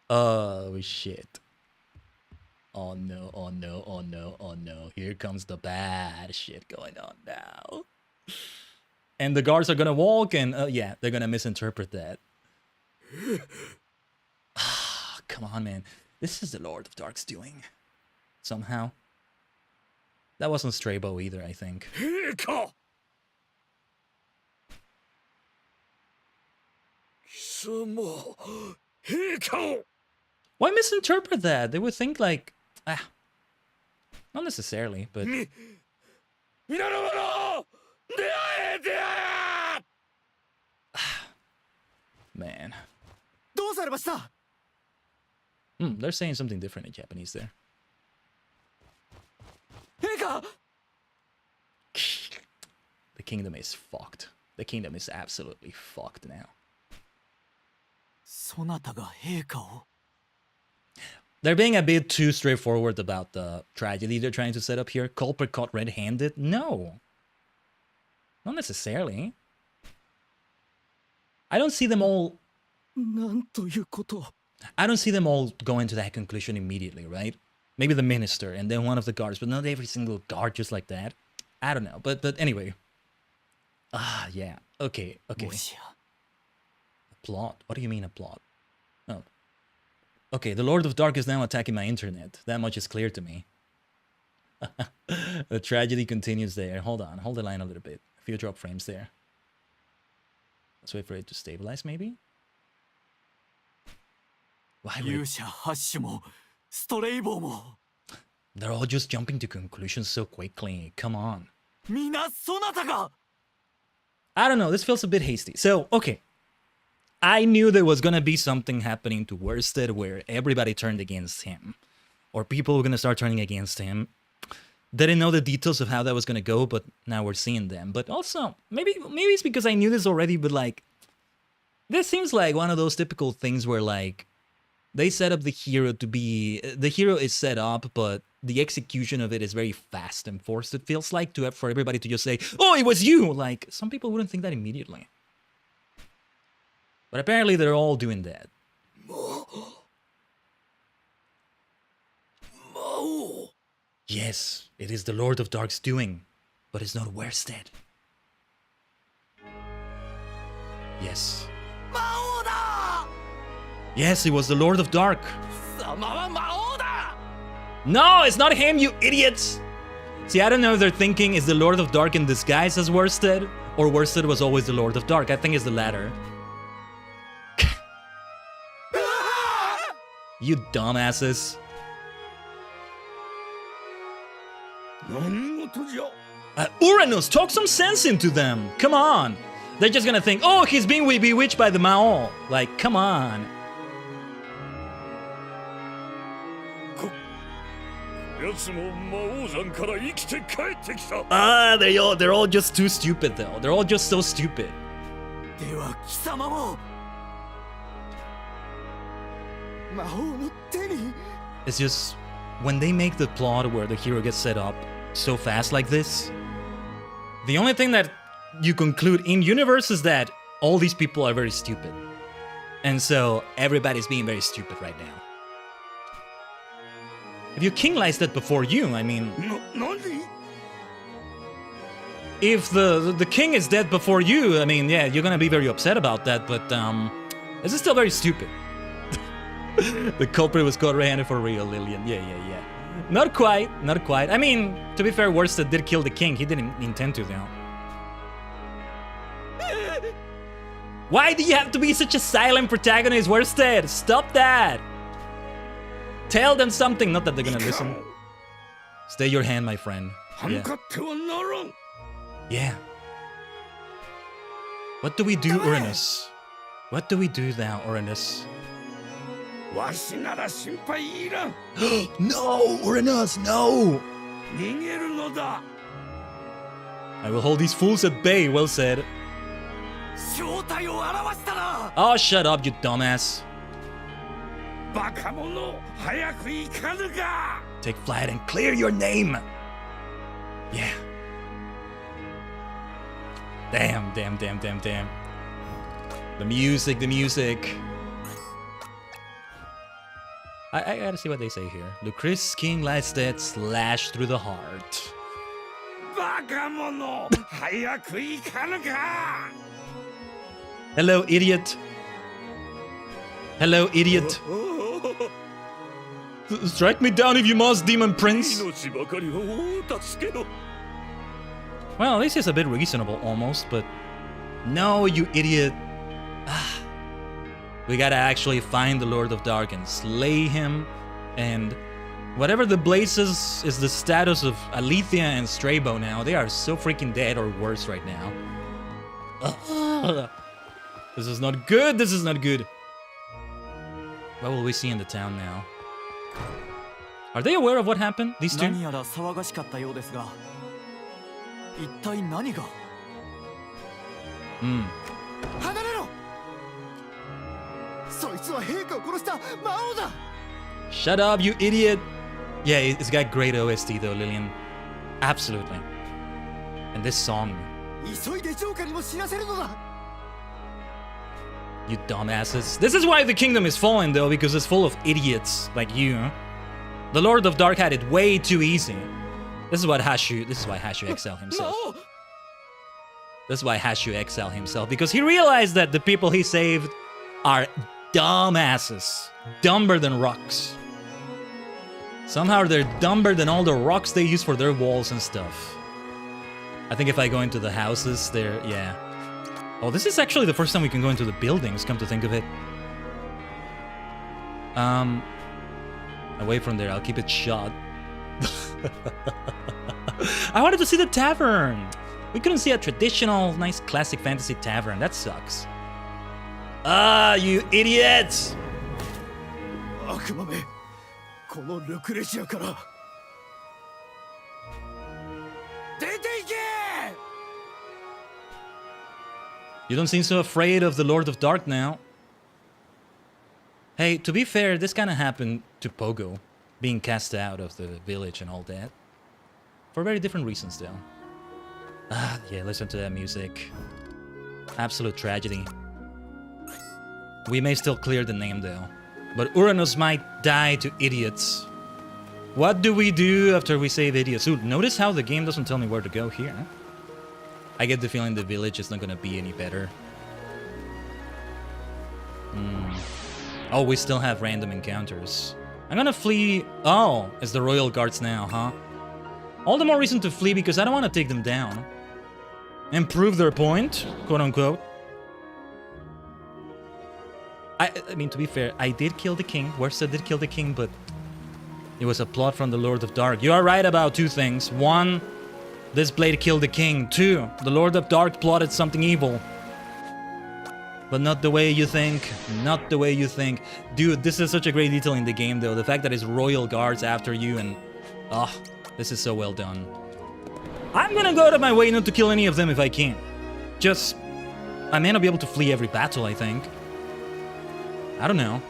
Oh shit. Oh no, oh no, oh no, oh no. Here comes the bad shit going on now. And the guards are gonna walk and, yeah, they're gonna misinterpret that. Ah, come on, man. This is the Lord of Dark's doing. Somehow. That wasn't Strabo either, I think. Why misinterpret that? They would think like... Ah. Not necessarily, but... Man. They're saying something different in Japanese there. The kingdom is fucked. The kingdom is absolutely fucked now. They're being a bit too straightforward about the tragedy they're trying to set up here. Culprit caught red-handed? No. Not necessarily. I don't see them all... I don't see them all going to that conclusion immediately, right? Maybe the minister and then one of the guards, but not every single guard just like that. I don't know, but anyway. Ah, yeah. Okay. A plot? What do you mean a plot? Oh. Okay, the Lord of Dark is now attacking my internet. That much is clear to me. The tragedy continues there. Hold on, hold the line a little bit. A few drop frames there. Let's wait for it to stabilize, maybe? Why they're all just jumping to conclusions so quickly. Come on. I don't know, this feels a bit hasty. So, okay. I knew there was gonna be something happening to Worsted where everybody turned against him. Or people were gonna start turning against him. Didn't know the details of how that was gonna go, but now we're seeing them. But also, maybe it's because I knew this already, but like... This seems like one of those typical things where like... They set up the hero to be... The hero is set up, but the execution of it is very fast and forced. It feels like for everybody to just say, "Oh, it was you!" Like, some people wouldn't think that immediately. But apparently they're all doing that. Yes, it is the Lord of Dark's doing, but it's not Worsted. Yes. Yes, it was the Lord of Dark. No, it's not him, you idiots! See, I don't know if they're thinking, is the Lord of Dark in disguise as Worsted? Or Worsted was always the Lord of Dark? I think it's the latter. You dumbasses. Uranus, talk some sense into them. Come on. They're just gonna think, oh, he's being bewitched by the Mao. Like, come on. Ah, they're all just too stupid though. They're all just so stupid. It's just when they make the plot where the hero gets set up so fast like this, the only thing that you conclude in universe is that all these people are very stupid. And so everybody's being very stupid right now. If your king lies dead before you, I mean... If the king is dead before you, I mean, yeah, you're gonna be very upset about that, but this is still very stupid. The culprit was caught red-handed for real, Lillian. Yeah. Not quite. I mean, to be fair, Worsted did kill the king. He didn't intend to, though. Why do you have to be such a silent protagonist, Worsted? Stop that! Tell them something. Not that they're gonna listen. Stay your hand, my friend. 歯向かってはならん。 Yeah. What do we do, Uranus? What do we do now, Uranus? わしなら心配いらん。 No, Uranus, no! 逃げるのだ。 I will hold these fools at bay, well said. 正体を表したな。 Oh, shut up, you dumbass. バカ者、早く行かぬか。 Take flight and clear your name. Yeah. Damn. The music. I gotta see what they say here. Lucris King lies dead, slashed through the heart. バカ者、早く行かぬか。 Hello, idiot. Hello, idiot. Strike me down if you must, Demon Prince. 命ばかりを助けろ。 Well, this is a bit reasonable almost, but... No, you idiot. We gotta actually find the Lord of Dark and slay him, and... Whatever the blazes is the status of Alethea and Strabo now. They are so freaking dead or worse right now. This is not good, this is not good. What will we see in the town now? Are they aware of what happened, these two? 何やら騒がしかったようですが、一体何が？離れろ！そいつは陛下を殺した魔王だ！ Shut up, you idiot! Yeah, it's got great OST though, Lillian. Absolutely. And this song. 急いで城下にも知らせるのだ！ You dumbasses. This is why the kingdom is fallen though, because it's full of idiots like you. The Lord of Dark had it way too easy. This is why Hashu exiled himself. This is why Hashu exiled himself, because he realized that the people he saved are dumbasses. Dumber than rocks. Somehow they're dumber than all the rocks they use for their walls and stuff. I think if I go into the houses, yeah. Oh, this is actually the first time we can go into the buildings, come to think of it. Away from there, I'll keep it shut. I wanted to see the tavern! We couldn't see a traditional, nice, classic fantasy tavern. That sucks. Ah, you idiots! 悪魔め、このルクレシアから出て行け! You don't seem so afraid of the Lord of Dark now. Hey, to be fair, this kind of happened to Pogo, being cast out of the village and all that. For very different reasons, though. Ah, yeah, listen to that music. Absolute tragedy. We may still clear the name, though. But Uranus might die to idiots. What do we do after we save idiots? Ooh, notice how the game doesn't tell me where to go here. I get the feeling the village is not gonna be any better. Oh, we still have random encounters. I'm gonna flee... Oh, it's the royal guards now, huh? All the more reason to flee because I don't want to take them down. And prove their point, quote-unquote. I mean, to be fair, I did kill the king. Wersa did kill the king, but... It was a plot from the Lord of Dark. You are right about two things. One, this blade killed the king. Two, the Lord of Dark plotted something evil. But not the way you think. Not the way you think. Dude, this is such a great detail in the game, though. The fact that it's royal guards after you and... Oh, this is so well done. I'm gonna go out of my way not to kill any of them if I can. Just... I may not be able to flee every battle, I think. I don't know.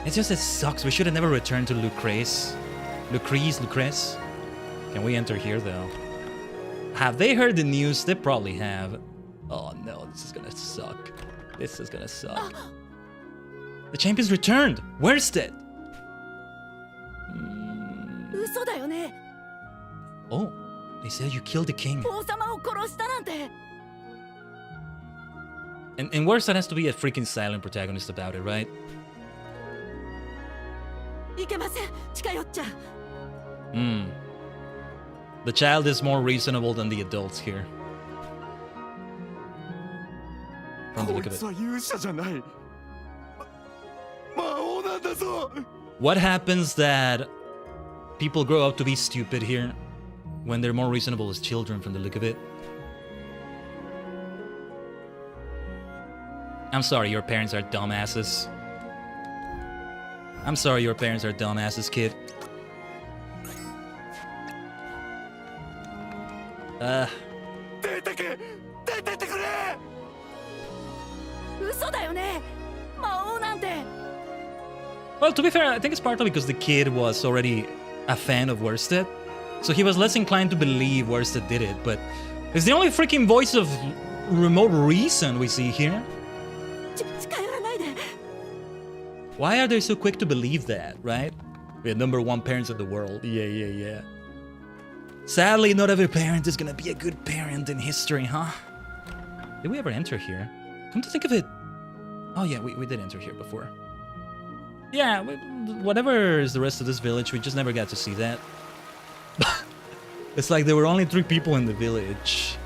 It's just, it sucks. We should have never returned to Lucrece. Lucrece. Can we enter here, though? Have they heard the news? They probably have. Oh no, this is gonna suck. This is gonna suck. The champion's returned! Where's it? Oh, they said you killed the king. And worse, that has to be a freaking silent protagonist about it, right? The child is more reasonable than the adults here. From the look of it. What happens that people grow up to be stupid here when they're more reasonable as children from the look of it? I'm sorry your parents are dumbasses. I'm sorry your parents are dumbasses, kid. 嘘だよね魔王なんて Well, to be fair, I think it's partly because the kid was already a fan of Worsted, so he was less inclined to believe Worsted did it, but it's the only freaking voice of remote reason we see here. 近寄らないで Why are they so quick to believe that, right? We're #1 parents in the world. Yeah. Sadly, not every parent is gonna be a good parent in history, huh? Did we ever enter here? Come to think of it. Oh yeah, we did enter here before. Yeah, whatever is the rest of this village, we just never got to see that. It's like there were only 3 people in the village.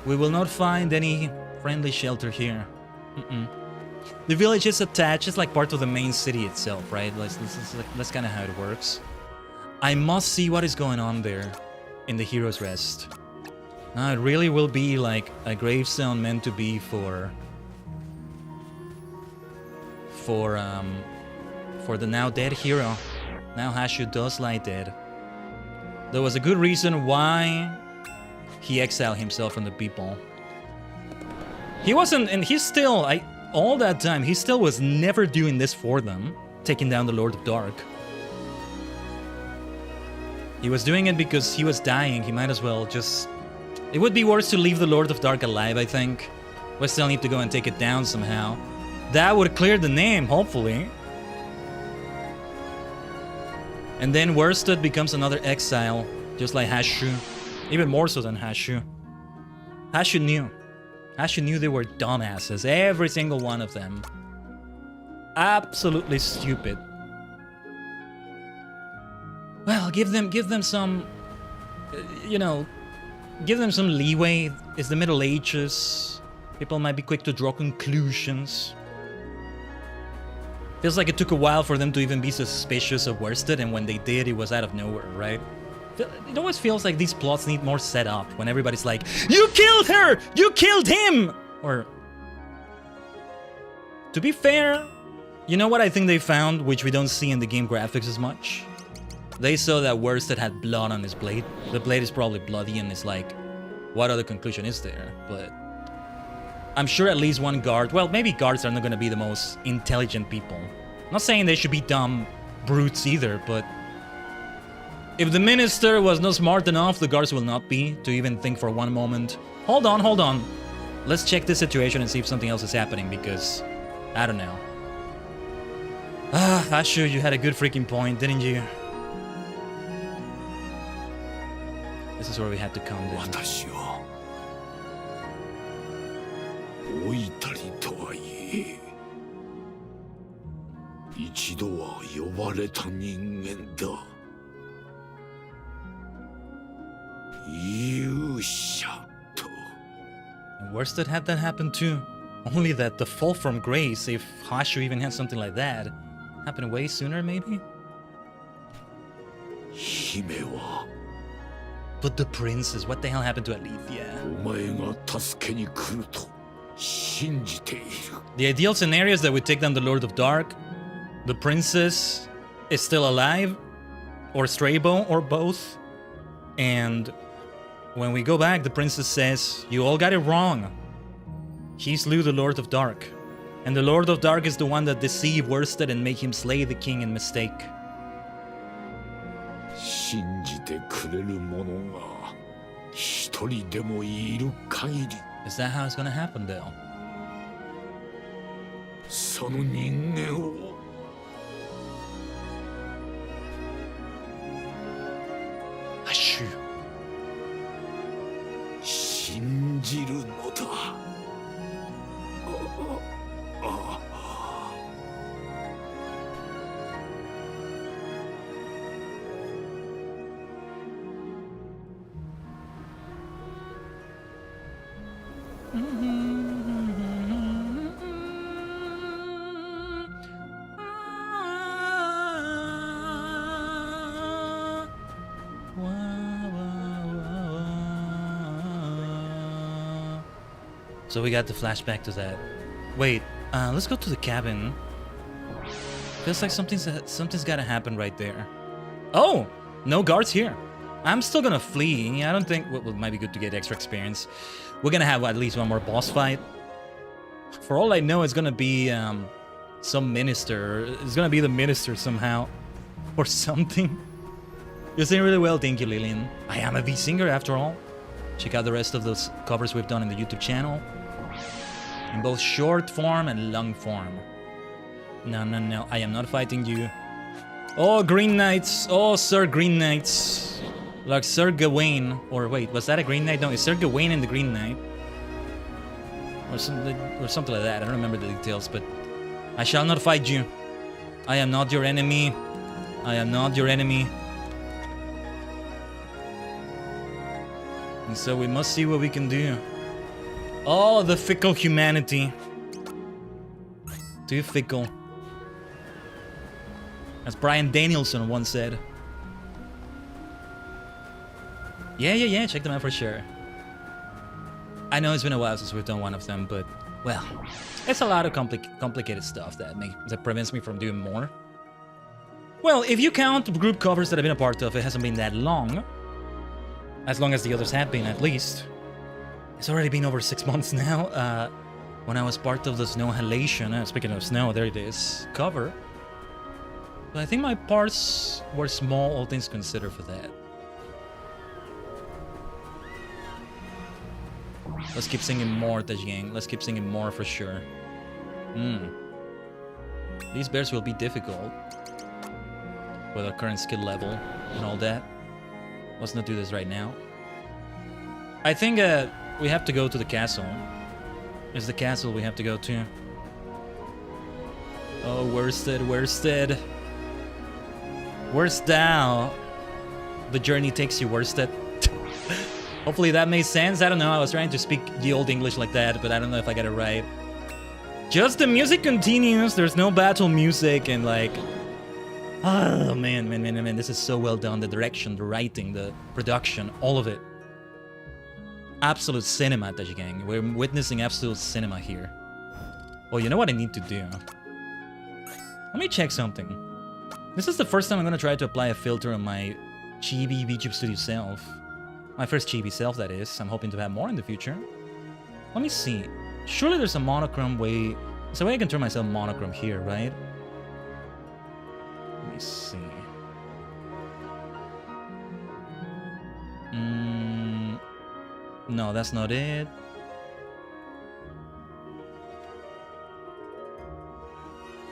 We will not find any friendly shelter here. The village is attached, it's like part of the main city itself, right? That's kind of how it works. I must see what is going on there in the Hero's Rest. Now it really will be like a gravestone meant to be for the now dead hero. Now Hashu does lie dead. There was a good reason why he exiled himself from the people. He wasn't, and he's still, all that time, he still was never doing this for them, taking down the Lord of Dark. He was doing it because he was dying. He might as well just... It would be worse to leave the Lord of Dark alive, I think. We still need to go and take it down somehow. That would clear the name, hopefully. And then Worsted becomes another exile, just like Hashu. Even more so than Hashu. Hashu knew. Hashu knew they were dumbasses, every single one of them. Absolutely stupid. Well, give them some, you know, give them some leeway. It's the Middle Ages. People might be quick to draw conclusions. Feels like it took a while for them to even be suspicious of Worsted, and when they did, it was out of nowhere, right? It always feels like these plots need more setup when everybody's like, "You killed her! You killed him!" Or... To be fair, you know what I think they found, which we don't see in the game graphics as much? They saw that Worsted had blood on his blade. The blade is probably bloody, and it's like, what other conclusion is there? But I'm sure at least one guard... Well, maybe guards are not going to be the most intelligent people. I'm not saying they should be dumb brutes either, but... If the minister was not smart enough, the guards will not be, to even think for one moment. Hold on. Let's check this situation and see if something else is happening, because... I don't know. Ashu, you had a good freaking point, didn't you? This is where we had to come then. 私を老いたりとはいえ一度は呼ばれた人間だ勇者と And Worsted had that happen too. Only that the fall from grace, if Hashu even had something like that, happened way sooner maybe? 姫は But the princess, what the hell happened to Alethea? お前が助けに来ると信じている The ideal scenario is that we take down the Lord of Dark, the princess is still alive, or Strabo, or both, and when we go back, the princess says, "You all got it wrong. He slew the Lord of Dark, and the Lord of Dark is the one that deceived Worsted and made him slay the king in mistake." 信じてくれる者が一人でもいる限り Is that how it's gonna happen, though? その人間を Hashu. 信じるのだ So we got the flashback to that. Wait, let's go to the cabin. Feels like something's gotta happen right there. Oh, no guards here. I'm still gonna flee. I don't think... Well, it might be good to get extra experience. We're gonna have at least one more boss fight. For all I know, it's gonna be some minister. It's gonna be the minister somehow. Or something. You're saying really well, thank you, Lillian. I am a V-singer after all. Check out the rest of those covers we've done in the YouTube channel. In both short form and long form. No, no, no, I am not fighting you. Oh, Green Knights. Oh, Sir Green Knights. Like Sir Gawain. Or wait, was that a Green Knight? No, it's Sir Gawain and the Green Knight. Or something like that. I don't remember the details, but... I shall not fight you. I am not your enemy. I am not your enemy. And so we must see what we can do. Oh, the fickle humanity. Too fickle. As Brian Danielson once said. Yeah, check them out for sure. I know it's been a while since we've done one of them, but, well, it's a lot of complicated stuff that prevents me from doing more. Well, if you count group covers that I've been a part of, it hasn't been that long. As long as the others have been, at least. It's already been over 6 months now. When I was part of the Snow Halation, speaking of snow, there it is, cover. But I think my parts were small, all things considered, for that. Let's keep singing more, Tajigen. Let's keep singing more for sure. These bears will be difficult. With our current skill level and all that. Let's not do this right now. I think we have to go to the castle. It's the castle we have to go to. Oh, worsted. Worst thou. The journey takes you worsted. Hopefully that made sense. I don't know. I was trying to speak the old English like that, but I don't know if I got it right. Just the music continues. There's no battle music and like... Oh, man. This is so well done. The direction, the writing, the production, all of it. Absolute cinema, Tajigen. We're witnessing absolute cinema here. Well, you know what I need to do? Let me check something. This is the first time I'm going to try to apply a filter on my chibi VTube Studio self. My first chibi self, that is. I'm hoping to have more in the future. Let me see. Surely there's a monochrome way... There's a way I can turn myself monochrome here, right? Let me see. No, that's not it.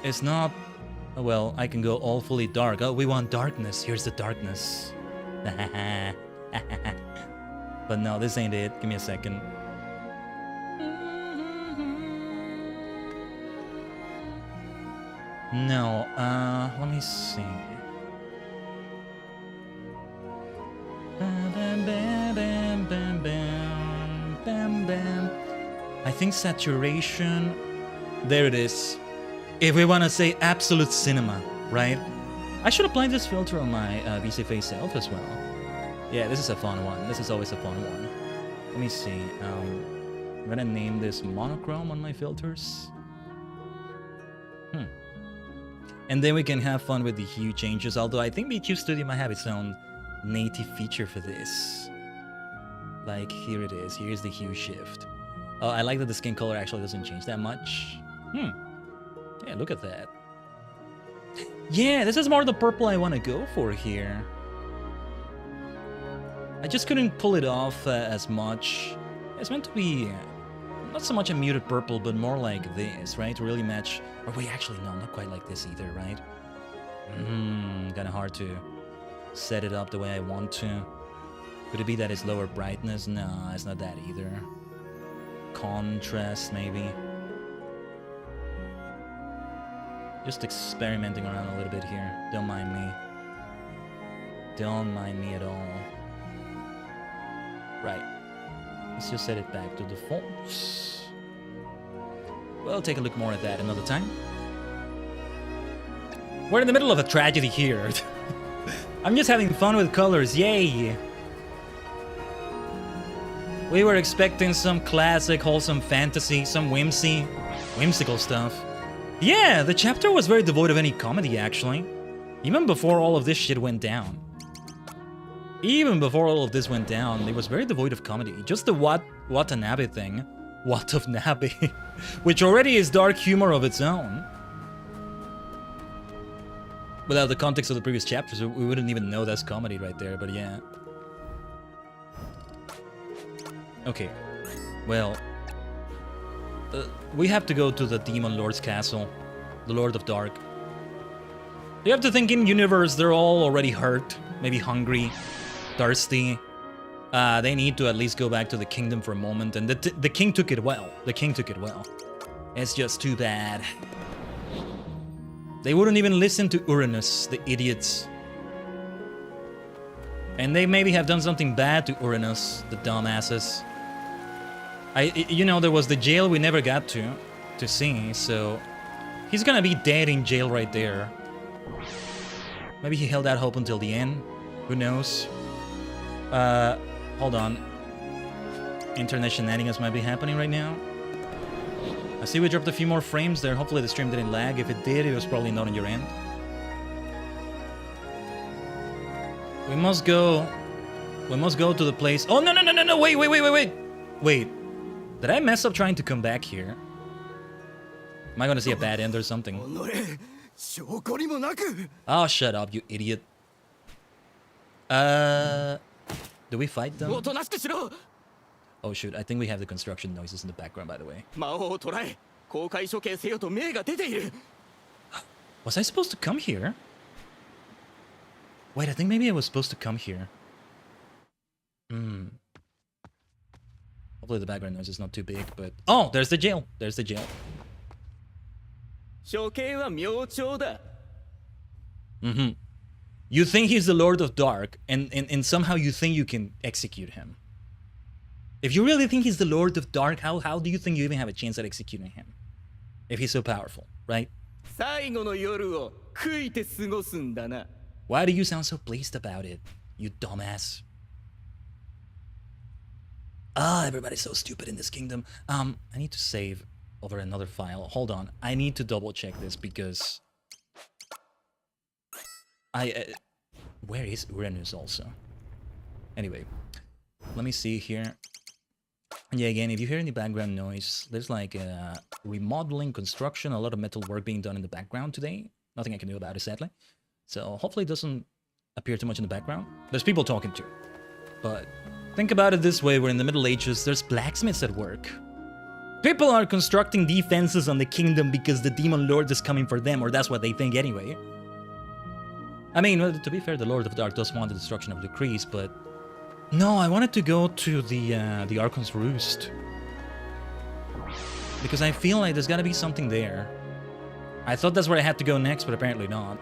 It's not... Well, I can go all fully dark. Oh, we want darkness. Here's the darkness. But no, this ain't it. Give me a second. No, let me see. I think saturation. There it is. If we want to say absolute cinema, right? I should apply this filter on my VCFA self as well. Yeah, this is a fun one. This is always a fun one. Let me see. I'm gonna name this monochrome on my filters. And then we can have fun with the hue changes, although I think VTube Studio might have its own native feature for this. Like, here it is. Here's the hue shift. Oh, I like that the skin color actually doesn't change that much. Yeah, look at that. Yeah, this is more the purple I want to go for here. I just couldn't pull it off as much. It's meant to be not so much a muted purple, but more like this, right? To really match... Or wait, actually, no, not quite like this either, right? Kind of hard to set it up the way I want to. Could it be that it's lower brightness? No, it's not that either. Contrast, maybe. Just experimenting around a little bit here. Don't mind me. Don't mind me at all. Right. Let's just set it back to default. We'll take a look more at that another time. We're in the middle of a tragedy here. I'm just having fun with colors. Yay! We were expecting some classic, wholesome fantasy, some whimsical stuff. Yeah, the chapter was very devoid of any comedy, actually. Even before all of this shit went down. Even before all of this went down, it was very devoid of comedy. Just the Watanabe thing. Watanabe. Which already is dark humor of its own. Without the context of the previous chapters, we wouldn't even know that's comedy right there, but yeah. Okay. Well... we have to go to the Demon Lord's castle. The Lord of Dark. You have to think in universe, they're all already hurt. Maybe hungry. Thirsty. They need to at least go back to the kingdom for a moment. And the king took it well. The king took it well. It's just too bad. They wouldn't even listen to Uranus, the idiots. And they maybe have done something bad to Uranus, the dumbasses. You know, there was the jail we never got to see, so... He's gonna be dead in jail right there. Maybe he held out hope until the end. Who knows? Hold on. Internet shenanigans might be happening right now. I see we dropped a few more frames there. Hopefully the stream didn't lag. If it did, it was probably not on your end. We must go to the place. Oh, no, wait. Wait. Did I mess up trying to come back here? Am I gonna see a bad end or something? Oh, shut up, you idiot. Do we fight them? Oh shoot, I think we have the construction noises in the background, by the way. Was I supposed to come here? Wait, I think maybe I was supposed to come here. Hopefully the background noise is not too big, but... Oh, there's the jail! There's the jail. You think he's the Lord of Dark, and somehow you think you can execute him. If you really think he's the Lord of Dark, how do you think you even have a chance at executing him? If he's so powerful, right? Why do you sound so pleased about it, you dumbass? Ah, everybody's so stupid in this kingdom. I need to save over another file. Hold on, I need to double check this because... where is Uranus also? Anyway, let me see here. Yeah, again, if you hear any background noise, there's like remodeling, construction, a lot of metal work being done in the background today. Nothing I can do about it, sadly. So hopefully it doesn't appear too much in the background. There's people talking too. But think about it this way, we're in the Middle Ages, there's blacksmiths at work. People are constructing defenses on the kingdom because the Demon Lord is coming for them, or that's what they think anyway. I mean, well, to be fair, the Lord of Dark does want the destruction of the Crease, but... No, I wanted to go to the Archon's Roost. Because I feel like there's gotta be something there. I thought that's where I had to go next, but apparently not.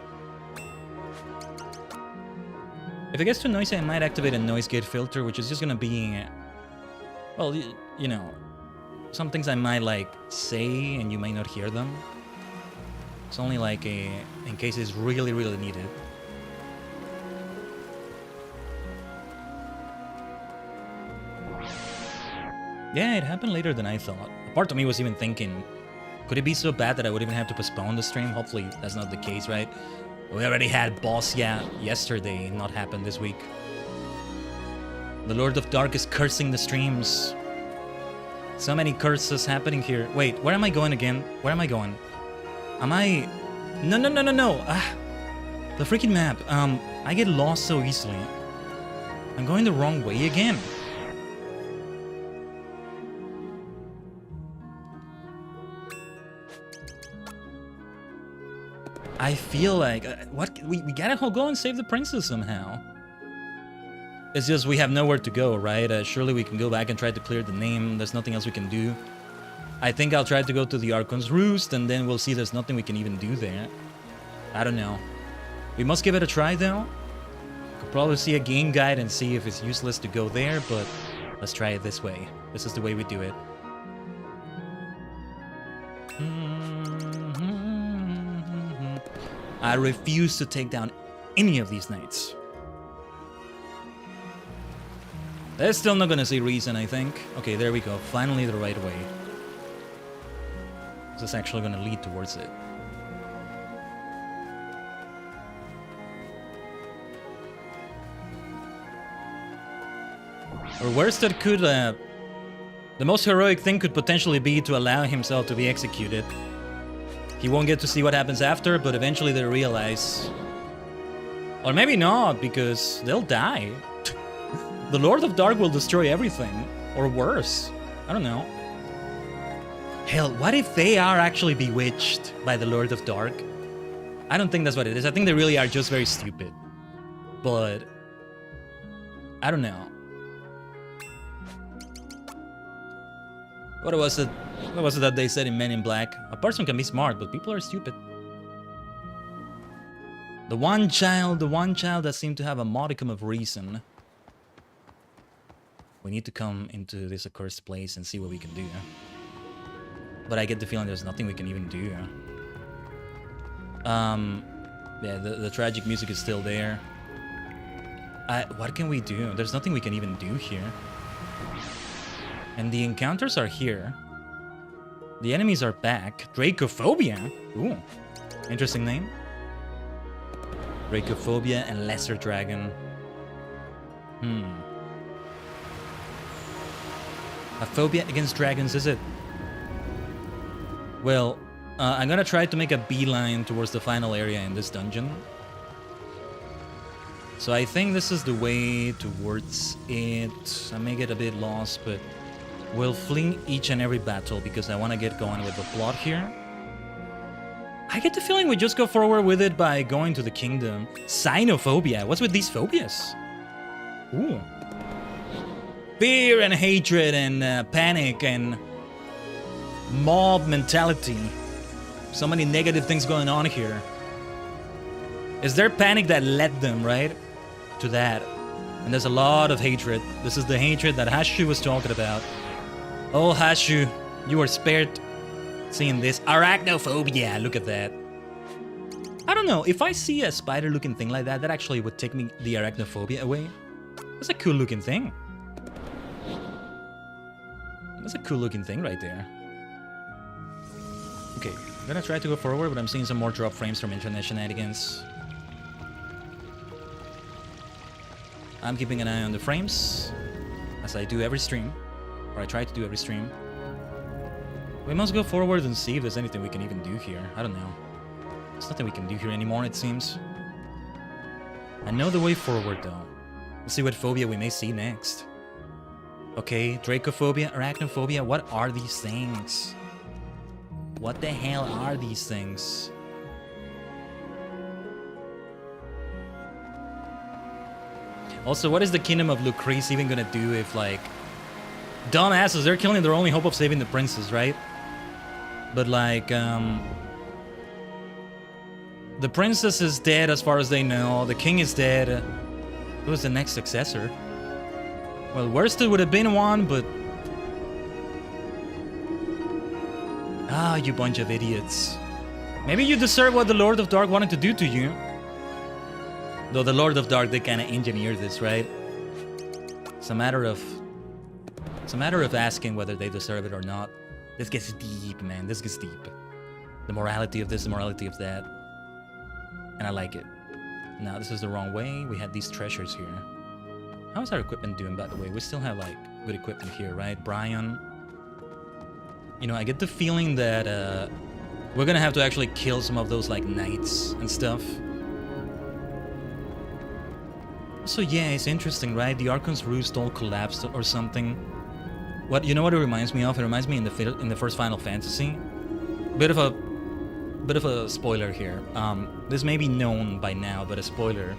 If it gets too noisy, I might activate a noise gate filter, which is just gonna be... Well, you know... Some things I might, like, say, and you may not hear them. It's only like in case it's really, really needed. Yeah, it happened later than I thought. A part of me was even thinking, could it be so bad that I would even have to postpone the stream? Hopefully that's not the case, right? We already had Boss yesterday, not happened this week. The Lord of Dark is cursing the streams. So many curses happening here. Wait, where am I going again? Where am I going? Am I... No. Ah, the freaking map. I get lost so easily. I'm going the wrong way again. I feel like... what? We gotta go and save the princess somehow. It's just we have nowhere to go, right? Surely we can go back and try to clear the name. There's nothing else we can do. I think I'll try to go to the Archon's Roost, and then we'll see there's nothing we can even do there. I don't know. We must give it a try, though. Could probably see a game guide and see if it's useless to go there, but let's try it this way. This is the way we do it. I refuse to take down any of these knights. They're still not gonna see reason, I think. Okay, there we go. Finally the right way. This is actually gonna lead towards it. Or worse, that could, the most heroic thing could potentially be to allow himself to be executed. He won't get to see what happens after, but eventually they'll realize... Or maybe not, because they'll die. The Lord of Dark will destroy everything. Or worse. I don't know. Hell, what if they are actually bewitched by the Lord of Dark? I don't think that's what it is. I think they really are just very stupid. But... I don't know. What was it that they said in Men in Black? A person can be smart, but people are stupid. The one child that seemed to have a modicum of reason. We need to come into this accursed place and see what we can do. But I get the feeling there's nothing we can even do. Yeah, the tragic music is still there. What can we do? There's nothing we can even do here. And the encounters are here. The enemies are back. Dracophobia? Ooh, interesting name. Dracophobia and Lesser Dragon. A phobia against dragons, is it? Well, I'm gonna try to make a beeline towards the final area in this dungeon. So I think this is the way towards it. I may get a bit lost, but we'll fling each and every battle because I want to get going with the plot here. I get the feeling we just go forward with it by going to the kingdom. Xenophobia. What's with these phobias? Ooh. Fear and hatred and panic and mob mentality. So many negative things going on here. Is there panic that led them, right? To that. And there's a lot of hatred. This is the hatred that Hashu was talking about. Oh, Hashu, you were spared seeing this. Arachnophobia, look at that. I don't know, if I see a spider-looking thing like that, that actually would take me the arachnophobia away. That's a cool-looking thing. That's a cool-looking thing right there. Okay, I'm gonna try to go forward, but I'm seeing some more drop frames from internet shenanigans. I'm keeping an eye on the frames, as I do every stream. Or I try to do every stream. We must go forward and see if there's anything we can even do here. I don't know. There's nothing we can do here anymore, it seems. I know the way forward, though. Let's see what phobia we may see next. Okay, Dracophobia, Arachnophobia, what are these things? What the hell are these things? Also, what is the Kingdom of Lucrece even gonna do if, like... Dumbasses, they're killing their only hope of saving the princess, right? But, like, the princess is dead as far as they know. The king is dead. Who is the next successor? Well, worst it would have been one, but... Ah, you bunch of idiots. Maybe you deserve what the Lord of Dark wanted to do to you. Though the Lord of Dark, they kind of engineered this, right? It's a matter of asking whether they deserve it or not. This gets deep, man. This gets deep. The morality of this, the morality of that. And I like it. Now, this is the wrong way. We had these treasures here. How's our equipment doing, by the way? We still have, like, good equipment here, right? Brian. You know, I get the feeling that, we're gonna have to actually kill some of those, like, knights and stuff. So yeah, it's interesting, right? The Archon's Roost all collapsed or something. What, you know what it reminds me of? It reminds me in the first Final Fantasy. Bit of a spoiler here. This may be known by now, but a spoiler.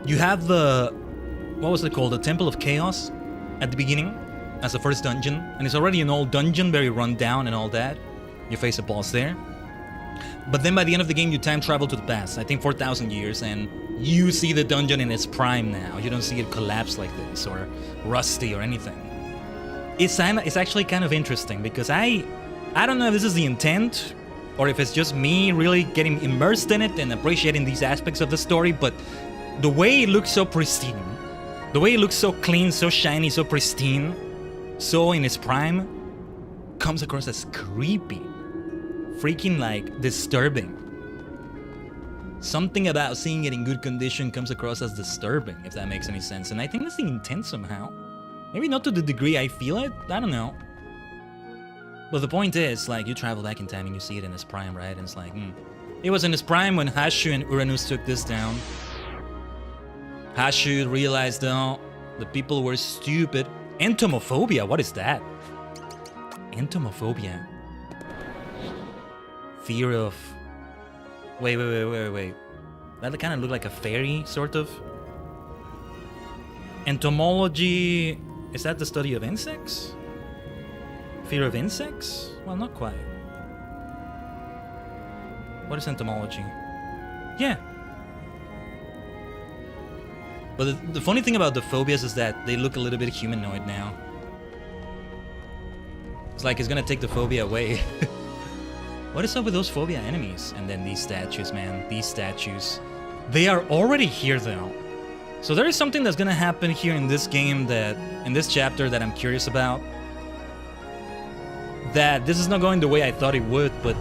You have the, what was it called? The Temple of Chaos at the beginning as the first dungeon, and it's already an old dungeon, very run down and all that. You face a boss there. But then by the end of the game, you time travel to the past, I think 4,000 years, and you see the dungeon in its prime now. You don't see it collapse like this, or rusty, or anything. It's actually kind of interesting, because I don't know if this is the intent, or if it's just me really getting immersed in it and appreciating these aspects of the story, but the way it looks so pristine, the way it looks so clean, so shiny, so pristine, so in its prime, comes across as creepy, freaking like disturbing. Something about seeing it in good condition comes across as disturbing, if that makes any sense. And I think that's the intent somehow. Maybe not to the degree I feel it, I don't know. But the point is, like, you travel back in time and you see it in its prime, right? And it's like, It was in its prime when Hashu and Uranus took this down. Hashu realized, though, the people were stupid. Entomophobia, what is that? Entomophobia. Fear of... Wait. That kind of looked like a fairy, sort of. Entomology... Is that the study of insects? Fear of insects? Well, not quite. What is entomology? Yeah. But the funny thing about the phobias is that they look a little bit humanoid now. It's like it's gonna take the phobia away. What is up with those phobia enemies? And then these statues, man. These statues. They are already here, though. So there is something that's gonna happen here in this game that... in this chapter that I'm curious about. That this is not going the way I thought it would, but...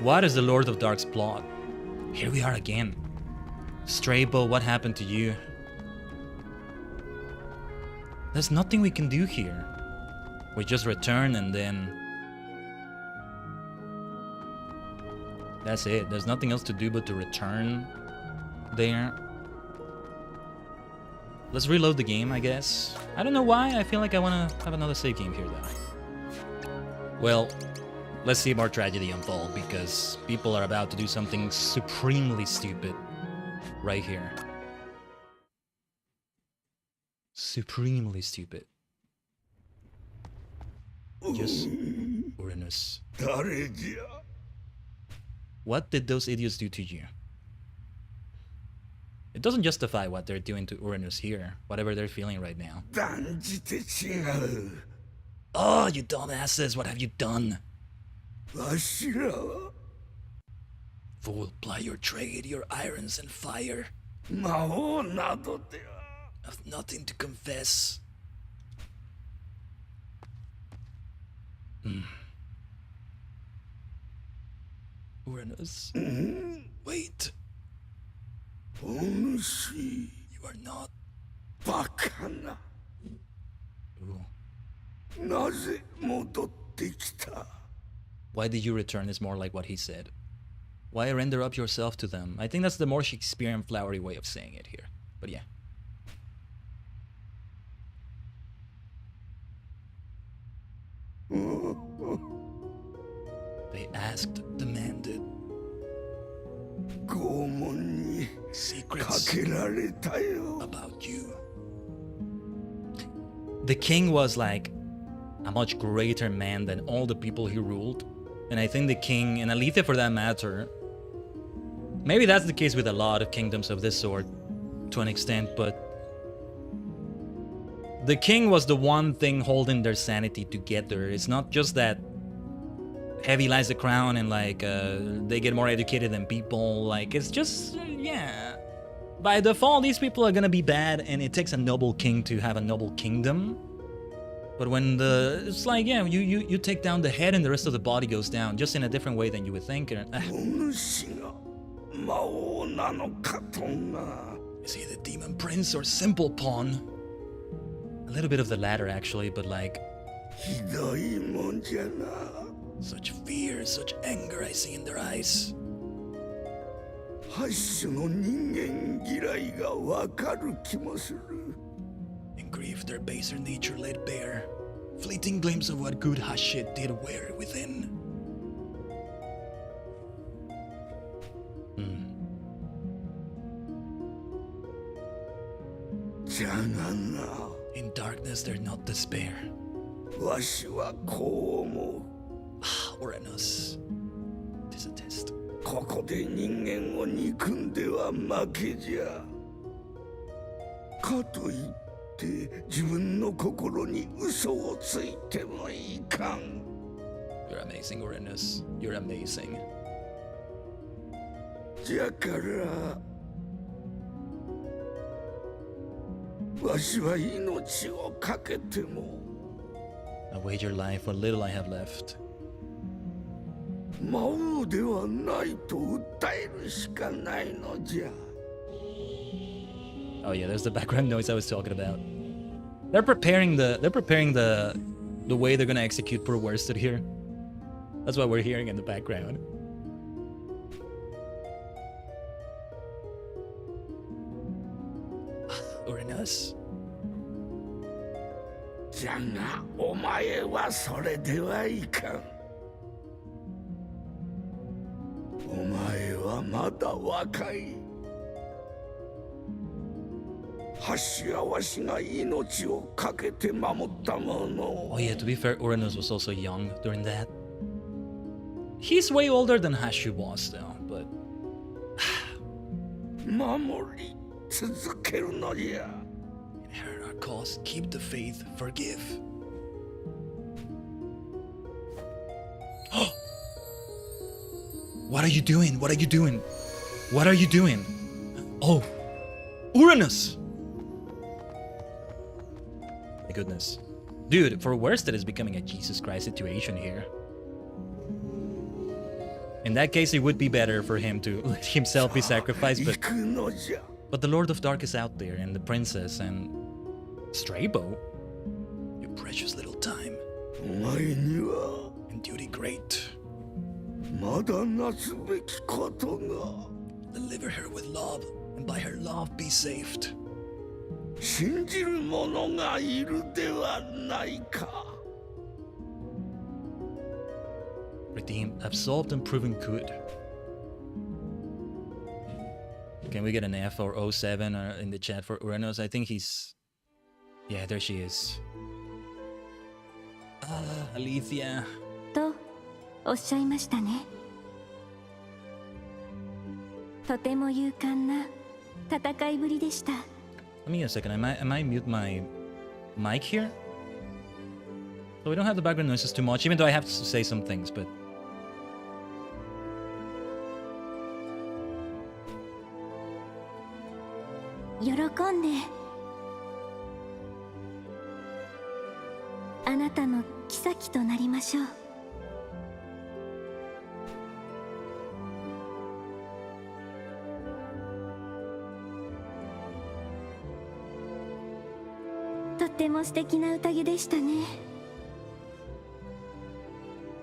what is the Lord of Dark's plot? Here we are again. Strabo, what happened to you? There's nothing we can do here. We just return and then... that's it. There's nothing else to do but to return there. Let's reload the game, I guess. I don't know why. I feel like I want to have another save game here, though. Well, let's see more tragedy unfold, because people are about to do something supremely stupid right here. Supremely stupid. Just Uranus. What did those idiots do to you? It doesn't justify what they're doing to Uranus here, whatever they're feeling right now. Oh, you dumbasses, what have you done? Fool, ply your trade, your irons and fire. I've nothing to confess. Uranus. Wait. You are not. Ooh. Why did you return is more like what he said. Why render up yourself to them? I think that's the more Shakespearean flowery way of saying it here. But yeah. They asked, demanded. Secrets about you. The king was like a much greater man than all the people he ruled. And I think the king, and Alethea for that matter, maybe that's the case with a lot of kingdoms of this sort to an extent, but the king was the one thing holding their sanity together. It's not just that heavy lies the crown and like they get more educated than people. Like, it's just, yeah. By default, these people are gonna be bad, and it takes a noble king to have a noble kingdom. But when it's like, yeah, you take down the head and the rest of the body goes down, just in a different way than you would think. Is he the demon prince or simple pawn? A little bit of the latter, actually, but like... such fear, such anger I see in their eyes. In grief, their baser nature laid bare. Fleeting glimpse of what good Hashit did wear within. In darkness, there's not despair. Uranus. Tis a test. You're amazing, Uranus. You're amazing. じゃからわしは命をかけても I wager life, what little I have left. 魔王ではないと訴えるしかないのじゃ。 Oh yeah, there's the background noise I was talking about. They're preparing the way they're gonna execute poor Worsted here. That's what we're hearing in the background. Uranus. じゃがお前はそれではいかん。お前はまだ若い。ハッシュやわしが命をかけて守ったもの。 Oh yeah, to be fair, Uranus was also young during that. He's way older than Hashu was though, but 守り続けるのじゃ。 inherit our cause, keep the faith, forgive. What are you doing? What are you doing? What are you doing? Oh, Uranus! My goodness. Dude, for worse, that is becoming a Jesus Christ situation here. In that case, it would be better for him to let himself be sacrificed, but the Lord of Dark is out there, and the princess, and Strabo. Your precious little time. And duty great. Deliver her with love, and by her love be saved. 信じる者がいるではないか。 Redeemed, absolved, and proven good. Can we get an F or 07 in the chat for Uranus? I think he's... Yeah, there she is. Alicia. とおっしゃいましたね。とても勇敢な戦いぶりでした。 Let me get a second. Am I mute my mic here? So we don't have the background noises too much, even though I have to say some things, but...喜んであなたの妃となりましょう。とっても素敵な宴でしたね。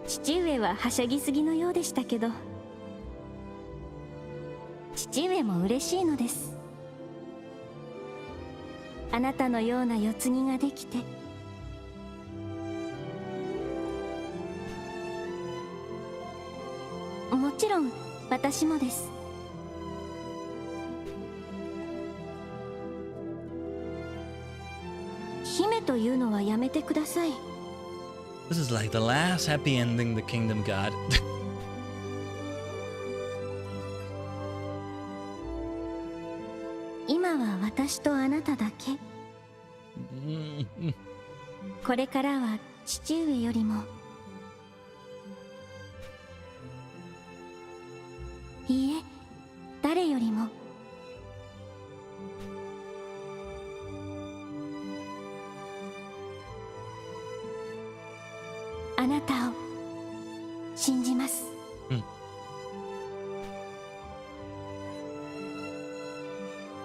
父上ははしゃぎすぎのようでしたけど、父上も嬉しいのです。あなたのような世継ぎができて。もちろん私もです。姫というのはやめてください。 This is like the last happy ending the kingdom got. 今は私とあなただけ。これからは父上よりも。いいえ、誰よりも。あなたを信じます。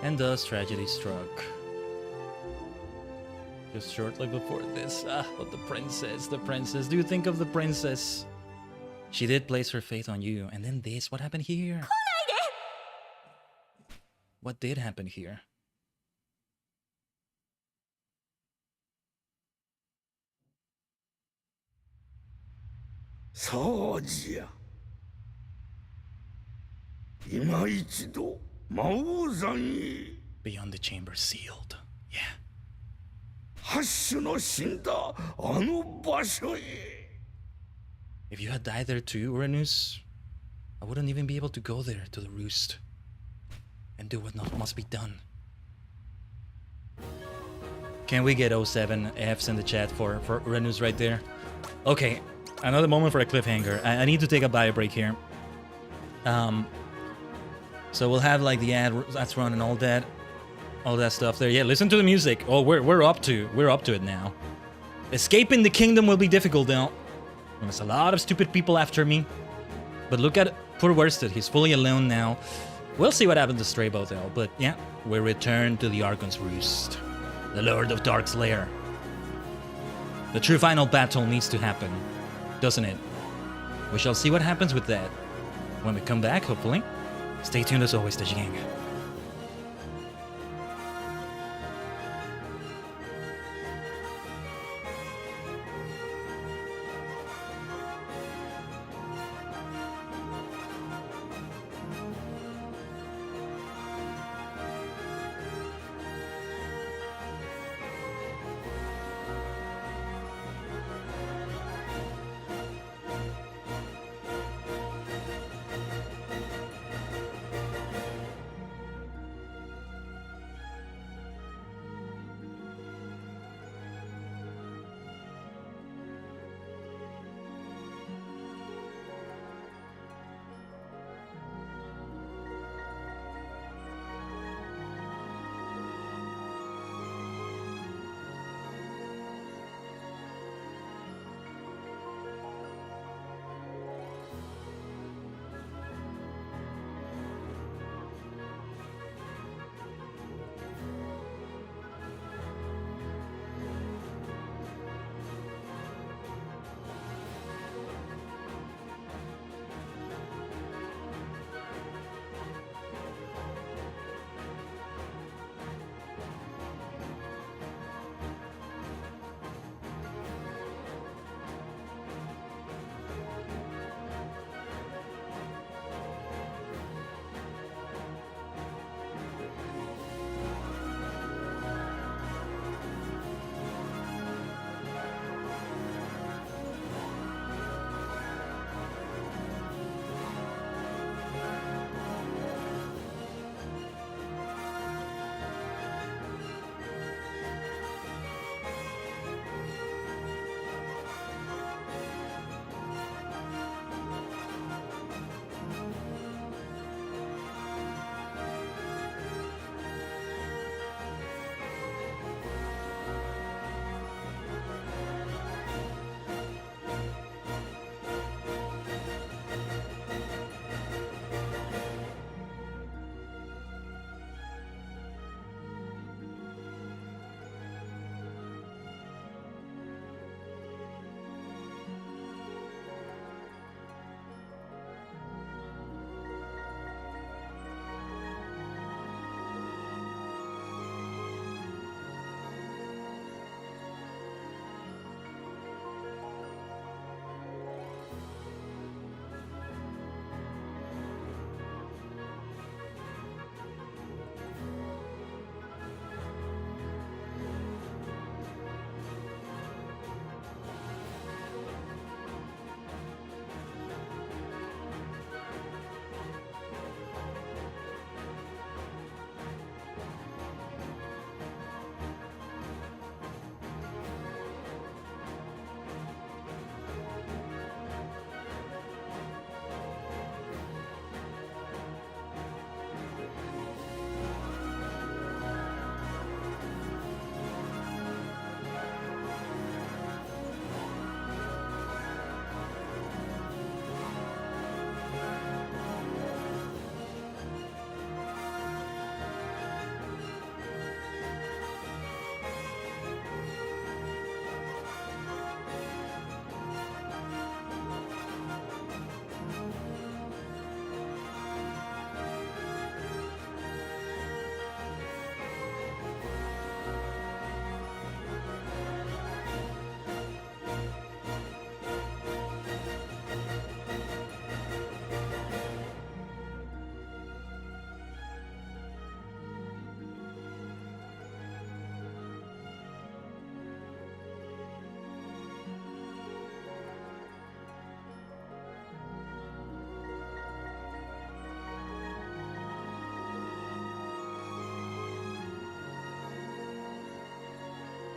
And thus tragedy struck. Just shortly before this. But the princess. Do you think of the princess? She did place her faith on you. And then this, what happened here? What did happen here? Soじゃ。今一度魔王山へ。 Beyond the chamber sealed. Yeah. ハッシュの死んだあの場所へ。 If you had died there too, Uranus, I wouldn't even be able to go there to the roost and do what must be done. Can we get 07 Fs in the chat for Uranus right there? Okay, Another moment for a cliffhanger. I need to take a bio break here. So we'll have like the ads run and all that stuff there. Yeah, listen to the music. Oh, we're up to it now. Escaping the kingdom will be difficult though. There's a lot of stupid people after me. But look at poor Worsted. He's fully alone now. We'll see what happens to Strabo though. But yeah, we return to the Archon's Roost, the Lord of Dark's lair. The true final battle needs to happen, doesn't it? We shall see what happens with that when we come back, hopefully. Stay tuned as always, Tajigen.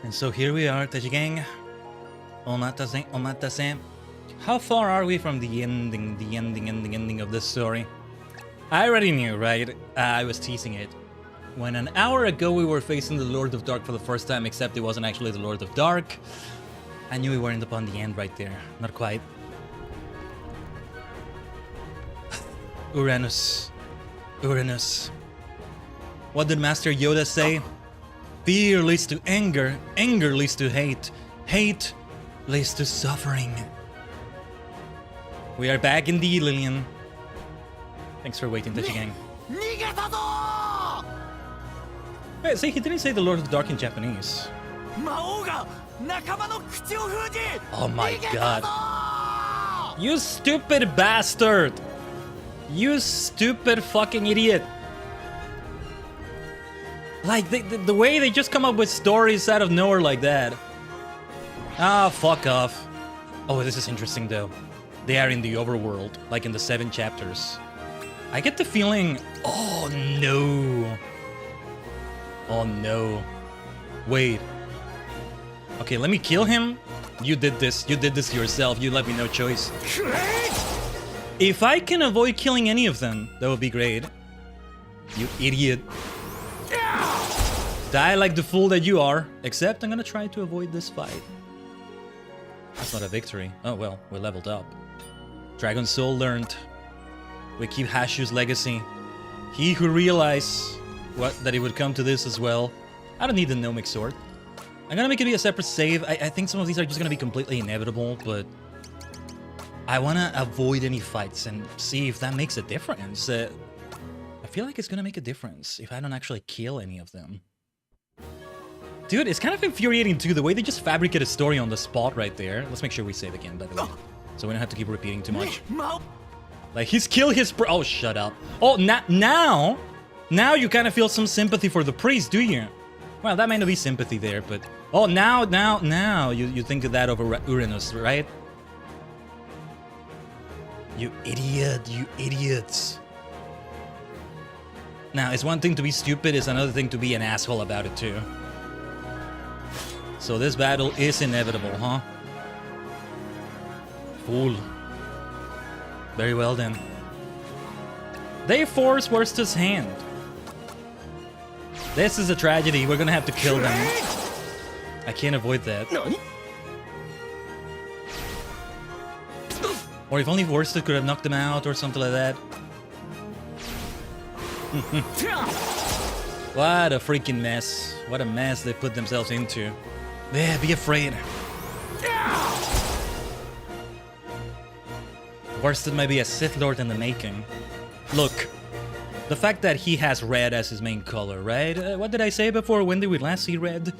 And so here we are, Tajigen. Omatase. How far are we from the ending of this story? I already knew, right? I was teasing it. When an hour ago we were facing the Lord of Dark for the first time, except it wasn't actually the Lord of Dark. I knew we weren't upon the end right there. Not quite. Uranus. Uranus. What did Master Yoda say? Fear leads to anger, anger leads to hate, hate leads to suffering. We are back indeed, Lillian. Thanks for waiting, Tajigen. Hey, see, he didn't say the Lord of the Dark in Japanese. Oh my god. You stupid bastard! You stupid fucking idiot! Like, the way they just come up with stories out of nowhere like that. Ah, fuck off. Oh, this is interesting though. They are in the overworld, like in the 7 chapters. I get the feeling... Oh no. Oh no. Wait. Okay, let me kill him. You did this yourself. You left me no choice. If I can avoid killing any of them, that would be great. You idiot. Die like the fool that you are. Except I'm gonna try to avoid this fight. That's not a victory. Oh well, we're leveled up. Dragon Soul learned. We keep Hashu's legacy. He who realized that it would come to this as well. I don't need the Gnomic Sword. I'm gonna make it be a separate save. I think some of these are just gonna be completely inevitable, but I wanna avoid any fights and see if that makes a difference. I feel like it's gonna make a difference if I don't actually kill any of them. Dude, it's kind of infuriating too, the way they just fabricate a story on the spot right there. Let's make sure we save again, by the way. So we don't have to keep repeating too much. Like, he's killed his... Oh, shut up. Oh, now you kind of feel some sympathy for the priest, do you? Well, that might not be sympathy there, but... Oh, now you think of that over Uranus, right? You idiot, you idiots. Now, it's one thing to be stupid, it's another thing to be an asshole about it too. So this battle is inevitable, huh? Fool. Very well then. They force Worcester's hand. This is a tragedy, we're gonna have to kill them. I can't avoid that. Or if only Worcester could have knocked them out or something like that. What a freaking mess. What a mess they put themselves into. Yeah, be afraid. Worcester may be a Sith Lord in the making. Look, the fact that he has red as his main color, right? What did I say before? When did we last see red?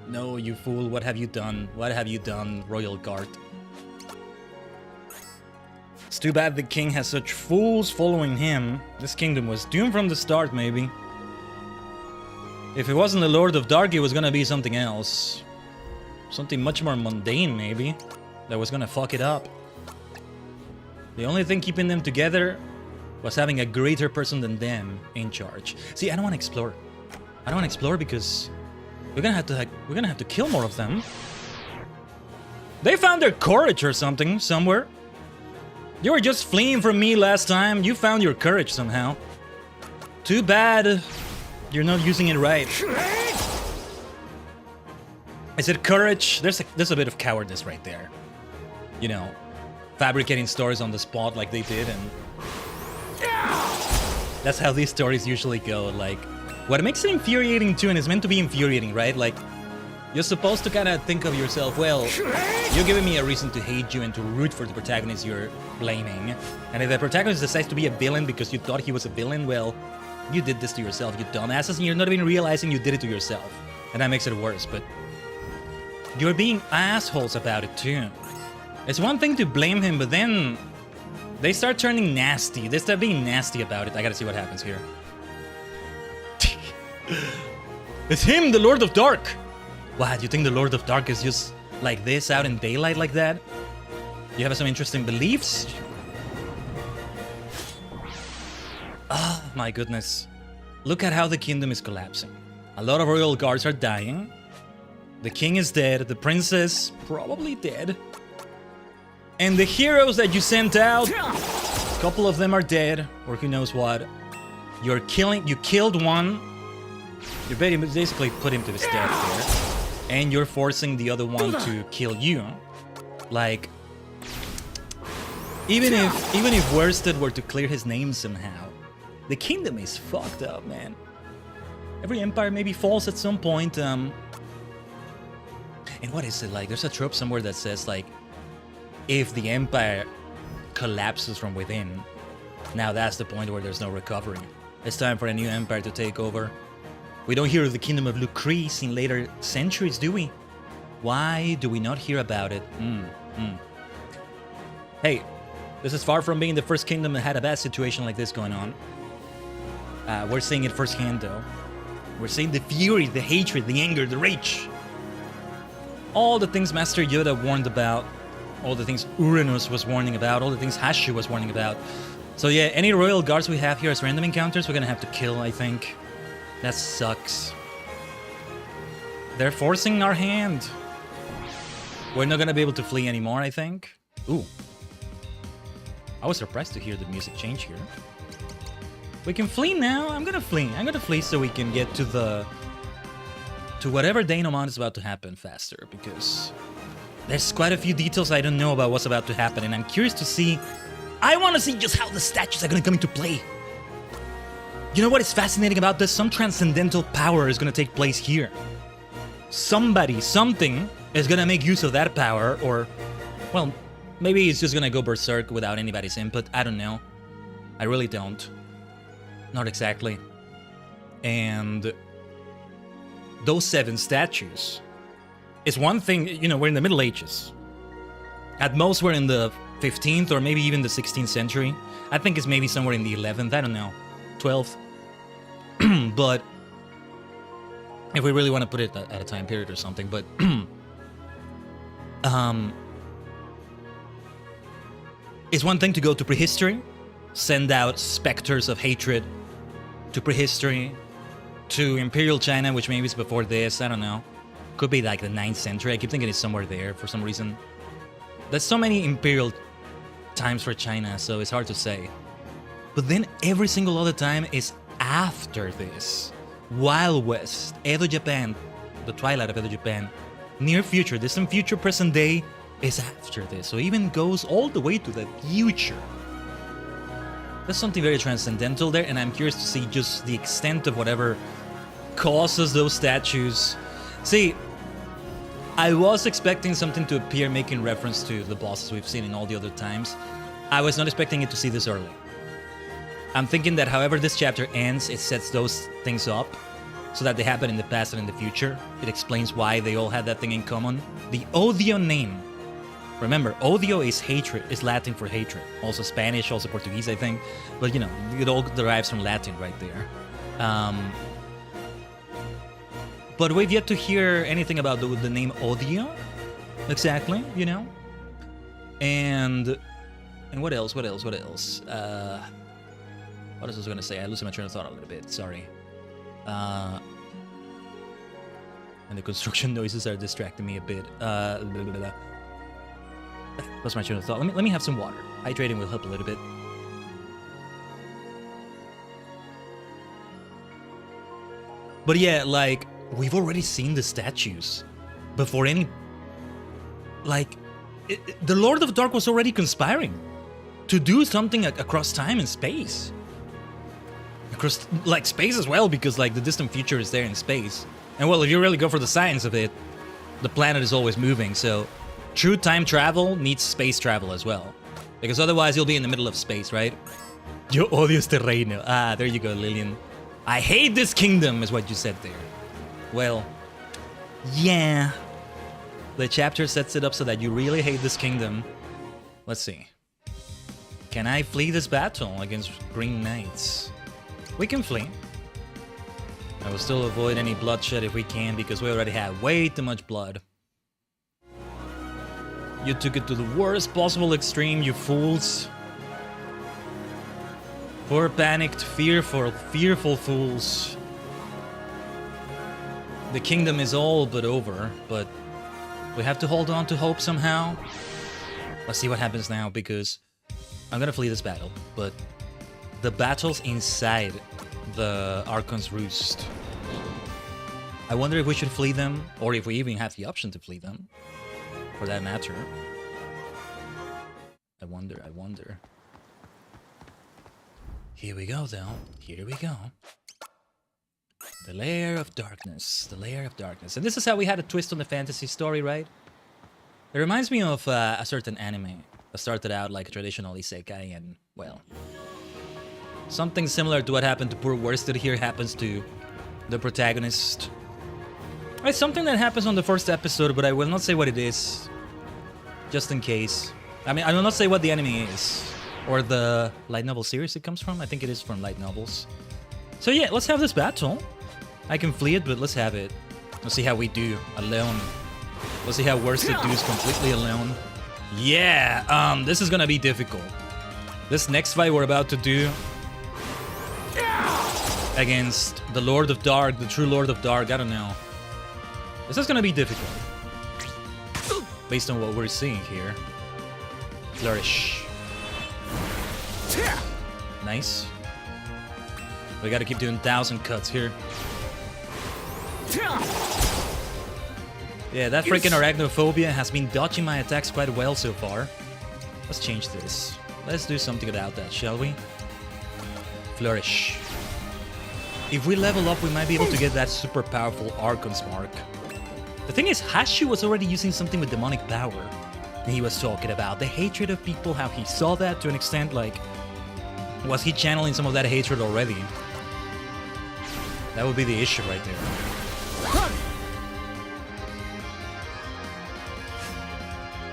No, you fool. What have you done? What have you done, Royal Guard? It's too bad the king has such fools following him. This kingdom was doomed from the start, maybe. If it wasn't the Lord of Dark, it was gonna be something else. Something much more mundane, maybe. That was gonna fuck it up. The only thing keeping them together was having a greater person than them in charge. See, I don't want to explore. I don't want to explore because we're gonna have to kill more of them. They found their courage or something somewhere. You were just fleeing from me last time. You found your courage somehow. Too bad you're not using it right. Is it courage? There's a bit of cowardice right there. You know, fabricating stories on the spot like they did, and that's how these stories usually go. Like, what makes it infuriating too, and it's meant to be infuriating, right? Like, you're supposed to kind of think of yourself, well, you're giving me a reason to hate you and to root for the protagonist you're blaming. And if the protagonist decides to be a villain because you thought he was a villain, well, you did this to yourself, you dumbasses, and you're not even realizing you did it to yourself. And that makes it worse, but you're being assholes about it too. It's one thing to blame him, but then they start turning nasty. They start being nasty about it. I gotta see what happens here. It's him, the Lord of Dark! What, you think the Lord of Dark is just like this out in daylight like that? You have some interesting beliefs? Oh my goodness. Look at how the kingdom is collapsing. A lot of royal guards are dying. The king is dead. The princess probably dead. And the heroes that you sent out, a couple of them are dead, or who knows what. You killed one. You basically put him to his death there. And you're forcing the other one to kill you. Like, even if Worsted were to clear his name somehow, the kingdom is fucked up, man. Every empire maybe falls at some point. And what is it like? There's a trope somewhere that says like, if the empire collapses from within, now that's the point where there's no recovery. It's time for a new empire to take over. We don't hear of the kingdom of Lucrece in later centuries, do we? Why do we not hear about it? Hey, this is far from being the first kingdom that had a bad situation like this going on. We're seeing it firsthand, though. We're seeing the fury, the hatred, the anger, the rage. All the things Master Yoda warned about, all the things Uranus was warning about, all the things Hashu was warning about. So yeah, any royal guards we have here as random encounters, we're gonna have to kill, I think. That sucks. They're forcing our hand. We're not gonna be able to flee anymore, I think. Ooh. I was surprised to hear the music change here. We can flee now. I'm gonna flee. I'm gonna flee so we can get to whatever denouement is about to happen faster, because there's quite a few details I don't know about what's about to happen, and I'm curious to see. I want to see just how the statues are gonna come into play. You know what is fascinating about this? Some transcendental power is gonna take place here. Somebody, something is gonna make use of that power, or, well, maybe it's just gonna go berserk without anybody's input. I don't know. I really don't. Not exactly. And those 7 statues is one thing. You know, we're in the Middle Ages. At most, we're in the 15th or maybe even the 16th century. I think it's maybe somewhere in the 11th. I don't know. 12th. But if we really want to put it at a time period or something. But it's one thing to go to prehistory, send out specters of hatred to prehistory, to Imperial China, which maybe is before this, I don't know. Could be like the 9th century. I keep thinking it's somewhere there for some reason. There's so many imperial times for China, so it's hard to say. But then every single other time is after this. Wild West, Edo Japan, the twilight of Edo Japan, near future, distant future, present day is after this. So it even goes all the way to the future. There's something very transcendental there, and I'm curious to see just the extent of whatever causes those statues. See, I was expecting something to appear making reference to the bosses we've seen in all the other times. I was not expecting it to see this early. I'm thinking that however this chapter ends, it sets those things up so that they happen in the past and in the future. It explains why they all had that thing in common. The Odio name. Remember, odio is hatred, is Latin for hatred. Also Spanish, also Portuguese, I think. But, you know, it all derives from Latin right there. But we've yet to hear anything about the name Odio. Exactly, you know? And what else? What else? What else? What else was I going to say? I lost my train of thought a little bit, sorry. And the construction noises are distracting me a bit. Lost my train of thought. Let me have some water. Hydrating will help a little bit. But yeah, like, we've already seen the statues before any... Like, the Lord of Dark was already conspiring to do something across time and space. Across, like, space as well, because, like, the distant future is there in space. And, well, if you really go for the science of it, the planet is always moving, so... True time travel needs space travel as well. Because otherwise you'll be in the middle of space, right? Yo odio este reino. Ah, there you go, Lillian. I hate this kingdom, is what you said there. Well, yeah. The chapter sets it up so that you really hate this kingdom. Let's see. Can I flee this battle against Green Knights? We can flee. I will still avoid any bloodshed if we can, because we already have way too much blood. You took it to the worst possible extreme, you fools. Poor panicked, fearful fools. The kingdom is all but over, but we have to hold on to hope somehow. Let's see what happens now, because I'm gonna flee this battle, but the battle's inside the Archon's Roost. I wonder if we should flee them, or if we even have the option to flee them, for that matter. I wonder. Here we go, though. Here we go. The Lair of Darkness. The Lair of Darkness. And this is how we had a twist on the fantasy story, right? It reminds me of a certain anime that started out like a traditional isekai, and, well, something similar to what happened to poor Worsted here happens to the protagonist. It's something that happens on the first episode, but I will not say what it is, just in case. I mean, I will not say what the anime is, or the light novel series it comes from. I think it is from light novels. So yeah, let's have this battle. I can flee it, but let's have it. Let's see how we do alone. Let's see how Worsted does completely alone. Yeah, this is gonna be difficult. This next fight we're about to do against the Lord of Dark, the true Lord of Dark, I don't know. This is gonna be difficult, based on what we're seeing here. Flourish. Nice. We gotta keep doing 1,000 cuts here. Yeah, that freaking arachnophobia has been dodging my attacks quite well so far. Let's change this. Let's do something about that, shall we? Flourish. If we level up, we might be able to get that super powerful Archon's Mark. The thing is, Hashu was already using something with demonic power. And he was talking about the hatred of people, how he saw that to an extent, like, was he channeling some of that hatred already? That would be the issue right there.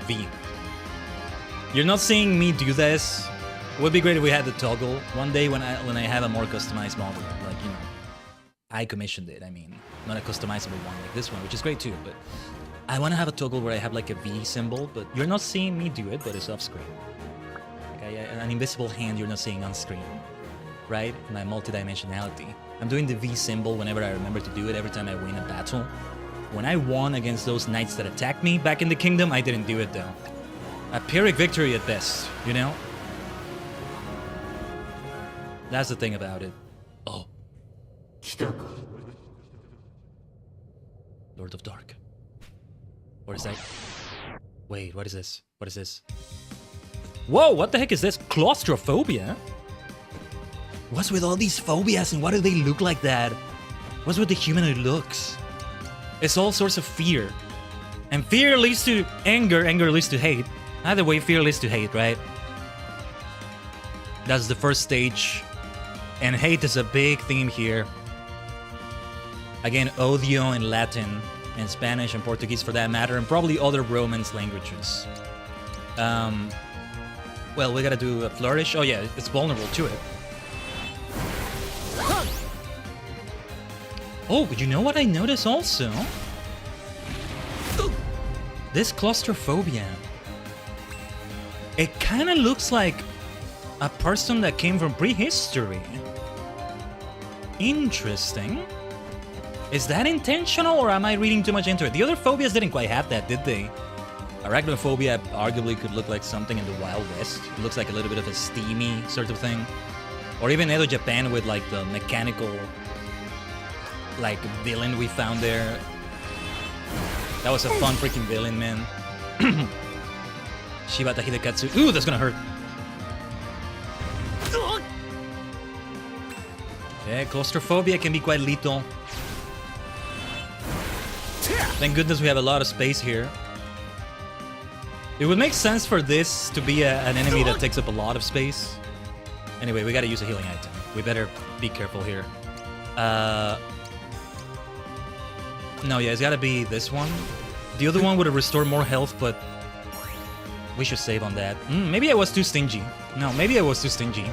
V. You're not seeing me do this. It would be great if we had the toggle one day when I have a more customized model, like, you know, I commissioned it. I mean, not a customizable one like this one, which is great too. But I want to have a toggle where I have like a V symbol, but you're not seeing me do it, but it's off screen. Okay, an invisible hand you're not seeing on screen, right? My multidimensionality. I'm doing the V symbol whenever I remember to do it. Every time I win a battle. When I won against those knights that attacked me back in the kingdom, I didn't do it though. A Pyrrhic victory at best, you know? That's the thing about it. Oh. Lord of Dark. What is that? Wait, what is this? What is this? Whoa, what the heck is this? Claustrophobia? What's with all these phobias and why do they look like that? What's with the humanoid looks? It's all sorts of fear. And fear leads to anger, anger leads to hate. Either way, fear leads to hate, right? That's the first stage. And hate is a big theme here. Again, odio in Latin, and Spanish and Portuguese for that matter, and probably other Romance languages. Well, we gotta do a flourish. Oh yeah, it's vulnerable to it. Oh, but you know what I noticed also? This claustrophobia. It kind of looks like a person that came from prehistory. Interesting. Is that intentional, or am I reading too much into it? The other phobias didn't quite have that, did they? Arachnophobia arguably could look like something in the Wild West. It looks like a little bit of a steamy sort of thing. Or even Edo Japan with like the mechanical like villain we found there. That was a fun freaking villain, man. Shibata Hidekatsu. Ooh, that's gonna hurt. Yeah, claustrophobia can be quite lethal. Thank goodness we have a lot of space here. It would make sense for this to be an enemy that takes up a lot of space. Anyway, we gotta use a healing item. We better be careful here. No, yeah, it's gotta be this one. The other one would have restored more health, but we should save on that. Maybe I was too stingy. No, maybe I was too stingy.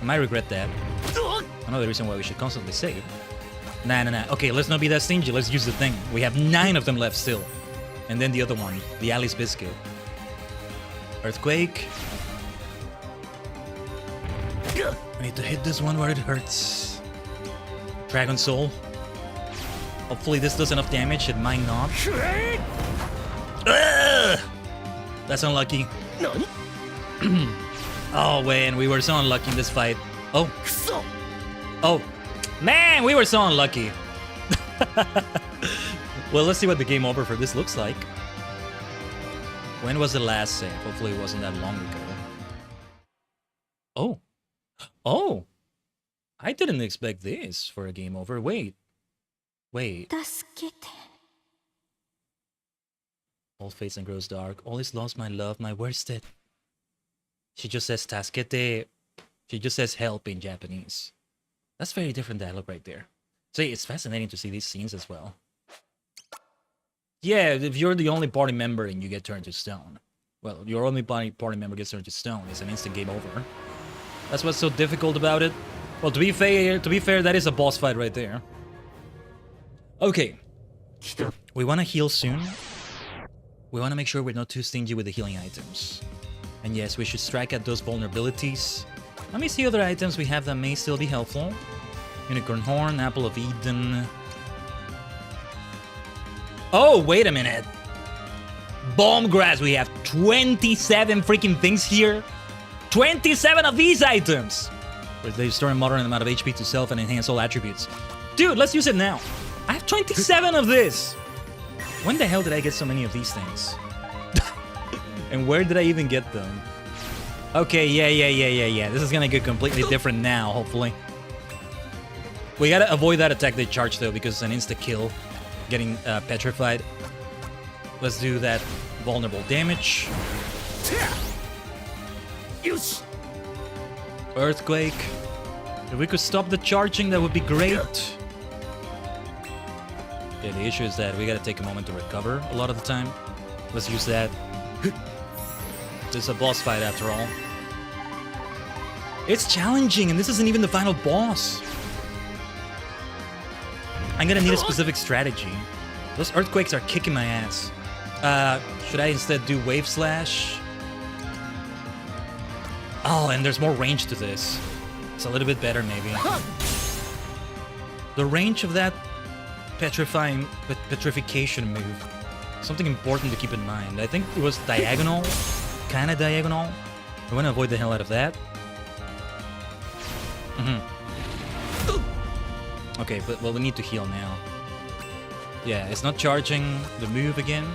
I might regret that. Another reason why we should constantly save. Nah. Okay, let's not be that stingy. Let's use the thing. We have 9 of them left still. And then the other one, the Alice Biscuit. Earthquake. I need to hit this one where it hurts. Dragon Soul. Hopefully this does enough damage. It might not. Ugh! That's unlucky. Oh, man, we were so unlucky in this fight. Oh. クソ Oh. Man, we were so unlucky. Well, let's see what the game over for this looks like. When was the last save? Hopefully it wasn't that long ago. Oh. Oh. I didn't expect this for a game over. Wait. Wait. 助けて All fades and grows dark. All is lost, my love, my worsted. She just says tasukete. She just says help in Japanese. That's very different dialogue right there. See, it's fascinating to see these scenes as well. Yeah, if you're the only party member and you get turned to stone. Well, your only party member gets turned to stone. It's an instant game over. That's what's so difficult about it. Well, to be fair, that is a boss fight right there. Okay. We want to heal soon. We want to make sure we're not too stingy with the healing items. And yes, we should strike at those vulnerabilities. Let me see other items we have that may still be helpful. Unicorn Horn, Apple of Eden. Oh, wait a minute. Bomb Grass, we have 27 freaking things here. 27 of these items! They restore a moderate amount of HP to self and enhance all attributes. Dude, let's use it now. I have 27 of this! When the hell did I get so many of these things? And where did I even get them? Okay, yeah. This is gonna get completely different now, hopefully. We gotta avoid that attack they charge though, because it's an insta-kill. Getting petrified. Let's do that vulnerable damage. Earthquake. If we could stop the charging, that would be great. Yeah, the issue is that we gotta take a moment to recover a lot of the time. Let's use that. This is a boss fight after all. It's challenging, and this isn't even the final boss. I'm gonna need a specific strategy. Those earthquakes are kicking my ass. Should I instead do Wave Slash? Oh, and there's more range to this. It's a little bit better, maybe. The range of that petrification move. Something important to keep in mind. I think it was diagonal. Kinda diagonal. I want to avoid the hell out of that. Okay, but well, we need to heal now. Yeah, it's not charging the move again.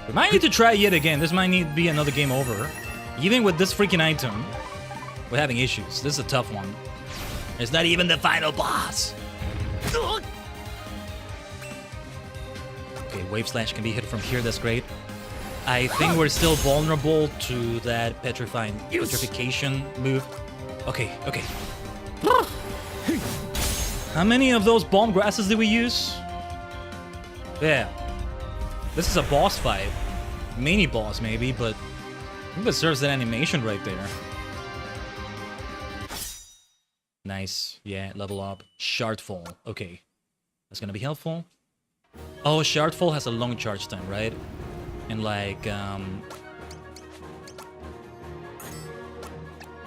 We might need to try yet again. This might need to be another game over. Even with this freaking item, we're having issues. This is a tough one. It's not even the final boss. Okay, Wave Slash can be hit from here. That's great. I think we're still vulnerable to that petrification move. Okay. How many of those bomb grasses did we use? Yeah. This is a boss fight. Mini boss maybe, but I think that serves that animation right there. Nice. Yeah, level up. Shardfall. Okay. That's gonna be helpful. Oh, Shardfall has a long charge time, right? And like,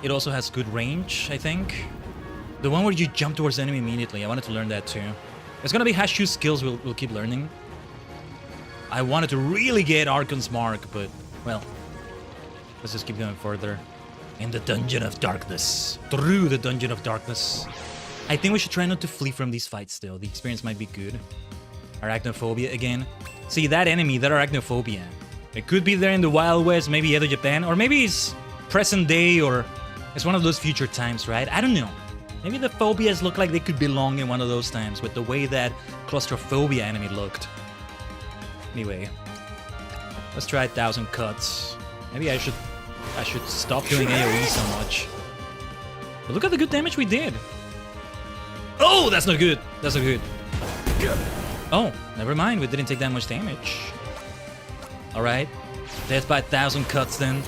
it also has good range, I think. The one where you jump towards the enemy immediately. I wanted to learn that too. It's gonna be Hashu's skills we'll keep learning. I wanted to really get Archon's Mark, but, well, let's just keep going further. In the Dungeon of Darkness. Through the Dungeon of Darkness. I think we should try not to flee from these fights still. The experience might be good. Arachnophobia again. See, that enemy, that Arachnophobia. It could be there in the Wild West, maybe Edo Japan, or maybe it's present day, or it's one of those future times, right? I don't know. Maybe the phobias look like they could belong in one of those times with the way that claustrophobia enemy looked. Anyway, let's try 1,000 cuts. Maybe I should stop doing AoE so much. But look at the good damage we did. Oh, that's not good. That's not good. Oh, never mind. We didn't take that much damage. All right, death by 1,000 cuts then.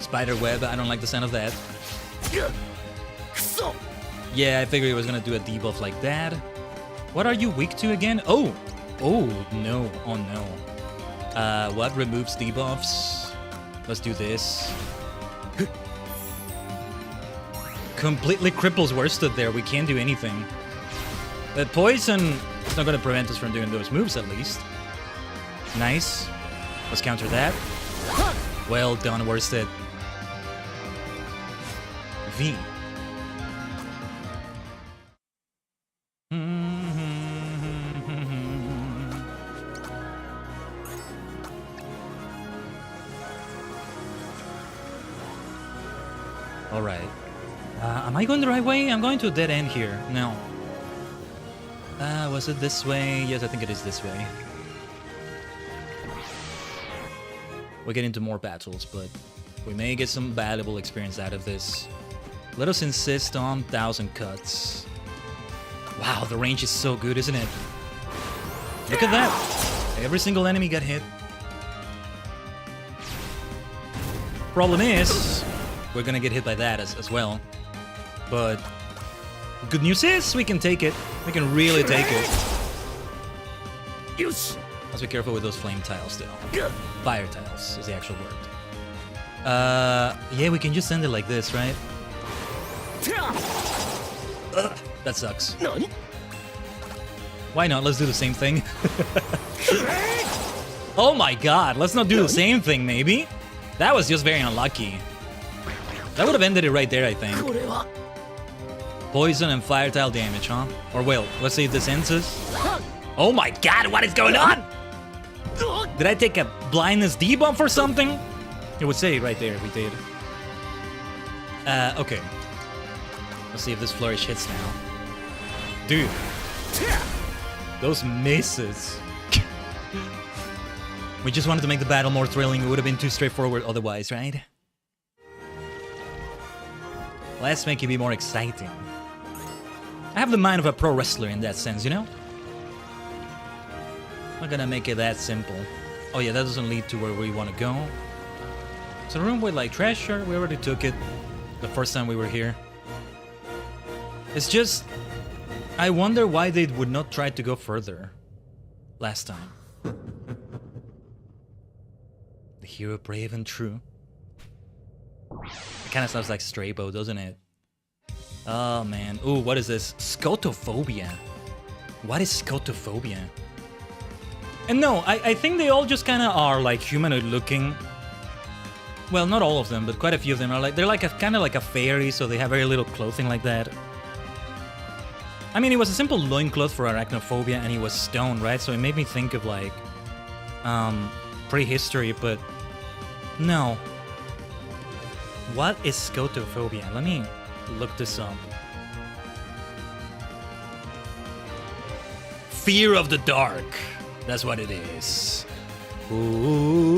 Spider web. I don't like the sound of that. Yeah, I figured he was gonna do a debuff like that. What are you weak to again? Oh no. Oh no. What removes debuffs? Let's do this. Completely cripples Worsted there. We can't do anything. The poison It's not gonna prevent us from doing those moves at least. Nice. Let's counter that. Well done, Worsted. V. Alright. Am I going the right way? I'm going to a dead end here. No. Was it this way? Yes, I think it is this way. We'll get into more battles, but we may get some valuable experience out of this. Let us insist on 1,000 cuts. Wow, the range is so good, isn't it? Look at that! Every single enemy got hit. Problem is, we're gonna get hit by that as well. But good news is we can take it. We can really take it. Let's be careful with those flame tiles though. Fire tiles is the actual word. Yeah, we can just send it like this, right? That sucks. Why not? Let's do the same thing. Oh my god, let's not do the same thing, maybe? That was just very unlucky. That would have ended it right there, I think. Poison and fire tile damage, huh? Or well, let's see if this ends us. Oh my god, what is going on? Did I take a blindness debuff or something? It would say right there, we did. Okay. Let's see if this flourish hits now. Dude. Those misses. We just wanted to make the battle more thrilling. It would have been too straightforward otherwise, right? Let's make it be more exciting. I have the mind of a pro wrestler in that sense, you know? Not gonna make it that simple. Oh yeah, that doesn't lead to where we want to go. It's a room with like treasure. We already took it the first time we were here. It's just, I wonder why they would not try to go further last time. The hero brave and true. It kind of sounds like Strabo, doesn't it? Oh man. Ooh, what is this? Scotophobia. What is scotophobia? And no, I think they all just kind of are like humanoid looking. Well, not all of them, but quite a few of them are like, they're like a kind of like a fairy, so they have very little clothing like that. I mean, it was a simple loincloth for arachnophobia and he was stone, right? So it made me think of like prehistory, but no. What is scotophobia? Let me look this up. Fear of the dark. That's what it is. Ooh.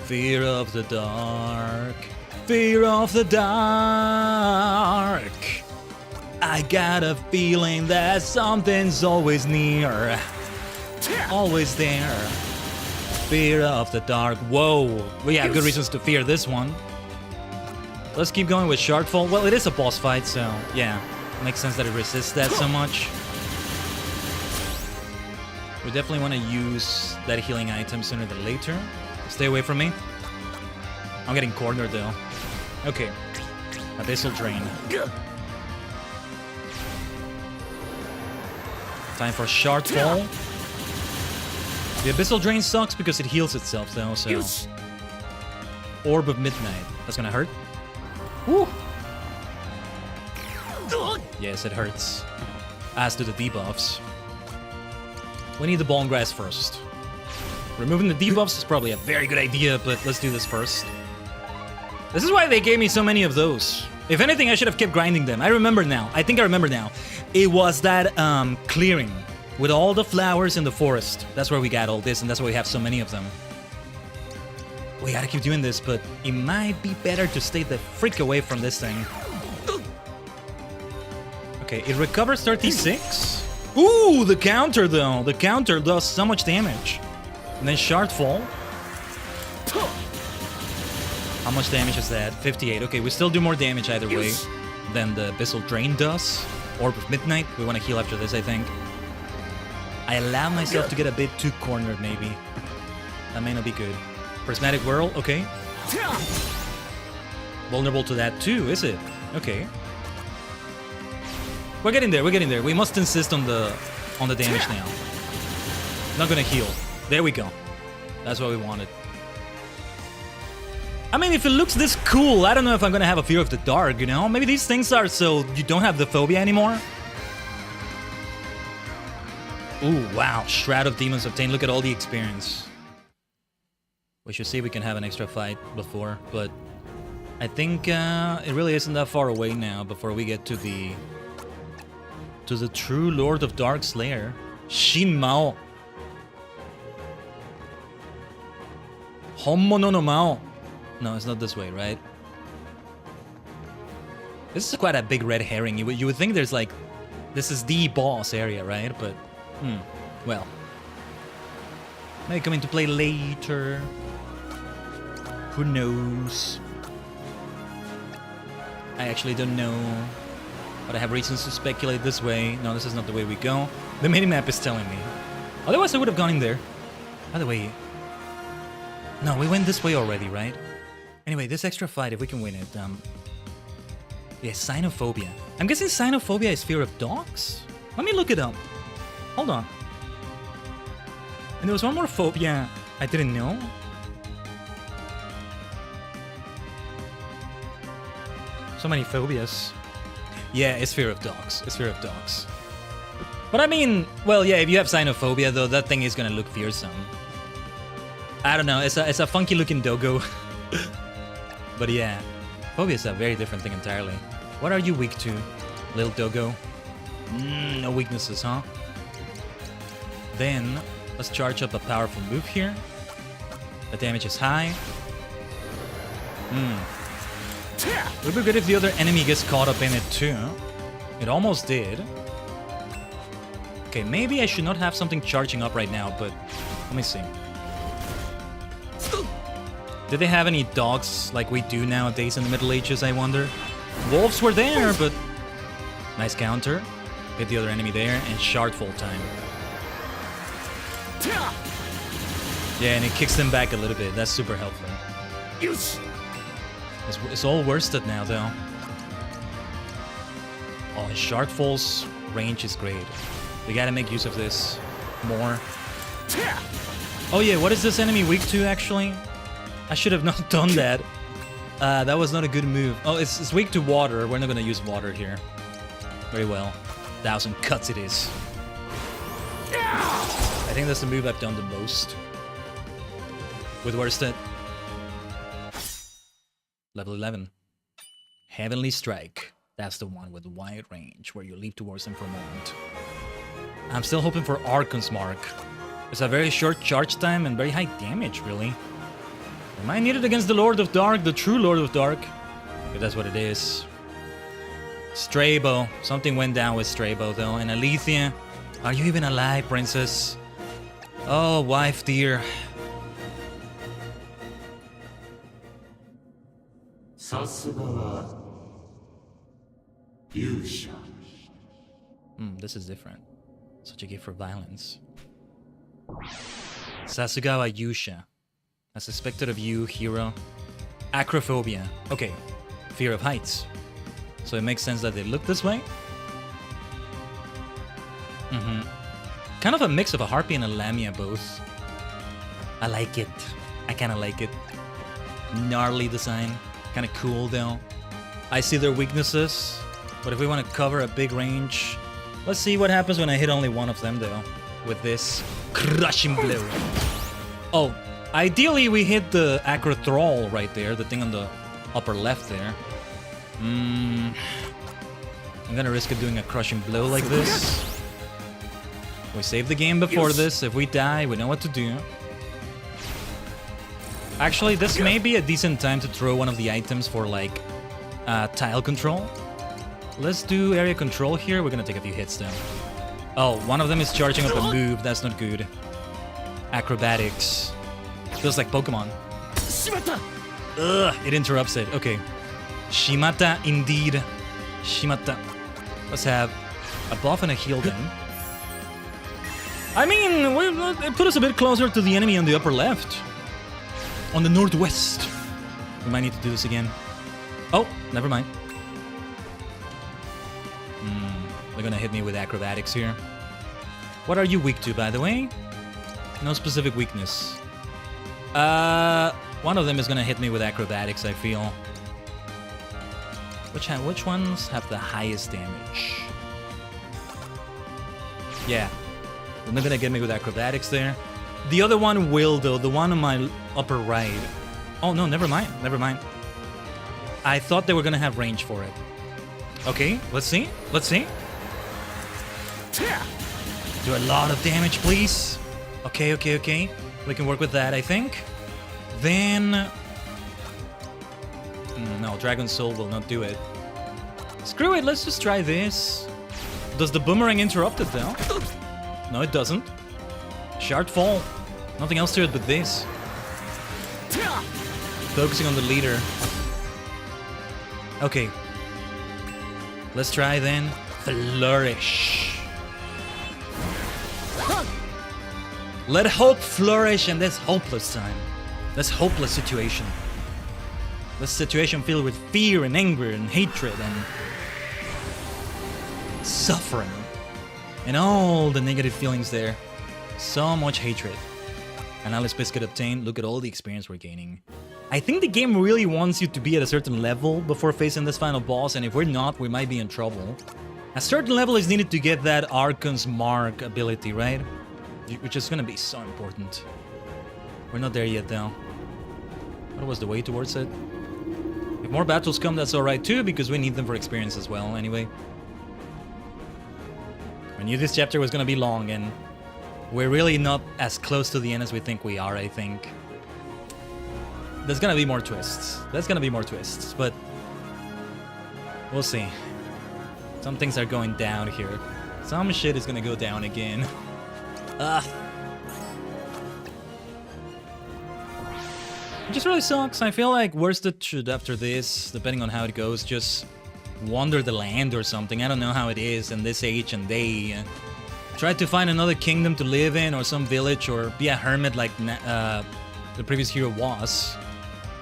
Fear of the dark. Fear of the dark. I got a feeling that something's always near. Always there. Fear of the dark. Whoa. We have good reasons to fear this one. Let's keep going with Shardfall. Well, it is a boss fight, so yeah. Makes sense that it resists that so much. We definitely want to use that healing item sooner than later. Stay away from me. I'm getting cornered though. Okay. Abyssal Drain. Time for Shardfall. The Abyssal Drain sucks because it heals itself though, so... Orb of Midnight. That's gonna hurt. Woo! Yes, it hurts. As do the debuffs. We need the Bone Grass first. Removing the debuffs is probably a very good idea, but let's do this first. This is why they gave me so many of those. If anything, I should have kept grinding them. I remember now. I think I remember now. It was that clearing with all the flowers in the forest. That's where we got all this, and that's why we have so many of them. We gotta keep doing this, but it might be better to stay the freak away from this thing. Okay, it recovers 36. Ooh, the counter though. The counter does so much damage. And then Shardfall. How much damage is that? 58. Okay, we still do more damage either way than the Abyssal Drain does. Orb of Midnight. We want to heal after this, I think. I allow myself to get a bit too cornered, maybe. That may not be good. Prismatic Whirl. Okay. Vulnerable to that too, is it? Okay. We're getting there, we're getting there. We must insist on the damage now. Not gonna heal. There we go. That's what we wanted. I mean, if it looks this cool, I don't know if I'm gonna have a fear of the dark, you know? Maybe these things are so you don't have the phobia anymore. Ooh, wow. Shroud of Demons obtained. Look at all the experience. We should see if we can have an extra fight before, but I think it really isn't that far away now before we get to the true Lord of Dark's lair, Shin Mao. Honmono no Mao. No, it's not this way, right? This is quite a big red herring. You would think there's like, this is the boss area, right? But, well. May come into play later. Who knows? I actually don't know. But I have reasons to speculate this way. No, this is not the way we go. The minimap is telling me. Otherwise, I would have gone in there. By the way... No, we went this way already, right? Anyway, this extra fight, if we can win it, yeah, Sinophobia. I'm guessing Sinophobia is fear of dogs? Let me look it up. Hold on. And there was one more phobia I didn't know. So many phobias. Yeah, it's fear of dogs. It's fear of dogs. But I mean, well, yeah, if you have Sinophobia, though, that thing is gonna look fearsome. I don't know, it's a funky looking doggo. But yeah, phobia is a very different thing entirely. What are you weak to, little doggo? No weaknesses, huh? Then, let's charge up a powerful move here. The damage is high. It would be good if the other enemy gets caught up in it too. It almost did. Okay, maybe I should not have something charging up right now, but let me see. Did they have any dogs like we do nowadays in the Middle Ages, I wonder? Wolves were there, but... Nice counter. Hit the other enemy there, and shardfall time. Yeah, and it kicks them back a little bit. That's super helpful. It's all worsted now, though. Oh, and shardfall's range is great. We gotta make use of this more. Oh yeah, what is this enemy weak to, actually? I should have not done that. That was not a good move. Oh, it's weak to water. We're not gonna use water here. Very well. 1,000 cuts it is. I think that's the move I've done the most. With worsted. Level 11. Heavenly Strike. That's the one with wide range, where you leap towards them for a moment. I'm still hoping for Archon's Mark. It's a very short charge time and very high damage, really. Am I needed against the Lord of Dark, the true Lord of Dark? If that's what it is. Strabo. Something went down with Strabo, though. And Alethea. Are you even alive, princess? Oh, wife dear. This is different. Such a gift for violence. Sasugawa Yusha. I suspected of you, hero. Acrophobia. Okay. Fear of heights. So it makes sense that they look this way. Kind of a mix of a harpy and a lamia both. I like it. I kind of like it. Gnarly design. Kind of cool though. I see their weaknesses. But if we want to cover a big range... Let's see what happens when I hit only one of them though. With this crushing blow. Oh. Ideally, we hit the Acro Thrall right there, the thing on the upper left there. I'm gonna risk it doing a crushing blow like this. We saved the game before this. If we die, we know what to do. Actually, this may be a decent time to throw one of the items for, like, tile control. Let's do area control here. We're gonna take a few hits, though. Oh, one of them is charging up a move. That's not good. Acrobatics. Feels like Pokemon. Ugh, it interrupts it. Okay. Shimata, indeed. Shimata. Let's have a buff and a heal then. I mean, it put us a bit closer to the enemy on the upper left. On the northwest. We might need to do this again. Oh, never mind. They're gonna hit me with acrobatics here. What are you weak to, by the way? No specific weakness. One of them is gonna hit me with acrobatics, I feel. Which ones have the highest damage? Yeah. They're not gonna get me with acrobatics there. The other one will, though. The one on my upper right. Oh, no, never mind. Never mind. I thought they were gonna have range for it. Okay, let's see. Let's see. Do a lot of damage, please. Okay, okay, okay. We can work with that, I think. Then... no, Dragon Soul will not do it. Screw it, let's just try this. Does the boomerang interrupt it, though? No, it doesn't. Shard Fall. Nothing else to it but this. Focusing on the leader. Okay. Let's try then. Flourish. Let hope flourish in this hopeless time. This hopeless situation. This situation filled with fear and anger and hatred and suffering. And all the negative feelings there. So much hatred. And Alice Biscuit obtained. Look at all the experience we're gaining. I think the game really wants you to be at a certain level before facing this final boss, and if we're not, we might be in trouble. A certain level is needed to get that Archon's Mark ability, right? Which is gonna be so important. We're not there yet, though. What was the way towards it? If more battles come, that's alright too, because we need them for experience as well, anyway. I knew this chapter was gonna be long, and we're really not as close to the end as we think we are, I think. There's gonna be more twists. There's gonna be more twists, but we'll see. Some things are going down here. Some shit is gonna go down again. It just really sucks. I feel like Worsted should, after this, depending on how it goes, just wander the land or something. I don't know how it is in this age and day. Try to find another kingdom to live in, or some village, or be a hermit like the previous hero was.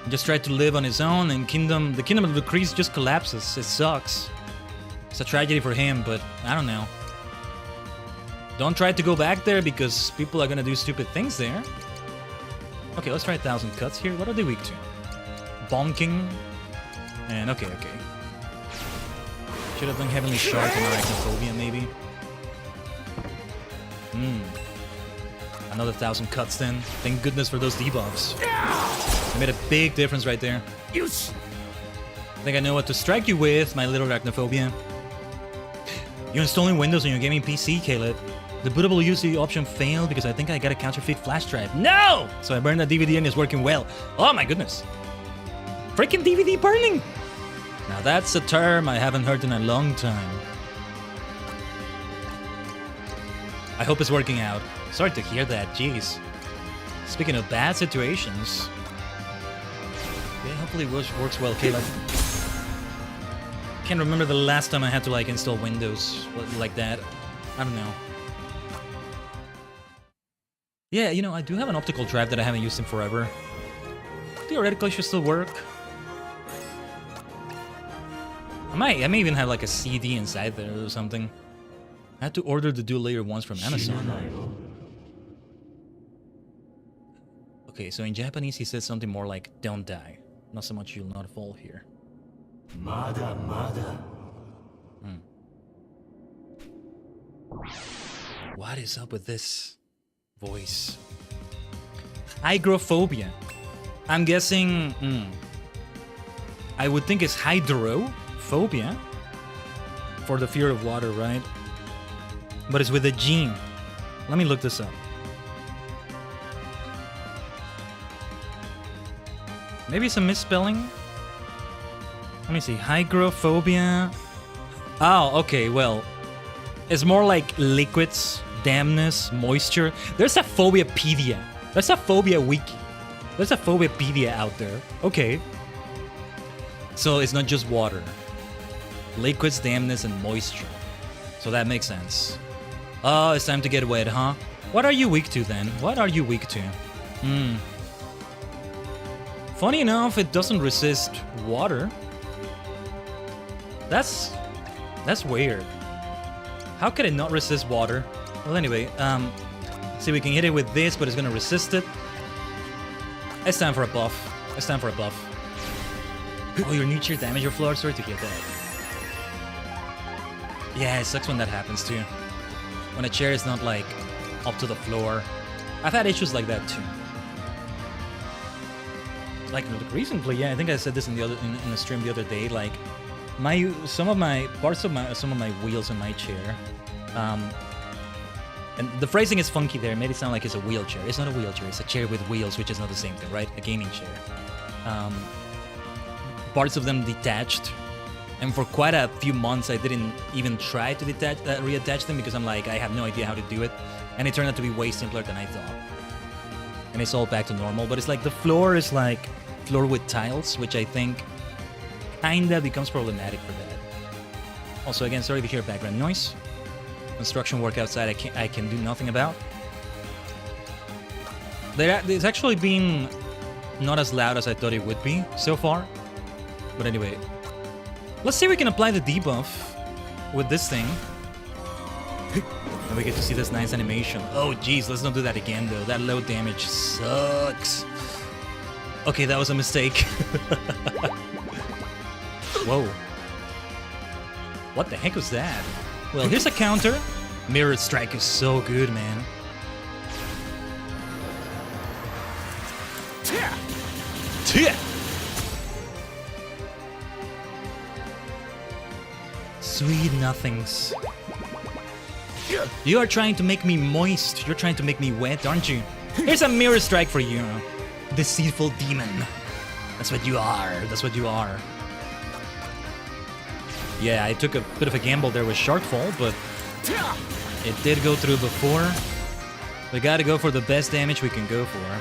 Just try to live on his own, and the kingdom of Decrease just collapses. It sucks. It's a tragedy for him, but I don't know. Don't try to go back there, because people are gonna do stupid things there. Okay, let's try 1,000 cuts here. What are they weak to? Bonking. And okay. Should have done Heavenly Shard and Arachnophobia, maybe. Another 1,000 cuts then. Thank goodness for those debuffs. They made a big difference right there. I think I know what to strike you with, my little Arachnophobia. You're installing Windows on your gaming PC, Caleb. The bootable UC option failed because I think I got a counterfeit flash drive. No! So I burned that DVD and it's working well. Oh my goodness. Freaking DVD burning! Now that's a term I haven't heard in a long time. I hope it's working out. Sorry to hear that, jeez. Speaking of bad situations... yeah, hopefully it works well, Caleb. Can't remember the last time I had to like install Windows like that. I don't know. Yeah, you know, I do have an optical drive that I haven't used in forever. Theoretically, should still work. I may even have like a CD inside there or something. I had to order the Dual Layer ones from Amazon. Okay, so in Japanese he says something more like, don't die. Not so much you'll not fall here. Mada. What is up with this voice? Hygrophobia. I'm guessing... I would think it's hydrophobia. For the fear of water, right? But it's with a gene. Let me look this up. Maybe it's a misspelling? Let me see. Hygrophobia. Oh, okay, well. It's more like liquids, dampness, moisture. There's a phobiapedia. There's a phobia wiki. There's a phobiapedia out there. Okay. So it's not just water. Liquids, dampness, and moisture. So that makes sense. Oh, it's time to get wet, huh? What are you weak to then? What are you weak to? Funny enough, it doesn't resist water. That's weird. How could it not resist water? Well, anyway, see, we can hit it with this, but it's gonna resist it. It's time for a buff. It's time for a buff. Oh, your new cheer damage your floor? Sorry to hear that. Yeah, it sucks when that happens too. When a chair is not like up to the floor. I've had issues like that too. Like recently, yeah, I think I said this in the stream the other day. Like some of my wheels in my chair. And the phrasing is funky there. It made it sound like it's a wheelchair. It's not a wheelchair. It's a chair with wheels, which is not the same thing, right? A gaming chair. Parts of them detached, and for quite a few months I didn't even try to reattach them because I'm like, I have no idea how to do it, and it turned out to be way simpler than I thought. And it's all back to normal, but it's like the floor is like floor with tiles, which I think kinda becomes problematic for that. Also, again, sorry to hear background noise. Construction work outside I can do nothing about. It's actually been not as loud as I thought it would be so far. But anyway, let's see if we can apply the debuff with this thing. And we get to see this nice animation. Oh geez, let's not do that again though. That low damage sucks. Okay, that was a mistake. Whoa. What the heck was that? Well, here's a counter. Mirror Strike is so good, man. Tia! Sweet nothings. You are trying to make me moist. You're trying to make me wet, aren't you? Here's a Mirror Strike for you. Deceitful demon. That's what you are. That's what you are. Yeah, I took a bit of a gamble there with Shortfall, but it did go through before. We gotta go for the best damage we can go for.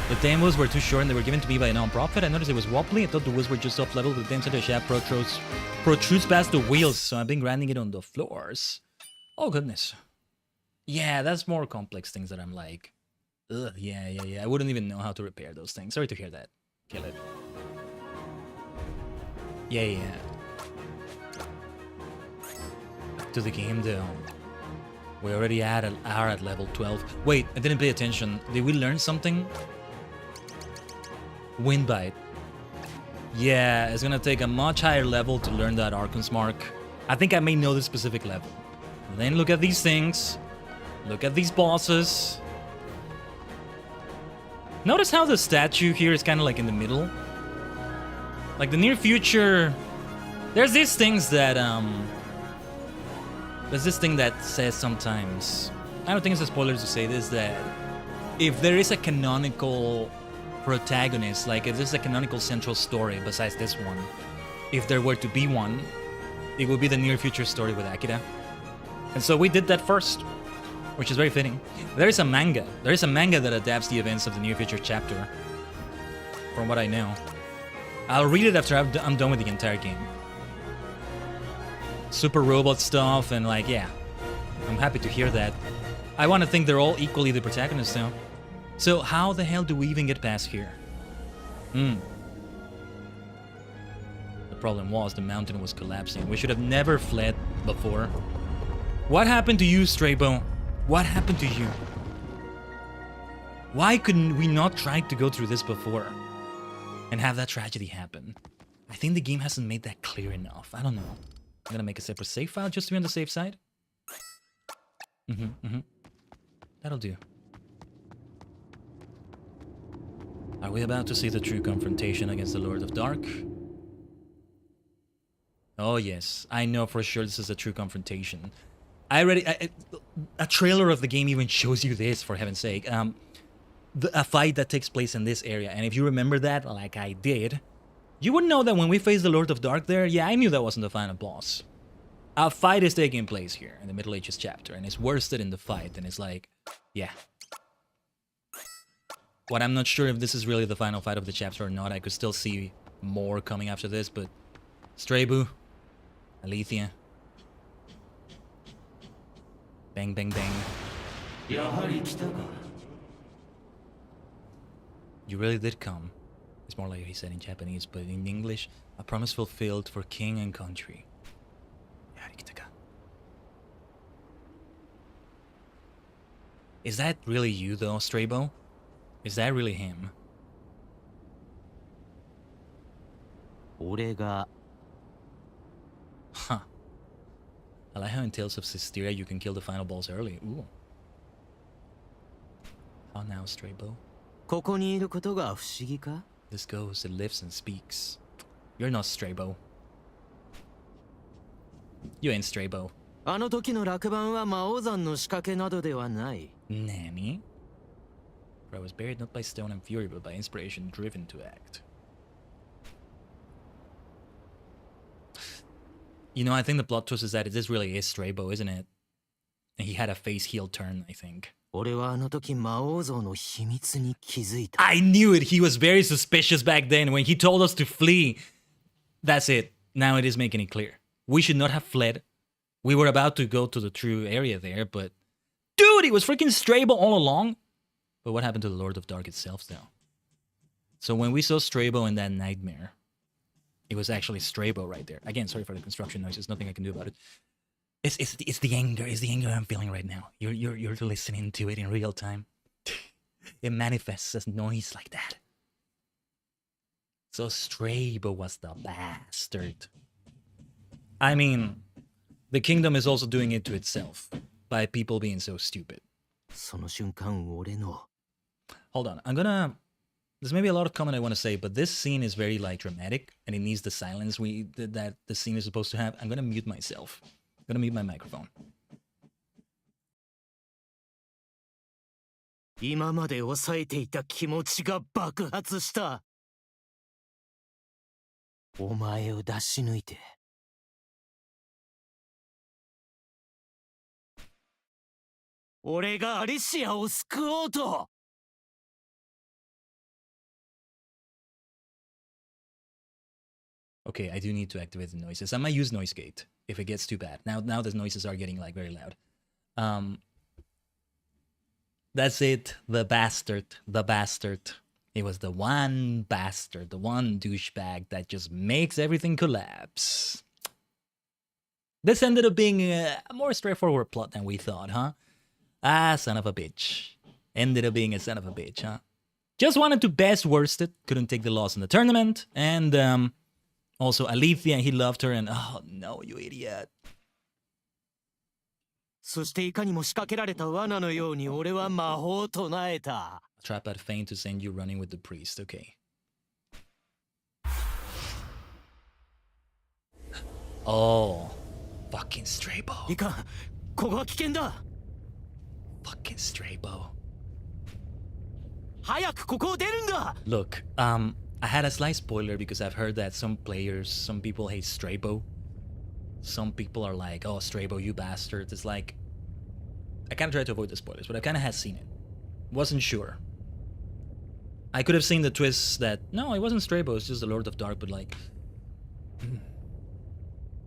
The damos were too short and they were given to me by a non-profit. I noticed it was wobbly. I thought the wheels were just off level, but the damn center shaft protrudes past the wheels, so I've been grinding it on the floors. Oh goodness. Yeah, that's more complex things that I'm like, ugh, yeah. I wouldn't even know how to repair those things. Sorry to hear that. Kill it. Yeah. Back to the game though. We already are at level 12. Wait, I didn't pay attention. Did we learn something? Windbite. Yeah, it's gonna take a much higher level to learn that Archon's Mark. I think I may know the specific level. And then look at these things. Look at these bosses. Notice how the statue here is kind of like in the middle. Like the near future, there's these things that there's this thing that says sometimes, I don't think it's a spoiler to say this, that if there is a canonical protagonist, like if there's a canonical central story besides this one, if there were to be one, it would be the near future story with Akira. And so we did that first, which is very fitting. There is a manga that adapts the events of the near future chapter, from what I know. I'll read it after I'm done with the entire game. Super robot stuff and like, yeah. I'm happy to hear that. I want to think they're all equally the protagonists though. So how the hell do we even get past here? The problem was the mountain was collapsing. We should have never fled before. What happened to you, Straybo? What happened to you? Why couldn't we not try to go through this before? And have that tragedy happen. I think the game hasn't made that clear enough. I don't know. I'm gonna make a separate save file just to be on the safe side. That'll do. Are we about to see the true confrontation against the Lord of Dark? Oh yes, I know for sure this is a true confrontation. A trailer of the game even shows you this, for heaven's sake. A fight that takes place in this area, and if you remember that, like I did, you would know that when we faced the Lord of Dark there, yeah, I knew that wasn't the final boss. A fight is taking place here in the Middle Ages chapter, and it's worsted in the fight, and it's like, yeah. What I'm not sure if this is really the final fight of the chapter or not. I could still see more coming after this, but Straybu, Alethea, bang, bang, bang. You really did come. It's more like he said in Japanese, but in English, a promise fulfilled for king and country. Is that really you though, Strabo? Is that really him? 俺が Huh. I like how in Tales of Systeria you can kill the final boss early. Ooh. How now, Strabo? ここにいることが不思議か This ghost, it lives and speaks. You're not Strabo. You ain't Strabo. あの時の落盤は魔王山の仕掛けなどではない Nanny? For I was buried not by stone and fury, but by inspiration driven to act. You know, I think the plot twist is that this really is Strabo, isn't it? And he had a face heel turn, I think. 俺はあの時魔王像の秘密に気づいた I knew it! He was very suspicious back then when he told us to flee. That's it. Now it is making it clear. We should not have fled. We were about to go to the true area there, but... Dude, he was freaking Strabo all along! But what happened to the Lord of Dark itself, though? So when we saw Strabo in that nightmare, it was actually Strabo right there. Again, sorry for the construction noise. There's nothing I can do about it. It's the anger. It's the anger I'm feeling right now. You're listening to it in real time. It manifests as noise like that. So Strabo was the bastard. I mean, the kingdom is also doing it to itself by people being so stupid. その瞬間俺の Hold on, I'm gonna... There's maybe a lot of comment I want to say, but this scene is very like dramatic, and it needs the silence that the scene is supposed to have. I'm gonna mute myself. I'm gonna mute my microphone. 今まで抑えていた気持ちが爆発したお前を出し抜いて俺がアリシアを救おうと Okay, I do need to activate the noises. I might use noise gate if it gets too bad. Now the noises are getting like very loud. That's it. The bastard. The bastard. It was the one bastard, the one douchebag that just makes everything collapse. This ended up being a more straightforward plot than we thought, huh? Ah, son of a bitch. Ended up being a son of a bitch, huh? Just wanted to best worst it. Couldn't take the loss in the tournament. And, also Alethea, he loved her, and oh no, you idiot. そしていかにも仕掛けられた罠のように俺は魔法を唱えた Trap at feint to send you running with the priest, okay. Oh, fucking Strabo. いかんここは危険だ Fucking Strabo. 早くここを出るんだ Look, I had a slight spoiler because I've heard that some people hate Strabo. Some people are like, oh, Strabo, you bastard. It's like, I kind of tried to avoid the spoilers, but I kind of had seen it. Wasn't sure. I could have seen the twist that, no, it wasn't Strabo, it's just the Lord of Dark, but like,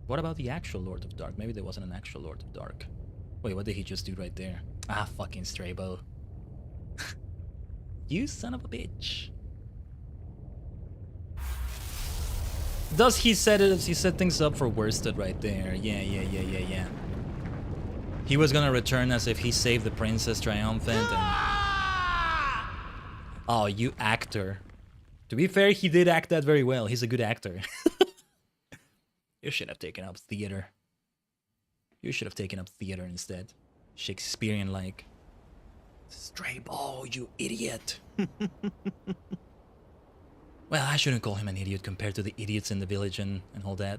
what about the actual Lord of Dark? Maybe there wasn't an actual Lord of Dark. Wait, what did he just do right there? Ah, fucking Strabo. You son of a bitch. Does he set things up for worsted right there? Yeah. He was gonna return as if he saved the princess triumphant and... Oh, you actor. To be fair, he did act that very well. He's a good actor. You should have taken up theater. You should have taken up theater instead. Shakespearean-like. Strabo, you idiot. Well, I shouldn't call him an idiot compared to the idiots in the village and all that.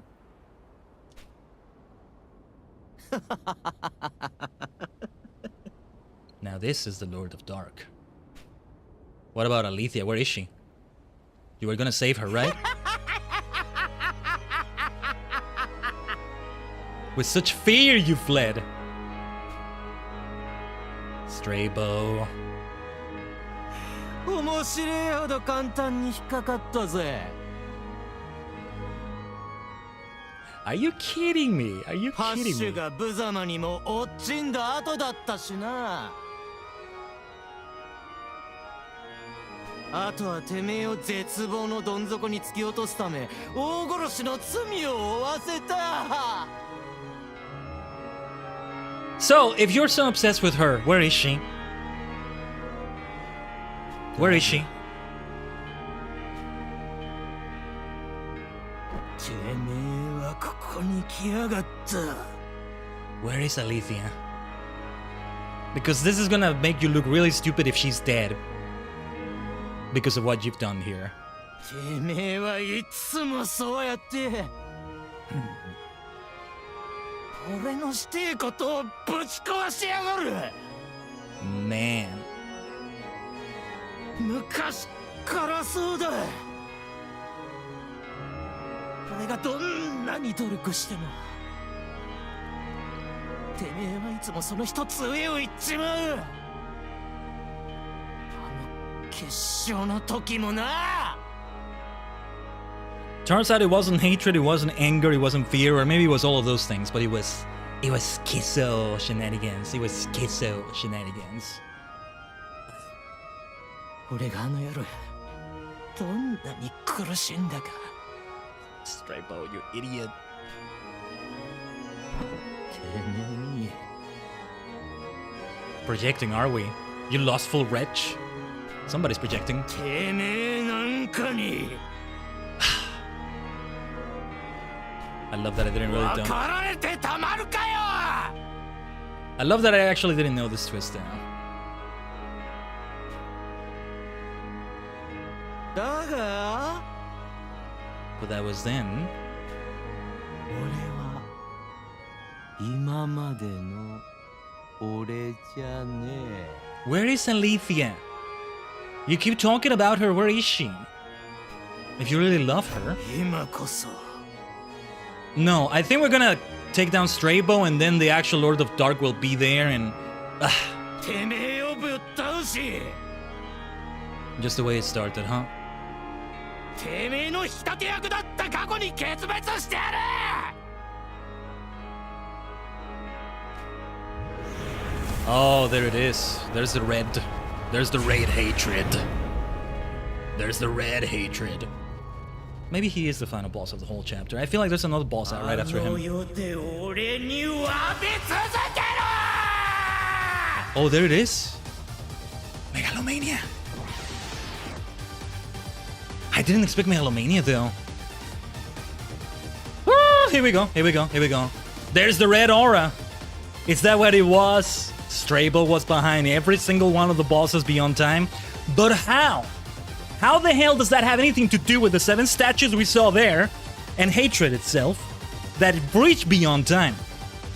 Now this is the Lord of Dark. What about Alethea? Where is she? You were gonna save her, right? With such fear you fled. Strabo. 面白いほど簡単に引っかかったぜ Are you kidding me? Are you ハッ kidding シュ me? が無様にも落ちんだ後だったしなあとはてめえを絶望のどん底に突き落とすため大殺しの罪を負わせた So, if you're so obsessed with her, where is she? Where is she? てめえはここに来やがった。 Where is Alethea? Because this is gonna make you look really stupid if she's dead. Because of what you've done here. てめえはいつもそうやって。俺のしてえことをぶち壊しやがる。 Man. 昔からそうだ。俺がどんなに努力してもてめえはいつもその一つ上を行っちまう。あの決勝の時もな。 Turns out it wasn't hatred, it wasn't anger, it wasn't fear, or maybe it was all of those things, but it was schizo shenanigans. It was schizo shenanigans. 俺があの夜どんなに苦しんだか。 Straight-bow, you idiot. てめえに Projecting, are we? You lustful wretch? Somebody's projecting. てめえなんかに I love that I didn't really 分かられてたまるかよ。 I love that I actually didn't know this twist now. だが But that was then. 俺は今までの俺じゃねえ。 Where is Alethea? You keep talking about her, where is she? If you really love her. 今こそ No, I think we're gonna take down Straybo and then the actual Lord of Dark will be there and... てめえをぶっ倒し just the way it started, huh? てめえの引き立て役だった過去に決別してやる。 Oh, there it is. There's the red. There's the red hatred. There's the red hatred. Maybe he is the final boss of the whole chapter. I feel like there's another boss out right after him. Oh, there it is. Megalomania. I didn't expect Megalomania though. Woo, here we go. Here we go. Here we go. There's the red aura. Is that what it was? Straybo was behind every single one of the bosses beyond time. But how? How the hell does that have anything to do with the 7 statues we saw there and hatred itself that breach beyond time?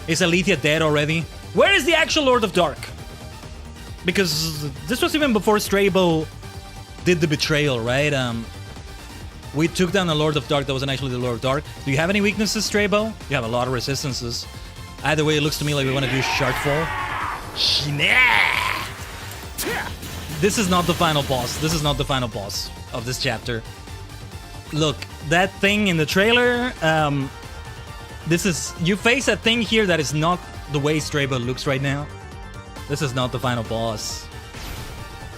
Is Alethea dead already? Where is the actual Lord of Dark? Because this was even before Straybo did the betrayal, right? We took down the Lord of Dark that wasn't actually the Lord of Dark. Do you have any weaknesses, Straybo? You have a lot of resistances. Either way, it looks to me like we want to do Shardfall. This is not the final boss. This is not the final boss of this chapter. Look, that thing in the trailer, you face a thing here that is not the way Straybo looks right now. This is not the final boss.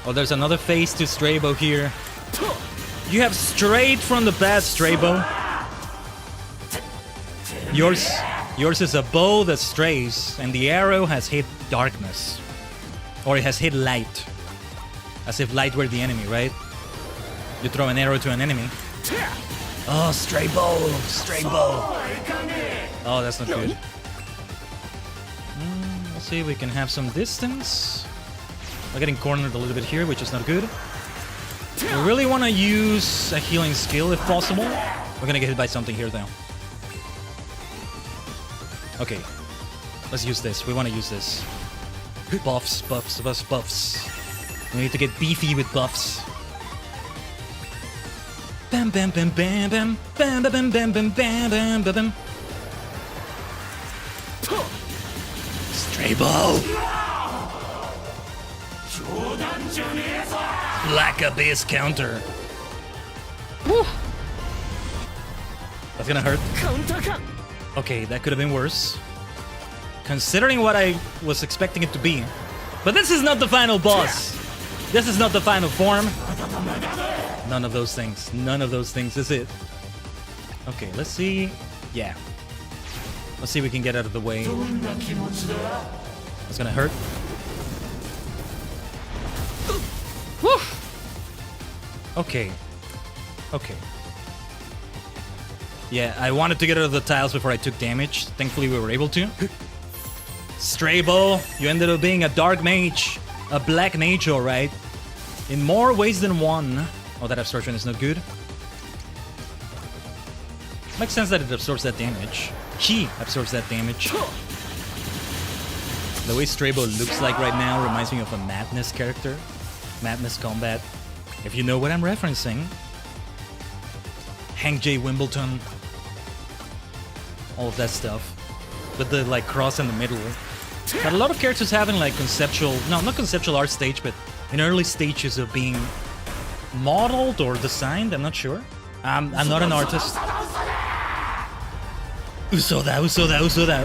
Oh, there's another face to Straybo here. You have strayed from the past, Straybo. Yours is a bow that strays, and the arrow has hit darkness. Or it has hit light. As if light were the enemy, right? You throw an arrow to an enemy. Oh, Straybo! Straybo! Oh, that's not good. Let's see if we can have some distance. We're getting cornered a little bit here, which is not good. We really want to use a healing skill if possible. We're gonna get hit by something here, though. Okay, let's use this. We want to use this. Buffs, buffs, buffs, buffs. We need to get beefy with buffs. Bam, bam, bam, bam, bam, bam, bam, bam, bam, bam, bam, bam, bam. Straybo. Black Abyss counter. Woo. That's gonna hurt. Okay, that could have been worse. Considering what I was expecting it to be. But this is not the final boss. This is not the final form. None of those things. None of those things is it. Okay, let's see. Yeah. Let's see if we can get out of the way. That's gonna hurt. Woo! Okay. Okay. Yeah, I wanted to get out of the tiles before I took damage. Thankfully, we were able to. Strabo, you ended up being a dark mage. A black mage, alright. In more ways than one. Oh, that absorption is not good. Makes sense that it absorbs that damage. He absorbs that damage. The way Strabo looks like right now reminds me of a Madness character. Madness Combat. If you know what I'm referencing. Hank J. Wimbledon. All of that stuff. With the like cross in the middle. But a lot of characters having like conceptual, no, not conceptual art stage, but in early stages of being modeled or designed, I'm not sure. I'm not an artist. Uso da,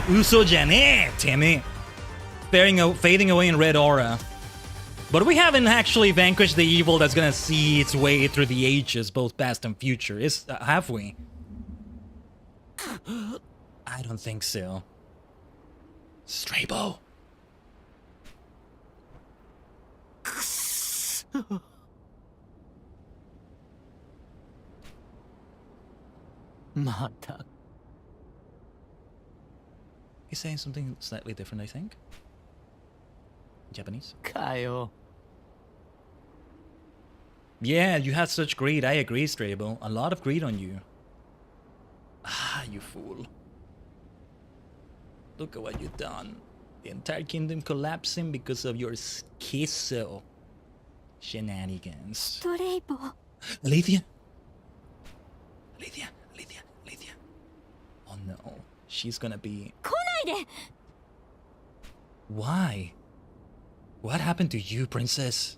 uso jane, Timmy. Fading away in red aura. But we haven't actually vanquished the evil that's gonna see its way through the ages, both past and future. Have we? I don't think so. Strabo. Mata. He's saying something slightly different, I think. Japanese. Kayo. Yeah, you had such greed. I agree, Strabo. A lot of greed on you. Ah, you fool. Look at what you've done. The entire kingdom collapsing because of your schizo shenanigans. Alethea? Alethea? Oh no. She's gonna be... Why? What happened to you, princess?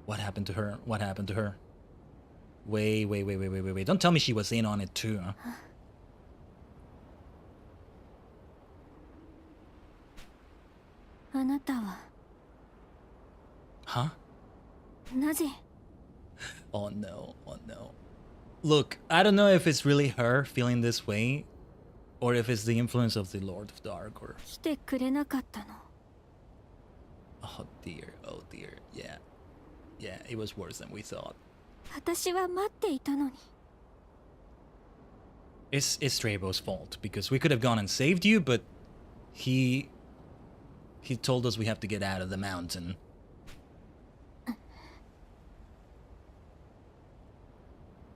What happened to her? What happened to her? Wait. Don't tell me she was in on it too. Huh? Oh no. Look, I don't know if it's really her feeling this way, or if it's the influence of the Lord of Dark, or... Oh dear, yeah. Yeah, it was worse than we thought. It's Strabo's fault, because we could have gone and saved you, but he told us we have to get out of the mountain.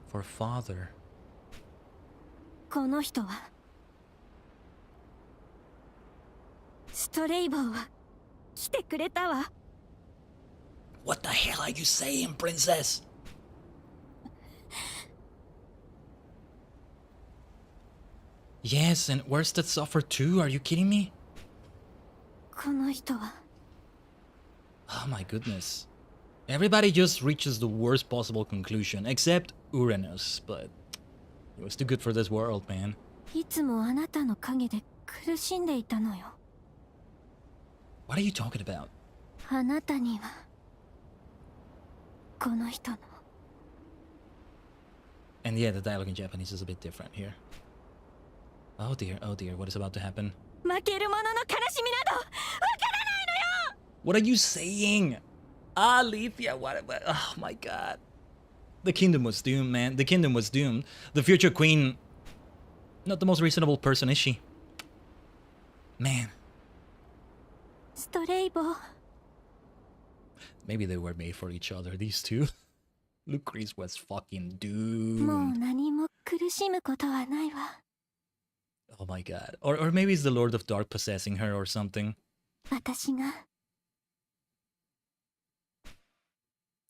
For father. What the hell are you saying, princess? Yes, and where's that suffer too? Are you kidding me? Oh my goodness. Everybody just reaches the worst possible conclusion, except Uranus, but it was too good for this world, man. What are you talking about? And yeah, the dialogue in Japanese is a bit different here. Oh dear, what is about to happen? What are you saying? Ah, Alethea, what? Oh my god. The kingdom was doomed, man. The kingdom was doomed. The future queen, not the most reasonable person, is she? Man. Maybe they were made for each other, these two. Lucrece was fucking doomed. Oh my god. Or maybe it's the Lord of Dark possessing her or something.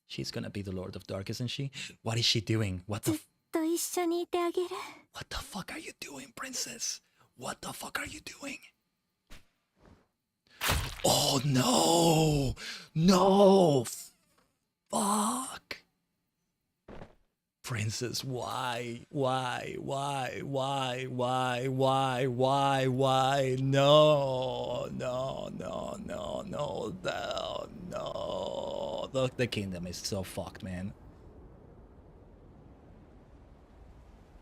She's gonna be the Lord of Dark, isn't she? What is she doing? What the fuck are you doing, princess? What the fuck are you doing? Oh no! No! Fuck! Princess, why? No. Look, the kingdom is so fucked, man.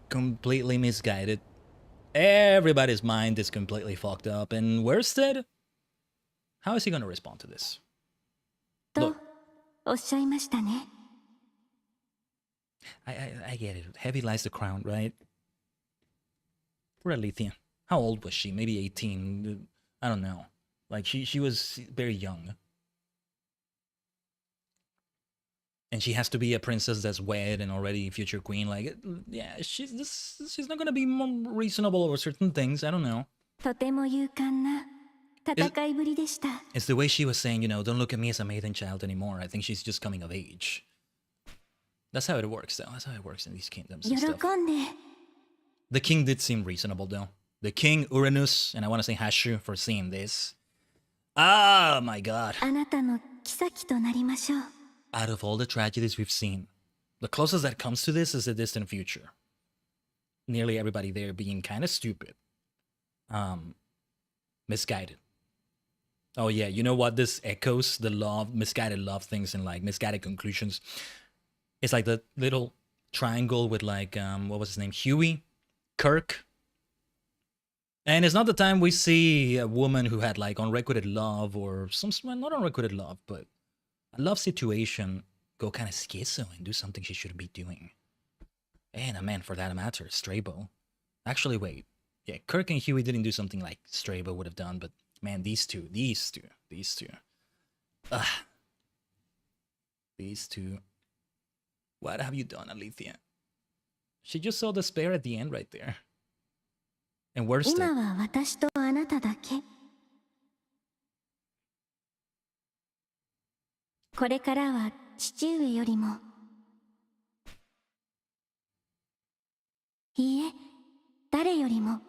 Completely misguided. Everybody's mind is completely fucked up. And Worsted? How is he gonna respond to this? Look. おっしゃいましたね。I get it. Heavy lies the crown, right? Poor Alethea. How old was she? Maybe 18. I don't know. Like she was very young. And she has to be a princess that's wed and already future queen. Like, yeah, she's not gonna be more reasonable over certain things. I don't know. とても勇敢な戦いぶりでした。It's the way she was saying, you know, don't look at me as a maiden child anymore. I think she's just coming of age. That's how it works, though. That's how it works in these kingdoms and stuff. 喜んで。The king did seem reasonable, though. The king, Uranus, and I want to say Hashu for seeing this. Oh my god. あなたの妃となりましょう。Out of all the tragedies we've seen, the closest that comes to this is the distant future. Nearly everybody there being kind of stupid. Misguided. Oh yeah, you know what? This echoes the misguided love things and like misguided conclusions. It's like the little triangle with like, what was his name? Huey, Kirk. And it's not the time we see a woman who had like unrequited love or not unrequited love, but a love situation go kind of schizo and do something she shouldn't be doing. And a man for that matter, Strabo. Actually, wait. Yeah, Kirk and Huey didn't do something like Strabo would have done, but man, these two. Ugh. These two. What have you done, Alethea? She just saw despair at the end right there. And worse, 今は私とあなただけ。これからは父上よりも。いいえ、誰よりも。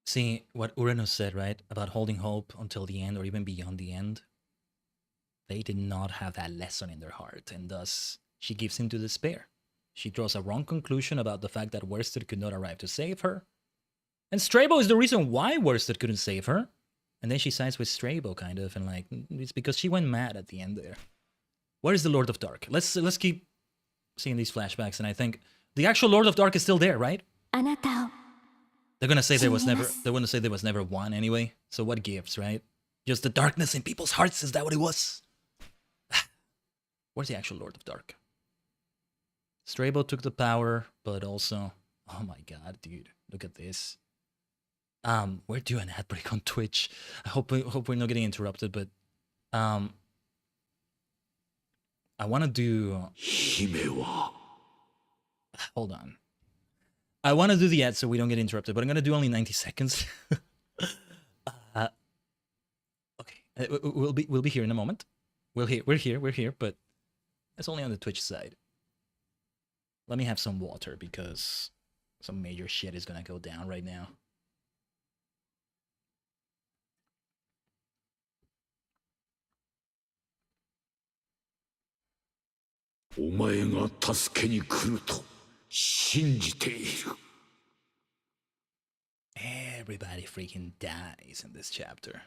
See what Uranus said, right? About holding hope until the end or even beyond the end. They did not have that lesson in their heart, and thus she gives into despair. She draws a wrong conclusion about the fact that Worsted could not arrive to save her. And Strabo is the reason why Worsted couldn't save her. And then she sides with Strabo, kind of, and like, it's because she went mad at the end there. Where is the Lord of Dark? Let's keep seeing these flashbacks, and I think the actual Lord of Dark is still there, right? あなたを。 They're gonna say there was never one anyway. So what gives, right? Just the darkness in people's hearts, is that what it was? Where's the actual Lord of Dark? Strabo took the power, but also, oh my god, dude, look at this. We're doing an ad break on Twitch. I hope we're not getting interrupted, but I want to do. Hold on. I want to do the ad so we don't get interrupted, but I'm gonna do only 90 seconds. Okay, we'll be here in a moment. We're here, but it's only on the Twitch side. Let me have some water because some major shit is gonna go down right now. Everybody freaking dies in this chapter.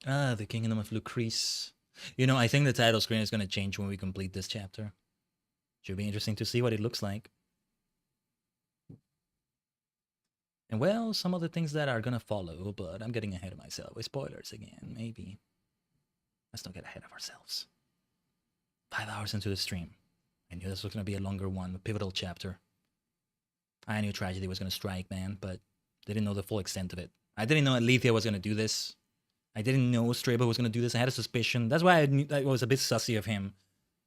Ah, the Kingdom of Lucrece. You know, I think the title screen is going to change when we complete this chapter. Should be interesting to see what it looks like. And well, some of the things that are going to follow, but I'm getting ahead of myself with spoilers again, maybe. Let's not get ahead of ourselves. 5 hours into the stream. I knew this was going to be a longer one, a pivotal chapter. I knew tragedy was going to strike, man, but didn't know the full extent of it. I didn't know Alethea was going to do this. I didn't know Strabo was going to do this. I had a suspicion. That's why I was a bit sussy of him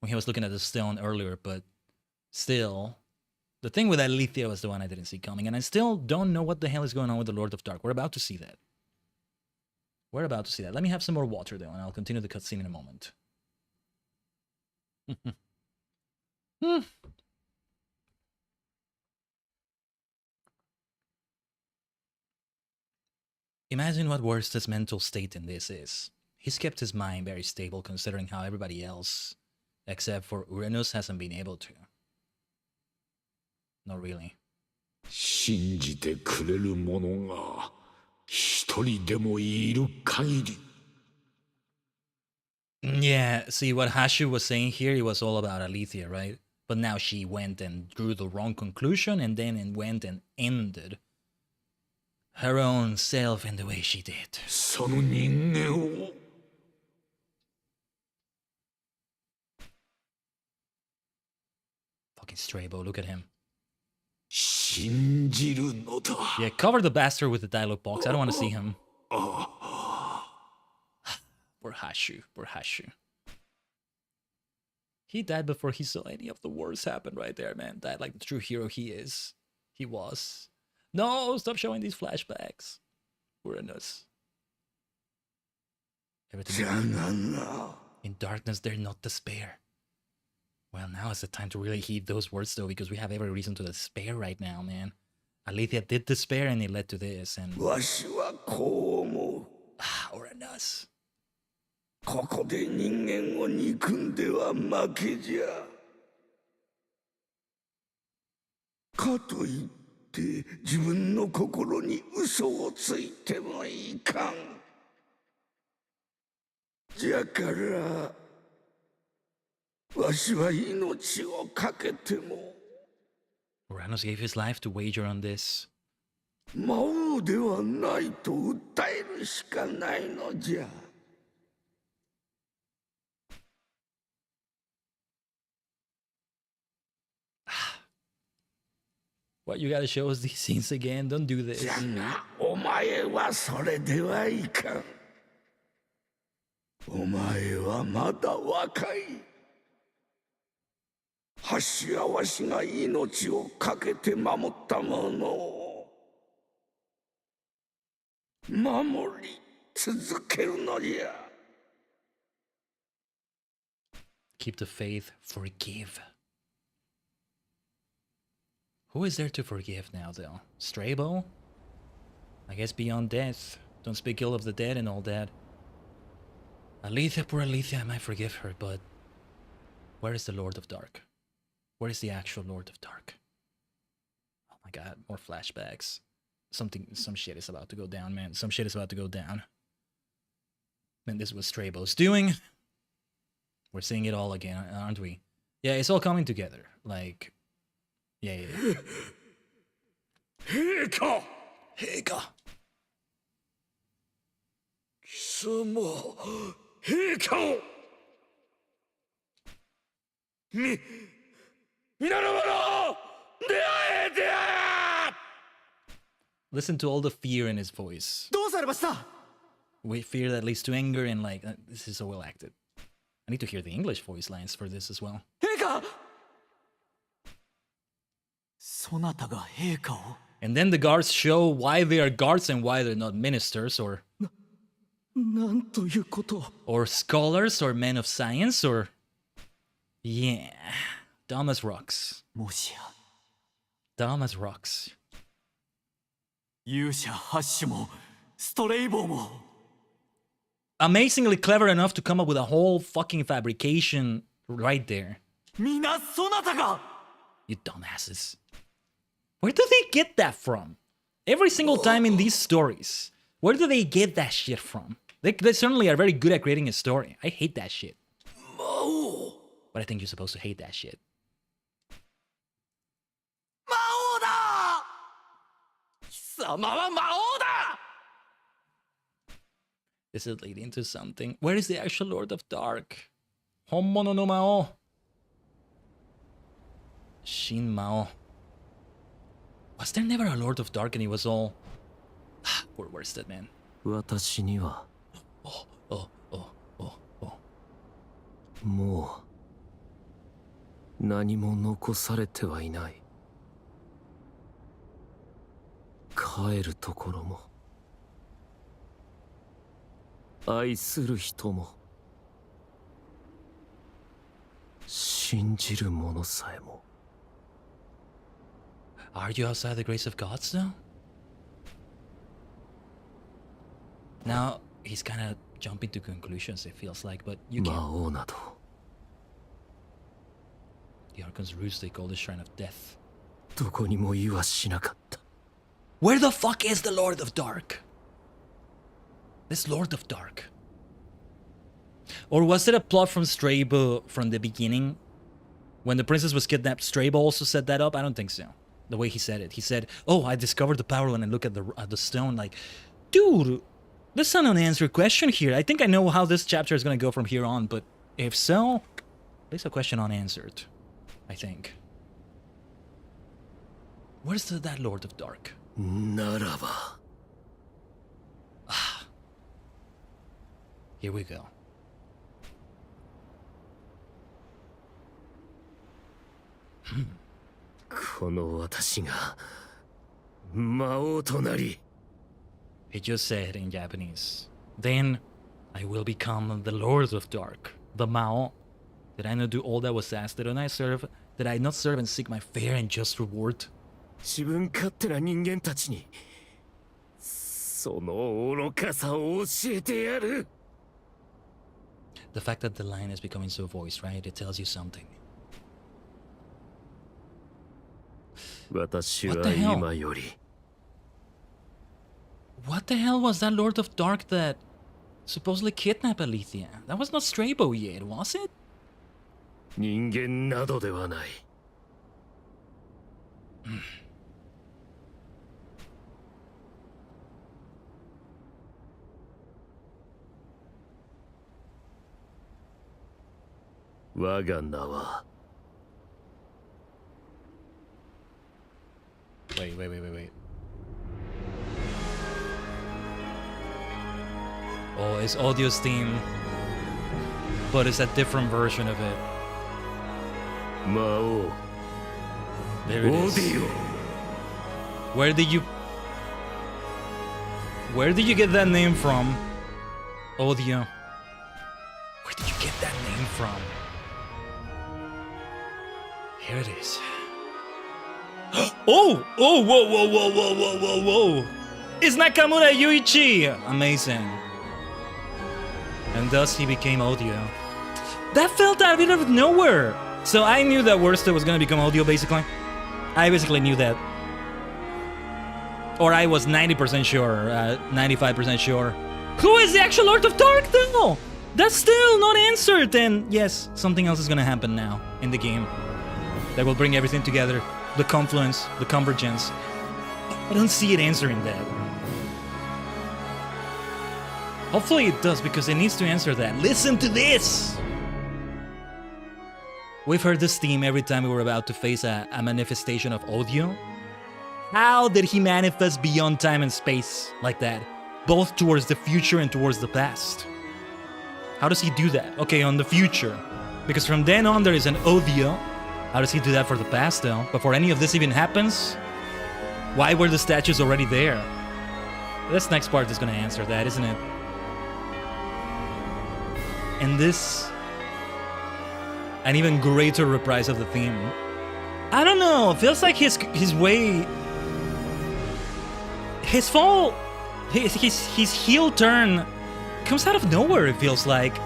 when he was looking at the stone earlier, but still, the thing with Alethea was the one I didn't see coming, and I still don't know what the hell is going on with the Lord of Dark. We're about to see that. We're about to see that. Let me have some more water, though, and I'll continue the cutscene in a moment. Imagine what Worsted's mental state in this is. He's kept his mind very stable considering how everybody else, except for Uranus, hasn't been able to. Not really. 信じてくれる者が一人でもいる限り Yeah, see what Hashu was saying here, it was all about Alethea, right? But now she went and drew the wrong conclusion and then it went and ended her own self in the way she did. その人間を Fucking Strabo, look at him. 信じるのだ。 Yeah, cover the bastard with the dialogue box. I don't want to see him. Poor Hashu, poor Hashu. He died before he saw any of the wars happen right there, man. Died like the true hero he is. He was. No, stop showing these flashbacks. We're in us. Everything in darkness, they're not despair. Well, now is the time to really heed those words, though, because we have every reason to despair right now, man. Alethea did despair, and it led to this, and... or in us. ここで人間を憎んでは負けじゃ。かといって自分の心に嘘をついてもいかん。じゃからわしは命をかけても。Uranus gave his life to wager on this. 魔王ではないと訴えるしかないのじゃ。 What, you gotta show us these scenes again? Don't do this. じゃがお前はそれではいかん。お前はまだ若い。橋やわしが命をかけて守ったものを守り続けるのじゃ。Keep the faith, forgive. Who is there to forgive now, though? Strabo? I guess beyond death. Don't speak ill of the dead and all that. Alethea, poor Alethea, I might forgive her, but... where is the Lord of Dark? Where is the actual Lord of Dark? Oh my god, more flashbacks. Some shit is about to go down, man. Some shit is about to go down. Man, this is what Strabo's doing. We're seeing it all again, aren't we? Yeah, it's all coming together. Like... yeah. 陛下、陛下。貴様、陛下を。皆の者、出会え、出会え。 Listen to all the fear in his voice. どうされました? We fear that leads to anger and like this is so well acted. I need to hear the English voice lines for this as well. 陛下! そなたが陛下を? And then the guards show why they are guards and why they're not ministers or なんということ? or scholars or men of science or yeah, dumb as rocks. もしや dumb as rocks. 勇者ハッシュもストレイボーも Amazingly clever enough to come up with a whole fucking fabrication right there. 皆そなたが You dumbasses. Where do they get that from? Every single time in these stories, where do they get that shit from? They certainly are very good at creating a story. I hate that shit. But I think you're supposed to hate that shit. 魔王だ! 貴様は魔王だ! This is leading to something. Where is the actual Lord of Dark? Honmono no Mao. Shin Mao. Was there never a Lord of Dark and he was all... Poor worsted man. 私には Oh. もう何も残されてはいない。帰るところも愛する人も信じる者さえも。 Are you outside the grace of God still? Now, he's kind of jumping to conclusions, it feels like, but you can't. 魔王など The Archon's roots they call the Shrine of Death. どこにも言わしなかった。 Where the fuck is the Lord of Dark? This Lord of Dark. Or was it a plot from Strabo from the beginning? When the princess was kidnapped, Strabo also set that up? I don't think so. The way he said it. He said, oh, I discovered the power when I look at the stone. Like, dude, there's an unanswered question here. I think I know how this chapter is going to go from here on, but if so, there's a question unanswered, I think. Where's that Lord of Dark? ならば Here we go. この私が魔王となり He just said in Japanese. Then I will become the Lord of Dark, the Mao. Did I not do all that was asked? Did I not serve and seek my fair and just reward? 自分勝手な人間たちにその愚かさを教えてやる The fact that the line is becoming so voiced, right? It tells you something. 私 What は the hell? 今より What the hell was that Lord of Dark that supposedly kidnapped Alethea? That was not Strabo yet, was it? 人間などではない 我が名は Wait. Oh, it's Audio's theme, but it's a different version of it. 魔王 There it オ is. ーディ Where did you get that name from? Audio. Where did you get that name from? Here it is. Oh! Whoa! It's Nakamura Yuichi! Amazing. And thus he became Audio. That felt out of nowhere! So I knew that Worcester was gonna become Audio, basically. I basically knew that. Or I was 90% sure, 95% sure. Who is the actual Lord of Dark, though? That's still not answered, and yes, something else is gonna happen now in the game that will bring everything together. The confluence, the convergence. I don't see it answering that. Hopefully it does, because it needs to answer that. Listen to this! We've heard this theme every time we were about to face a manifestation of Audio. How did he manifest beyond time and space like that? Both towards the future and towards the past. How does he do that? Okay, on the future. Because from then on there is an Audio. How does he do that for the past, though? Before any of this even happens? Why were the statues already there? This next part is gonna answer that, isn't it? And this... an even greater reprise of the theme. I don't know, it feels like his way... his fall... his heel turn comes out of nowhere, it feels like.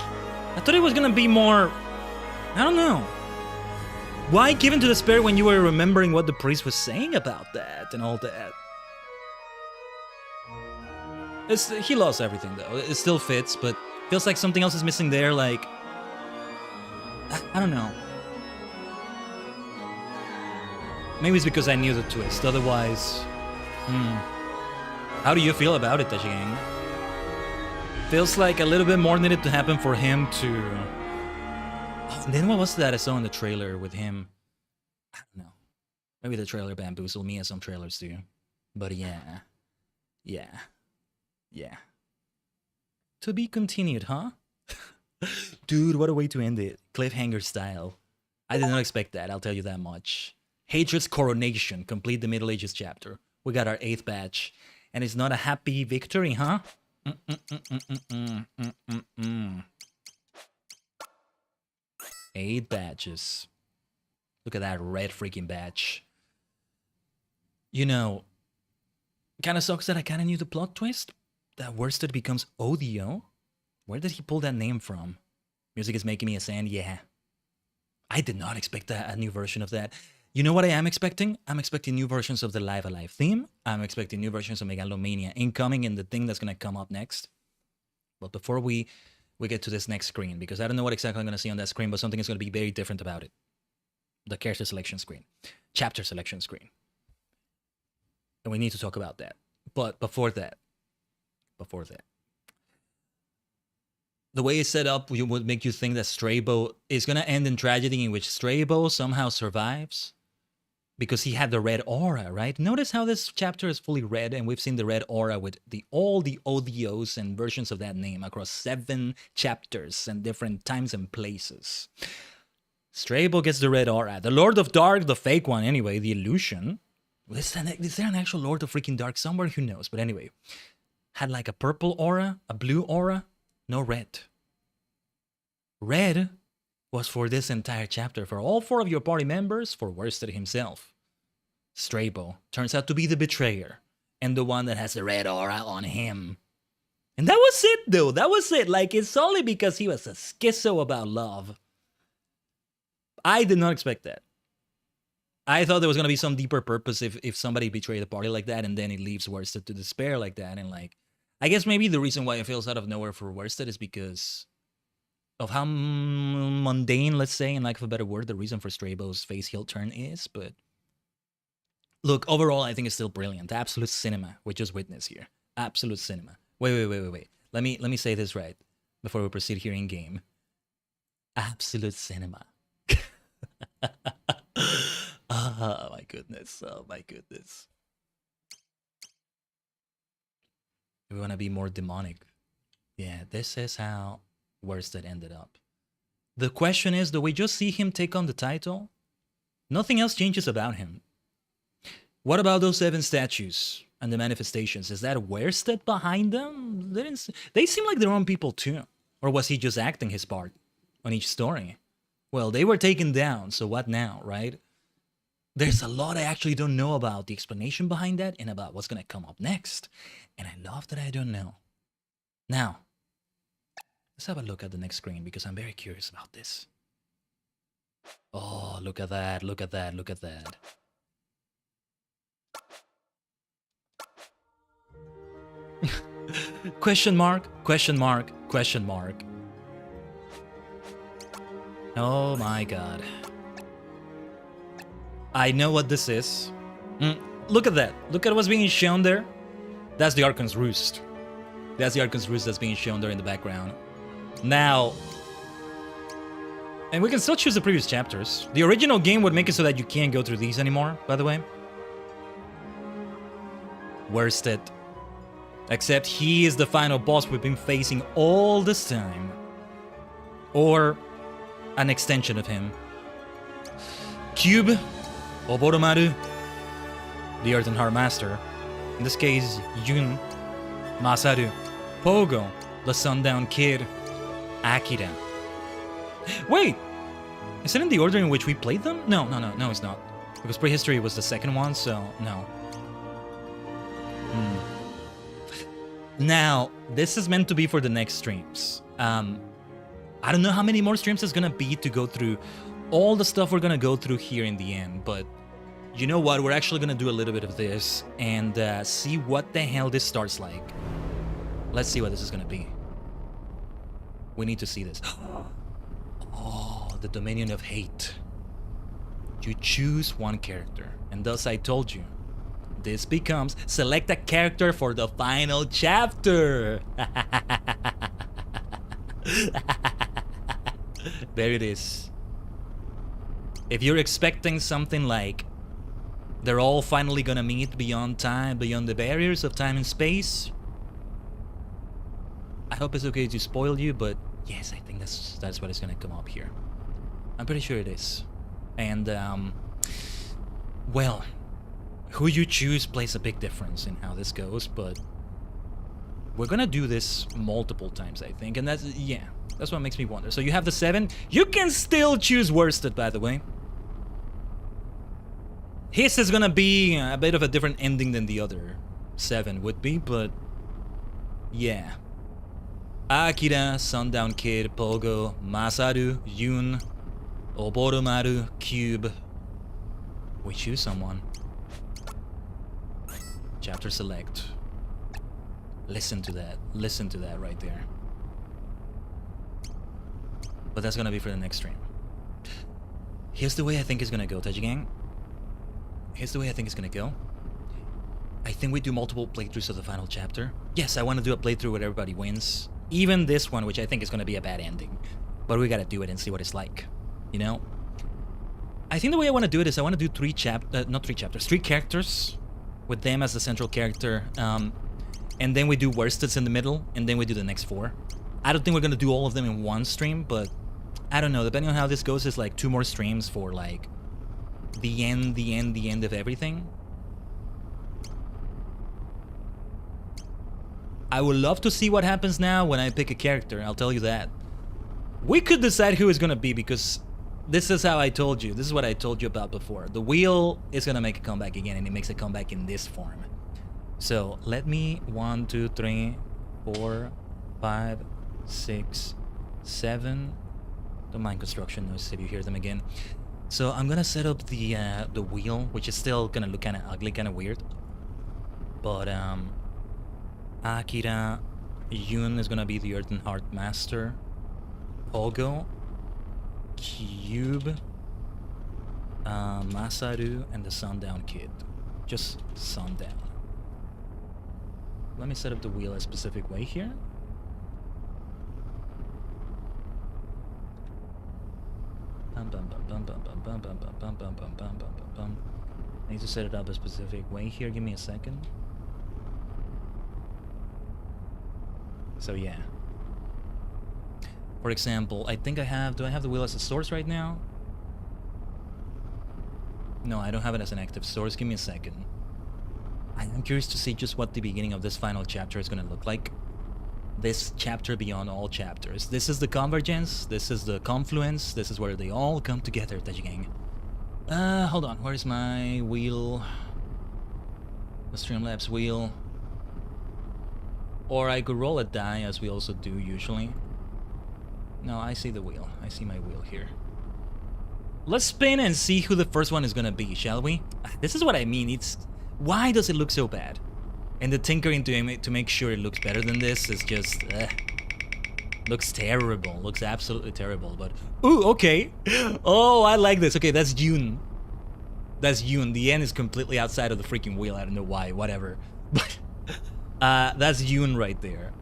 I thought it was gonna be more... I don't know. Why give in to despair when you were remembering what the priest was saying about that and all that? He lost everything, though. It still fits, but feels like something else is missing there, like... I don't know. Maybe it's because I knew the twist, otherwise... How do you feel about it, Tajigen? Feels like a little bit more needed to happen for him to... Oh, and then what was that I saw in the trailer with him? I don't know. Maybe the trailer bamboozled me, as some trailers do. But yeah. To be continued, huh? Dude, what a way to end it. Cliffhanger style. I did not expect that, I'll tell you that much. Hatred's Coronation. Complete the Middle Ages chapter. We got our 8th badge. And it's not a happy victory, huh? 8 badges. Look at that red freaking badge. You know, kinda sucks that I kinda knew the plot twist. That Worsted becomes Audio. Where did he pull that name from? Music is making me a sand, yeah. I did not expect a new version of that. You know what I am expecting? I'm expecting new versions of the Live Alive theme. I'm expecting new versions of Megalomania incoming and the thing that's gonna come up next. But before we get to this next screen, because I don't know what exactly I'm gonna see on that screen, but something is gonna be very different about it. The character selection screen. Chapter selection screen. And we need to talk about that. But before that, the way it's set up would make you think that Strabo is gonna end in tragedy in which Strabo somehow survives. because he had the red aura, right? Notice how this chapter is fully red, and we've seen the red aura with all the ODOs and versions of that name across 7 chapters and different times and places. Strabo gets the red aura. The Lord of Dark, the fake one anyway, the illusion. Is there an actual Lord of freaking Dark somewhere? Who knows? But anyway, had like a purple aura, a blue aura, no red. Red was for this entire chapter, for all 4 of your party members, for Worsted himself. Strabo turns out to be the betrayer, and the one that has the red aura on him. And that was it, though. That was it. Like, it's only because he was a schizo about love. I did not expect that. I thought there was going to be some deeper purpose if somebody betrayed the party like that, and then it leaves Worsted to despair like that. And, like, I guess maybe the reason why it feels out of nowhere for Worsted is because of how mundane, let's say, in lack of a better word, the reason for Strabo's face heel turn is. But look, overall, I think it's still brilliant. Absolute cinema we just witnessed here. Absolute cinema. Wait. Let me say this right before we proceed here in game. Absolute cinema. Oh my goodness. Oh my goodness. We want to be more demonic. Yeah, this is how Worsted ended up. The question is, do we just see him take on the title? Nothing else changes about him. What about those 7 statues and the manifestations? Is that Worsted behind them? They seem like their own people too. Or was he just acting his part on each story? Well, they were taken down, so what now, right? There's a lot I actually don't know about the explanation behind that and about what's going to come up next. And I love that I don't know. Now, let's have a look at the next screen because I'm very curious about this. Oh, look at that, look at that, look at that. Question mark, question mark, question mark. Oh my god. I know what this is. Look at that. Look at what's being shown there. That's the Archon's Roost. That's the Archon's Roost that's being shown there in the background. Now, and we can still choose the previous chapters. The original game would make it so that you can't go through these anymore, by the way. Worsted. Except he is the final boss we've been facing all this time. Or an extension of him. Cube, Oboromaru, the Earth and Heart Master. In this case, Yun, Masaru, Pogo, the Sundown Kid, Akira. Wait! Is it in the order in which we played them? No, it's not. Because Prehistory was the second one, so no. Now, this is meant to be for the next streams. I don't know how many more streams it's gonna be to go through all the stuff we're gonna go through here in the end, but you know what? We're actually gonna do a little bit of this and see what the hell this starts like. Let's see what this is gonna be. We need to see this. Oh, the Dominion of Hate. You choose one character, and thus I told you, this becomes select a character for the final chapter. There it is. If you're expecting something like they're all finally gonna meet beyond time, beyond the barriers of time and space, I hope it's okay to spoil you, but yes, I think that's what is gonna come up here. I'm pretty sure it is. And well, who you choose plays a big difference in how this goes, but we're gonna do this multiple times, I think, and that's what makes me wonder. So you have the 7. You can still choose Worsted, by the way. His is gonna be a bit of a different ending than the other 7 would be, but yeah. Akira, Sundown Kid, Pogo, Masaru, Yun, Oboromaru, Cube. We choose someone. Chapter select. Listen to that right there. But that's gonna be for the next stream. Here's the way I think it's gonna go, Tajigen. Here's the way I think it's gonna go. I think we do multiple playthroughs of the final chapter. Yes, I want to do a playthrough where everybody wins. Even this one, which I think is gonna be a bad ending. But we gotta do it and see what it's like. You know? I think the way I want to do it is I want to do three characters with them as the central character, and then we do worsteds in the middle, and then we do the next 4. I don't think we're gonna do all of them in one stream, but I don't know. Depending on how this goes, it's like 2 more streams for like the end of everything. I would love to see what happens now when I pick a character, I'll tell you that. We could decide who it's gonna be, because this is how I told you. This is what I told you about before. The wheel is gonna make a comeback again, and it makes a comeback in this form. So let me 1, 2, 3, 4, 5, 6, 7. Don't mind construction noises if you hear them again. So I'm gonna set up the wheel, which is still gonna look kind of ugly, kind of weird. But Akira, Yun is gonna be the Earth and Heart Master. Pogo, Cube, Masaru, and the Sundown Kid. Just Sundown. Let me set up the wheel a specific way here. I need to set it up a specific way here. Give me a second. So yeah. For example, I think I have... Do I have the wheel as a source right now? No, I don't have it as an active source. Give me a second. I'm curious to see just what the beginning of this final chapter is going to look like. This chapter beyond all chapters. This is the convergence. This is the confluence. This is where they all come together, Tajigen. Hold on. Where's my wheel? The Streamlabs wheel. Or I could roll a die, as we also do usually. No, I see the wheel. I see my wheel here. Let's spin and see who the first one is gonna be, shall we? This is what I mean. It's... Why does it look so bad? And the tinkering to make sure it looks better than this is just... looks terrible. Looks absolutely terrible, but... Ooh, okay. Oh, I like this. Okay, that's Yun. That's Yun. The end is completely outside of the freaking wheel. I don't know why. Whatever. But... that's Yun right there.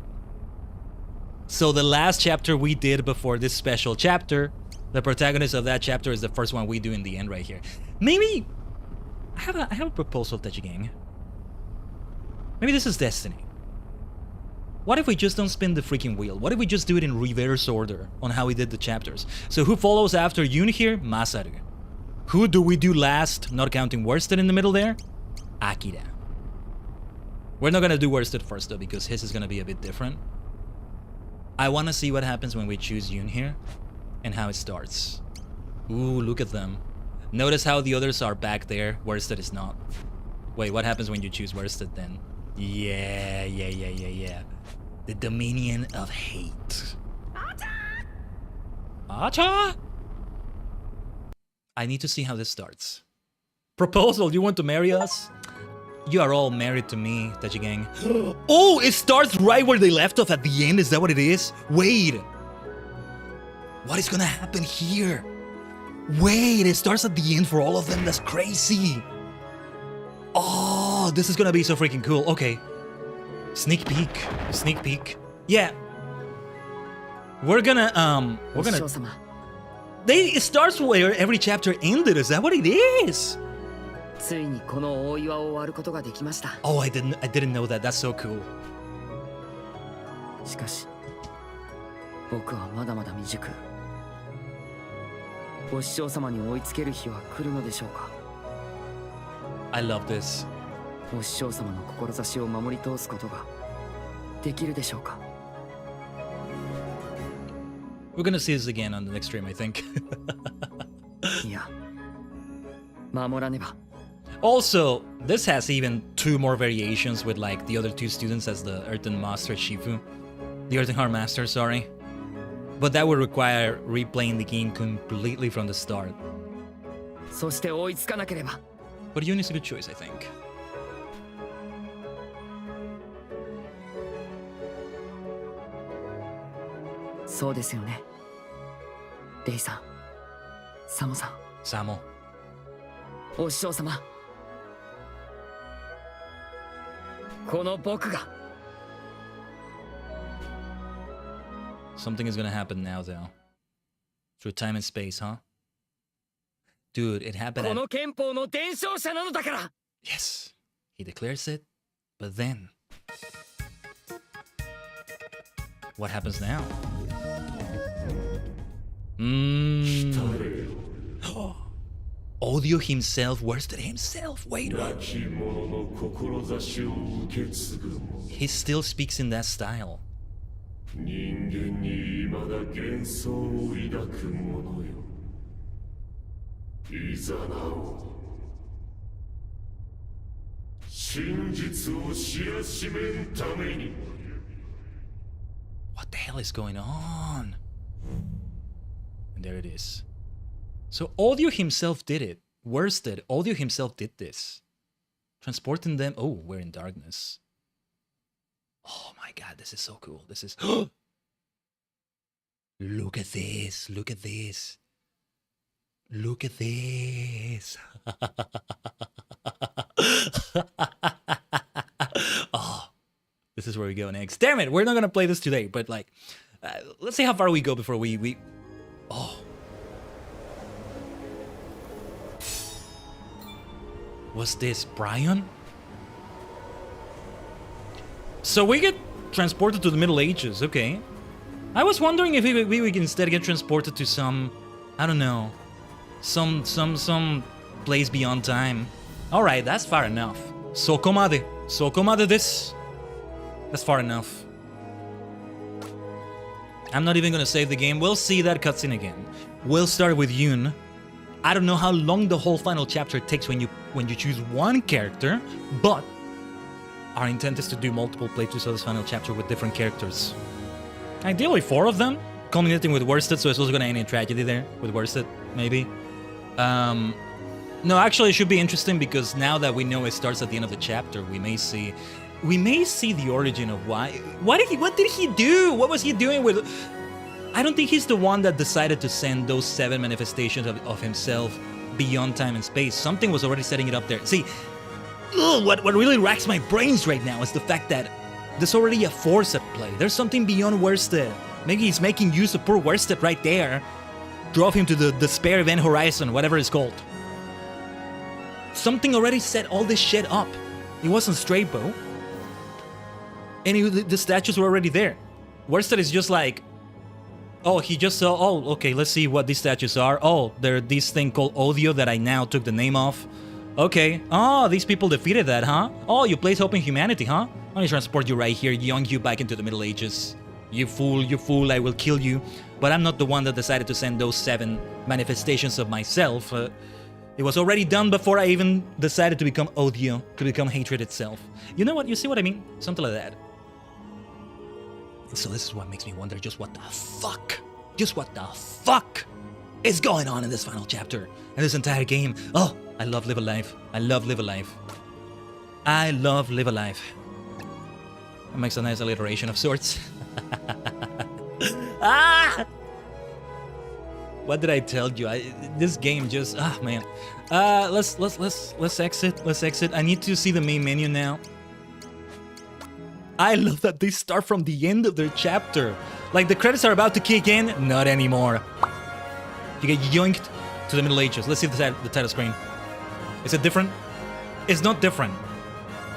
So the last chapter we did before this special chapter, the protagonist of that chapter is the first one we do in the end right here. Maybe... I have a proposal, Tajigen. Maybe this is destiny. What if we just don't spin the freaking wheel? What if we just do it in reverse order on how we did the chapters? So who follows after Yun here? Masaru. Who do we do last, not counting Worsted in the middle there? Akira. We're not gonna do Worsted first though, because his is gonna be a bit different. I wanna see what happens when we choose Yun here, and how it starts. Ooh, look at them. Notice how the others are back there, Worsted is not. Wait, what happens when you choose Worsted then? Yeah. The Dominion of Hate. Acha! I need to see how this starts. Proposal, you want to marry us? You are all married to me, Tajigen. Oh, it starts right where they left off at the end? Is that what it is? Wait. What is gonna happen here? Wait, it starts at the end for all of them? That's crazy. Oh, this is gonna be so freaking cool. Okay. Sneak peek. Yeah. We're gonna, it starts where every chapter ended. Is that what it is? Oh, I didn't know that. That's so cool. しかし、僕はまだまだ未熟。お師匠様に追いつける日は来るのでしょうか。I love this. お師匠様の志を守り通すことができるでしょうか。We're gonna see this again on the next stream, I think. いや、守らねば。Also, this has even 2 more variations with like the other 2 students as the Earthen Master Shifu. The Earthen Heart Master, sorry. But that would require replaying the game completely from the start. そして追いつかなければ。But Yun is a good choice, I think. そうですよね。レイさん、サモさん。サモ。お師匠様。この僕が。Something is gonna happen now, though. Through time and space, huh? Dude, it happened こ at... の憲法の伝承者なのだから Yes, he declares it, but then... What happens now? Audio himself worsted himself. Wait. He still speaks in that style. 人間に未だ幻想を抱く者よ。いざなお真実を知らしめんために。What the hell is going on? And there it is. So Audio himself did it. Worsted. Audio himself did this. Transporting them. Oh, we're in darkness. Oh my god, this is so cool. This is... Look at this. Look at this. Look at this. Oh, this is where we go next. Damn it, we're not gonna play this today, but like, let's see how far we go before we... Oh. Was this Brian? So we get transported to the Middle Ages, okay. I was wondering if we could instead get transported to some, I don't know, some place beyond time. Alright, that's far enough. Sokomade this. That's far enough. I'm not even gonna save the game. We'll see that cutscene again. We'll start with Yoon. I don't know how long the whole final chapter takes when you choose one character, but our intent is to do multiple playthroughs of this final chapter with different characters. Ideally 4 of them, culminating with Worsted, so it's also gonna end in tragedy there, with Worsted, maybe. No, actually it should be interesting because now that we know it starts at the end of the chapter, we may see the origin of why. What did he do? What was he doing with... I don't think he's the one that decided to send those 7 manifestations of himself beyond time and space. Something was already setting it up there. See, what really racks my brains right now is the fact that there's already a force at play. There's something beyond Worsted. Maybe he's making use of poor Worsted right there. Drove him to the despair event horizon, whatever it's called. Something already set all this shit up. It wasn't straight, Bo. And the statues were already there. Worsted is just like... Oh, he just saw, oh, okay, let's see what these statues are. Oh, they're this thing called Audio that I now took the name of. Okay. Oh, these people defeated that, huh? Oh, you place hope in humanity, huh? Let me transport you right here, young you back into the Middle Ages. You fool, I will kill you. But I'm not the one that decided to send those 7 manifestations of myself. It was already done before I even decided to become Audio, to become hatred itself. You know what? You see what I mean? Something like that. So this is what makes me wonder just what the fuck is going on in this final chapter and this entire game. Oh, I love Live Alive. I love Live Alive. I love Live Alive. That makes a nice alliteration of sorts. Ah! What did I tell you? This game just... Ah, man. Let's exit. Let's exit. I need to see the main menu now. I love that they start from the end of their chapter. Like the credits are about to kick in. Not anymore. You get yoinked to the Middle Ages. Let's see the title screen. Is it different? It's not different.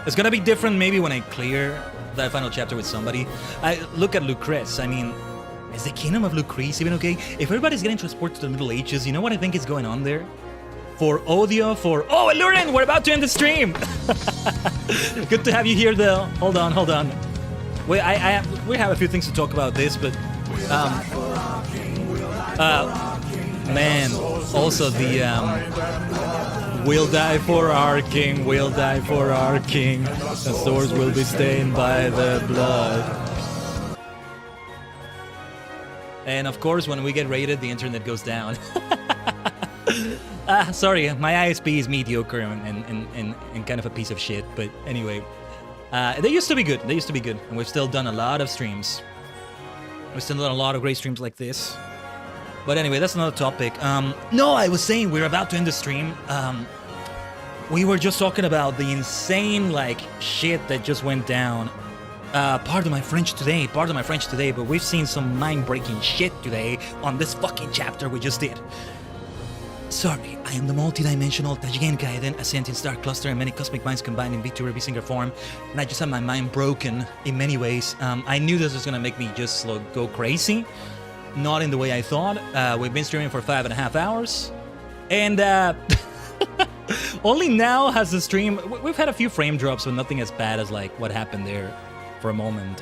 It's gonna be different maybe when I clear that final chapter with somebody. I look at Lucrece. I mean, is the Kingdom of Lucrece even okay? If everybody's getting transported to the Middle Ages, you know what I think is going on there? For Audio, for... Oh, Lurin, we're about to end the stream! Good to have you here, though. Hold on. Wait, we have a few things to talk about this, but... man, also the... We'll die for our king, we'll die for our king. The swords will be stained by the blood. And of course, when we get raided, the internet goes down. Sorry, my ISP is mediocre and kind of a piece of shit, but anyway. They used to be good, and we've still done a lot of streams. We've still done a lot of great streams like this. But anyway, that's another topic. No, I was saying we're about to end the stream. We were just talking about the insane, like, shit that just went down. Pardon my French today, but we've seen some mind-breaking shit today on this fucking chapter we just did. Sorry, I am the multi-dimensional Tajigen Khaiden, a sentient star cluster and many cosmic minds combined in VTuber single form, and I just had my mind broken in many ways. I knew this was gonna make me just go crazy, not in the way I thought. We've been streaming for 5.5 hours, and only now has the stream... We've had a few frame drops, but nothing as bad as like what happened there for a moment.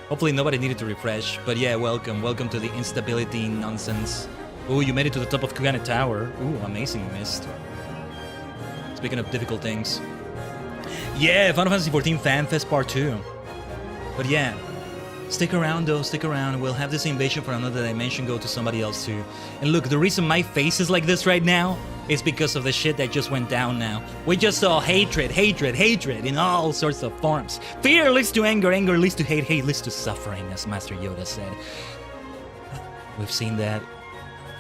Hopefully nobody needed to refresh, but yeah, welcome to the instability nonsense. Ooh, you made it to the top of Kugane Tower. Ooh, amazing, you missed. Speaking of difficult things. Yeah, Final Fantasy XIV Fan Fest Part 2. But yeah, stick around though, stick around. We'll have this invasion for another dimension go to somebody else too. And look, the reason my face is like this right now is because of the shit that just went down now. We just saw hatred in all sorts of forms. Fear leads to anger, anger leads to hate, hate leads to suffering, as Master Yoda said. We've seen that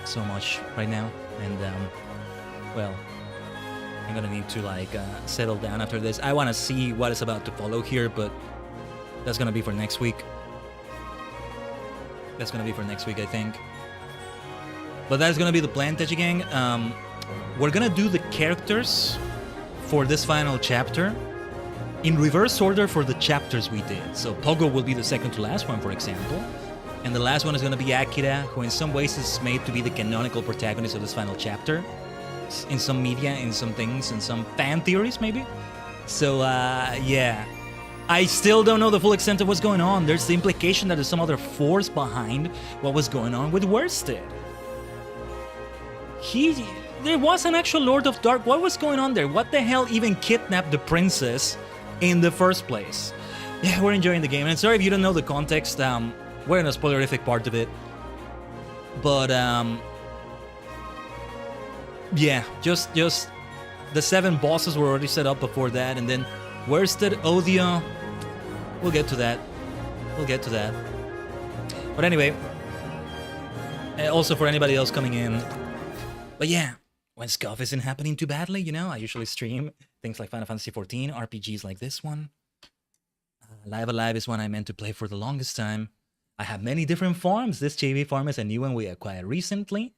so much right now, and well, I'm gonna need to like settle down after this. I want to see what is about to follow here, but that's gonna be for next week. That's gonna be for next week, I think. But that's gonna be the plan, Tajigen. We're gonna do the characters for this final chapter in reverse order for the chapters we did. So Pogo will be the second to last one, for example. And the last one is going to be Akira, who in some ways is made to be the canonical protagonist of this final chapter. In some media, in some things, in some fan theories, maybe? So, yeah. I still don't know the full extent of what's going on. There's the implication that there's some other force behind what was going on with Worsted. There was an actual Lord of Dark. What was going on there? What the hell even kidnapped the princess in the first place? Yeah, we're enjoying the game. And sorry if you don't know the context. We're in a spoilerific part of it, but yeah, just the 7 bosses were already set up before that, and then Worsted, Odia, we'll get to that. But anyway, also for anybody else coming in, but yeah, when stuff isn't happening too badly, you know, I usually stream things like Final Fantasy XIV, RPGs like this one. Live Alive is one I meant to play for the longest time. I have many different forms. This JV form is a new one we acquired recently,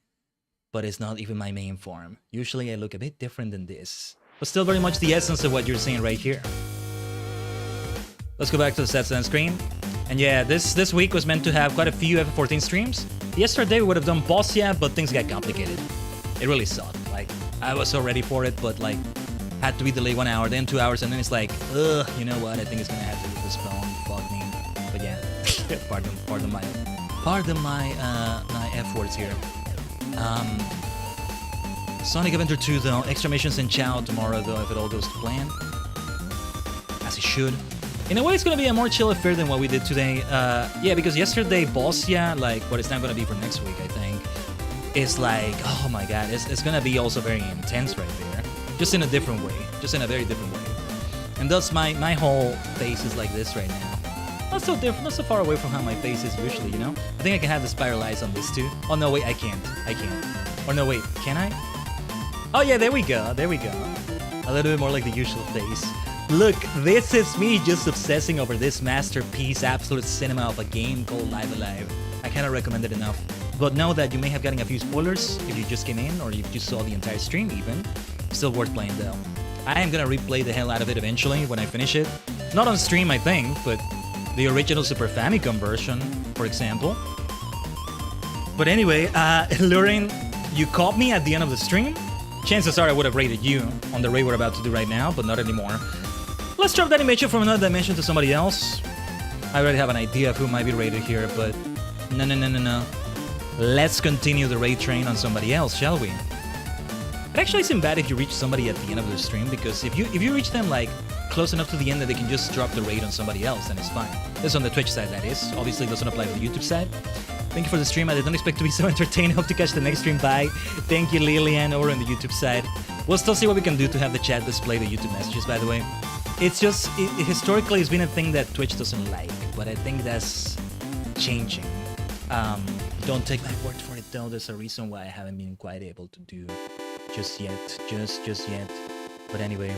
but it's not even my main form. Usually I look a bit different than this, but still very much the essence of what you're seeing right here. Let's go back to the stats on screen. And yeah, this week was meant to have quite a few FF14 streams. Yesterday we would have done Bossia, but things got complicated. It really sucked. Like, I was so ready for it, but like, had to be delayed 1 hour, then 2 hours, and then it's like, ugh, you know what? I think it's gonna have to be postponed. Fuck me. But yeah. Pardon my F words here. Sonic Adventure 2 though, extra missions and Chow tomorrow though, if it all goes to plan. As it should. In a way, it's gonna be a more chill affair than what we did today. Yeah, because yesterday, Bossia, like what it's not gonna be for next week, I think, is like, oh my god, it's gonna be also very intense right there. Just in a different way. Just in a very different way. And thus my whole face is like this right now. Not so different, not so far away from how my face is usually, you know? I think I can have the spiral eyes on this too. Oh no, wait, I can't. Or no, wait, can I? Oh yeah, there we go. A little bit more like the usual face. Look, this is me just obsessing over this masterpiece, absolute cinema of a game called Live Alive. I cannot recommend it enough. But know that you may have gotten a few spoilers if you just came in, or if you just saw the entire stream even. Still worth playing though. I am gonna replay the hell out of it eventually when I finish it. Not on stream, I think, but the original Super Famicom version, for example. But anyway, Lurin, you caught me at the end of the stream. Chances are I would have rated you on the raid we're about to do right now, but not anymore. Let's drop that animation from another dimension to somebody else. I already have an idea of who might be rated here, but no. Let's continue the raid train on somebody else, shall we? It actually isn't bad if you reach somebody at the end of the stream, because if you reach them like close enough to the end that they can just drop the raid on somebody else, then it's fine. This is on the Twitch side, that is. Obviously, it doesn't apply to the YouTube side. Thank you for the stream. I didn't expect to be so entertained. Hope to catch the next stream. Bye. Thank you, Lilian, over on the YouTube side. We'll still see what we can do to have the chat display the YouTube messages, by the way. It's just, historically, it's been a thing that Twitch doesn't like, but I think that's changing. Don't take my word for it, though. There's a reason why I haven't been quite able to do just yet. Just yet. But anyway.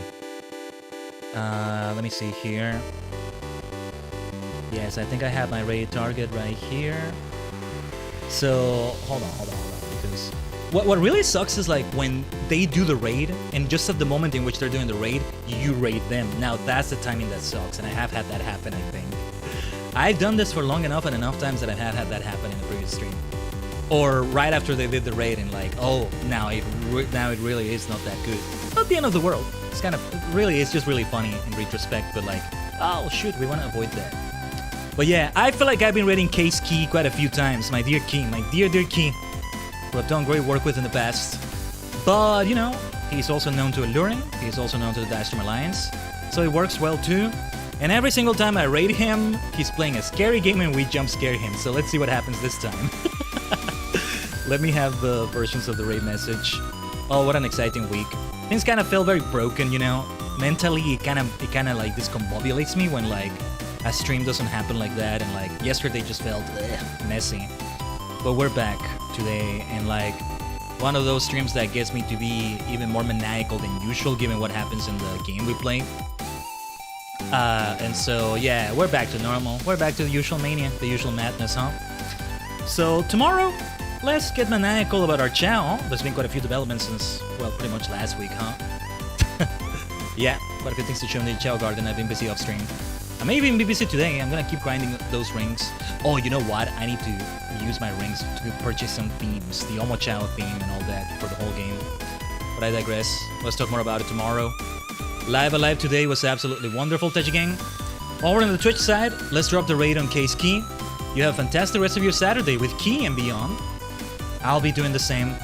Let me see here. Yes, I think I have my raid target right here. So, hold on, because What really sucks is like when they do the raid, and just at the moment in which they're doing the raid, you raid them. Now that's the timing that sucks, and I have had that happen, I think. I've done this for long enough and enough times that I have had that happen in the previous stream. Or right after they did the raid and like, oh, now it really is not that good. Not the end of the world. It's kind of, really, it's just really funny in retrospect, but like, oh shoot, we want to avoid that. But yeah, I feel like I've been raiding Case Key quite a few times. My dear Key, my dear Key, who I've done great work with in the past. But, you know, he's also known to alluring. He's also known to the Dash Stream Alliance. So it works well too. And every single time I raid him, he's playing a scary game and we jump scare him. So let's see what happens this time. Let me have the versions of the raid message. Oh, what an exciting week. Things kind of feel very broken, you know. Mentally, it kind of like discombobulates me when like a stream doesn't happen like that, and like yesterday just felt messy. But we're back today, and like one of those streams that gets me to be even more maniacal than usual given what happens in the game we play. And so yeah, we're back to normal. We're back to the usual mania, the usual madness, huh? So tomorrow, let's get maniacal about our channel. There's been quite a few developments since, well, pretty much last week, huh? Yeah, quite a few things to show in the Chao Garden. I've been busy off stream. I may even be busy today. I'm gonna keep grinding those rings. Oh, you know what? I need to use my rings to purchase some themes. The Omo Chao theme and all that for the whole game. But I digress. Let's talk more about it tomorrow. Live Alive today was absolutely wonderful, Tajigen. Over on the Twitch side, let's drop the raid on Case Key. You have a fantastic rest of your Saturday with Key and beyond. I'll be doing the same.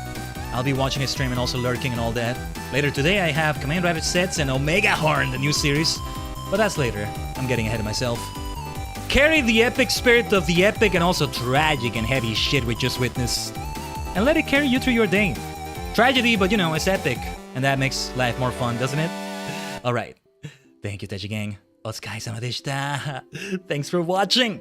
I'll be watching his stream and also lurking and all that. Later today I have Command Rabbit Sets and Omega Horn, the new series. But that's later. I'm getting ahead of myself. Carry the epic spirit of the epic and also tragic and heavy shit we just witnessed. And let it carry you through your day. Tragedy, but you know, it's epic. And that makes life more fun, doesn't it? Alright. Thank you, Tajigen. Otsukaresama deshita. Thanks for watching.